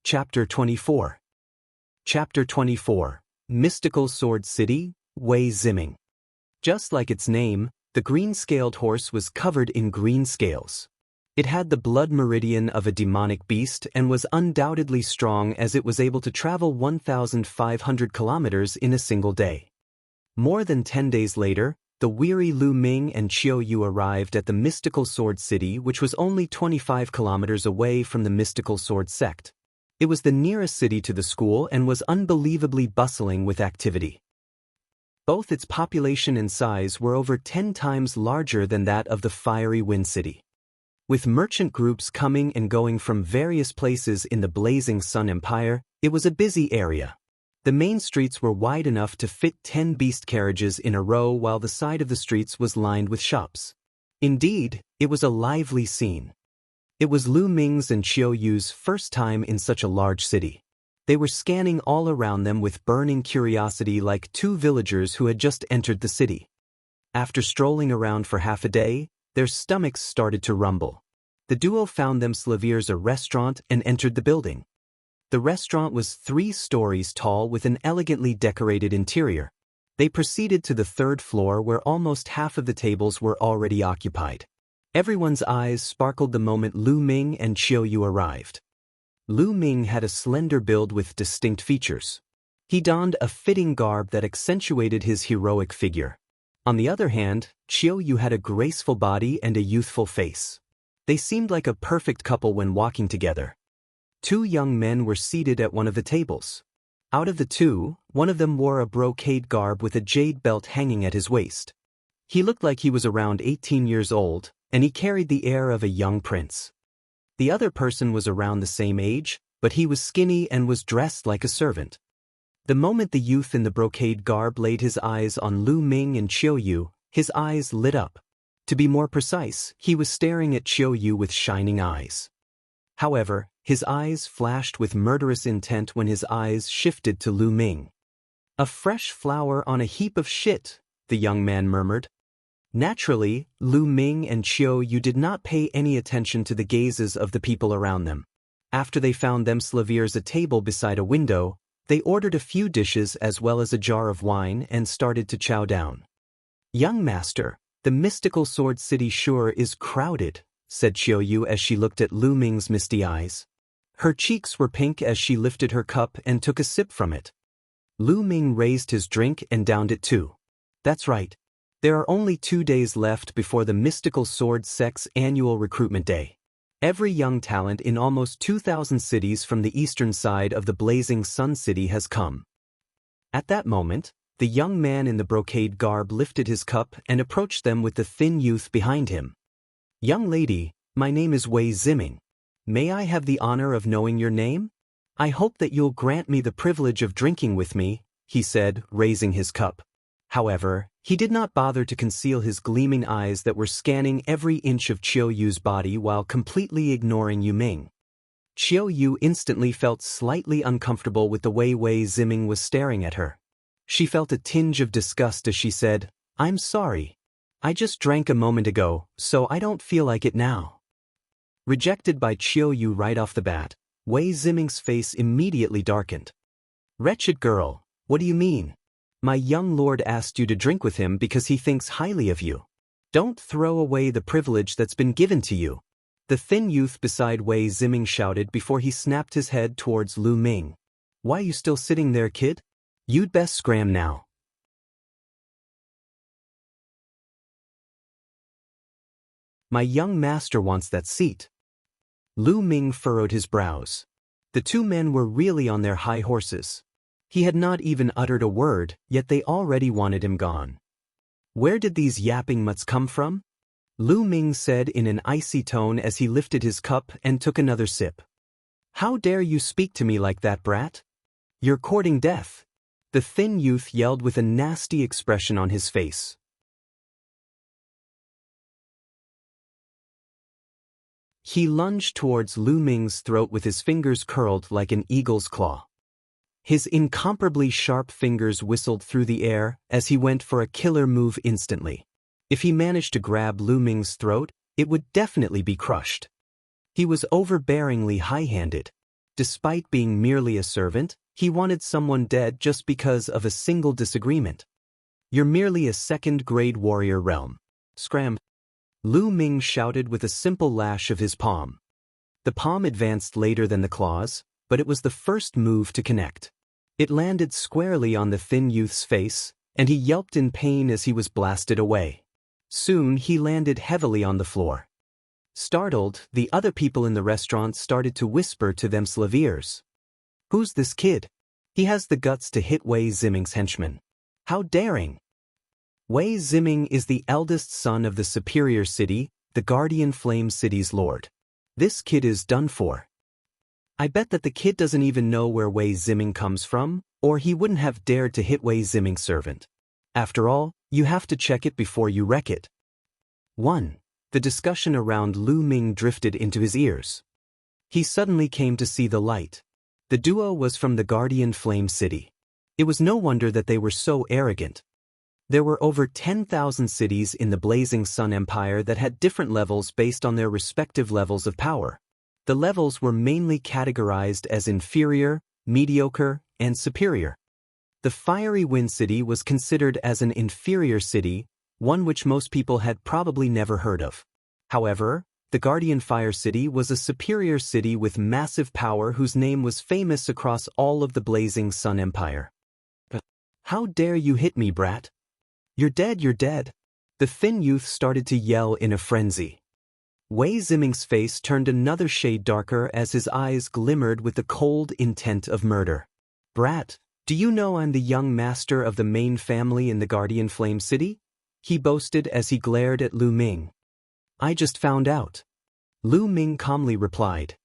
[SPEAKER 1] Chapter 24. Chapter 24. Mystical Sword City, Wei Ziming. Just like its name, the green-scaled horse was covered in green scales. It had the blood meridian of a demonic beast and was undoubtedly strong, as it was able to travel 1,500 kilometers in a single day. More than 10 days later, the weary Lu Ming and Xiaoyu arrived at the mystical sword city, which was only 25 kilometers away from the mystical sword sect. It was the nearest city to the school and was unbelievably bustling with activity. Both its population and size were over 10 times larger than that of the fiery wind city. With merchant groups coming and going from various places in the blazing Sun Empire, it was a busy area. The main streets were wide enough to fit 10 beast carriages in a row, while the side of the streets was lined with shops. Indeed, it was a lively scene. It was Lu Ming's and Xiaoyu's first time in such a large city. They were scanning all around them with burning curiosity, like two villagers who had just entered the city. After strolling around for half a day, their stomachs started to rumble. The duo found themselves a restaurant and entered the building. The restaurant was 3 stories tall with an elegantly decorated interior. They proceeded to the 3rd floor, where almost half of the tables were already occupied. Everyone's eyes sparkled the moment Lu Ming and Xiaoyu arrived. Lu Ming had a slender build with distinct features. He donned a fitting garb that accentuated his heroic figure. On the other hand, Xiaoyu had a graceful body and a youthful face. They seemed like a perfect couple when walking together. 2 young men were seated at one of the tables. Out of the 2, one of them wore a brocade garb with a jade belt hanging at his waist. He looked like he was around 18 years old, and he carried the air of a young prince. The other person was around the same age, but he was skinny and was dressed like a servant. The moment the youth in the brocade garb laid his eyes on Lu Ming and Xiaoyu, his eyes lit up. To be more precise, he was staring at Xiaoyu with shining eyes. However, his eyes flashed with murderous intent when his eyes shifted to Lu Ming. "A fresh flower on a heap of shit," the young man murmured. Naturally, Lu Ming and Xiaoyu did not pay any attention to the gazes of the people around them. After they found them slaviers a table beside a window, they ordered a few dishes as well as a jar of wine and started to chow down. "Young master, the mystical sword city sure is crowded," said Xiaoyu as she looked at Lu Ming's misty eyes. Her cheeks were pink as she lifted her cup and took a sip from it. Lu Ming raised his drink and downed it too. "That's right. There are only 2 days left before the Mystical Sword Sect's annual recruitment day. Every young talent in almost 2,000 cities from the eastern side of the blazing Sun City has come." At that moment, the young man in the brocade garb lifted his cup and approached them with the thin youth behind him. "Young lady, my name is Wei Ziming. May I have the honor of knowing your name? I hope that you'll grant me the privilege of drinking with me," he said, raising his cup. However, he did not bother to conceal his gleaming eyes that were scanning every inch of Qiuyu's body while completely ignoring Yu Ming. Qiuyu instantly felt slightly uncomfortable with the way Wei Ziming was staring at her. She felt a tinge of disgust as she said, "I'm sorry. I just drank a moment ago, so I don't feel like it now." Rejected by Qiuyu right off the bat, Wei Ziming's face immediately darkened. "Wretched girl, what do you mean? My young lord asked you to drink with him because he thinks highly of you. Don't throw away the privilege that's been given to you," the thin youth beside Wei Ziming shouted before he snapped his head towards Lu Ming. "Why you still sitting there, kid? You'd best scram now." "My young master wants that seat." Lu Ming furrowed his brows. The two men were really on their high horses. He had not even uttered a word, yet they already wanted him gone. "Where did these yapping mutts come from?" Lu Ming said in an icy tone as he lifted his cup and took another sip. "How dare you speak to me like that, brat? You're courting death," the thin youth yelled with a nasty expression on his face. He lunged towards Lu Ming's throat with his fingers curled like an eagle's claw. His incomparably sharp fingers whistled through the air as he went for a killer move instantly. If he managed to grab Lu Ming's throat, it would definitely be crushed. He was overbearingly high-handed. Despite being merely a servant, he wanted someone dead just because of a single disagreement. "You're merely a second-grade warrior realm. Scram!" Lu Ming shouted with a simple lash of his palm. The palm advanced later than the claws, but it was the first move to connect. It landed squarely on the thin youth's face, and he yelped in pain as he was blasted away. Soon he landed heavily on the floor. Startled, the other people in the restaurant started to whisper to them slaviers. "Who's this kid? He has the guts to hit Wei Ziming's henchman. How daring!" Wei Ziming is the eldest son of the superior city, the Guardian Flame City's lord. This kid is done for. I bet that the kid doesn't even know where Wei Ziming comes from, or he wouldn't have dared to hit Wei Ziming's servant. After all, you have to check it before you wreck it. 1. The discussion around Lu Ming drifted into his ears. He suddenly came to see the light. The duo was from the Guardian Flame City. It was no wonder that they were so arrogant. There were over 10,000 cities in the Blazing Sun Empire that had different levels based on their respective levels of power. The levels were mainly categorized as inferior, mediocre, and superior. The Fiery Wind City was considered as an inferior city, one which most people had probably never heard of. However, the Guardian Fire City was a superior city with massive power whose name was famous across all of the Blazing Sun Empire. "How dare you hit me, brat? You're dead, you're dead." The thin youth started to yell in a frenzy. Wei Ziming's face turned another shade darker as his eyes glimmered with the cold intent of murder. "Brat, do you know I'm the young master of the main family in the Guardian Flame City?" he boasted as he glared at Lu Ming. "I just found out." Lu Ming calmly replied.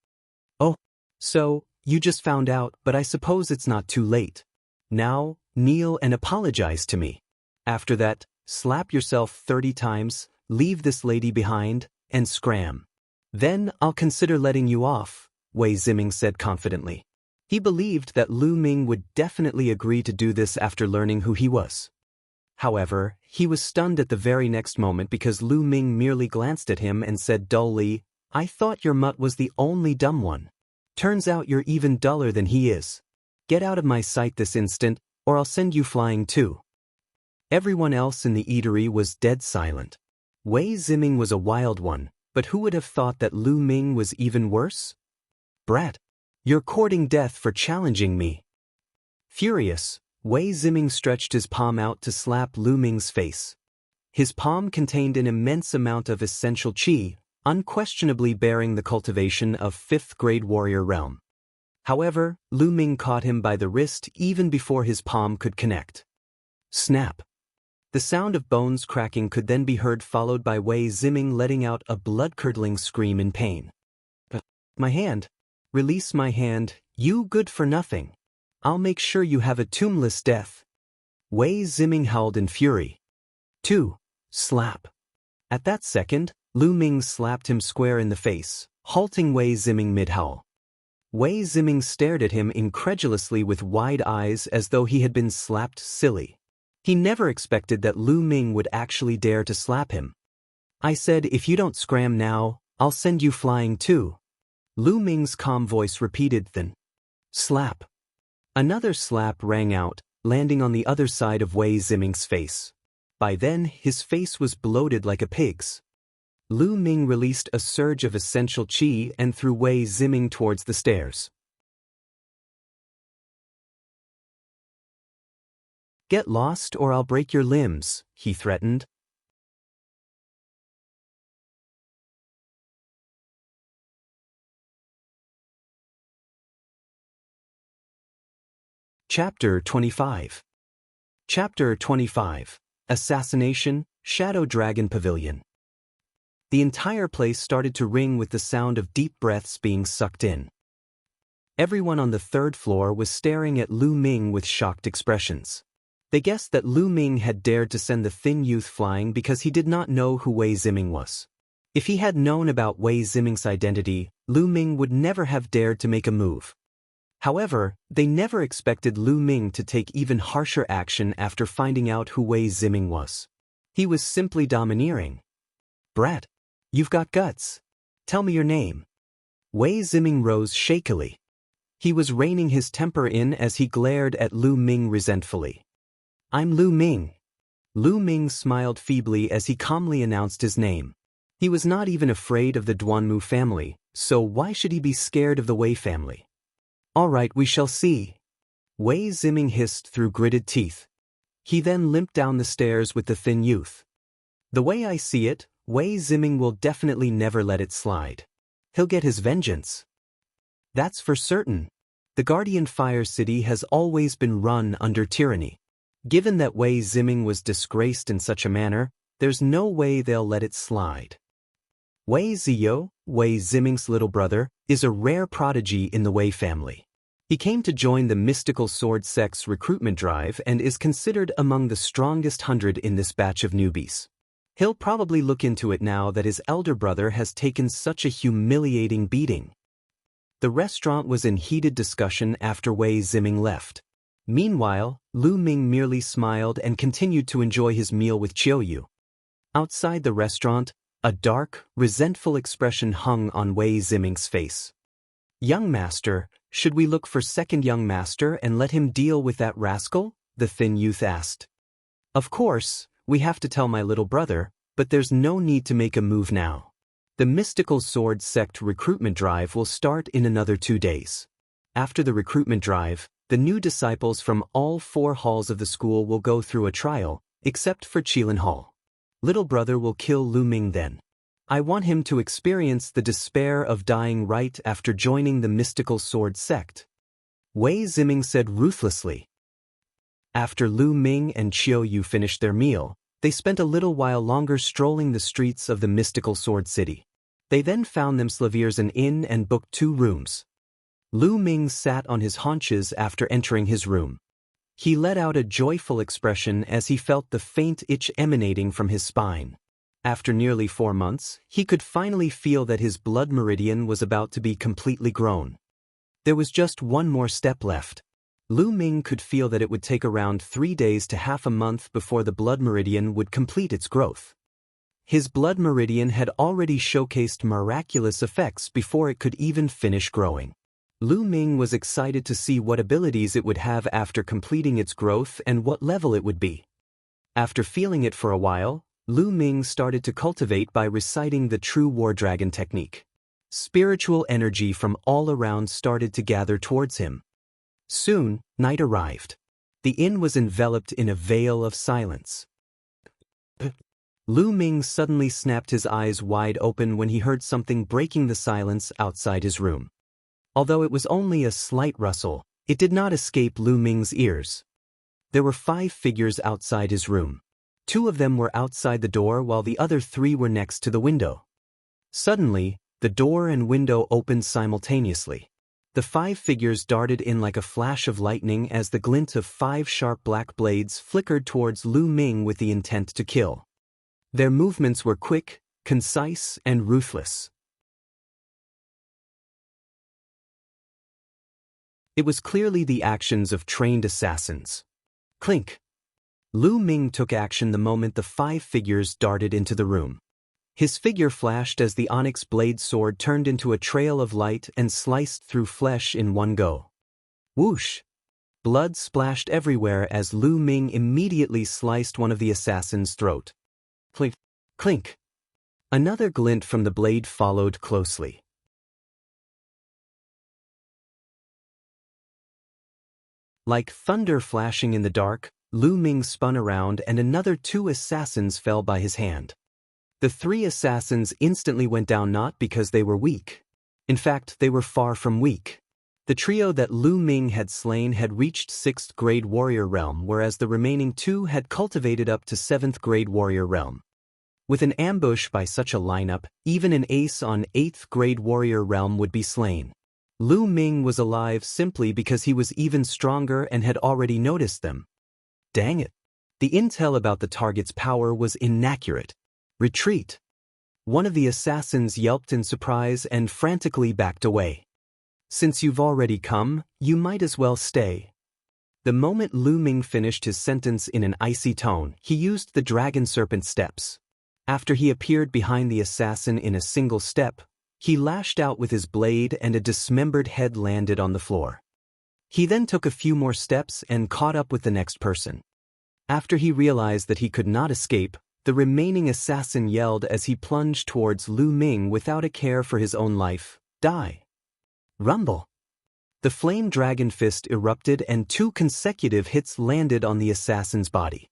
[SPEAKER 1] "Oh, so, you just found out, but I suppose it's not too late. Now, kneel and apologize to me. After that, slap yourself 30 times, leave this lady behind, and scram. Then I'll consider letting you off," Wei Ziming said confidently. He believed that Lu Ming would definitely agree to do this after learning who he was. However, he was stunned at the very next moment because Lu Ming merely glanced at him and said dully, "I thought your mutt was the only dumb one. Turns out you're even duller than he is. Get out of my sight this instant, or I'll send you flying too. Everyone else in the eatery was dead silent. Wei Ziming was a wild one, but who would have thought that Lu Ming was even worse? Brat, you're courting death for challenging me. Furious, Wei Ziming stretched his palm out to slap Lu Ming's face. His palm contained an immense amount of essential qi, unquestionably bearing the cultivation of 5th-grade warrior realm. However, Lu Ming caught him by the wrist even before his palm could connect. Snap! The sound of bones cracking could then be heard, followed by Wei Ziming letting out a blood-curdling scream in pain. My hand! Release my hand, you good-for-nothing! I'll make sure you have a tombless death! Wei Ziming howled in fury. 2. Slap! At that second, Lu Ming slapped him square in the face, halting Wei Ziming mid-howl. Wei Ziming stared at him incredulously with wide eyes as though he had been slapped silly. He never expected that Lu Ming would actually dare to slap him. I said, if you don't scram now, I'll send you flying too. Lu Ming's calm voice repeated, then. Slap. Another slap rang out, landing on the other side of Wei Ziming's face. By then, his face was bloated like a pig's. Lu Ming released a surge of essential qi and threw Wei Ziming towards the stairs. Get lost or I'll break your limbs, he threatened. Chapter 25. Chapter 25. Assassination, Shadow Dragon Pavilion. The entire place started to ring with the sound of deep breaths being sucked in. Everyone on the 3rd floor was staring at Lu Ming with shocked expressions. They guessed that Lu Ming had dared to send the thin youth flying because he did not know who Wei Ziming was. If he had known about Wei Ziming's identity, Lu Ming would never have dared to make a move. However, they never expected Lu Ming to take even harsher action after finding out who Wei Ziming was. He was simply domineering. Brat, you've got guts. Tell me your name. Wei Ziming rose shakily. He was reining his temper in as he glared at Lu Ming resentfully. I'm Lu Ming. Lu Ming smiled feebly as he calmly announced his name. He was not even afraid of the Duanmu family, so why should he be scared of the Wei family? All right, we shall see. Wei Ziming hissed through gritted teeth. He then limped down the stairs with the thin youth. The way I see it, Wei Ziming will definitely never let it slide. He'll get his vengeance. That's for certain. The Guardian Fire City has always been run under tyranny. Given that Wei Ziming was disgraced in such a manner, there's no way they'll let it slide. Wei Ziyo, Wei Ziming's little brother, is a rare prodigy in the Wei family. He came to join the mystical sword sect's recruitment drive and is considered among the strongest 100 in this batch of newbies. He'll probably look into it now that his elder brother has taken such a humiliating beating. The restaurant was in heated discussion after Wei Ziming left. Meanwhile, Lu Ming merely smiled and continued to enjoy his meal with Qiuyu. Outside the restaurant, a dark, resentful expression hung on Wei Ziming's face. Young master, should we look for second young master and let him deal with that rascal? The thin youth asked. Of course, we have to tell my little brother, but there's no need to make a move now. The mystical sword sect recruitment drive will start in another 2 days. After the recruitment drive, the new disciples from all 4 halls of the school will go through a trial, except for Qilin Hall. Little brother will kill Lu Ming then. I want him to experience the despair of dying right after joining the mystical sword sect. Wei Ziming said ruthlessly. After Lu Ming and Qiuyu finished their meal, they spent a little while longer strolling the streets of the mystical sword city. They then found themselves an inn and booked 2 rooms. Lu Ming sat on his haunches after entering his room. He let out a joyful expression as he felt the faint itch emanating from his spine. After nearly 4 months, he could finally feel that his blood meridian was about to be completely grown. There was just one more step left. Lu Ming could feel that it would take around 3 days to half a month before the blood meridian would complete its growth. His blood meridian had already showcased miraculous effects before it could even finish growing. Lu Ming was excited to see what abilities it would have after completing its growth and what level it would be. After feeling it for a while, Lu Ming started to cultivate by reciting the true war dragon technique. Spiritual energy from all around started to gather towards him. Soon, night arrived. The inn was enveloped in a veil of silence. Lu Ming suddenly snapped his eyes wide open when he heard something breaking the silence outside his room. Although it was only a slight rustle, it did not escape Lu Ming's ears. There were 5 figures outside his room. 2 of them were outside the door while the other 3 were next to the window. Suddenly, the door and window opened simultaneously. The 5 figures darted in like a flash of lightning as the glint of 5 sharp black blades flickered towards Lu Ming with the intent to kill. Their movements were quick, concise, and ruthless. It was clearly the actions of trained assassins. Clink! Lu Ming took action the moment the 5 figures darted into the room. His figure flashed as the onyx blade sword turned into a trail of light and sliced through flesh in one go. Whoosh! Blood splashed everywhere as Lu Ming immediately sliced one of the assassin's throat. Clink! Clink! Another glint from the blade followed closely. Like thunder flashing in the dark, Lu Ming spun around and another 2 assassins fell by his hand. The 3 assassins instantly went down not because they were weak. In fact, they were far from weak. The trio that Lu Ming had slain had reached 6th grade warrior realm, whereas the remaining 2 had cultivated up to 7th grade warrior realm. With an ambush by such a lineup, even an ace on 8th grade warrior realm would be slain. Lu Ming was alive simply because he was even stronger and had already noticed them. Dang it! The intel about the target's power was inaccurate. Retreat! One of the assassins yelped in surprise and frantically backed away. Since you've already come, you might as well stay. The moment Lu Ming finished his sentence in an icy tone, he used the dragon serpent steps. After he appeared behind the assassin in a single step, he lashed out with his blade and a dismembered head landed on the floor. He then took a few more steps and caught up with the next person. After he realized that he could not escape, the remaining assassin yelled as he plunged towards Lu Ming without a care for his own life. Die! Rumble! The flame dragon fist erupted and 2 consecutive hits landed on the assassin's body.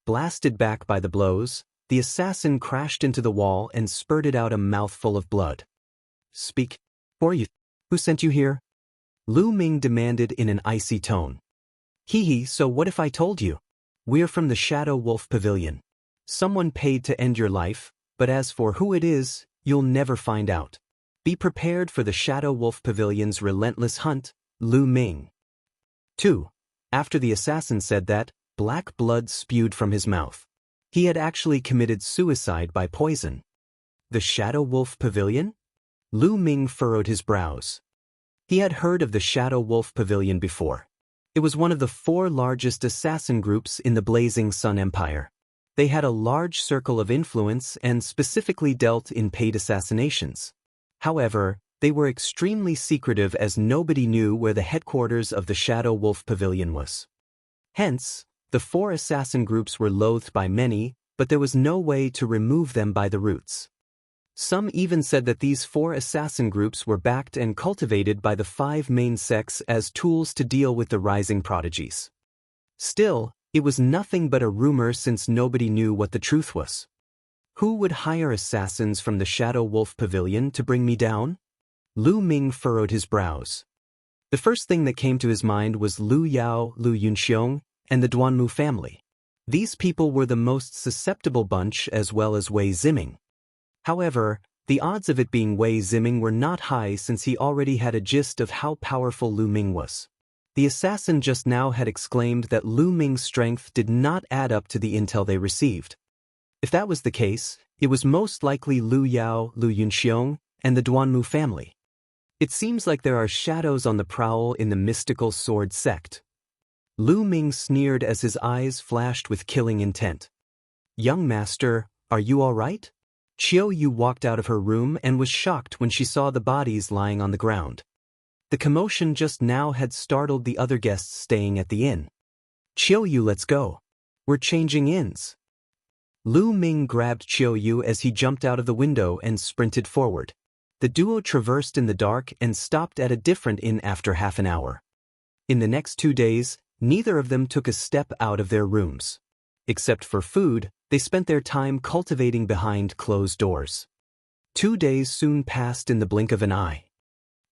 [SPEAKER 1] Blasted back by the blows, the assassin crashed into the wall and spurted out a mouthful of blood. Speak, or you. Who sent you here? Lu Ming demanded in an icy tone. Hee, so what if I told you? We're from the Shadow Wolf Pavilion. Someone paid to end your life, but as for who it is, you'll never find out. Be prepared for the Shadow Wolf Pavilion's relentless hunt, Lu Ming. 2. After the assassin said that, black blood spewed from his mouth. He had actually committed suicide by poison. The Shadow Wolf Pavilion? Lu Ming furrowed his brows. He had heard of the Shadow Wolf Pavilion before. It was one of the 4 largest assassin groups in the Blazing Sun Empire. They had a large circle of influence and specifically dealt in paid assassinations. However, they were extremely secretive as nobody knew where the headquarters of the Shadow Wolf Pavilion was. Hence, the 4 assassin groups were loathed by many, but there was no way to remove them by the roots. Some even said that these 4 assassin groups were backed and cultivated by the 5 main sects as tools to deal with the rising prodigies. Still, it was nothing but a rumor since nobody knew what the truth was. Who would hire assassins from the Shadow Wolf Pavilion to bring me down? Lu Ming furrowed his brows. The first thing that came to his mind was Lu Yao, Lu Yunxiong, and the Duanmu family. These people were the most susceptible bunch as well as Wei Ziming. However, the odds of it being Wei Ziming were not high since he already had a gist of how powerful Lu Ming was. The assassin just now had exclaimed that Lu Ming's strength did not add up to the intel they received. If that was the case, it was most likely Lu Yao, Lu Yunxiong, and the Duanmu family. It seems like there are shadows on the prowl in the mystical sword sect. Lu Ming sneered as his eyes flashed with killing intent. Young master, are you all right? Qiu Yu walked out of her room and was shocked when she saw the bodies lying on the ground. The commotion just now had startled the other guests staying at the inn. "Qiuyu, let's go. We're changing inns." Lu Ming grabbed Qiuyu as he jumped out of the window and sprinted forward. The duo traversed in the dark and stopped at a different inn after half an hour. In the next 2 days, neither of them took a step out of their rooms. Except for food, they spent their time cultivating behind closed doors. 2 days soon passed in the blink of an eye.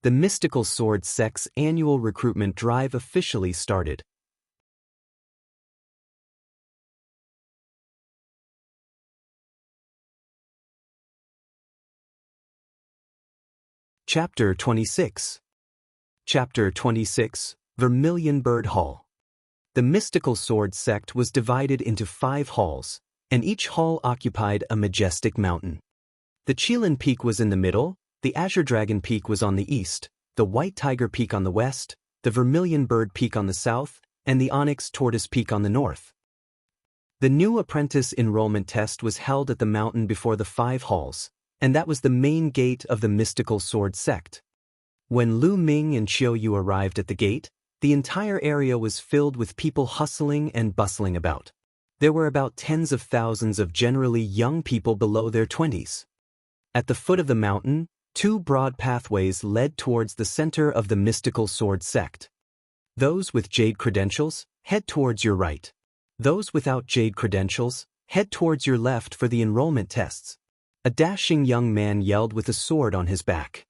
[SPEAKER 1] The Mystical Sword Sect's annual recruitment drive officially started. Chapter 26. Chapter 26, Vermilion Bird Hall. The Mystical Sword Sect was divided into 5 halls, and each hall occupied a majestic mountain. The Qilin Peak was in the middle, the Azure Dragon Peak was on the east, the White Tiger Peak on the west, the Vermilion Bird Peak on the south, and the Onyx Tortoise Peak on the north. The new apprentice enrollment test was held at the mountain before the 5 halls, and that was the main gate of the Mystical Sword Sect. When Lu Ming and Qiuyu arrived at the gate, the entire area was filled with people hustling and bustling about. There were about tens of thousands of generally young people below their 20s. At the foot of the mountain, 2 broad pathways led towards the center of the Mystical Sword Sect. Those with Jade credentials, head towards your right. Those without Jade credentials, head towards your left for the enrollment tests. A dashing young man yelled with a sword on his back.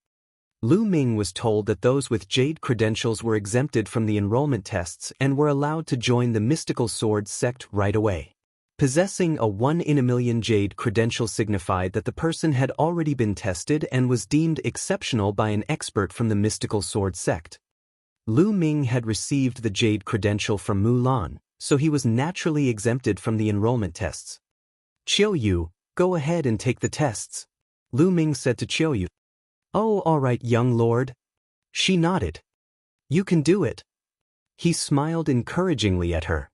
[SPEAKER 1] Lu Ming was told that those with Jade credentials were exempted from the enrollment tests and were allowed to join the Mystical Sword Sect right away. Possessing a 1 in a million Jade credential signified that the person had already been tested and was deemed exceptional by an expert from the Mystical Sword Sect. Lu Ming had received the Jade credential from Mulan, so he was naturally exempted from the enrollment tests. "Qiuyu, go ahead and take the tests," Lu Ming said to Qiuyu. "Oh, all right, young lord." She nodded. "You can do it." He smiled encouragingly at her.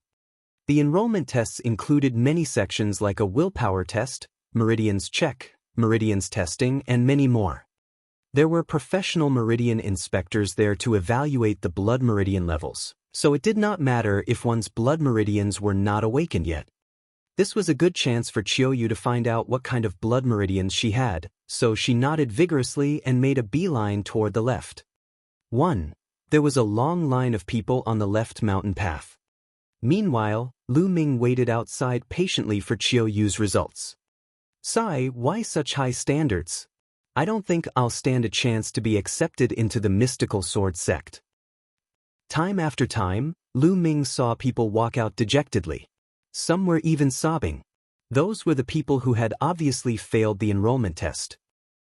[SPEAKER 1] The enrollment tests included many sections like a willpower test, meridians check, meridians testing, and many more. There were professional meridian inspectors there to evaluate the blood meridian levels, so it did not matter if one's blood meridians were not awakened yet. This was a good chance for Qiuyu to find out what kind of blood meridians she had, so she nodded vigorously and made a beeline toward the left. 1. There was a long line of people on the left mountain path. Meanwhile, Lu Ming waited outside patiently for Qiuyu's results. "Sai, why such high standards? I don't think I'll stand a chance to be accepted into the Mystical Sword Sect." Time after time, Lu Ming saw people walk out dejectedly. Some were even sobbing. Those were the people who had obviously failed the enrollment test.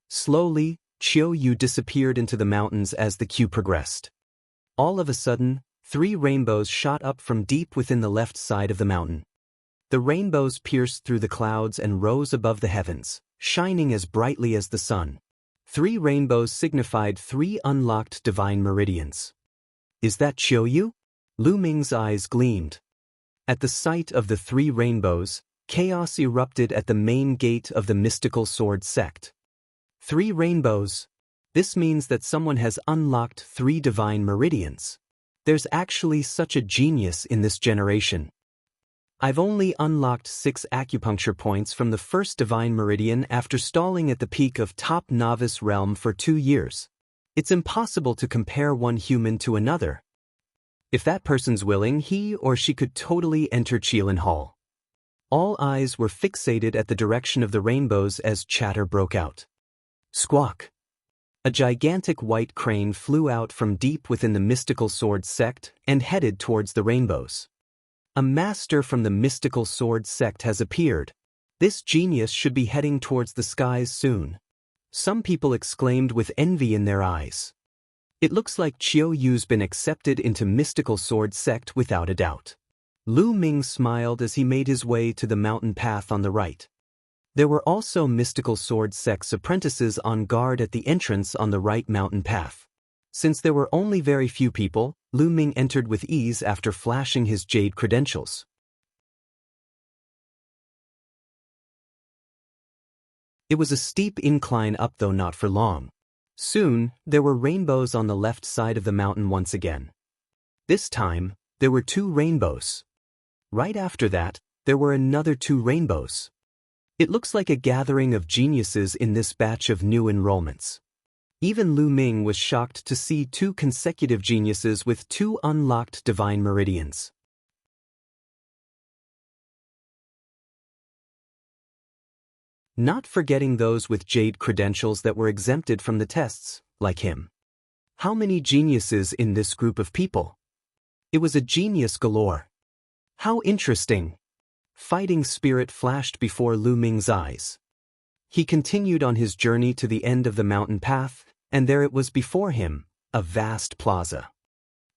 [SPEAKER 1] Slowly, Qiuyu disappeared into the mountains as the queue progressed. All of a sudden, 3 rainbows shot up from deep within the left side of the mountain. The rainbows pierced through the clouds and rose above the heavens, shining as brightly as the sun. 3 rainbows signified 3 unlocked divine meridians. "Is that Qiuyu?" Lu Ming's eyes gleamed. At the sight of the 3 rainbows, chaos erupted at the main gate of the Mystical Sword Sect. 3 rainbows. This means that someone has unlocked 3 divine meridians. There's actually such a genius in this generation. I've only unlocked 6 acupuncture points from the first divine meridian after stalling at the peak of top novice realm for 2 years. It's impossible to compare one human to another. If that person's willing, he or she could totally enter Qilin Hall. All eyes were fixated at the direction of the rainbows as chatter broke out. Squawk! A gigantic white crane flew out from deep within the Mystical Sword Sect and headed towards the rainbows. A master from the Mystical Sword Sect has appeared. This genius should be heading towards the skies soon. Some people exclaimed with envy in their eyes. It looks like Qiuyu's been accepted into Mystical Sword Sect without a doubt. Lu Ming smiled as he made his way to the mountain path on the right. There were also Mystical Sword Sect's apprentices on guard at the entrance on the right mountain path. Since there were only very few people, Lu Ming entered with ease after flashing his Jade credentials. It was a steep incline up, though not for long. Soon, there were rainbows on the left side of the mountain once again. This time, there were 2 rainbows. Right after that, there were another 2 rainbows. It looks like a gathering of geniuses in this batch of new enrollments. Even Lu Ming was shocked to see 2 consecutive geniuses with 2 unlocked divine meridians. Not forgetting those with jade credentials that were exempted from the tests, like him. How many geniuses in this group of people? It was a genius galore. How interesting! Fighting spirit flashed before Lu Ming's eyes. He continued on his journey to the end of the mountain path, and there it was before him, a vast plaza.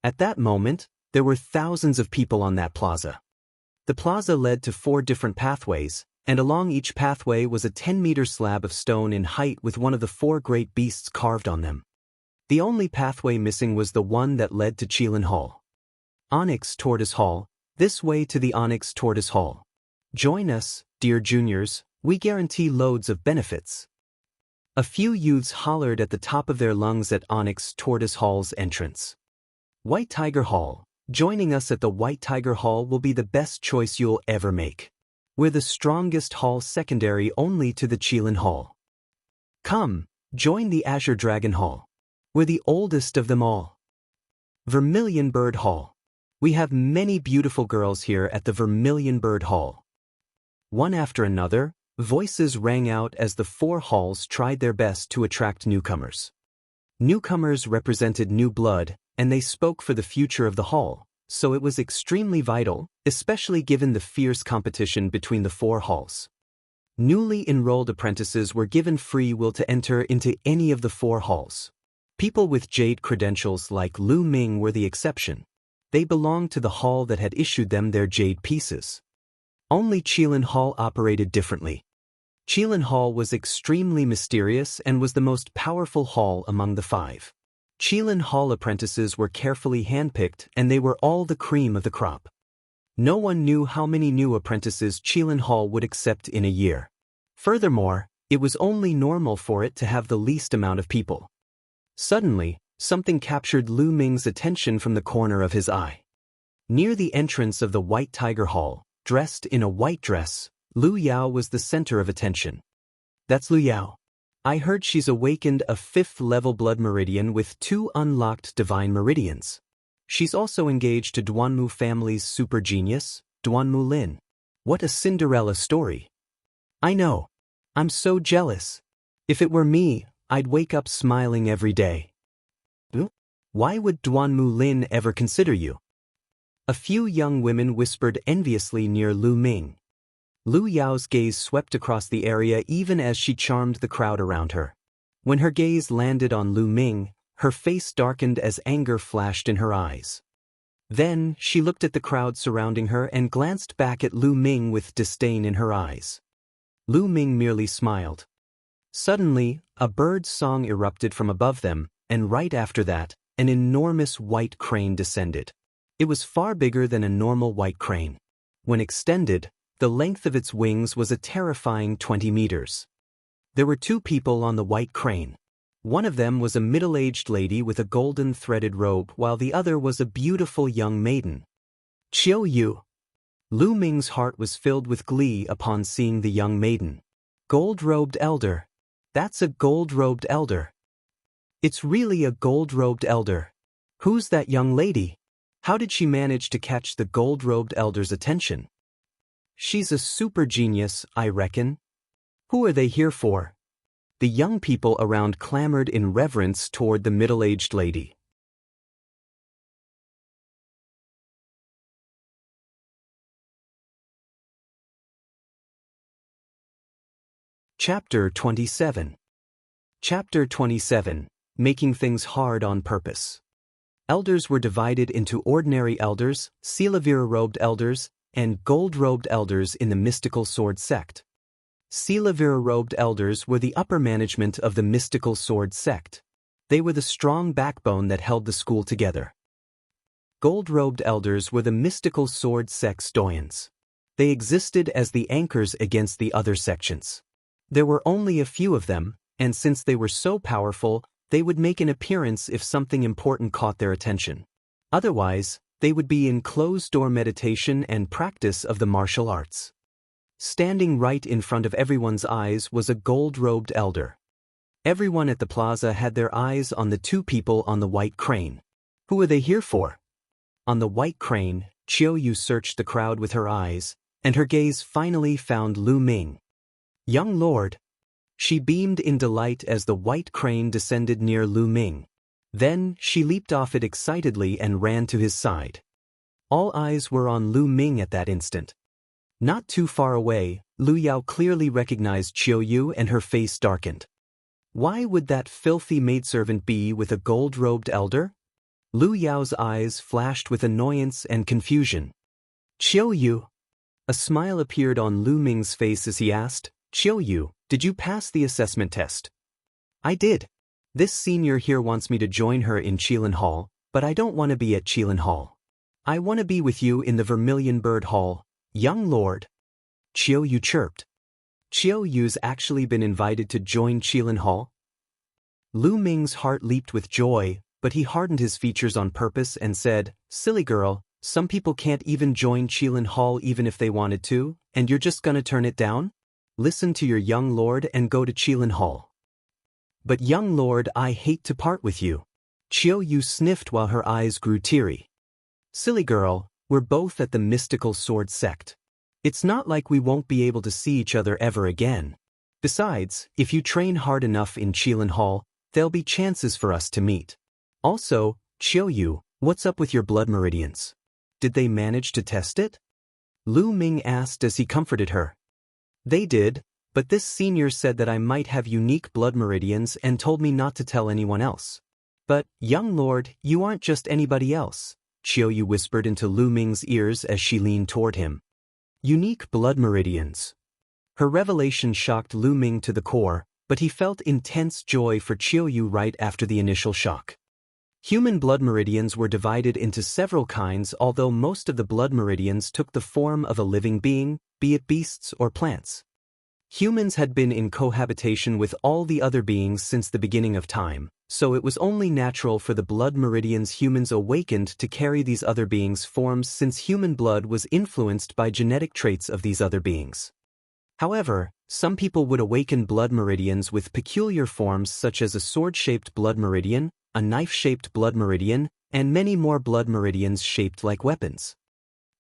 [SPEAKER 1] At that moment, there were thousands of people on that plaza. The plaza led to 4 different pathways, and along each pathway was a 10-meter slab of stone in height with one of the 4 great beasts carved on them. The only pathway missing was the one that led to Qilin Hall. Onyx Tortoise Hall, this way to the Onyx Tortoise Hall. Join us, dear juniors, we guarantee loads of benefits. A few youths hollered at the top of their lungs at Onyx Tortoise Hall's entrance. White Tiger Hall, joining us at the White Tiger Hall will be the best choice you'll ever make. We're the strongest hall secondary only to the Qilin Hall. Come, join the Azure Dragon Hall. We're the oldest of them all. Vermilion Bird Hall. We have many beautiful girls here at the Vermilion Bird Hall. One after another, voices rang out as the 4 halls tried their best to attract newcomers. Newcomers represented new blood, and they spoke for the future of the hall, so it was extremely vital, especially given the fierce competition between the 4 halls. Newly enrolled apprentices were given free will to enter into any of the 4 halls. People with jade credentials like Lu Ming were the exception. They belonged to the hall that had issued them their jade pieces. Only Qilin Hall operated differently. Qilin Hall was extremely mysterious and was the most powerful hall among the 5. Qilin Hall apprentices were carefully handpicked, and they were all the cream of the crop. No one knew how many new apprentices Qilin Hall would accept in a year. Furthermore, it was only normal for it to have the least amount of people. Suddenly, something captured Lu Ming's attention from the corner of his eye. Near the entrance of the White Tiger Hall, dressed in a white dress, Lu Yao was the center of attention. That's Lu Yao. I heard she's awakened a 5th-level blood meridian with 2 unlocked divine meridians. She's also engaged to Duanmu family's super genius, Duanmu Lin. What a Cinderella story. I know. I'm so jealous. If it were me, I'd wake up smiling every day. Why would Duanmu Lin ever consider you? A few young women whispered enviously near Lu Ming. Lu Yao's gaze swept across the area even as she charmed the crowd around her. When her gaze landed on Lu Ming, her face darkened as anger flashed in her eyes. Then, she looked at the crowd surrounding her and glanced back at Lu Ming with disdain in her eyes. Lu Ming merely smiled. Suddenly, a bird's song erupted from above them, and right after that, an enormous white crane descended. It was far bigger than a normal white crane. When extended, the length of its wings was a terrifying 20 meters. There were 2 people on the white crane. One of them was a middle-aged lady with a golden threaded robe, while the other was a beautiful young maiden. Qiu Yu. Lu Ming's heart was filled with glee upon seeing the young maiden. Gold-robed elder. That's a gold-robed elder. It's really a gold-robed elder. Who's that young lady? How did she manage to catch the gold-robed elder's attention? She's a super genius, I reckon. Who are they here for? The young people around clamored in reverence toward the middle-aged lady. Chapter 27. Chapter 27. Making Things Hard on Purpose. Elders were divided into ordinary elders, Silavira-robed elders, and gold-robed elders in the mystical sword sect. Silavira-robed elders were the upper management of the mystical sword sect. They were the strong backbone that held the school together. Gold-robed elders were the mystical sword sect's doyens. They existed as the anchors against the other sections. There were only a few of them, and since they were so powerful, They would make an appearance if something important caught their attention. Otherwise, they would be in closed-door meditation and practice of the martial arts. Standing right in front of everyone's eyes was a gold-robed elder. Everyone at the plaza had their eyes on the two people on the white crane. Who were they here for? On the white crane, Qiuyu searched the crowd with her eyes, and her gaze finally found Lu Ming. "Young lord." She beamed in delight as the white crane descended near Lu Ming. Then, she leaped off it excitedly and ran to his side. All eyes were on Lu Ming at that instant. Not too far away, Lu Yao clearly recognized Qiuyu and her face darkened. Why would that filthy maidservant be with a gold-robed elder? Lu Yao's eyes flashed with annoyance and confusion. "Qiuyu?" A smile appeared on Lu Ming's face as he asked, "Qiuyu, did you pass the assessment test?" "I did. This senior here wants me to join her in Qilin Hall, but I don't want to be at Qilin Hall. I want to be with you in the Vermilion Bird Hall, young lord." Qiuyu chirped. "Qiuyu's actually been invited to join Qilin Hall?" Lu Ming's heart leaped with joy, but he hardened his features on purpose and said, "Silly girl, some people can't even join Qilin Hall even if they wanted to, and you're just gonna turn it down? Listen to your young lord and go to Qilin Hall." "But young lord, I hate to part with you." Qiuyu sniffed while her eyes grew teary. "Silly girl, we're both at the mystical sword sect. It's not like we won't be able to see each other ever again. Besides, if you train hard enough in Qilin Hall, there'll be chances for us to meet. Also, Qiuyu, what's up with your blood meridians? Did they manage to test it?" Lu Ming asked as he comforted her. "They did, but this senior said that I might have unique blood meridians and told me not to tell anyone else." "But, young lord, you aren't just anybody else," Qiuyu whispered into Lu Ming's ears as she leaned toward him. "Unique blood meridians." Her revelation shocked Lu Ming to the core, but he felt intense joy for Qiuyu right after the initial shock. Human blood meridians were divided into several kinds, although most of the blood meridians took the form of a living being, be it beasts or plants. Humans had been in cohabitation with all the other beings since the beginning of time, so it was only natural for the blood meridians humans awakened to carry these other beings' forms since human blood was influenced by genetic traits of these other beings. However, some people would awaken blood meridians with peculiar forms such as a sword-shaped blood meridian, a knife-shaped blood meridian, and many more blood meridians shaped like weapons.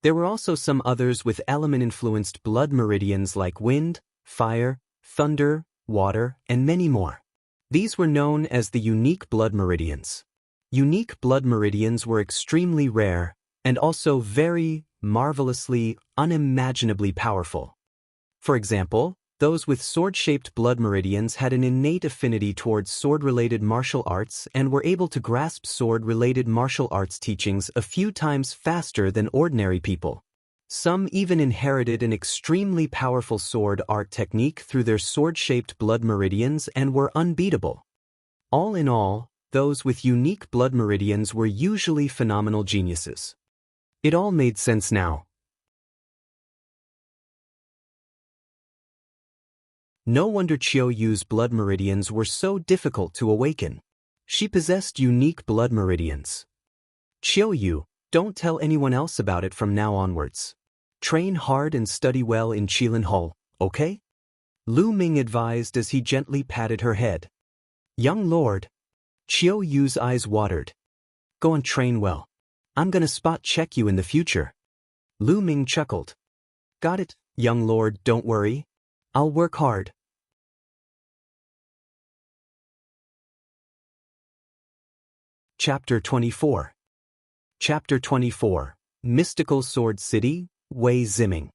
[SPEAKER 1] There were also some others with element-influenced blood meridians like wind, fire, thunder, water, and many more. These were known as the unique blood meridians. Unique blood meridians were extremely rare, and also very, marvelously, unimaginably powerful. For example, those with sword-shaped blood meridians had an innate affinity towards sword-related martial arts and were able to grasp sword-related martial arts teachings a few times faster than ordinary people. Some even inherited an extremely powerful sword art technique through their sword-shaped blood meridians and were unbeatable. All in all, those with unique blood meridians were usually phenomenal geniuses. It all made sense now. No wonder Qiuyu's blood meridians were so difficult to awaken. She possessed unique blood meridians. "Qiuyu, don't tell anyone else about it from now onwards. Train hard and study well in Qilin Hall, okay?" Lu Ming advised as he gently patted her head. "Young lord." Qiuyu's eyes watered. "Go and train well. I'm gonna spot check you in the future." Lu Ming chuckled. "Got it, young lord, don't worry. I'll work hard." Chapter 24. Chapter 24. Mystical Sword City, Wei Ziming.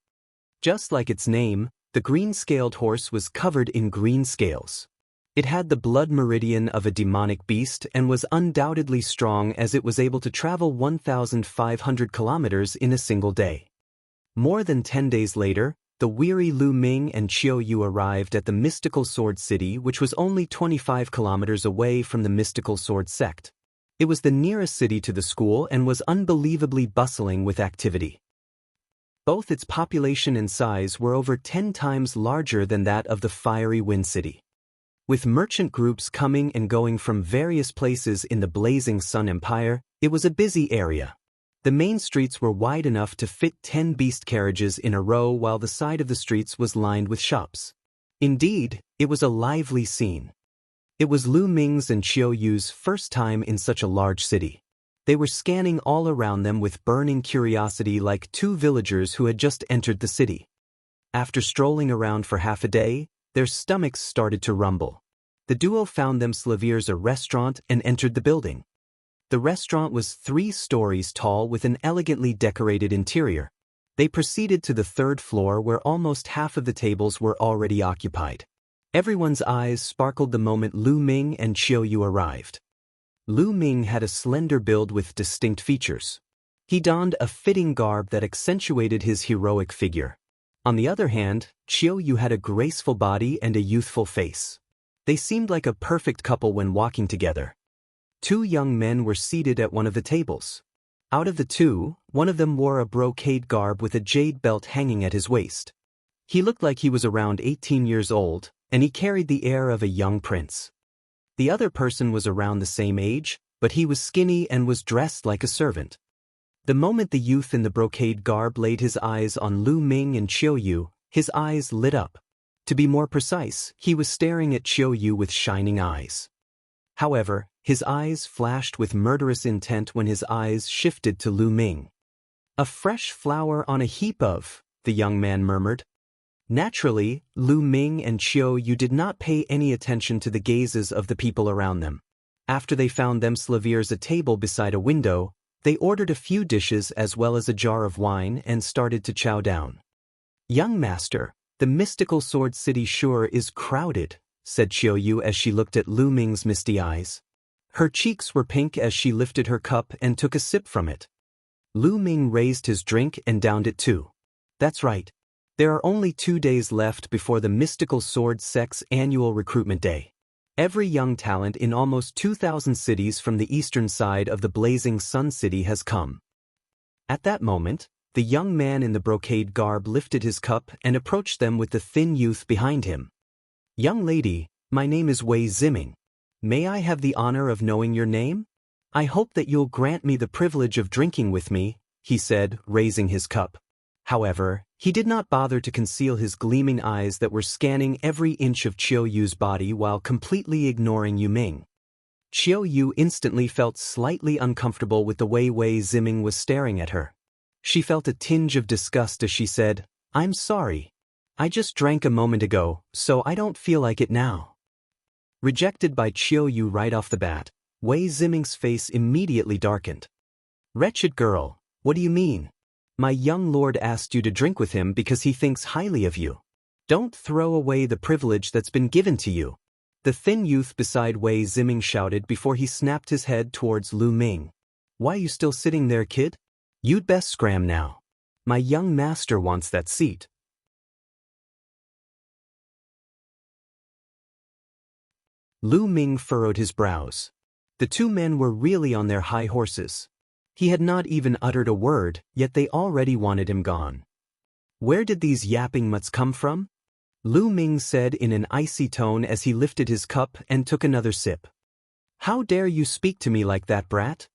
[SPEAKER 1] Just like its name, the green-scaled horse was covered in green scales. It had the blood meridian of a demonic beast and was undoubtedly strong as it was able to travel 1,500 kilometers in a single day. More than 10 days later, the weary Lu Ming and Qiuyu arrived at the Mystical Sword City, which was only 25 kilometers away from the Mystical Sword Sect. It was the nearest city to the school and was unbelievably bustling with activity. Both its population and size were over 10 times larger than that of the fiery Wind City. With merchant groups coming and going from various places in the blazing Sun Empire, it was a busy area. The main streets were wide enough to fit 10 beast carriages in a row, while the side of the streets was lined with shops. Indeed, it was a lively scene. It was Lu Ming's and Qiu Yu's first time in such a large city. They were scanning all around them with burning curiosity, like two villagers who had just entered the city. After strolling around for half a day, their stomachs started to rumble. The duo found themselves a restaurant and entered the building. The restaurant was 3 stories tall with an elegantly decorated interior. They proceeded to the 3rd floor, where almost half of the tables were already occupied. Everyone's eyes sparkled the moment Lu Ming and Qiu Yu arrived. Lu Ming had a slender build with distinct features. He donned a fitting garb that accentuated his heroic figure. On the other hand, Qiu Yu had a graceful body and a youthful face. They seemed like a perfect couple when walking together. 2 young men were seated at one of the tables. Out of the 2, one of them wore a brocade garb with a jade belt hanging at his waist. He looked like he was around 18 years old, and he carried the air of a young prince. The other person was around the same age, but he was skinny and was dressed like a servant. The moment the youth in the brocade garb laid his eyes on Lu Ming and Qiu Yu, his eyes lit up. To be more precise, he was staring at Qiu Yu with shining eyes. However, his eyes flashed with murderous intent when his eyes shifted to Lu Ming. "A fresh flower on a heap of," the young man murmured. Naturally, Lu Ming and Qiu Yu did not pay any attention to the gazes of the people around them. After they found themselves a table beside a window, they ordered a few dishes as well as a jar of wine and started to chow down. "Young master, the mystical sword city sure is crowded," said Qiu Yu as she looked at Lu Ming's misty eyes. Her cheeks were pink as she lifted her cup and took a sip from it. Lu Ming raised his drink and downed it too. "That's right. There are only 2 days left before the Mystical Sword Sect's annual recruitment day. Every young talent in almost 2,000 cities from the eastern side of the blazing Sun City has come." At that moment, the young man in the brocade garb lifted his cup and approached them with the thin youth behind him. "Young lady, my name is Wei Ziming. May I have the honor of knowing your name? I hope that you'll grant me the privilege of drinking with me," he said, raising his cup. However, he did not bother to conceal his gleaming eyes that were scanning every inch of Qiu Yu's body while completely ignoring Yu Ming. Qiu Yu instantly felt slightly uncomfortable with the way Wei Ziming was staring at her. She felt a tinge of disgust as she said, "I'm sorry. I just drank a moment ago, so I don't feel like it now." Rejected by Qiu Yu right off the bat, Wei Ziming's face immediately darkened. "Wretched girl, what do you mean? My young lord asked you to drink with him because he thinks highly of you. Don't throw away the privilege that's been given to you," the thin youth beside Wei Ziming shouted before he snapped his head towards Lu Ming. "Why you still sitting there, kid? You'd best scram now. My young master wants that seat." Lu Ming furrowed his brows. The 2 men were really on their high horses. He had not even uttered a word, yet they already wanted him gone. "Where did these yapping mutts come from?" Lu Ming said in an icy tone as he lifted his cup and took another sip. "How dare you speak to me like that, brat?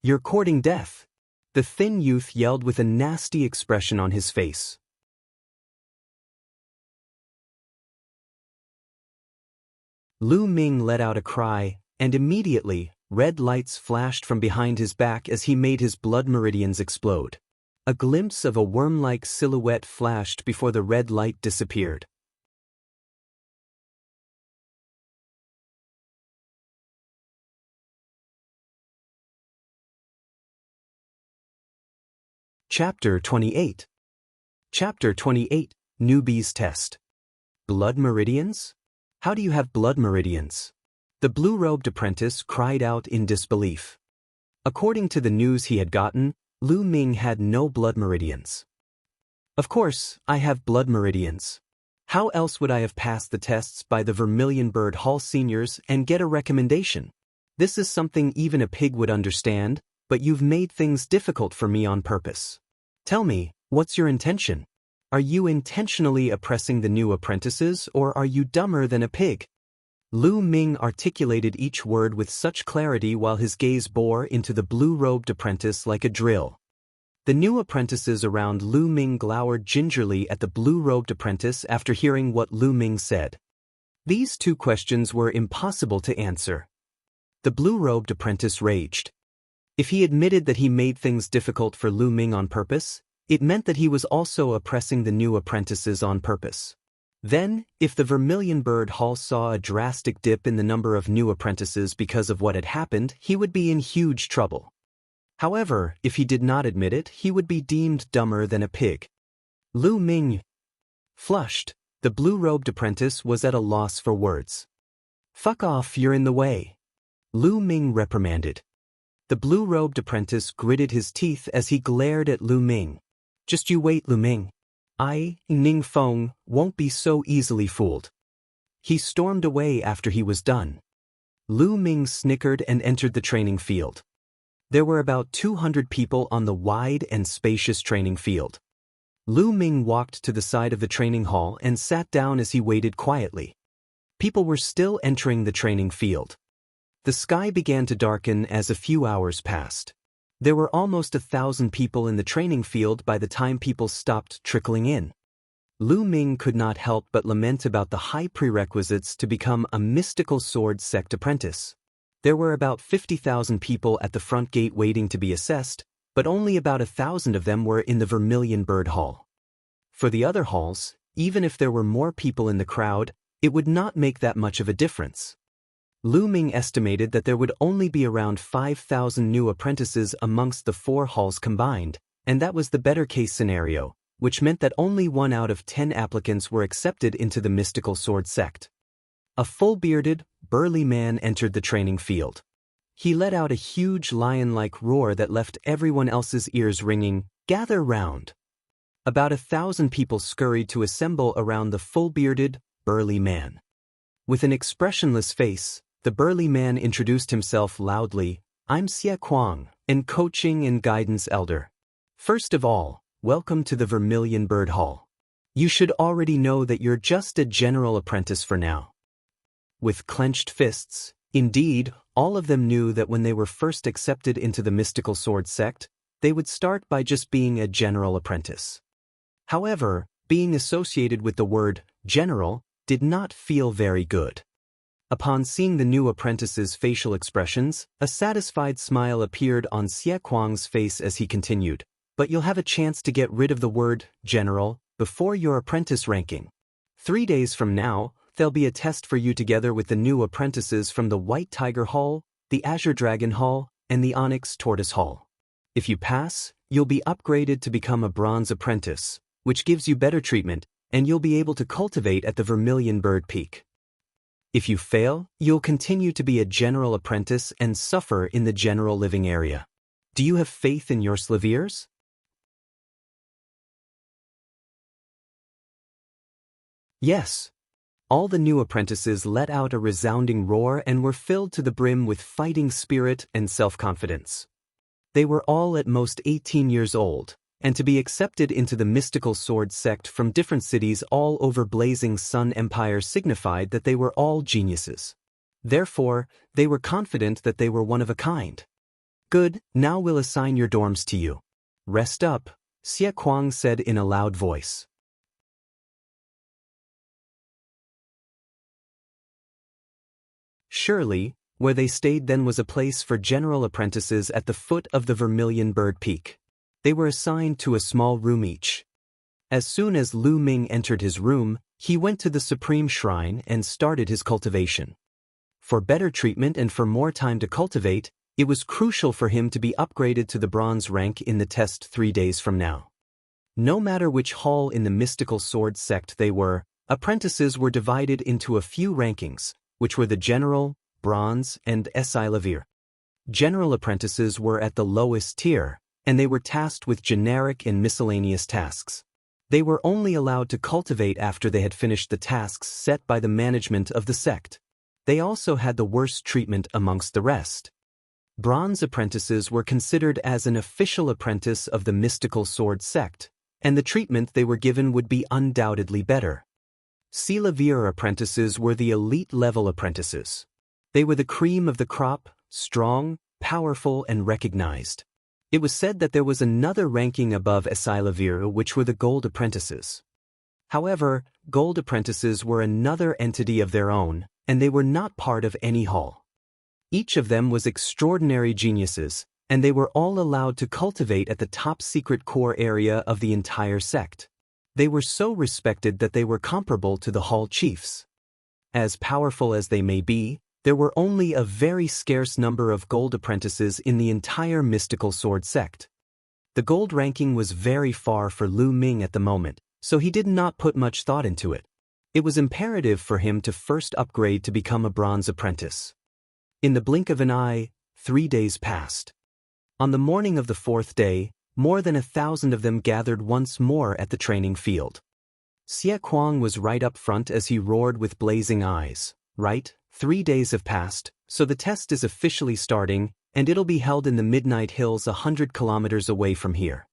[SPEAKER 1] You're courting death," the thin youth yelled with a nasty expression on his face. Lu Ming let out a cry, and immediately, red lights flashed from behind his back as he made his blood meridians explode. A glimpse of a worm-like silhouette flashed before the red light disappeared. Chapter 28. Chapter 28, Newbie's Test. Blood meridians? How do you have blood meridians? The blue-robed apprentice cried out in disbelief. According to the news he had gotten, Lu Ming had no blood meridians. "Of course, I have blood meridians. How else would I have passed the tests by the Vermilion Bird Hall seniors and get a recommendation? This is something even a pig would understand, but you've made things difficult for me on purpose. Tell me, what's your intention? Are you intentionally oppressing the new apprentices, or are you dumber than a pig?" Lu Ming articulated each word with such clarity while his gaze bore into the blue-robed apprentice like a drill. The new apprentices around Lu Ming glowered gingerly at the blue-robed apprentice after hearing what Lu Ming said. These two questions were impossible to answer. The blue-robed apprentice raged. If he admitted that he made things difficult for Lu Ming on purpose, it meant that he was also oppressing the new apprentices on purpose. Then, if the Vermilion Bird Hall saw a drastic dip in the number of new apprentices because of what had happened, he would be in huge trouble. However, if he did not admit it, he would be deemed dumber than a pig. Lu Ming flushed. The blue-robed apprentice was at a loss for words. "Fuck off, you're in the way," Lu Ming reprimanded. The blue-robed apprentice gritted his teeth as he glared at Lu Ming. "Just you wait, Lu Ming. I, Ning Feng, won't be so easily fooled." He stormed away after he was done. Lu Ming snickered and entered the training field. There were about 200 people on the wide and spacious training field. Lu Ming walked to the side of the training hall and sat down as he waited quietly. People were still entering the training field. The sky began to darken as a few hours passed. There were almost 1,000 people in the training field by the time people stopped trickling in. Lu Ming could not help but lament about the high prerequisites to become a mystical sword sect apprentice. There were about 50,000 people at the front gate waiting to be assessed, but only about 1,000 of them were in the Vermilion Bird Hall. For the other halls, even if there were more people in the crowd, it would not make that much of a difference. Lu Ming estimated that there would only be around 5,000 new apprentices amongst the 4 halls combined, and that was the better-case scenario, which meant that only 1 out of 10 applicants were accepted into the mystical sword sect. A full-bearded, burly man entered the training field. He let out a huge lion-like roar that left everyone else's ears ringing, "Gather round!" About 1,000 people scurried to assemble around the full-bearded, burly man. With an expressionless face, the burly man introduced himself loudly. "I'm Xie Kuang, an coaching and guidance elder. First of all, welcome to the Vermilion Bird Hall. You should already know that you're just a general apprentice for now." With clenched fists, indeed, all of them knew that when they were first accepted into the mystical sword sect, they would start by just being a general apprentice. However, being associated with the word general did not feel very good. Upon seeing the new apprentice's facial expressions, a satisfied smile appeared on Xie Kuang's face as he continued, "But you'll have a chance to get rid of the word general before your apprentice ranking. 3 days from now, there'll be a test for you together with the new apprentices from the White Tiger Hall, the Azure Dragon Hall, and the Onyx Tortoise Hall. If you pass, you'll be upgraded to become a bronze apprentice, which gives you better treatment, and you'll be able to cultivate at the Vermilion Bird Peak. If you fail, you'll continue to be a general apprentice and suffer in the general living area. Do you have faith in your slaviers?" Yes. All the new apprentices let out a resounding roar and were filled to the brim with fighting spirit and self-confidence. They were all at most 18 years old, and to be accepted into the mystical sword sect from different cities all over Blazing Sun Empire signified that they were all geniuses. Therefore, they were confident that they were one of a kind. "Good, now we'll assign your dorms to you. Rest up," Xie Kuang said in a loud voice. Surely, where they stayed then was a place for general apprentices at the foot of the Vermilion Bird Peak. They were assigned to a small room each. As soon as Lu Ming entered his room, he went to the Supreme Shrine and started his cultivation. For better treatment and for more time to cultivate, it was crucial for him to be upgraded to the bronze rank in the test 3 days from now. No matter which hall in the mystical sword sect they were, apprentices were divided into a few rankings, which were the general, bronze, and Lavir. General apprentices were at the lowest tier, and they were tasked with generic and miscellaneous tasks. They were only allowed to cultivate after they had finished the tasks set by the management of the sect. They also had the worst treatment amongst the rest. Bronze apprentices were considered as an official apprentice of the mystical sword sect, and the treatment they were given would be undoubtedly better. Cultivate apprentices were the elite-level apprentices. They were the cream of the crop, strong, powerful, and recognized. It was said that there was another ranking above Cultivate, which were the gold apprentices. However, gold apprentices were another entity of their own, and they were not part of any hall. Each of them was extraordinary geniuses, and they were all allowed to cultivate at the top secret core area of the entire sect. They were so respected that they were comparable to the hall chiefs. As powerful as they may be, there were only a very scarce number of gold apprentices in the entire mystical sword sect. The gold ranking was very far for Lu Ming at the moment, so he did not put much thought into it. It was imperative for him to first upgrade to become a bronze apprentice. In the blink of an eye, 3 days passed. On the morning of the 4th day, more than 1,000 of them gathered once more at the training field. Xie Kuang was right up front as he roared with blazing eyes. Right, 3 days have passed, so the test is officially starting, and it'll be held in the Midnight Hills 100 kilometers away from here.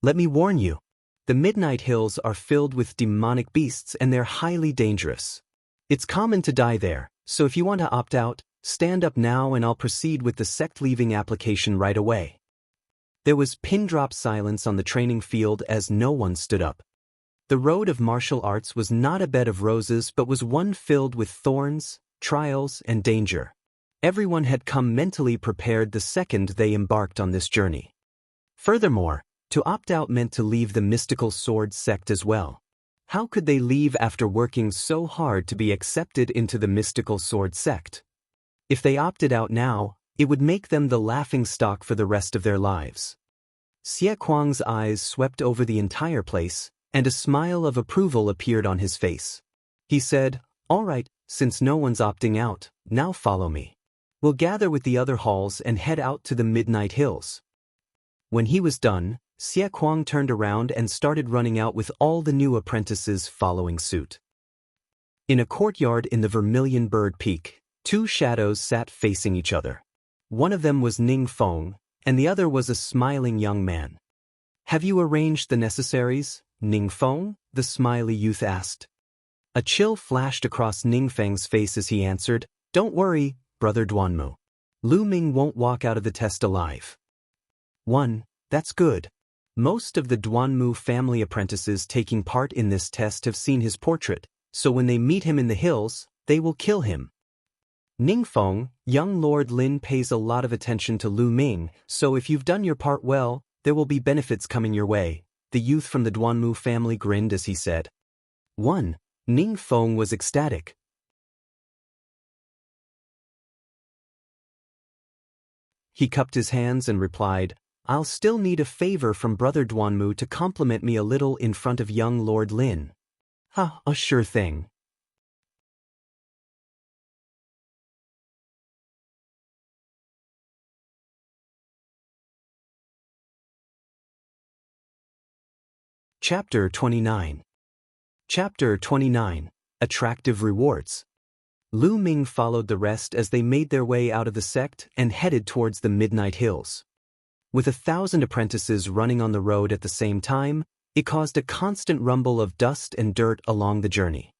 [SPEAKER 1] Let me warn you. The Midnight Hills are filled with demonic beasts and they're highly dangerous. It's common to die there, so if you want to opt out, stand up now and I'll proceed with the sect leaving application right away. There was pin-drop silence on the training field as no one stood up. The road of martial arts was not a bed of roses but was one filled with thorns, trials, and danger. Everyone had come mentally prepared the second they embarked on this journey. Furthermore, to opt out meant to leave the mystical sword sect as well. How could they leave after working so hard to be accepted into the mystical sword sect? If they opted out now, it would make them the laughingstock for the rest of their lives. Xie Kuang's eyes swept over the entire place, and a smile of approval appeared on his face. He said, "All right, since no one's opting out, now follow me. We'll gather with the other halls and head out to the Midnight Hills." When he was done, Xie Kuang turned around and started running out with all the new apprentices following suit. In a courtyard in the Vermilion Bird Peak, 2 shadows sat facing each other. One of them was Ning Feng, and the other was a smiling young man. "Have you arranged the necessaries, Ning Feng?" the smiley youth asked. A chill flashed across Ning Feng's face as he answered, "Don't worry, brother Duanmu. Lu Ming won't walk out of the test alive." That's good. Most of the Duanmu family apprentices taking part in this test have seen his portrait, so when they meet him in the hills, they will kill him. Ning Feng, young Lord Lin pays a lot of attention to Lu Ming, so if you've done your part well, there will be benefits coming your way. The youth from the Duanmu family grinned as he said. Ning Feng was ecstatic. He cupped his hands and replied, "I'll still need a favor from Brother Duanmu to compliment me a little in front of young Lord Lin." A sure thing." Chapter 29. Chapter 29. Attractive Rewards. Lu Ming followed the rest as they made their way out of the sect and headed towards the Midnight Hills. With 1,000 apprentices running on the road at the same time, it caused a constant rumble of dust and dirt along the journey.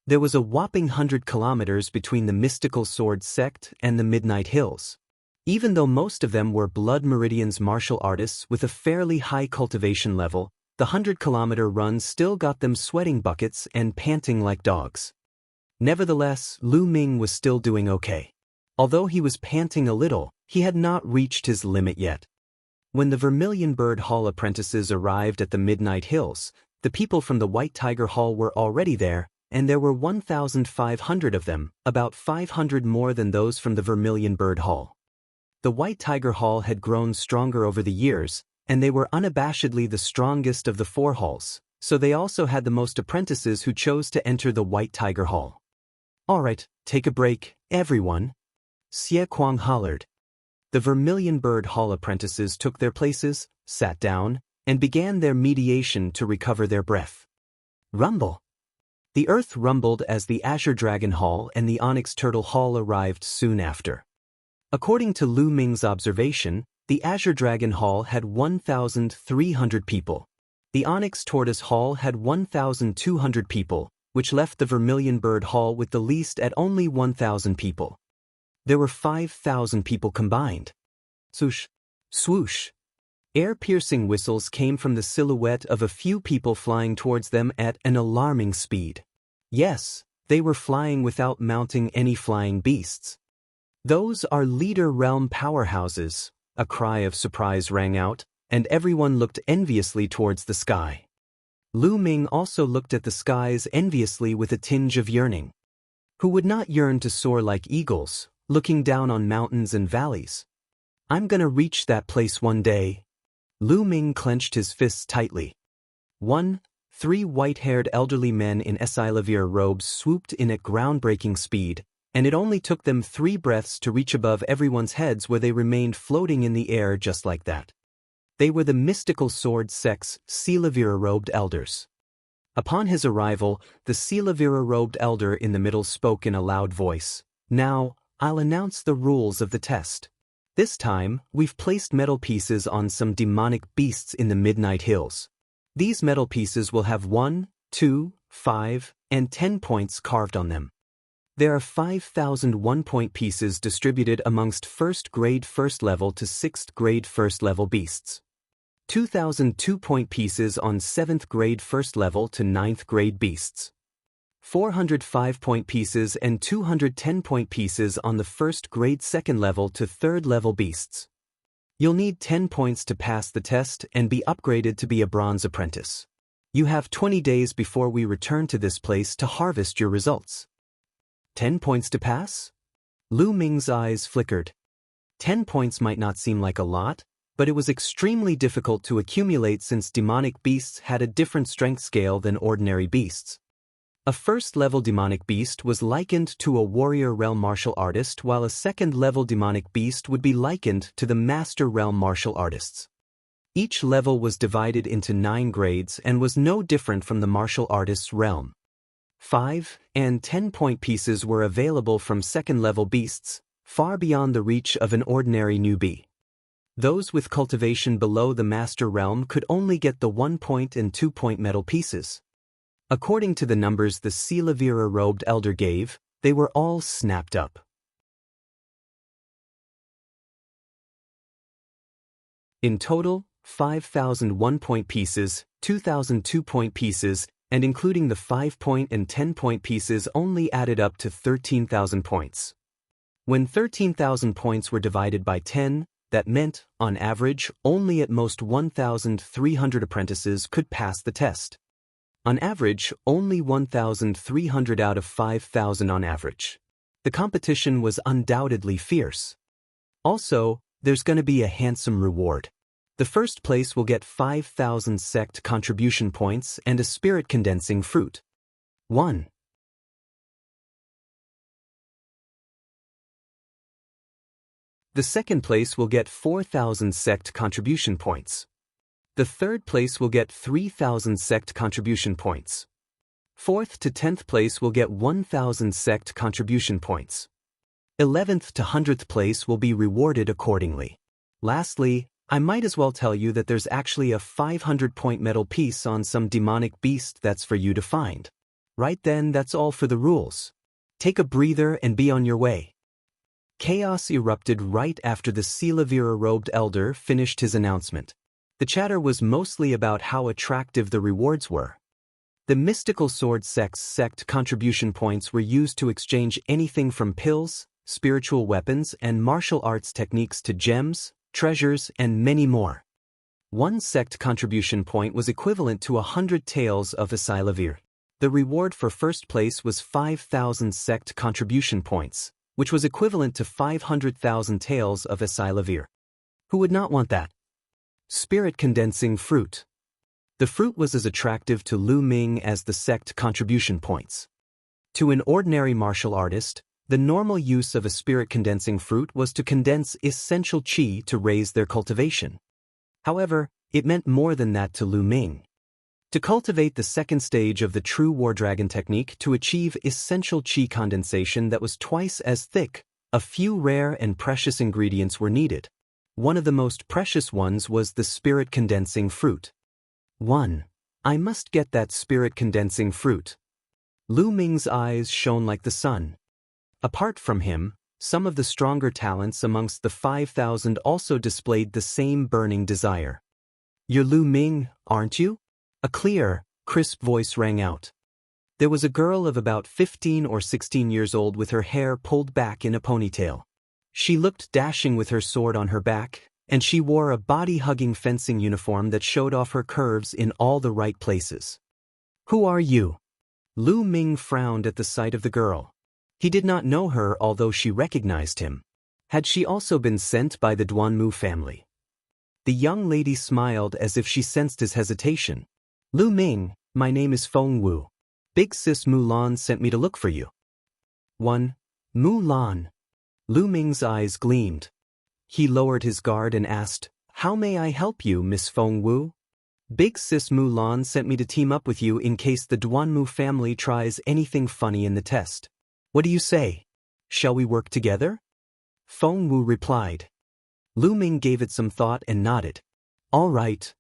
[SPEAKER 1] There was a whopping 100 kilometers between the mystical sword sect and the Midnight Hills. Even though most of them were Blood Meridian's martial artists with a fairly high cultivation level, the 100-kilometer run still got them sweating buckets and panting like dogs. Nevertheless, Lu Ming was still doing okay. Although he was panting a little, he had not reached his limit yet. When the Vermilion Bird Hall apprentices arrived at the Midnight Hills, the people from the White Tiger Hall were already there, and there were 1,500 of them, about 500 more than those from the Vermilion Bird Hall. The White Tiger Hall had grown stronger over the years, and they were unabashedly the strongest of the 4 halls, so they also had the most apprentices who chose to enter the White Tiger Hall. "All right, take a break, everyone," Xie Kuang hollered. The Vermilion Bird Hall apprentices took their places, sat down, and began their mediation to recover their breath. Rumble. The earth rumbled as the Azure Dragon Hall and the Onyx Turtle Hall arrived soon after. According to Lu Ming's observation, the Azure Dragon Hall had 1,300 people. The Onyx Tortoise Hall had 1,200 people, which left the Vermilion Bird Hall with the least at only 1,000 people. There were 5,000 people combined. Swoosh, swoosh. Air-piercing whistles came from the silhouette of a few people flying towards them at an alarming speed. Yes, they were flying without mounting any flying beasts. "Those are Leader Realm powerhouses," a cry of surprise rang out, and everyone looked enviously towards the sky. Lu Ming also looked at the skies enviously with a tinge of yearning. Who would not yearn to soar like eagles, looking down on mountains and valleys? "I'm gonna reach that place one day." Lu Ming clenched his fists tightly. 3 white-haired elderly men in Esilavir robes swooped in at groundbreaking speed, and it only took them 3 breaths to reach above everyone's heads, where they remained floating in the air just like that. They were the mystical sword sex Silavira-robed elders. Upon his arrival, the Silavira-robed elder in the middle spoke in a loud voice. "Now, I'll announce the rules of the test. This time, we've placed metal pieces on some demonic beasts in the Midnight Hills. These metal pieces will have 1, 2, 5, and 10 points carved on them. There are 5,000 1-point pieces distributed amongst 1st grade 1st level to 6th grade 1st level beasts. 2,000 2-point pieces on 7th grade 1st level to 9th grade beasts. 400 5-point pieces and 210 point pieces on the 1st grade 2nd level to 3rd level beasts. You'll need 10 points to pass the test and be upgraded to be a bronze apprentice. You have 20 days before we return to this place to harvest your results." 10 points to pass? Lu Ming's eyes flickered. 10 points might not seem like a lot, but it was extremely difficult to accumulate since demonic beasts had a different strength scale than ordinary beasts. A 1st-level demonic beast was likened to a warrior realm martial artist, while a 2nd-level demonic beast would be likened to the master realm martial artists. Each level was divided into 9 grades and was no different from the martial artist's realm. 5 and 10-point pieces were available from 2nd-level beasts, far beyond the reach of an ordinary newbie. Those with cultivation below the master realm could only get the 1-point and 2-point metal pieces. According to the numbers the Silavira-robed elder gave, they were all snapped up. In total, 5,000 1-point pieces, 2,000 2-point pieces, and including the 5-point and 10-point pieces only added up to 13,000 points. When 13,000 points were divided by 10, that meant, on average, only at most 1,300 apprentices could pass the test. On average, only 1,300 out of 5,000 on average. The competition was undoubtedly fierce. Also, there's going to be a handsome reward. The 1st place will get 5,000 sect contribution points and a spirit condensing fruit. 1. The 2nd place will get 4,000 sect contribution points. The 3rd place will get 3,000 sect contribution points. 4th to 10th place will get 1,000 sect contribution points. 11th to 100th place will be rewarded accordingly. Lastly, I might as well tell you that there's actually a 500-point metal piece on some demonic beast that's for you to find. Right then, that's all for the rules. Take a breather and be on your way. Chaos erupted right after the Silavira-robed elder finished his announcement. The chatter was mostly about how attractive the rewards were. The mystical sword sect contribution points were used to exchange anything from pills, spiritual weapons, and martial arts techniques to gems, treasures, and many more. 1 sect contribution point was equivalent to 100 taels of Esilavir. The reward for 1st place was 5,000 sect contribution points, which was equivalent to 500,000 taels of Esilavir. Who would not want that? Spirit condensing fruit. The fruit was as attractive to Lu Ming as the sect contribution points. To an ordinary martial artist, the normal use of a spirit condensing fruit was to condense essential qi to raise their cultivation. However, it meant more than that to Lu Ming. To cultivate the 2nd stage of the true War Dragon technique to achieve essential qi condensation that was twice as thick, a few rare and precious ingredients were needed. One of the most precious ones was the spirit condensing fruit. 1. I must get that spirit condensing fruit. Lu Ming's eyes shone like the sun. Apart from him, some of the stronger talents amongst the 5,000 also displayed the same burning desire. "You're Lu Ming, aren't you?" A clear, crisp voice rang out. There was a girl of about 15 or 16 years old with her hair pulled back in a ponytail. She looked dashing with her sword on her back, and she wore a body-hugging fencing uniform that showed off her curves in all the right places. "Who are you?" Lu Ming frowned at the sight of the girl. He did not know her, although she recognized him. Had she also been sent by the Duanmu family? The young lady smiled as if she sensed his hesitation. "Lu Ming, my name is Feng Wu. Big sis Mulan sent me to look for you." "One, Mulan." Lu Ming's eyes gleamed. He lowered his guard and asked, "How may I help you, Miss Feng Wu?" "Big sis Mulan sent me to team up with you in case the Duanmu family tries anything funny in the test. What do you say? Shall we work together?" Feng Wu replied. Lu Ming gave it some thought and nodded. "All right."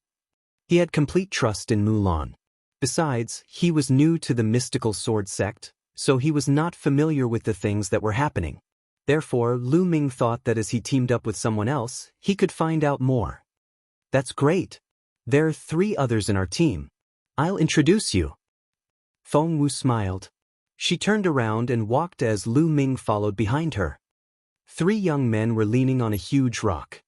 [SPEAKER 1] He had complete trust in Mulan. Besides, he was new to the mystical sword sect, so he was not familiar with the things that were happening. Therefore, Lu Ming thought that as he teamed up with someone else, he could find out more. "That's great. There are 3 others in our team. I'll introduce you." Feng Wu smiled. She turned around and walked as Lu Ming followed behind her. 3 young men were leaning on a huge rock.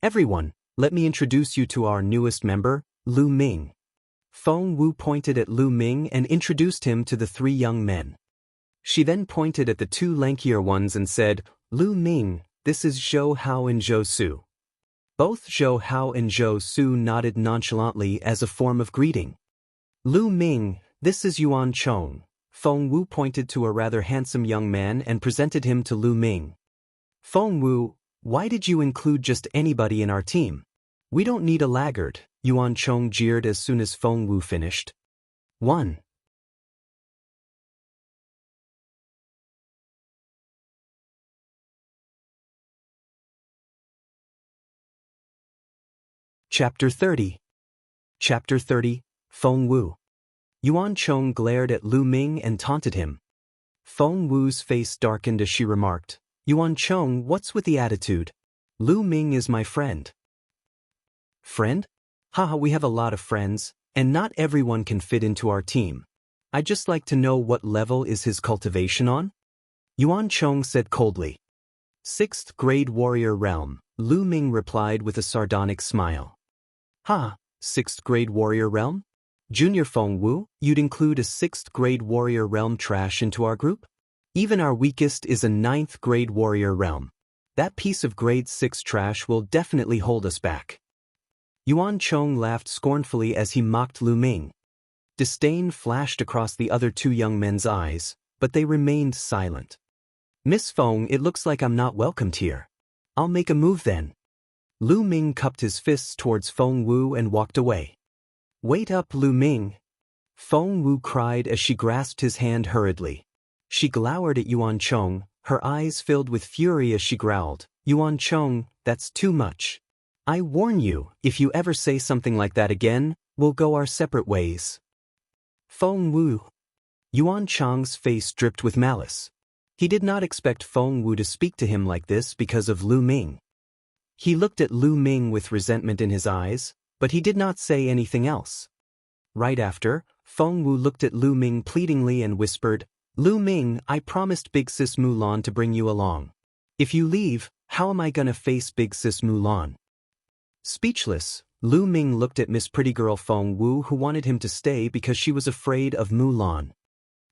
[SPEAKER 1] "Everyone, let me introduce you to our newest member, Lu Ming." Feng Wu pointed at Lu Ming and introduced him to the 3 young men. She then pointed at the 2 lankier ones and said, "Lu Ming, this is Zhou Hao and Zhou Su." Both Zhou Hao and Zhou Su nodded nonchalantly as a form of greeting. "Lu Ming, this is Yuan Chong." Feng Wu pointed to a rather handsome young man and presented him to Lu Ming. "Feng Wu, why did you include just anybody in our team? We don't need a laggard," Yuan Chong jeered as soon as Feng Wu finished. 1. Chapter 30. Chapter 30, Feng Wu. Yuan Chong glared at Lu Ming and taunted him. Feng Wu's face darkened as she remarked, "Yuan Chong, what's with the attitude? Lu Ming is my friend." "Friend? Haha, we have a lot of friends, and not everyone can fit into our team. I'd just like to know what level is his cultivation on?" Yuan Chong said coldly. "6th grade warrior realm," Lu Ming replied with a sardonic smile. "Ha, 6th grade warrior realm? Junior Feng Wu, you'd include a 6th grade warrior realm trash into our group? Even our weakest is a 9th grade warrior realm. That piece of grade 6 trash will definitely hold us back." Yuan Chong laughed scornfully as he mocked Lu Ming. Disdain flashed across the other 2 young men's eyes, but they remained silent. "Miss Feng, it looks like I'm not welcomed here. I'll make a move then." Lu Ming cupped his fists towards Feng Wu and walked away. "Wait up, Lu Ming!" Feng Wu cried as she grasped his hand hurriedly. She glowered at Yuan Chong, her eyes filled with fury as she growled, "Yuan Chong, that's too much. I warn you, if you ever say something like that again, we'll go our separate ways." Feng Wu. Yuan Chong's face dripped with malice. He did not expect Feng Wu to speak to him like this because of Lu Ming. He looked at Lu Ming with resentment in his eyes, but he did not say anything else. Right after, Feng Wu looked at Lu Ming pleadingly and whispered, "Lu Ming, I promised Big Sis Mulan to bring you along. If you leave, how am I gonna face Big Sis Mulan?" Speechless, Lu Ming looked at Miss Pretty Girl Feng Wu, who wanted him to stay because she was afraid of Mulan.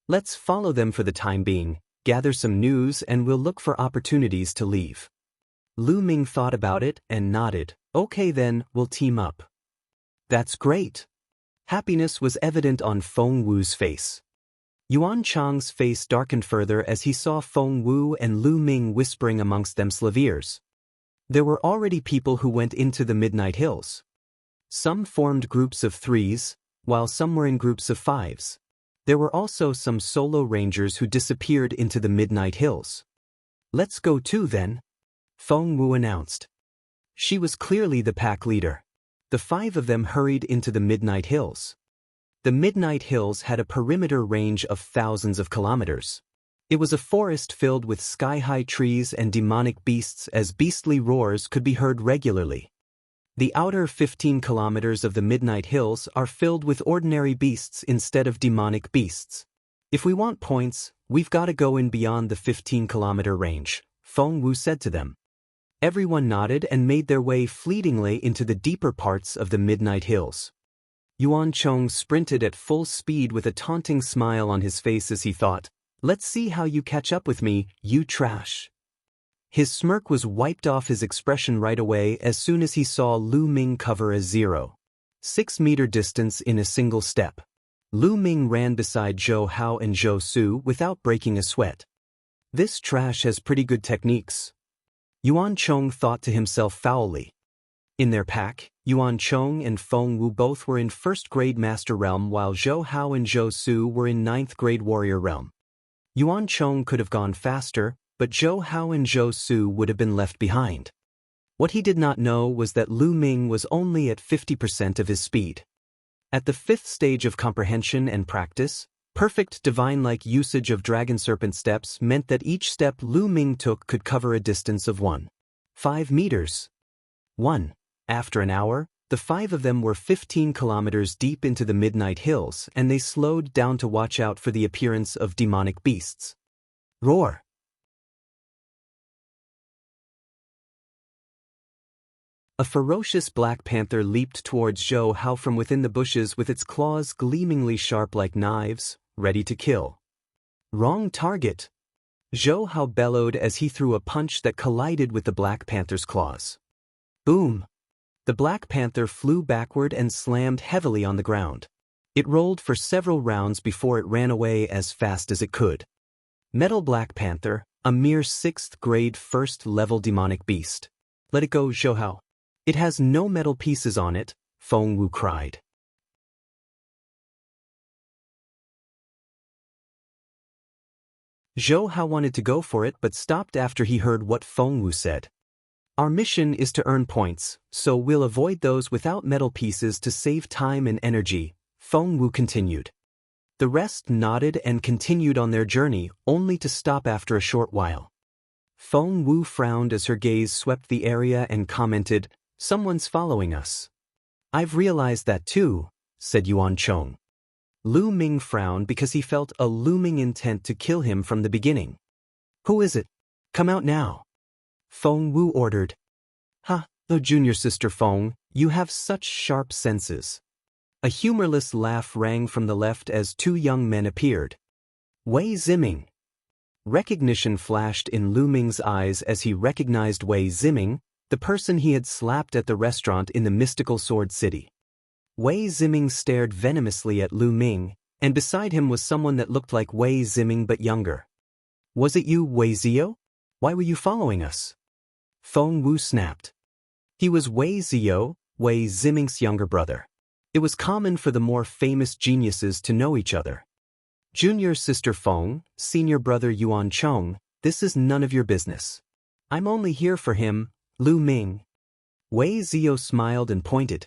[SPEAKER 1] "Let's follow them for the time being, gather some news, and we'll look for opportunities to leave." Lu Ming thought about it and nodded. "Okay then, we'll team up." "That's great." Happiness was evident on Feng Wu's face. Yuan Chong's face darkened further as he saw Feng Wu and Lu Ming whispering amongst themselves ears. There were already people who went into the Midnight Hills. Some formed groups of 3s, while some were in groups of 5s. There were also some solo rangers who disappeared into the Midnight Hills. "Let's go too then," Feng Wu announced. She was clearly the pack leader. The 5 of them hurried into the Midnight Hills. The Midnight Hills had a perimeter range of thousands of kilometers. It was a forest filled with sky-high trees and demonic beasts as beastly roars could be heard regularly. The outer 15 kilometers of the Midnight Hills are filled with ordinary beasts instead of demonic beasts. If we want points, we've got to go in beyond the 15-kilometer range, Feng Wu said to them. Everyone nodded and made their way fleetingly into the deeper parts of the Midnight Hills. Yuan Chong sprinted at full speed with a taunting smile on his face as he thought, "Let's see how you catch up with me, you trash." His smirk was wiped off his expression right away as soon as he saw Lu Ming cover a 0.6-meter distance in a single step. Lu Ming ran beside Zhou Hao and Zhou Su without breaking a sweat. This trash has pretty good techniques. Yuan Chong thought to himself foully. In their pack, Yuan Chong and Feng Wu both were in first-grade Master Realm while Zhou Hao and Zhou Su were in 9th-grade Warrior Realm. Yuan Chong could have gone faster, but Zhou Hao and Zhou Su would have been left behind. What he did not know was that Lu Ming was only at 50% of his speed. At the 5th stage of comprehension and practice, perfect divine-like usage of dragon serpent steps meant that each step Lu Ming took could cover a distance of 1.5 meters. After an hour, the 5 of them were 15 kilometers deep into the Midnight Hills and they slowed down to watch out for the appearance of demonic beasts. Roar! A ferocious black panther leaped towards Zhou Hao from within the bushes with its claws gleamingly sharp like knives, ready to kill. Wrong target! Zhou Hao bellowed as he threw a punch that collided with the black panther's claws. Boom! The black panther flew backward and slammed heavily on the ground. It rolled for several rounds before it ran away as fast as it could. Metal Black Panther, a mere 6th-grade first-level demonic beast. Let it go, Zhou Hao. It has no metal pieces on it, Feng Wu cried. Zhou Hao wanted to go for it but stopped after he heard what Feng Wu said. Our mission is to earn points, so we'll avoid those without metal pieces to save time and energy, Feng Wu continued. The rest nodded and continued on their journey, only to stop after a short while. Feng Wu frowned as her gaze swept the area and commented, "Someone's following us." "I've realized that too," said Yuan Chong. Lu Ming frowned because he felt a looming intent to kill him from the beginning. "Who is it? Come out now," Feng Wu ordered. "Ha, oh junior sister Feng, you have such sharp senses." A humorless laugh rang from the left as 2 young men appeared. Wei Ziming. Recognition flashed in Lu Ming's eyes as he recognized Wei Ziming, the person he had slapped at the restaurant in the mystical Sword City. Wei Ziming stared venomously at Lu Ming, and beside him was someone that looked like Wei Ziming but younger. "Was it you, Wei Zio? Why were you following us?" Feng Wu snapped. He was Wei Zio, Wei Ziming's younger brother. It was common for the more famous geniuses to know each other. "Junior sister Feng, senior brother Yuan Chong, this is none of your business. I'm only here for him, Lu Ming." Wei Zio smiled and pointed.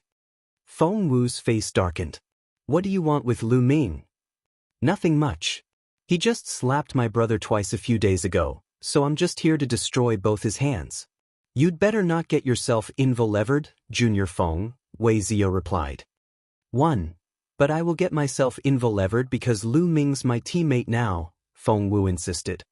[SPEAKER 1] Feng Wu's face darkened. "What do you want with Lu Ming?" "Nothing much. He just slapped my brother twice a few days ago, so I'm just here to destroy both his hands." "You'd better not get yourself invo-levered, Junior Feng," Wei Zio replied. "But I will get myself invo-levered because Lu Ming's my teammate now," Feng Wu insisted.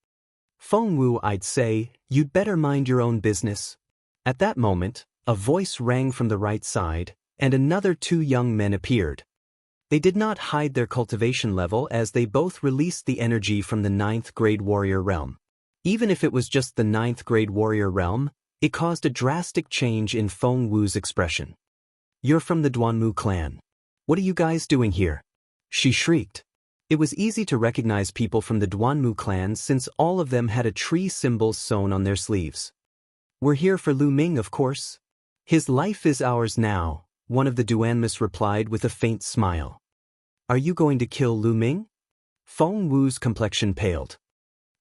[SPEAKER 1] "Feng Wu, I'd say, you'd better mind your own business." At that moment, a voice rang from the right side, and another 2 young men appeared. They did not hide their cultivation level as they both released the energy from the 9th-grade warrior realm. Even if it was just the 9th-grade warrior realm, it caused a drastic change in Feng Wu's expression. "You're from the Duanmu clan. What are you guys doing here?" she shrieked. It was easy to recognize people from the Duanmu clan since all of them had a tree symbol sewn on their sleeves. "We're here for Lu Ming, of course. His life is ours now," one of the Duanmus replied with a faint smile. "Are you going to kill Lu Ming?" Feng Wu's complexion paled.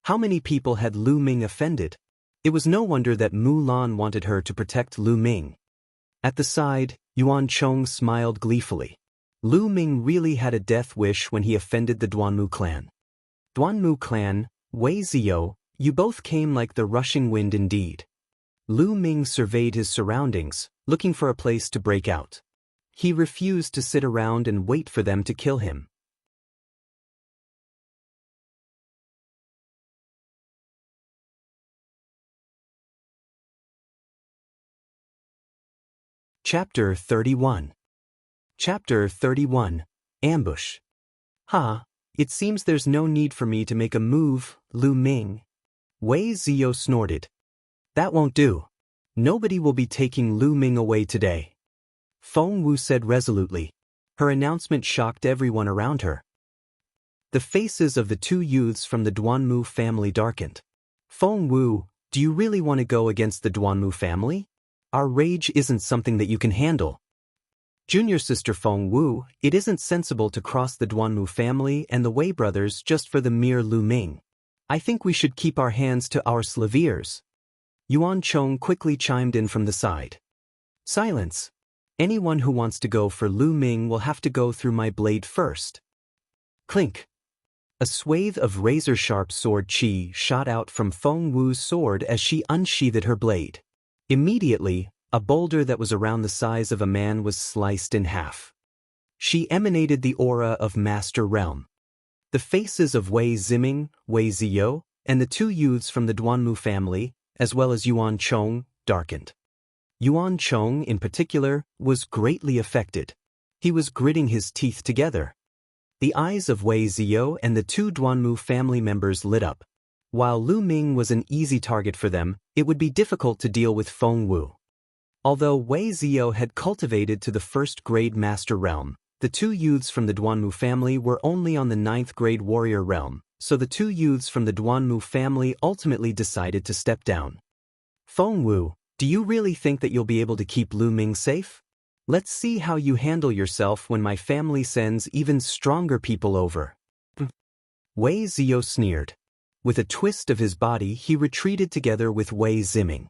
[SPEAKER 1] How many people had Lu Ming offended? It was no wonder that Mulan wanted her to protect Lu Ming. At the side, Yuan Chong smiled gleefully. Lu Ming really had a death wish when he offended the Duanmu clan. Duanmu clan, Wei Ziyo, you both came like the rushing wind indeed. Lu Ming surveyed his surroundings, looking for a place to break out. He refused to sit around and wait for them to kill him. Chapter 31. Chapter 31. Ambush. It seems there's no need for me to make a move, Lu Ming. Wei Ziyo snorted. That won't do. Nobody will be taking Lu Ming away today. Feng Wu said resolutely. Her announcement shocked everyone around her. The faces of the two youths from the Duanmu family darkened. Feng Wu, do you really want to go against the Duanmu family? Our rage isn't something that you can handle. Junior sister Feng Wu, it isn't sensible to cross the Duanmu family and the Wei brothers just for the mere Lu Ming. I think we should keep our hands to our slaviers. Yuan Chong quickly chimed in from the side. Silence. Anyone who wants to go for Lu Ming will have to go through my blade first. Clink. A swathe of razor-sharp sword qi shot out from Feng Wu's sword as she unsheathed her blade. Immediately, a boulder that was around the size of a man was sliced in half. She emanated the aura of Master Realm. The faces of Wei Ziming, Wei Ziyo, and the two youths from the Duanmu family, as well as Yuan Chong, darkened. Yuan Chong, in particular, was greatly affected. He was gritting his teeth together. The eyes of Wei Ziyo and the two Duanmu family members lit up. While Lu Ming was an easy target for them, it would be difficult to deal with Feng Wu. Although Wei Ziyo had cultivated to the 1st grade Master Realm, the two youths from the Duanmu family were only on the 9th grade Warrior Realm, so the two youths from the Duanmu family ultimately decided to step down. Feng Wu, do you really think that you'll be able to keep Lu Ming safe? Let's see how you handle yourself when my family sends even stronger people over. Wei Ziyo sneered. With a twist of his body, he retreated together with Wei Ziming.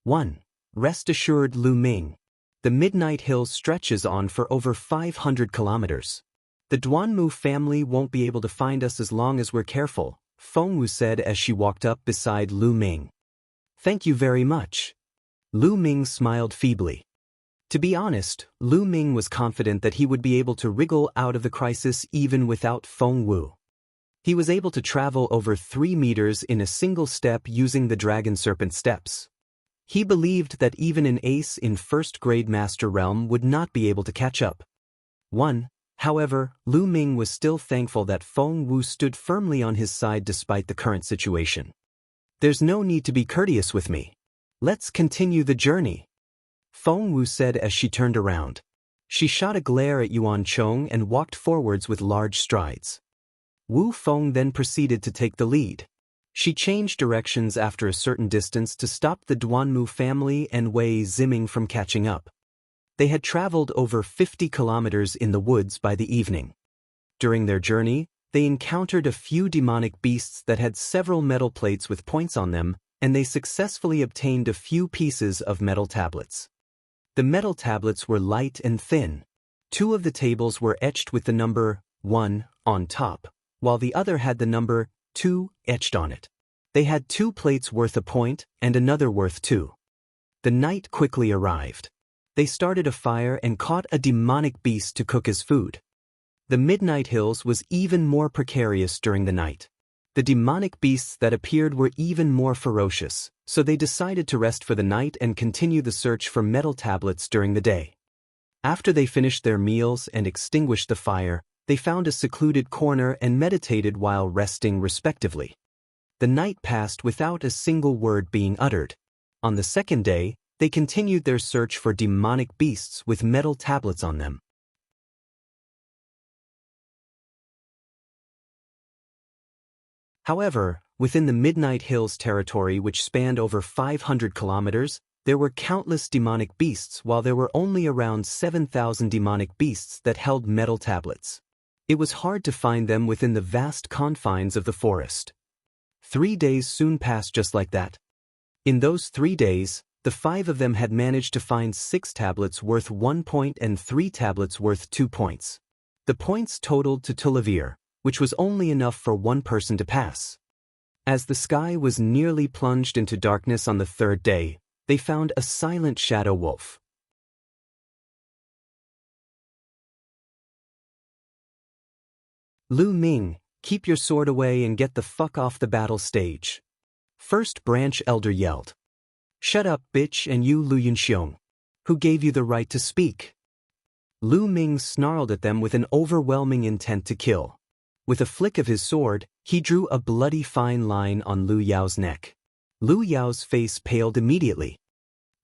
[SPEAKER 1] 1. Rest assured, Lu Ming. The Midnight Hill stretches on for over 500 kilometers. The Duanmu family won't be able to find us as long as we're careful, Feng Wu said as she walked up beside Lu Ming. Thank you very much. Lu Ming smiled feebly. To be honest, Lu Ming was confident that he would be able to wriggle out of the crisis even without Feng Wu. He was able to travel over 3 meters in a single step using the Dragon Serpent steps. He believed that even an ace in 1st grade Master Realm would not be able to catch up. However, Lu Ming was still thankful that Feng Wu stood firmly on his side despite the current situation. There's no need to be courteous with me. Let's continue the journey. Feng Wu said as she turned around. She shot a glare at Yuan Chong and walked forwards with large strides. Wu Feng then proceeded to take the lead. She changed directions after a certain distance to stop the Duanmu family and Wei Ziming from catching up. They had traveled over 50 kilometers in the woods by the evening. During their journey, they encountered a few demonic beasts that had several metal plates with points on them, and they successfully obtained a few pieces of metal tablets. The metal tablets were light and thin. 2 of the tables were etched with the number 1 on top, while the other had the number 2 etched on it. They had 2 plates worth a point and another worth 2. The night quickly arrived. They started a fire and caught a demonic beast to cook as food. The Midnight Hills was even more precarious during the night. The demonic beasts that appeared were even more ferocious, so they decided to rest for the night and continue the search for metal tablets during the day. After they finished their meals and extinguished the fire, they found a secluded corner and meditated while resting respectively. The night passed without a single word being uttered. On the 2nd day, they continued their search for demonic beasts with metal tablets on them. However, within the Midnight Hills territory, which spanned over 500 kilometers, there were countless demonic beasts, while there were only around 7,000 demonic beasts that held metal tablets. It was hard to find them within the vast confines of the forest. 3 days soon passed just like that. In those 3 days, the 5 of them had managed to find 6 tablets worth 1 point and 3 tablets worth 2 points. The points totaled to Tulavir, which was only enough for one person to pass. As the sky was nearly plunged into darkness on the 3rd day, they found a silent shadow wolf. Lu Ming, keep your sword away and get the fuck off the battle stage. First branch elder yelled. Shut up, bitch, and you Lu Yunxiong. Who gave you the right to speak? Lu Ming snarled at them with an overwhelming intent to kill. With a flick of his sword, he drew a bloody fine line on Lu Yao's neck. Lu Yao's face paled immediately.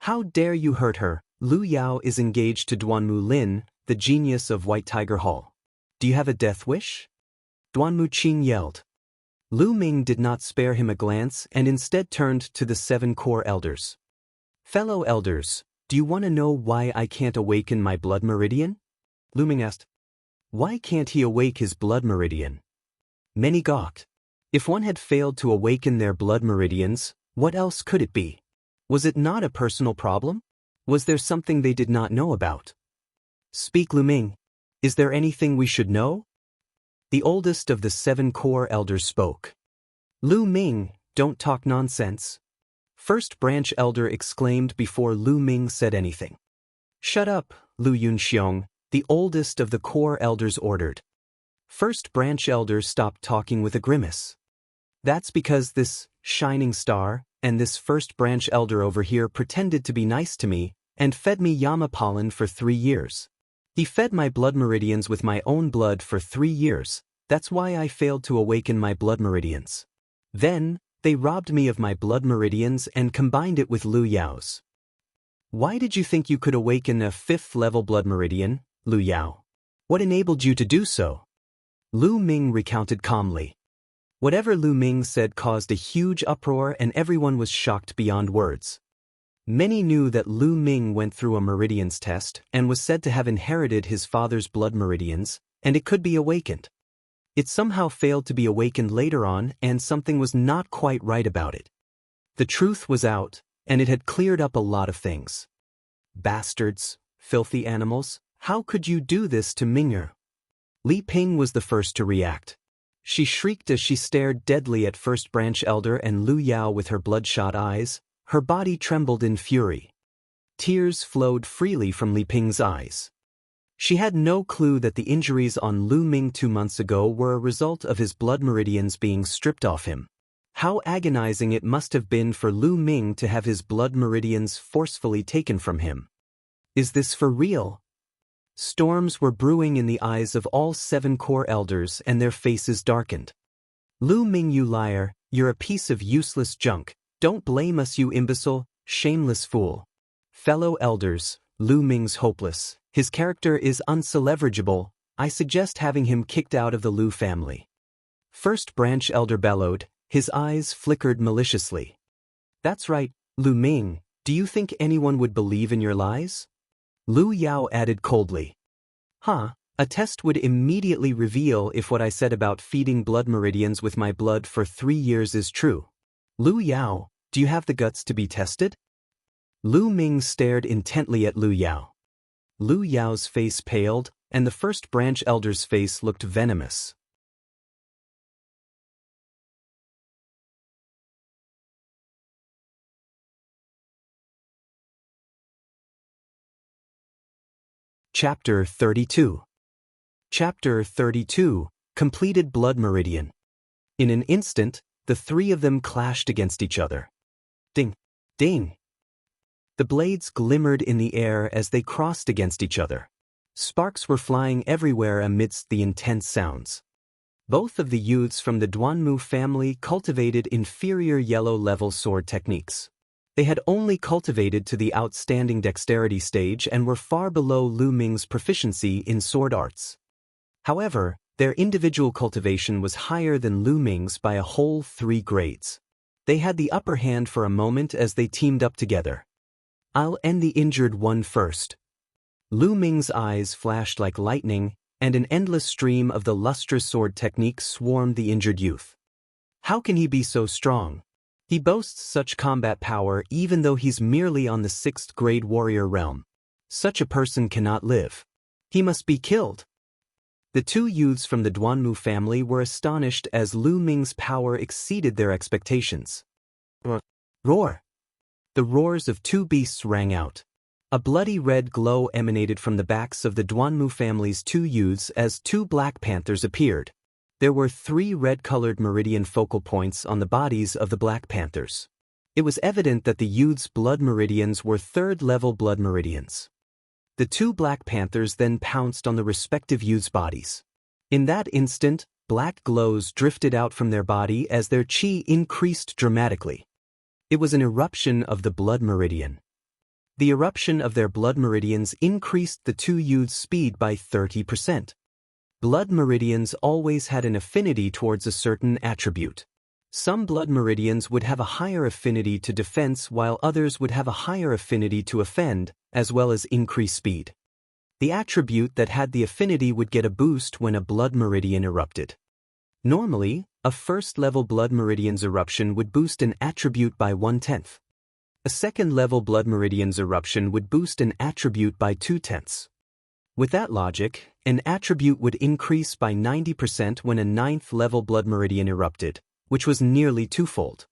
[SPEAKER 1] How dare you hurt her? Lu Yao is engaged to Duanmu Lin, the genius of White Tiger Hall. Do you have a death wish? Duanmu Qing yelled. Lu Ming did not spare him a glance and instead turned to the 7 core elders. Fellow elders, do you want to know why I can't awaken my blood meridian? Lu Ming asked. Why can't he awake his blood meridian? Many gawked. If one had failed to awaken their blood meridians, what else could it be? Was it not a personal problem? Was there something they did not know about? Speak, Lu Ming. Is there anything we should know? The oldest of the 7 core elders spoke. Lu Ming, don't talk nonsense. First branch elder exclaimed before Lu Ming said anything. Shut up, Lu Yunxiong, the oldest of the core elders ordered. First branch elder stopped talking with a grimace. That's because this shining star and this first branch elder over here pretended to be nice to me and fed me Yama pollen for 3 years. He fed my blood meridians with my own blood for 3 years. That's why I failed to awaken my blood meridians. Then, they robbed me of my blood meridians and combined it with Lu Yao's. Why did you think you could awaken a 5th level blood meridian, Lu Yao? What enabled you to do so? Lu Ming recounted calmly. Whatever Lu Ming said caused a huge uproar and everyone was shocked beyond words. Many knew that Lu Ming went through a meridians test and was said to have inherited his father's blood meridians, and it could be awakened. It somehow failed to be awakened later on, and something was not quite right about it. The truth was out, and it had cleared up a lot of things. Bastards, filthy animals, how could you do this to Ming'er? Li Ping was the first to react. She shrieked as she stared deadly at First Branch Elder and Lu Yao with her bloodshot eyes. Her body trembled in fury. Tears flowed freely from Li Ping's eyes. She had no clue that the injuries on Lu Ming 2 months ago were a result of his blood meridians being stripped off him. How agonizing it must have been for Lu Ming to have his blood meridians forcefully taken from him. Is this for real? Storms were brewing in the eyes of all 7 core elders and their faces darkened. Lu Ming, you liar, you're a piece of useless junk. Don't blame us, you imbecile, shameless fool. Fellow elders, Lu Ming's hopeless. His character is unsalvageable. I suggest having him kicked out of the Lu family. First Branch Elder bellowed, his eyes flickered maliciously. That's right, Lu Ming, do you think anyone would believe in your lies? Lu Yao added coldly. A test would immediately reveal if what I said about feeding blood meridians with my blood for 3 years is true. Lu Yao, do you have the guts to be tested? Lu Ming stared intently at Lu Yao. Lu Yao's face paled, and the First Branch Elder's face looked venomous. Chapter 32. Chapter 32, Completed Blood Meridian. In an instant, the 3 of them clashed against each other. Ding! Ding! The blades glimmered in the air as they crossed against each other. Sparks were flying everywhere amidst the intense sounds. Both of the youths from the Duanmu family cultivated inferior yellow-level sword techniques. They had only cultivated to the outstanding dexterity stage and were far below Lu Ming's proficiency in sword arts. However, their individual cultivation was higher than Lu Ming's by a whole 3 grades. They had the upper hand for a moment as they teamed up together. I'll end the injured one first. Lu Ming's eyes flashed like lightning, and an endless stream of the lustrous sword technique swarmed the injured youth. How can he be so strong? He boasts such combat power even though he's merely on the 6th grade warrior realm. Such a person cannot live. He must be killed. The two youths from the Duanmu family were astonished as Lu Ming's power exceeded their expectations. Roar! The roars of two beasts rang out. A bloody red glow emanated from the backs of the Duanmu family's two youths as two black panthers appeared. There were 3 red-colored meridian focal points on the bodies of the black panthers. It was evident that the youths' blood meridians were 3rd-level blood meridians. The 2 black panthers then pounced on the respective youths' bodies. In that instant, black glows drifted out from their body as their chi increased dramatically. It was an eruption of the blood meridian. The eruption of their blood meridians increased the 2 youths' speed by 30%. Blood meridians always had an affinity towards a certain attribute. Some blood meridians would have a higher affinity to defense while others would have a higher affinity to offend, as well as increase speed. The attribute that had the affinity would get a boost when a blood meridian erupted. Normally, a 1st-level blood meridian's eruption would boost an attribute by 1/10. A 2nd-level blood meridian's eruption would boost an attribute by 2/10. With that logic, an attribute would increase by 90% when a 9th-level blood meridian erupted, which was nearly twofold.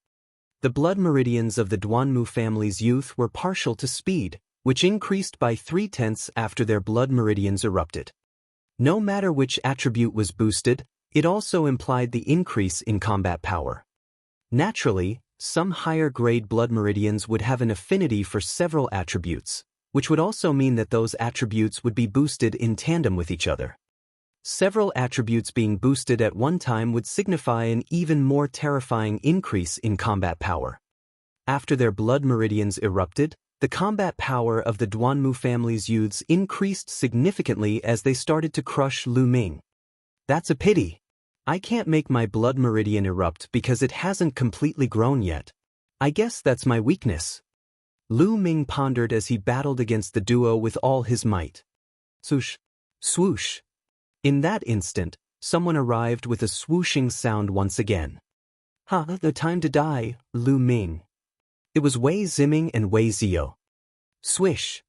[SPEAKER 1] The blood meridians of the Duanmu family's youth were partial to speed, which increased by 3/10 after their blood meridians erupted. No matter which attribute was boosted, it also implied the increase in combat power. Naturally, some higher-grade blood meridians would have an affinity for several attributes, which would also mean that those attributes would be boosted in tandem with each other. Several attributes being boosted at one time would signify an even more terrifying increase in combat power. After their blood meridians erupted, the combat power of the Duanmu family's youths increased significantly as they started to crush Lu Ming. That's a pity. I can't make my blood meridian erupt because it hasn't completely grown yet. I guess that's my weakness. Lu Ming pondered as he battled against the duo with all his might. Swoosh! Swoosh! In that instant, someone arrived with a swooshing sound once again. The time to die, Lu Ming. It was Wei Ziming and Wei Zio. Swish!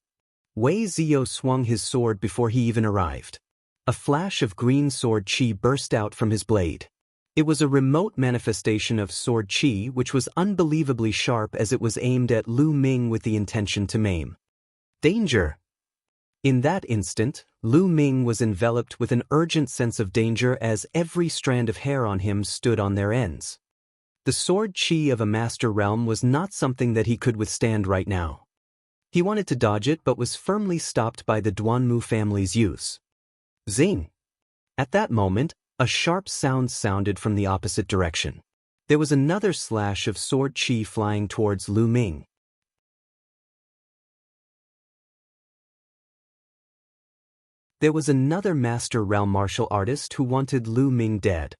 [SPEAKER 1] Wei Zio swung his sword before he even arrived. A flash of green sword chi burst out from his blade. It was a remote manifestation of sword chi which was unbelievably sharp as it was aimed at Lu Ming with the intention to maim. Danger! In that instant, Lu Ming was enveloped with an urgent sense of danger as every strand of hair on him stood on their ends. The sword chi of a master realm was not something that he could withstand right now. He wanted to dodge it but was firmly stopped by the Duanmu family's youths. Zing! At that moment, a sharp sound sounded from the opposite direction. There was another slash of sword chi flying towards Lu Ming. There was another Master Realm martial artist who wanted Lu Ming dead.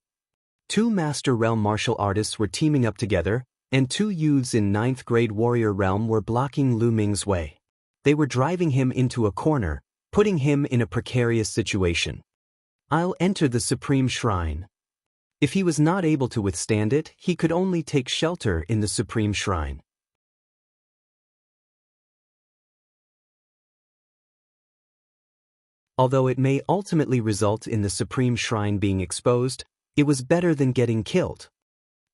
[SPEAKER 1] 2 Master Realm martial artists were teaming up together, and 2 youths in 9th grade warrior realm were blocking Lu Ming's way. They were driving him into a corner, putting him in a precarious situation. I'll enter the Supreme Shrine. If he was not able to withstand it, he could only take shelter in the Supreme Shrine. Although it may ultimately result in the Supreme Shrine being exposed, it was better than getting killed.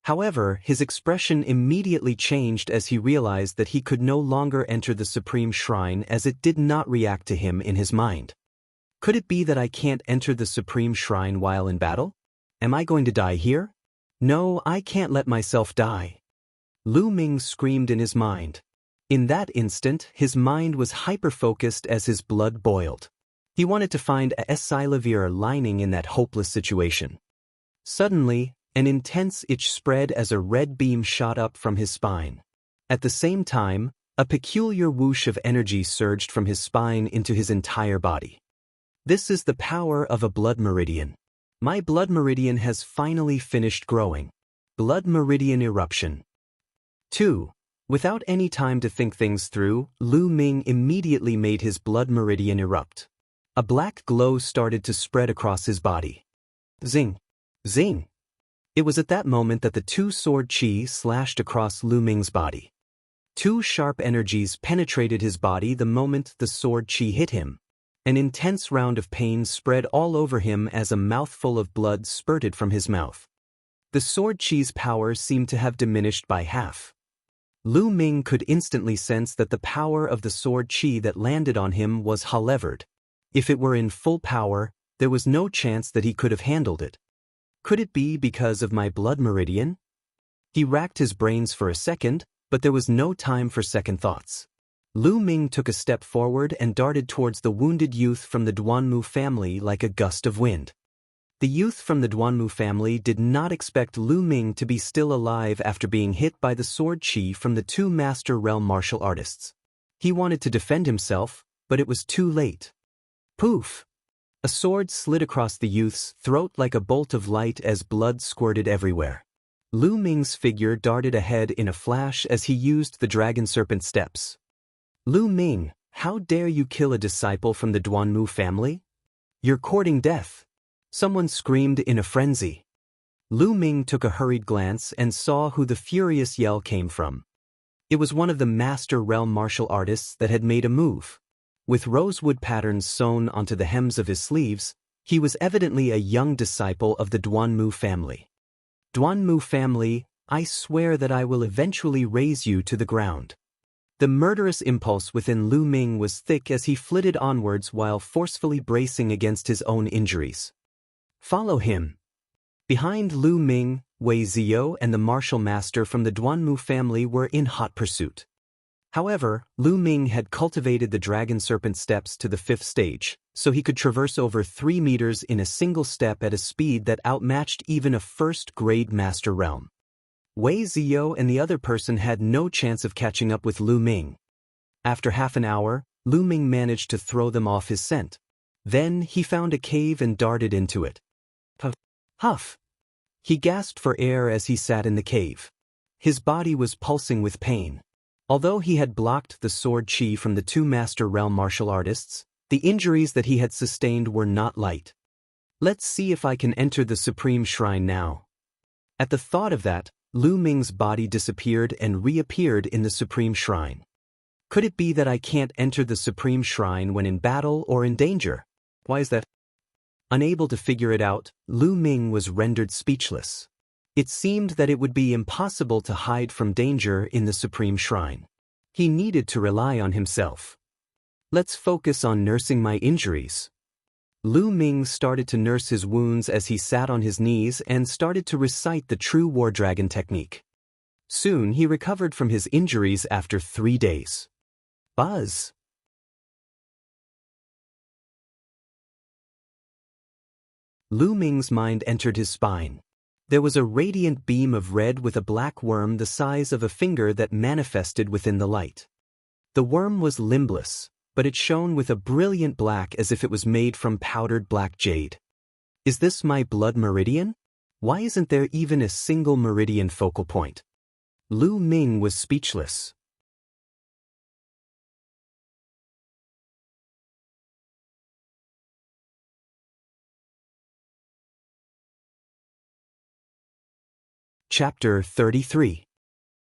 [SPEAKER 1] However, his expression immediately changed as he realized that he could no longer enter the Supreme Shrine as it did not react to him in his mind. Could it be that I can't enter the Supreme Shrine while in battle? Am I going to die here? No, I can't let myself die. Lu Ming screamed in his mind. In that instant, his mind was hyper-focused as his blood boiled. He wanted to find a silver lining in that hopeless situation. Suddenly, an intense itch spread as a red beam shot up from his spine. At the same time, a peculiar whoosh of energy surged from his spine into his entire body. This is the power of a blood meridian. My blood meridian has finally finished growing. Blood meridian eruption. 2. Without any time to think things through, Lu Ming immediately made his blood meridian erupt. A black glow started to spread across his body. Zing! Zing! It was at that moment that the two-sword chi slashed across Lu Ming's body. Two sharp energies penetrated his body the moment the sword chi hit him. An intense round of pain spread all over him as a mouthful of blood spurted from his mouth. The sword chi's power seemed to have diminished by half. Lu Ming could instantly sense that the power of the sword chi that landed on him was halvered. If it were in full power, there was no chance that he could have handled it. Could it be because of my blood meridian? He racked his brains for a second, but there was no time for second thoughts. Lu Ming took a step forward and darted towards the wounded youth from the Duanmu family like a gust of wind. The youth from the Duanmu family did not expect Lu Ming to be still alive after being hit by the sword chi from the two master realm martial artists. He wanted to defend himself, but it was too late. Poof! A sword slid across the youth's throat like a bolt of light as blood squirted everywhere. Lu Ming's figure darted ahead in a flash as he used the dragon serpent steps. Lu Ming, how dare you kill a disciple from the Duanmu family? You're courting death! Someone screamed in a frenzy. Lu Ming took a hurried glance and saw who the furious yell came from. It was one of the master realm martial artists that had made a move. With rosewood patterns sewn onto the hems of his sleeves, he was evidently a young disciple of the Duanmu family. Duanmu family, I swear that I will eventually raze you to the ground. The murderous impulse within Lu Ming was thick as he flitted onwards while forcefully bracing against his own injuries. Follow him. Behind Lu Ming, Wei Ziyo and the martial master from the Duanmu family were in hot pursuit. However, Lu Ming had cultivated the dragon serpent steps to the 5th stage, so he could traverse over 3 meters in a single step at a speed that outmatched even a first-grade master realm. Wei Ziyo and the other person had no chance of catching up with Lu Ming. After half an hour, Lu Ming managed to throw them off his scent. Then he found a cave and darted into it. Puff! Huff! He gasped for air as he sat in the cave. His body was pulsing with pain. Although he had blocked the sword chi from the two master realm martial artists, the injuries that he had sustained were not light. Let's see if I can enter the Supreme Shrine now. At the thought of that, Lu Ming's body disappeared and reappeared in the Supreme Shrine. Could it be that I can't enter the Supreme Shrine when in battle or in danger? Why is that? Unable to figure it out, Lu Ming was rendered speechless. It seemed that it would be impossible to hide from danger in the Supreme Shrine. He needed to rely on himself. Let's focus on nursing my injuries. Lu Ming started to nurse his wounds as he sat on his knees and started to recite the true war dragon technique. Soon he recovered from his injuries after 3 days. Buzz! Lu Ming's mind entered his spine. There was a radiant beam of red with a black worm the size of a finger that manifested within the light. The worm was limbless, but it shone with a brilliant black as if it was made from powdered black jade. Is this my blood meridian? Why isn't there even a single meridian focal point? Lu Ming was speechless. Chapter 33.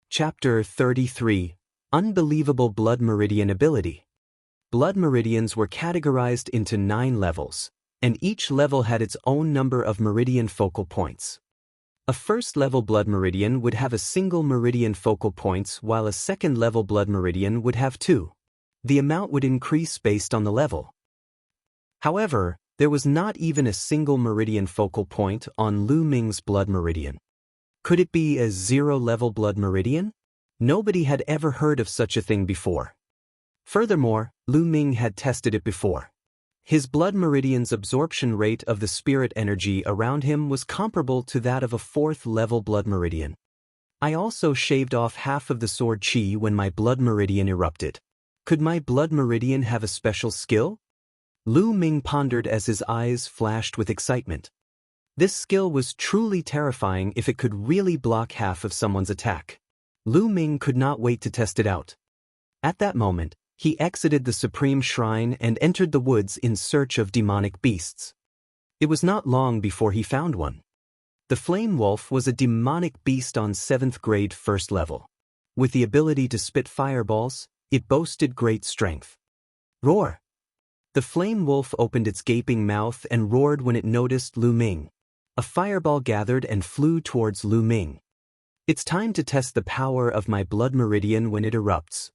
[SPEAKER 1] Chapter 33. Unbelievable Blood Meridian Ability. Blood meridians were categorized into 9 levels, and each level had its own number of meridian focal points. A first-level blood meridian would have a single meridian focal points while a second-level blood meridian would have 2. The amount would increase based on the level. However, there was not even a single meridian focal point on Lu Ming's blood meridian. Could it be a 0-level blood meridian? Nobody had ever heard of such a thing before. Furthermore, Lu Ming had tested it before. His blood meridian's absorption rate of the spirit energy around him was comparable to that of a 4th-level blood meridian. I also shaved off half of the sword chi when my blood meridian erupted. Could my blood meridian have a special skill? Lu Ming pondered as his eyes flashed with excitement. This skill was truly terrifying if it could really block half of someone's attack. Lu Ming could not wait to test it out. At that moment, he exited the Supreme Shrine and entered the woods in search of demonic beasts. It was not long before he found one. The flame wolf was a demonic beast on 7th grade first level. With the ability to spit fireballs, it boasted great strength. Roar! The flame wolf opened its gaping mouth and roared when it noticed Lu Ming. A fireball gathered and flew towards Lu Ming. It's time to test the power of my blood meridian when it erupts.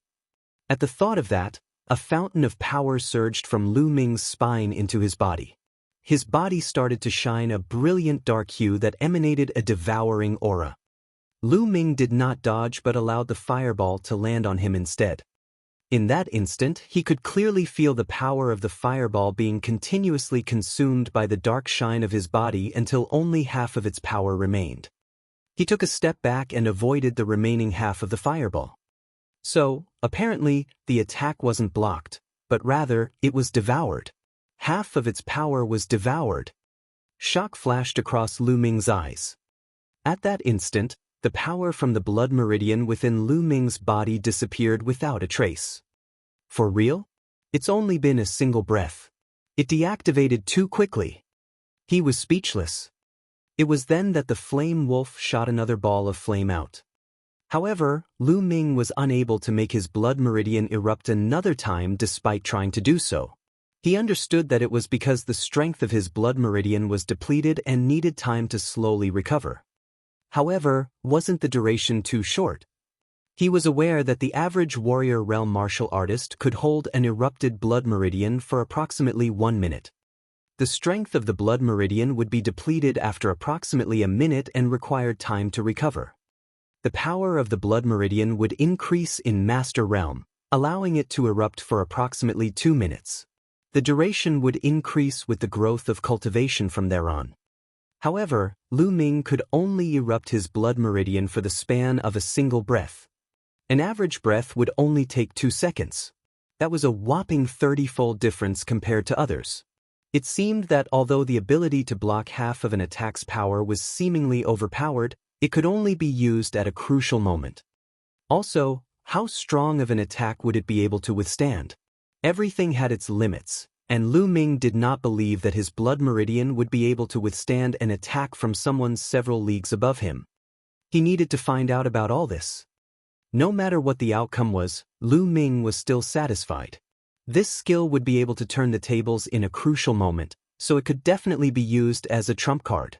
[SPEAKER 1] At the thought of that, a fountain of power surged from Lu Ming's spine into his body. His body started to shine a brilliant dark hue that emanated a devouring aura. Lu Ming did not dodge but allowed the fireball to land on him instead. In that instant, he could clearly feel the power of the fireball being continuously consumed by the dark shine of his body until only half of its power remained. He took a step back and avoided the remaining half of the fireball. So, apparently, the attack wasn't blocked, but rather, it was devoured. Half of its power was devoured. Shock flashed across Lu Ming's eyes. At that instant, the power from the blood meridian within Lu Ming's body disappeared without a trace. For real? It's only been a single breath. It deactivated too quickly. He was speechless. It was then that the flame wolf shot another ball of flame out. However, Lu Ming was unable to make his blood meridian erupt another time despite trying to do so. He understood that it was because the strength of his blood meridian was depleted and needed time to slowly recover. However, wasn't the duration too short? He was aware that the average warrior realm martial artist could hold an erupted blood meridian for approximately 1 minute. The strength of the blood meridian would be depleted after approximately a minute and required time to recover. The power of the blood meridian would increase in Master Realm, allowing it to erupt for approximately 2 minutes. The duration would increase with the growth of cultivation from there on. However, Lu Ming could only erupt his blood meridian for the span of a single breath. An average breath would only take 2 seconds. That was a whopping 30-fold difference compared to others. It seemed that although the ability to block half of an attack's power was seemingly overpowered, it could only be used at a crucial moment. Also, how strong of an attack would it be able to withstand? Everything had its limits, and Lu Ming did not believe that his blood meridian would be able to withstand an attack from someone several leagues above him. He needed to find out about all this. No matter what the outcome was, Lu Ming was still satisfied. This skill would be able to turn the tables in a crucial moment, so it could definitely be used as a trump card.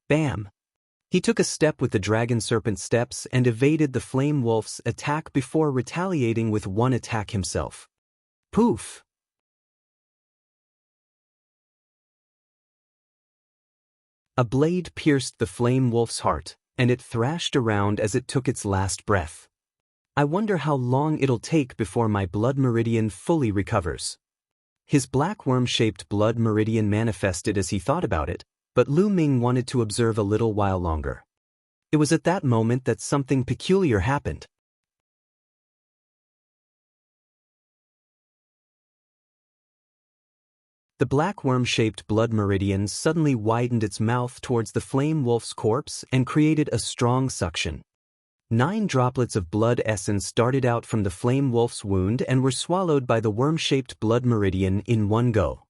[SPEAKER 1] Bam! He took a step with the dragon serpent steps and evaded the flame wolf's attack before retaliating with one attack himself. Poof! A blade pierced the flame wolf's heart, and it thrashed around as it took its last breath. I wonder how long it'll take before my blood meridian fully recovers. His black worm-shaped blood meridian manifested as he thought about it, but Lu Ming wanted to observe a little while longer. It was at that moment that something peculiar happened. The black worm-shaped blood meridian suddenly widened its mouth towards the flame wolf's corpse and created a strong suction. 9 droplets of blood essence darted out from the flame wolf's wound and were swallowed by the worm-shaped blood meridian in one go.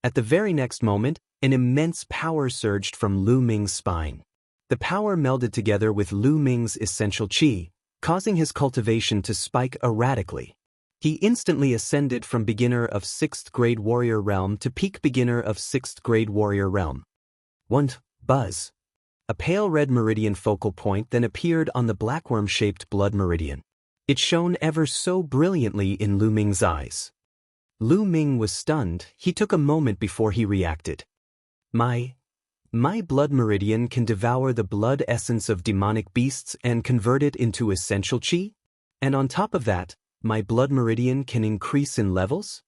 [SPEAKER 1] At the very next moment, an immense power surged from Lu Ming's spine. The power melded together with Lu Ming's essential qi, causing his cultivation to spike erratically. He instantly ascended from beginner of 6th grade warrior realm to peak beginner of 6th grade warrior realm. Buzz. A pale red meridian focal point then appeared on the blackworm-shaped blood meridian. It shone ever so brilliantly in Lu Ming's eyes. Lu Ming was stunned. He took a moment before he reacted. My blood meridian can devour the blood essence of demonic beasts and convert it into essential qi? And on top of that, my blood meridian can increase in levels?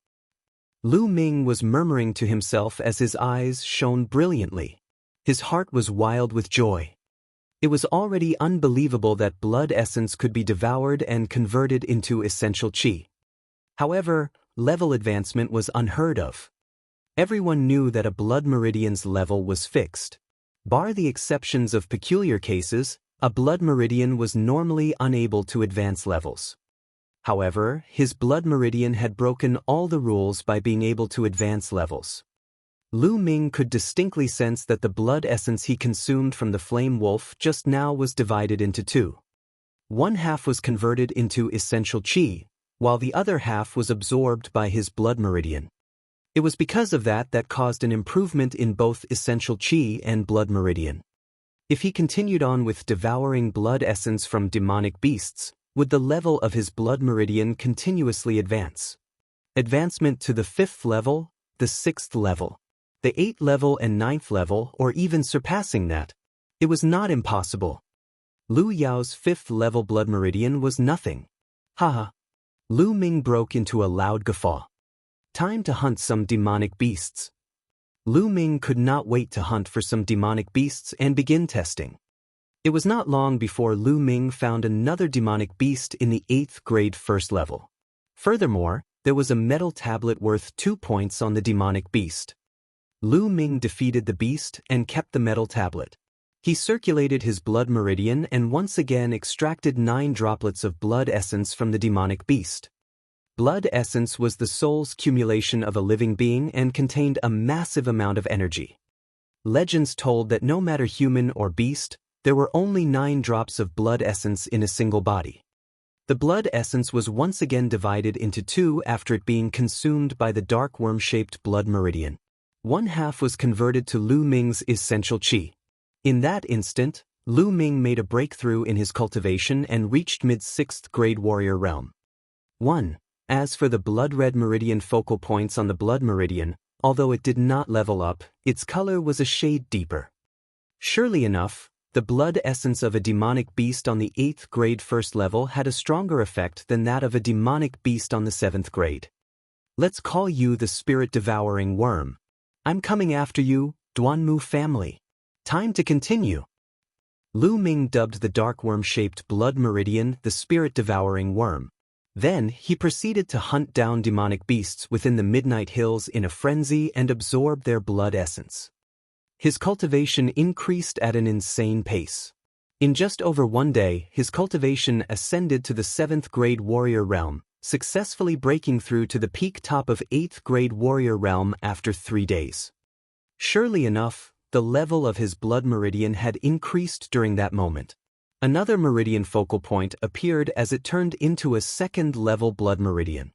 [SPEAKER 1] Lu Ming was murmuring to himself as his eyes shone brilliantly. His heart was wild with joy. It was already unbelievable that blood essence could be devoured and converted into essential qi. However, level advancement was unheard of. Everyone knew that a blood meridian's level was fixed. Bar the exceptions of peculiar cases, a blood meridian was normally unable to advance levels. However, his blood meridian had broken all the rules by being able to advance levels. Lu Ming could distinctly sense that the blood essence he consumed from the flame wolf just now was divided into two. One half was converted into essential qi, while the other half was absorbed by his blood meridian. It was because of that caused an improvement in both essential qi and blood meridian. If he continued on with devouring blood essence from demonic beasts, would the level of his blood meridian continuously advance? Advancement to the 5th level, the 6th level, the 8th level and 9th level, or even surpassing that. It was not impossible. Lu Yao's 5th level blood meridian was nothing. Haha. Lu Ming broke into a loud guffaw. Time to hunt some demonic beasts. Lu Ming could not wait to hunt for some demonic beasts and begin testing. It was not long before Lu Ming found another demonic beast in the 8th grade 1st level. Furthermore, there was a metal tablet worth 2 points on the demonic beast. Lu Ming defeated the beast and kept the metal tablet. He circulated his blood meridian and once again extracted 9 droplets of blood essence from the demonic beast. Blood essence was the soul's accumulation of a living being and contained a massive amount of energy. Legends told that no matter human or beast, there were only 9 drops of blood essence in a single body. The blood essence was once again divided into 2 after it being consumed by the dark worm-shaped blood meridian. One half was converted to Lu Ming's essential qi. In that instant, Lu Ming made a breakthrough in his cultivation and reached mid-6th grade warrior realm. 1. As for the blood-red meridian focal points on the blood meridian, although it did not level up, its color was a shade deeper. Surely enough, the blood essence of a demonic beast on the 8th grade 1st level had a stronger effect than that of a demonic beast on the 7th grade. Let's call you the spirit-devouring worm. I'm coming after you, Duanmu family. Time to continue. Lu Ming dubbed the dark worm-shaped blood meridian the spirit-devouring worm. Then, he proceeded to hunt down demonic beasts within the Midnight Hills in a frenzy and absorb their blood essence. His cultivation increased at an insane pace. In just over 1 day, his cultivation ascended to the 7th grade warrior realm, successfully breaking through to the peak top of 8th grade warrior realm after 3 days. Surely enough, the level of his blood meridian had increased during that moment. Another meridian focal point appeared as it turned into a 2nd level blood meridian.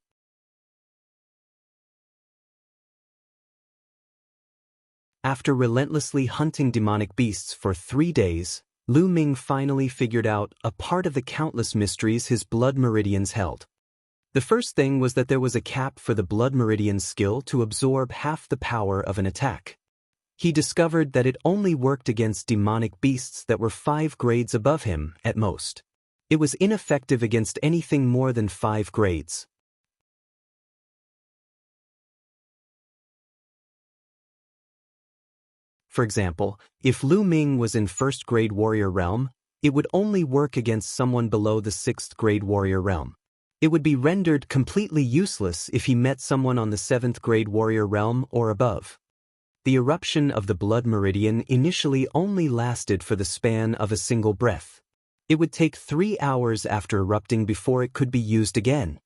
[SPEAKER 1] After relentlessly hunting demonic beasts for 3 days, Lu Ming finally figured out a part of the countless mysteries his blood meridians held. The first thing was that there was a cap for the blood meridian's skill to absorb half the power of an attack. He discovered that it only worked against demonic beasts that were 5 grades above him at most. It was ineffective against anything more than 5 grades. For example, if Lu Ming was in 1st grade warrior realm, it would only work against someone below the 6th grade warrior realm. It would be rendered completely useless if he met someone on the 7th grade warrior realm or above. The eruption of the blood meridian initially only lasted for the span of a single breath. It would take 3 hours after erupting before it could be used again.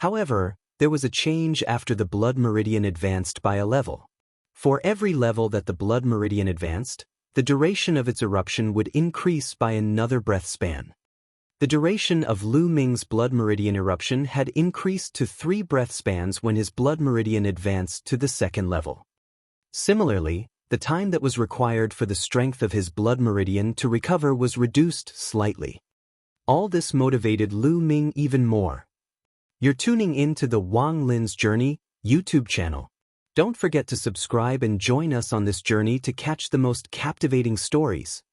[SPEAKER 1] However, there was a change after the blood meridian advanced by a level. For every level that the blood meridian advanced, the duration of its eruption would increase by another breath span. The duration of Lu Ming's blood meridian eruption had increased to 3 breath spans when his blood meridian advanced to the 2nd level. Similarly, the time that was required for the strength of his blood meridian to recover was reduced slightly. All this motivated Lu Ming even more. You're tuning in to the Wang Lin's Journey YouTube channel. Don't forget to subscribe and join us on this journey to catch the most captivating stories.